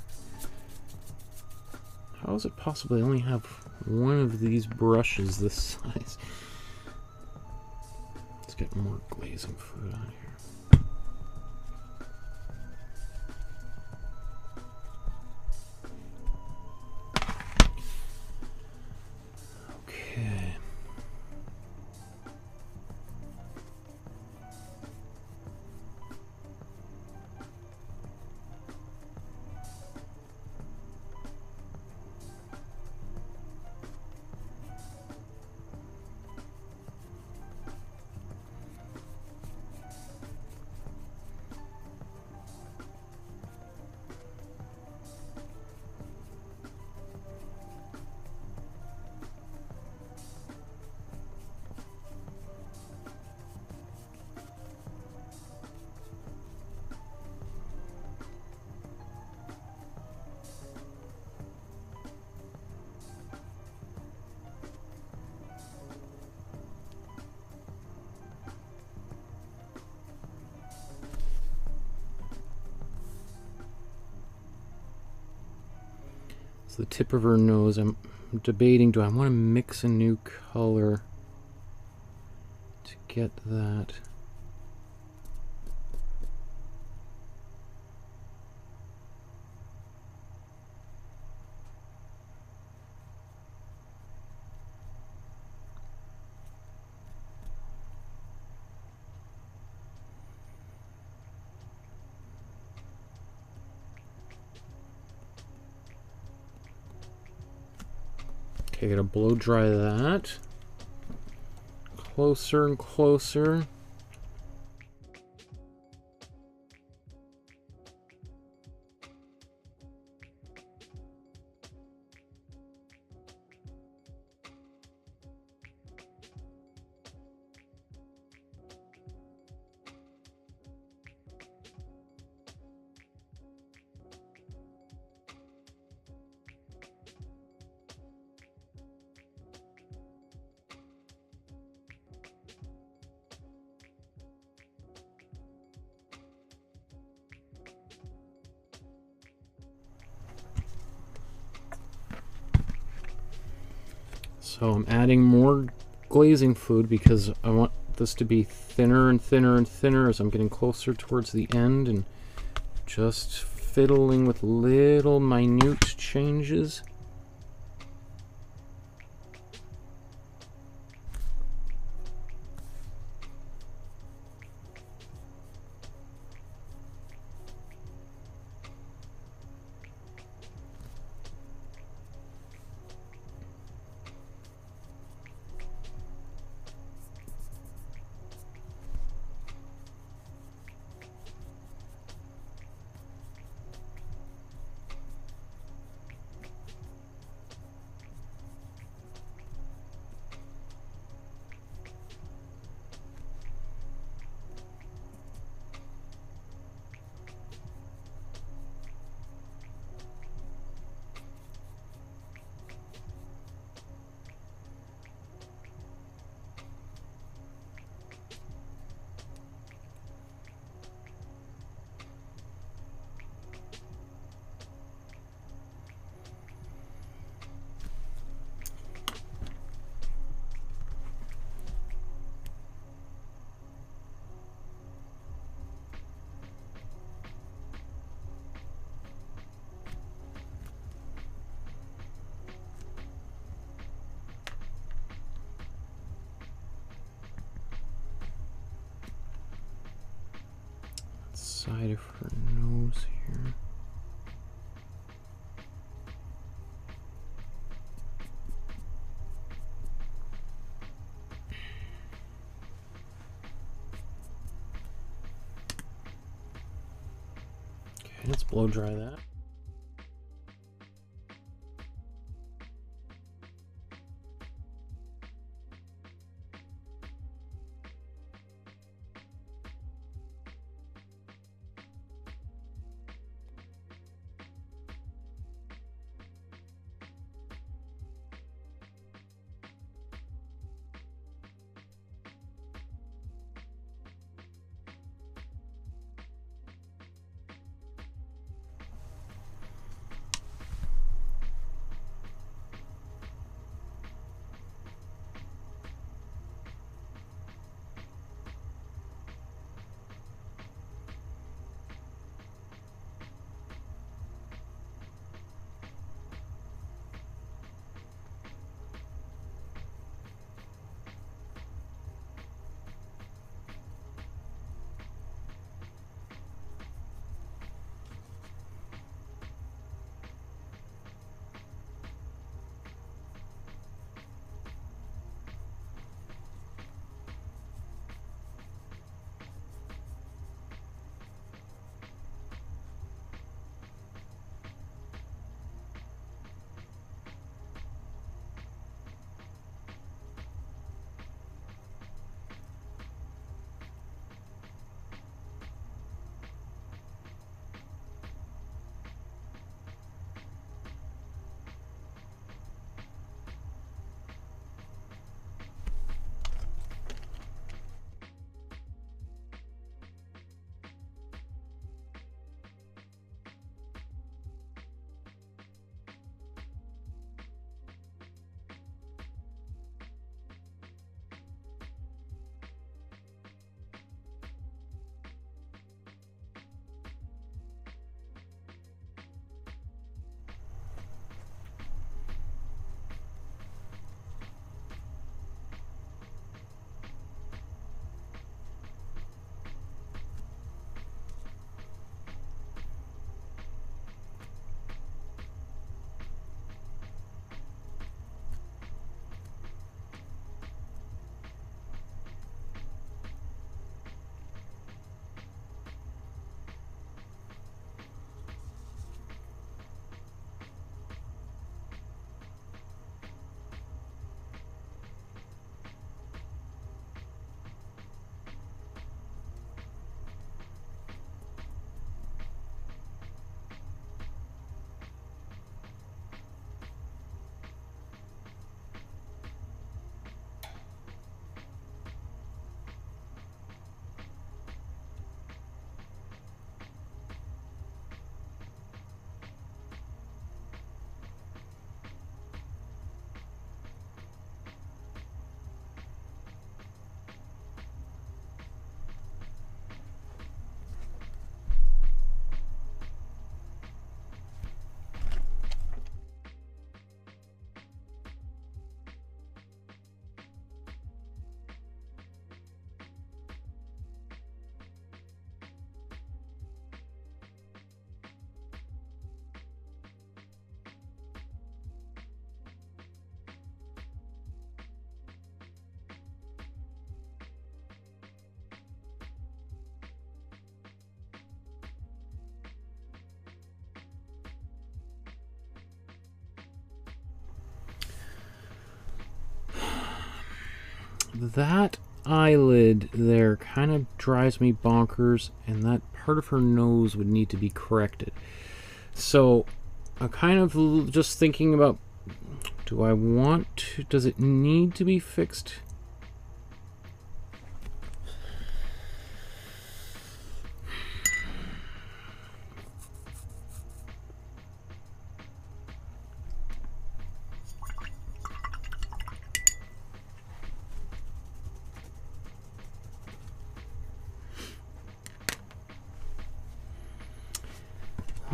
how is it possible I only have one of these brushes this size? Let's get more glazing fluid on here. Okay. The tip of her nose, I'm debating, do I want to mix a new color to get that? Okay, gotta blow dry that. Closer and closer. So I'm adding more glazing fluid because I want this to be thinner and thinner and thinner as I'm getting closer towards the end, and just fiddling with little minute changes. Side of her nose here. Okay, let's blow dry that. That eyelid there kind of drives me bonkers, and that part of her nose would need to be corrected. So I'm kind of just thinking about, do I want to, does it need to be fixed?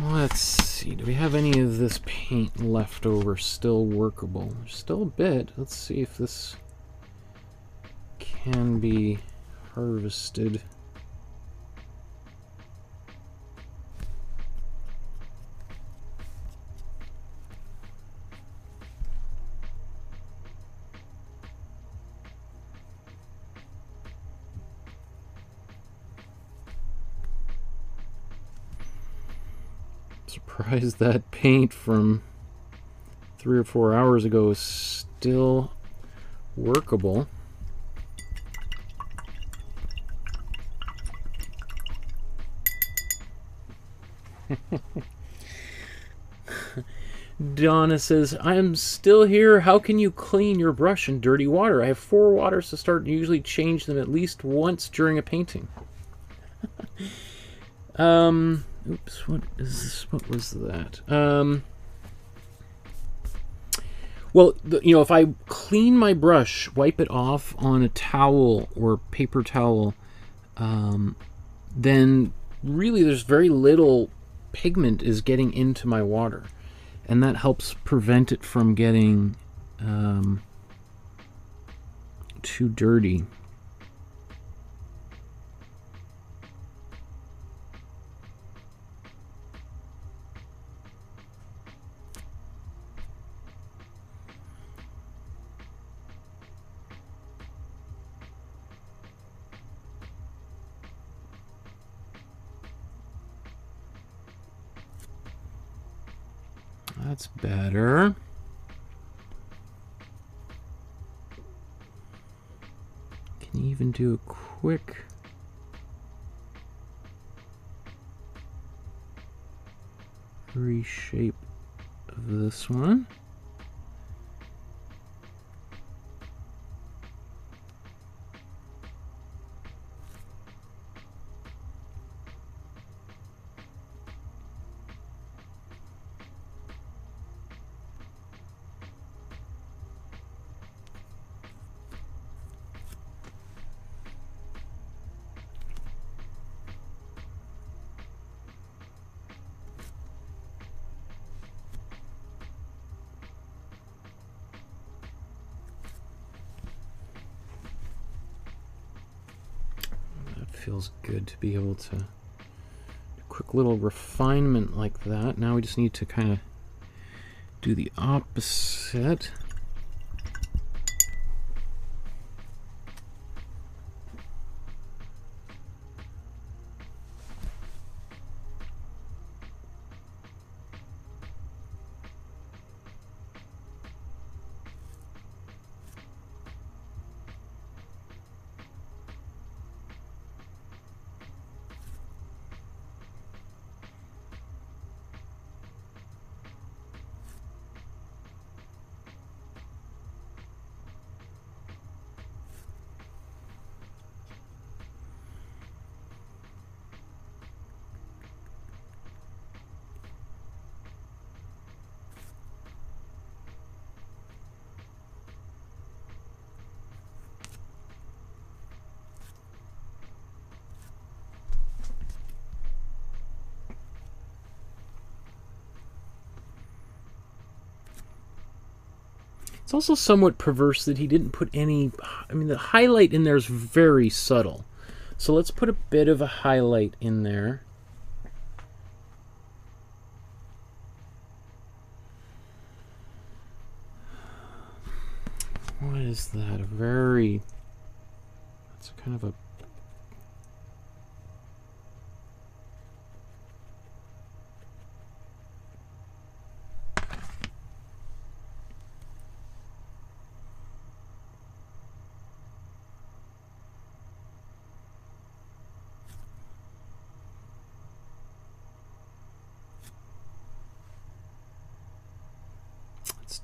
Let's see, do we have any of this paint left over still workable? There's still a bit. Let's see if this can be harvested. Surprised that paint from 3 or 4 hours ago is still workable. Donna says, I am still here. How can you clean your brush in dirty water? I have 4 waters to start and usually change them at least once during a painting. Oops, what is this? What was that? Well, you know, if I clean my brush, wipe it off on a towel or paper towel, then really there's very little pigment is getting into my water. And that helps prevent it from getting too dirty. That's better. Can you even do a quick reshape of this one? Feels good to be able to do a quick little refinement like that. Now we just need to kind of do the opposite. It's also somewhat perverse that he didn't put any, I mean, the highlight in there is very subtle. So let's put a bit of a highlight in there. What is that? A very, that's kind of a,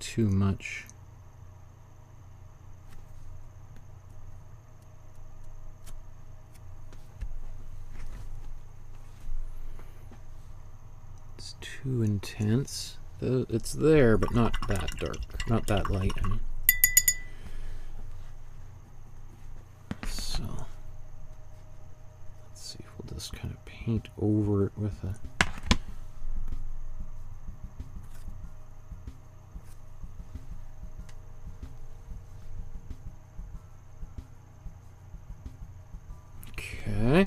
too much. It's too intense. It's there, but not that dark. Not that light, I mean. So, let's see if we'll just kind of paint over it with a... Okay,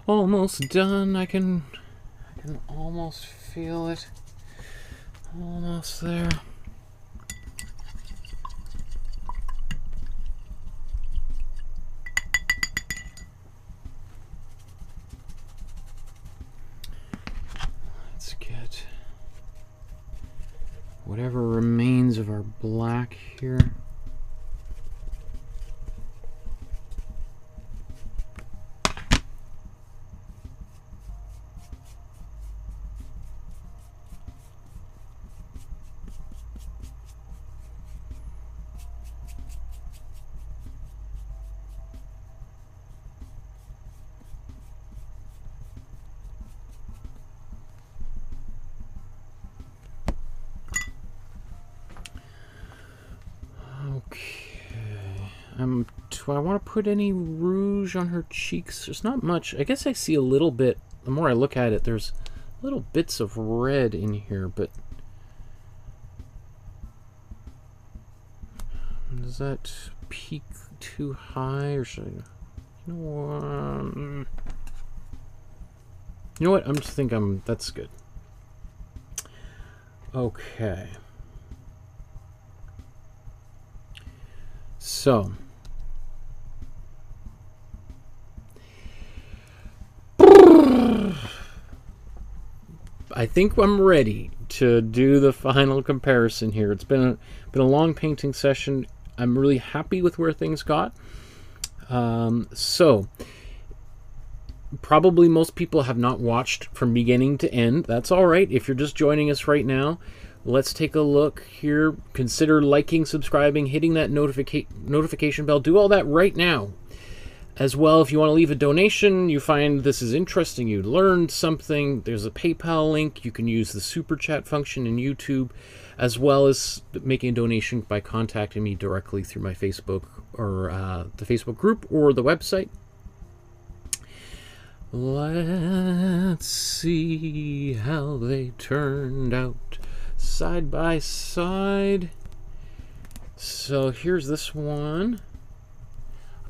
almost done. I can almost feel it. Almost there. Let's get whatever remains of our black here. Do I want to put any rouge on her cheeks? There's not much. I guess I see a little bit. The more I look at it, there's little bits of red in here, but does that peak too high, or should I? You know what? I'm just thinking that's good. Okay. So. I think I'm ready to do the final comparison here. It's been a long painting session. I'm really happy with where things got. So probably most people have not watched from beginning to end. That's all right. If you're just joining us right now, let's take a look here. Consider liking, subscribing, hitting that notification bell. Do all that right now. As well, if you want to leave a donation, you find this is interesting, you learned something, there's a PayPal link. You can use the super chat function in YouTube, as well as making a donation by contacting me directly through my Facebook or the Facebook group or the website. Let's see how they turned out side by side. So here's this one.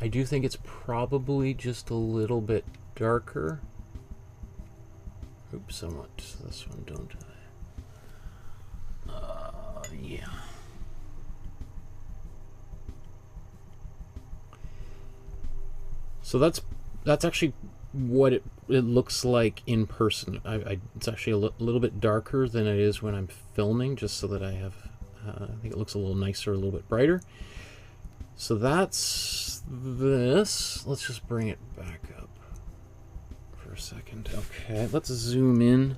I do think it's probably just a little bit darker. Oops, I want this one, don't I? Yeah. So that's actually what it looks like in person. It's actually a little bit darker than it is when I'm filming, just so that I have, I think it looks a little nicer, a little bit brighter. So that's this. Let's just bring it back up for a second. Okay, let's zoom in.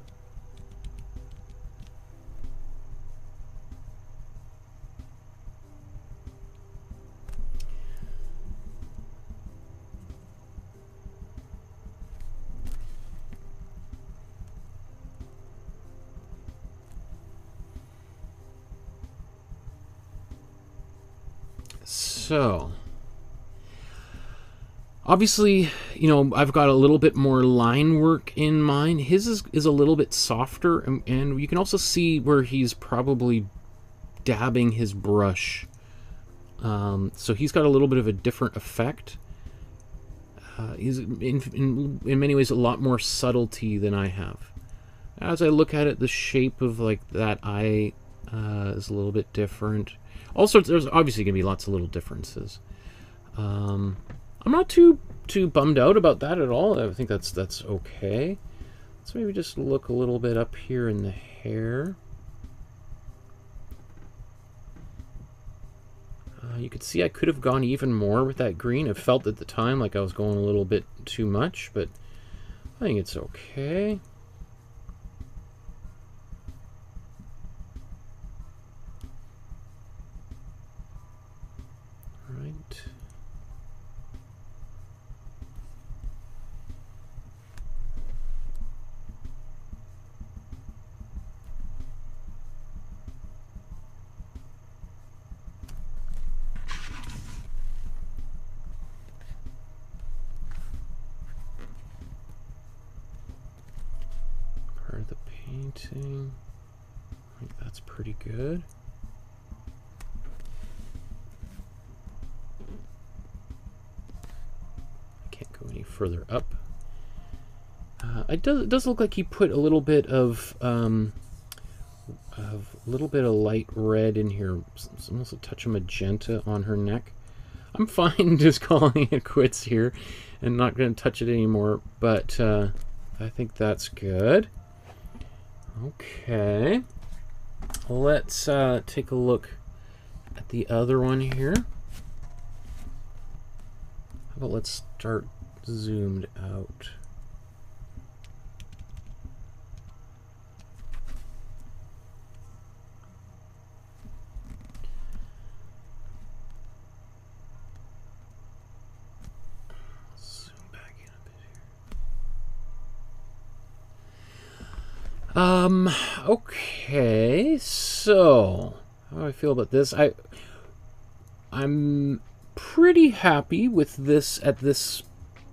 So, obviously, you know, I've got a little bit more line work in mine. His is a little bit softer, and you can also see where he's probably dabbing his brush. So he's got a little bit of a different effect. He's in many ways a lot more subtlety than I have. As I look at it, the shape of like that eye is a little bit different. Also, there's obviously going to be lots of little differences. I'm not too bummed out about that at all. I think that's okay. Let's maybe just look a little bit up here in the hair. You could see I could have gone even more with that green. I felt at the time like I was going a little bit too much, but I think it's okay. Right. Part of the painting. I think that's pretty good. Any further up. It does look like he put a little bit of light red in here, almost a touch of magenta on her neck. I'm fine just calling it quits here and not going to touch it anymore, but I think that's good. Okay, let's take a look at the other one here. How about let's start zoomed out. Zoom back in a bit here. Okay, so how do I feel about this? I'm pretty happy with this at this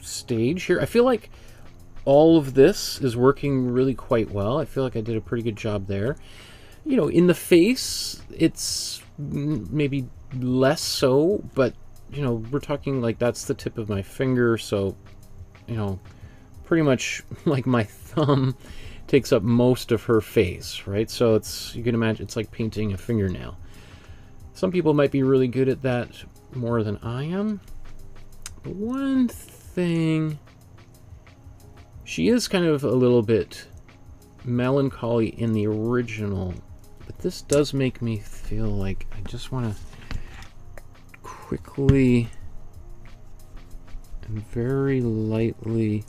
stage here. I feel like all of this is working really quite well. I feel like I did a pretty good job there. You know, in the face, it's maybe less so, but, you know, we're talking like that's the tip of my finger, so, you know, pretty much like my thumb takes up most of her face, right? So it's, you can imagine, it's like painting a fingernail. Some people might be really good at that more than I am. But one thing, she is kind of a little bit melancholy in the original, but this does make me feel like I just want to quickly and very lightly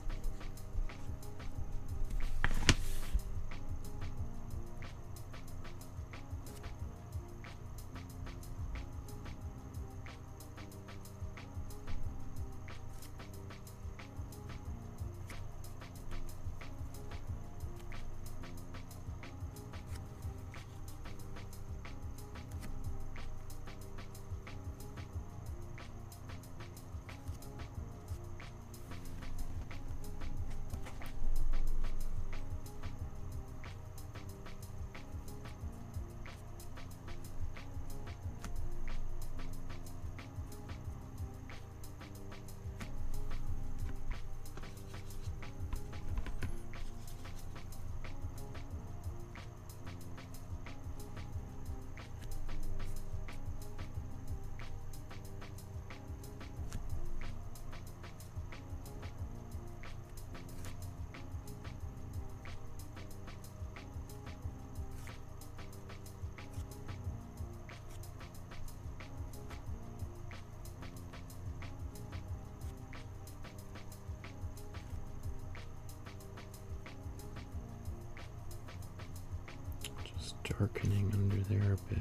darkening under there a bit.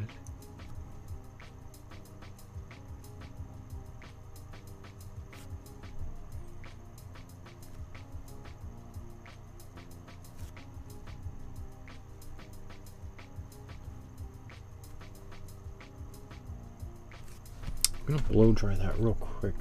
I'm gonna blow dry that real quick.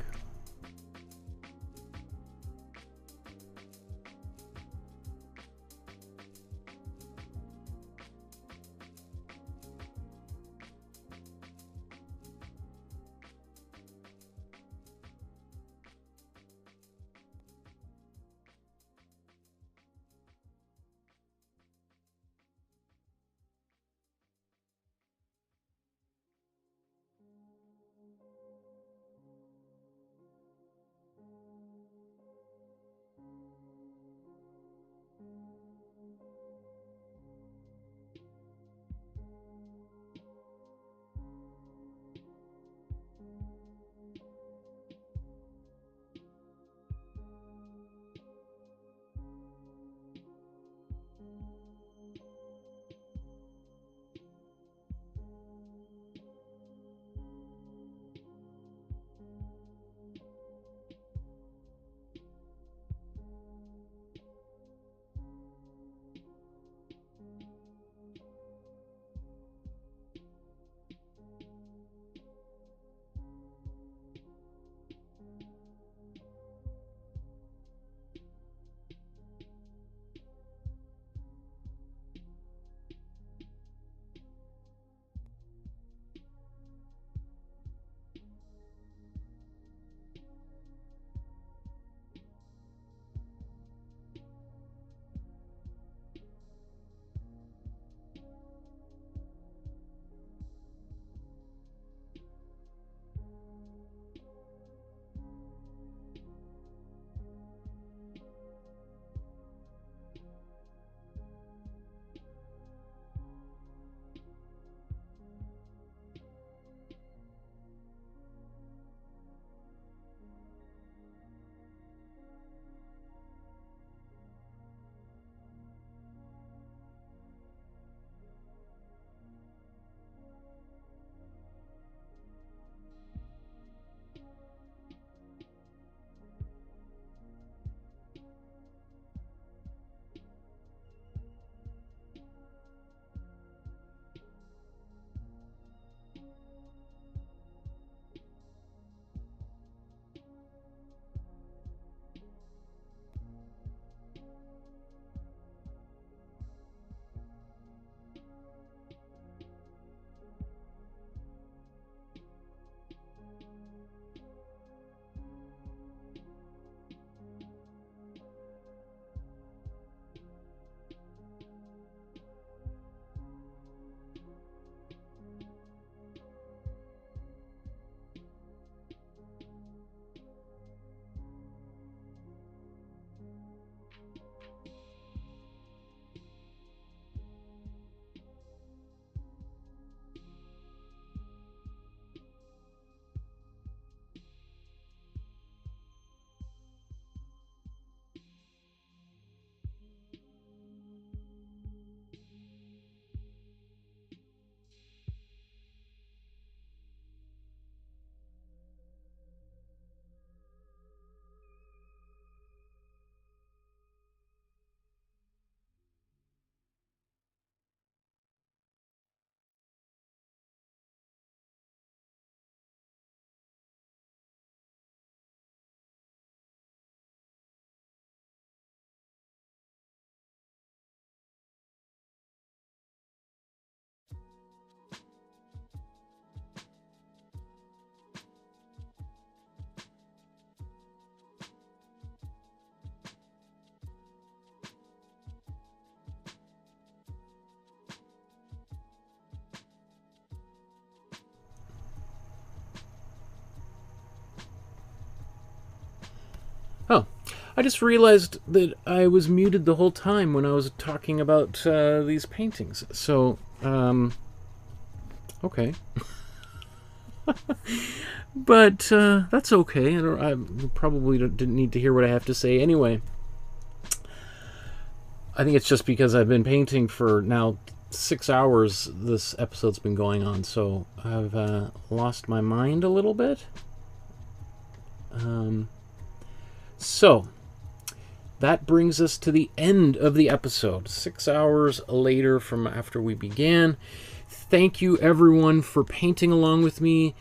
I just realized that I was muted the whole time when I was talking about these paintings. So, okay. But that's okay. I probably didn't need to hear what I have to say anyway. I think it's just because I've been painting for now 6 hours. This episode's been going on, so I've lost my mind a little bit. So that brings us to the end of the episode. 6 hours later from after we began. Thank you everyone for painting along with me.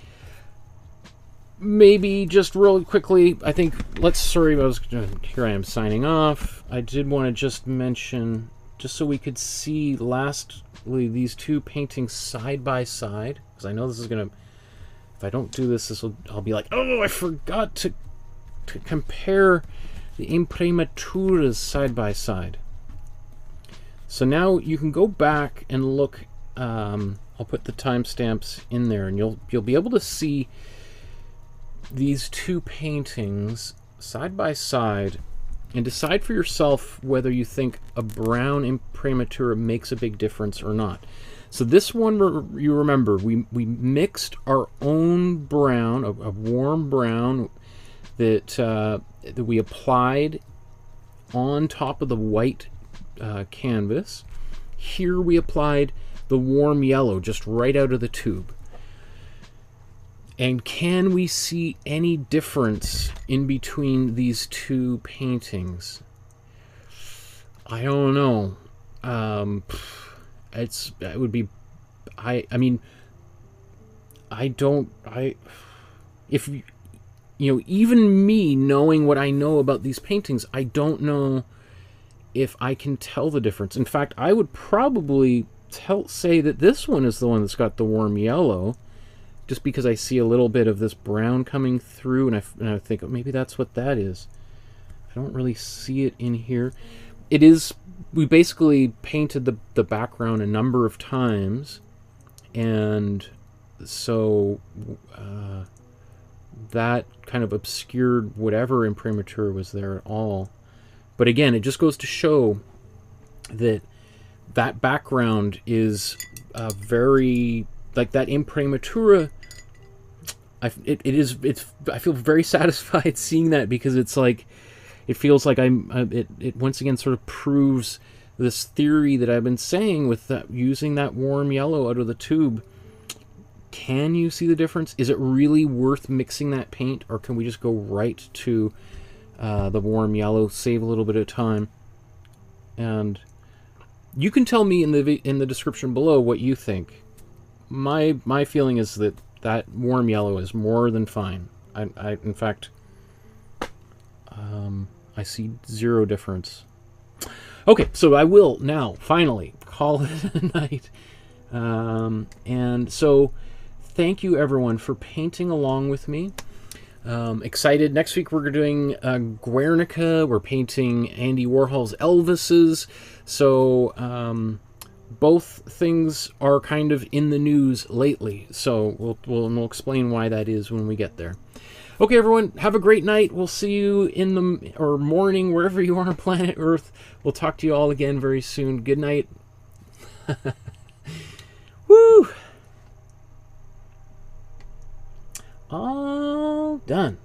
Maybe just really quickly, I think, here I am signing off. I did want to just mention, just so we could see lastly these two paintings side by side, because I know this is going to, if I don't do this, I'll be like, oh, I forgot to compare the Imprimaturas side by side. So now you can go back and look, I'll put the timestamps in there, and you'll be able to see these two paintings side by side and decide for yourself whether you think a brown Imprimatura makes a big difference or not. So this one, you remember, we mixed our own brown, a warm brown that we applied on top of the white canvas. Here we applied the warm yellow just right out of the tube. And can we see any difference in between these two paintings? I don't know. It would be, if you know, even me knowing what I know about these paintings, I don't know if I can tell the difference. In fact, I would probably say that this one is the one that's got the warm yellow, just because I see a little bit of this brown coming through, and I think, oh, maybe that's what that is. I don't really see it in here. It is, we basically painted the background a number of times, and so that kind of obscured whatever Imprimatura was there at all. But again, it just goes to show that that background is very, like that Imprimatura, I feel very satisfied seeing that, because it's like, it feels like it once again sort of proves this theory that I've been saying with that, using that warm yellow out of the tube. Can you see the difference? Is it really worth mixing that paint, or can we just go right to the warm yellow, save a little bit of time? And you can tell me in the description below what you think. My feeling is that that warm yellow is more than fine. In fact, I see zero difference. Okay, so I will now finally call it a night. And so thank you everyone for painting along with me. Excited. Next week we're doing Guernica. We're painting Andy Warhol's Elvises. So both things are kind of in the news lately. So we'll explain why that is when we get there. Okay, everyone, have a great night. We'll see you in the morning, wherever you are on planet Earth. We'll talk to you all again very soon. Good night. Woo! All done.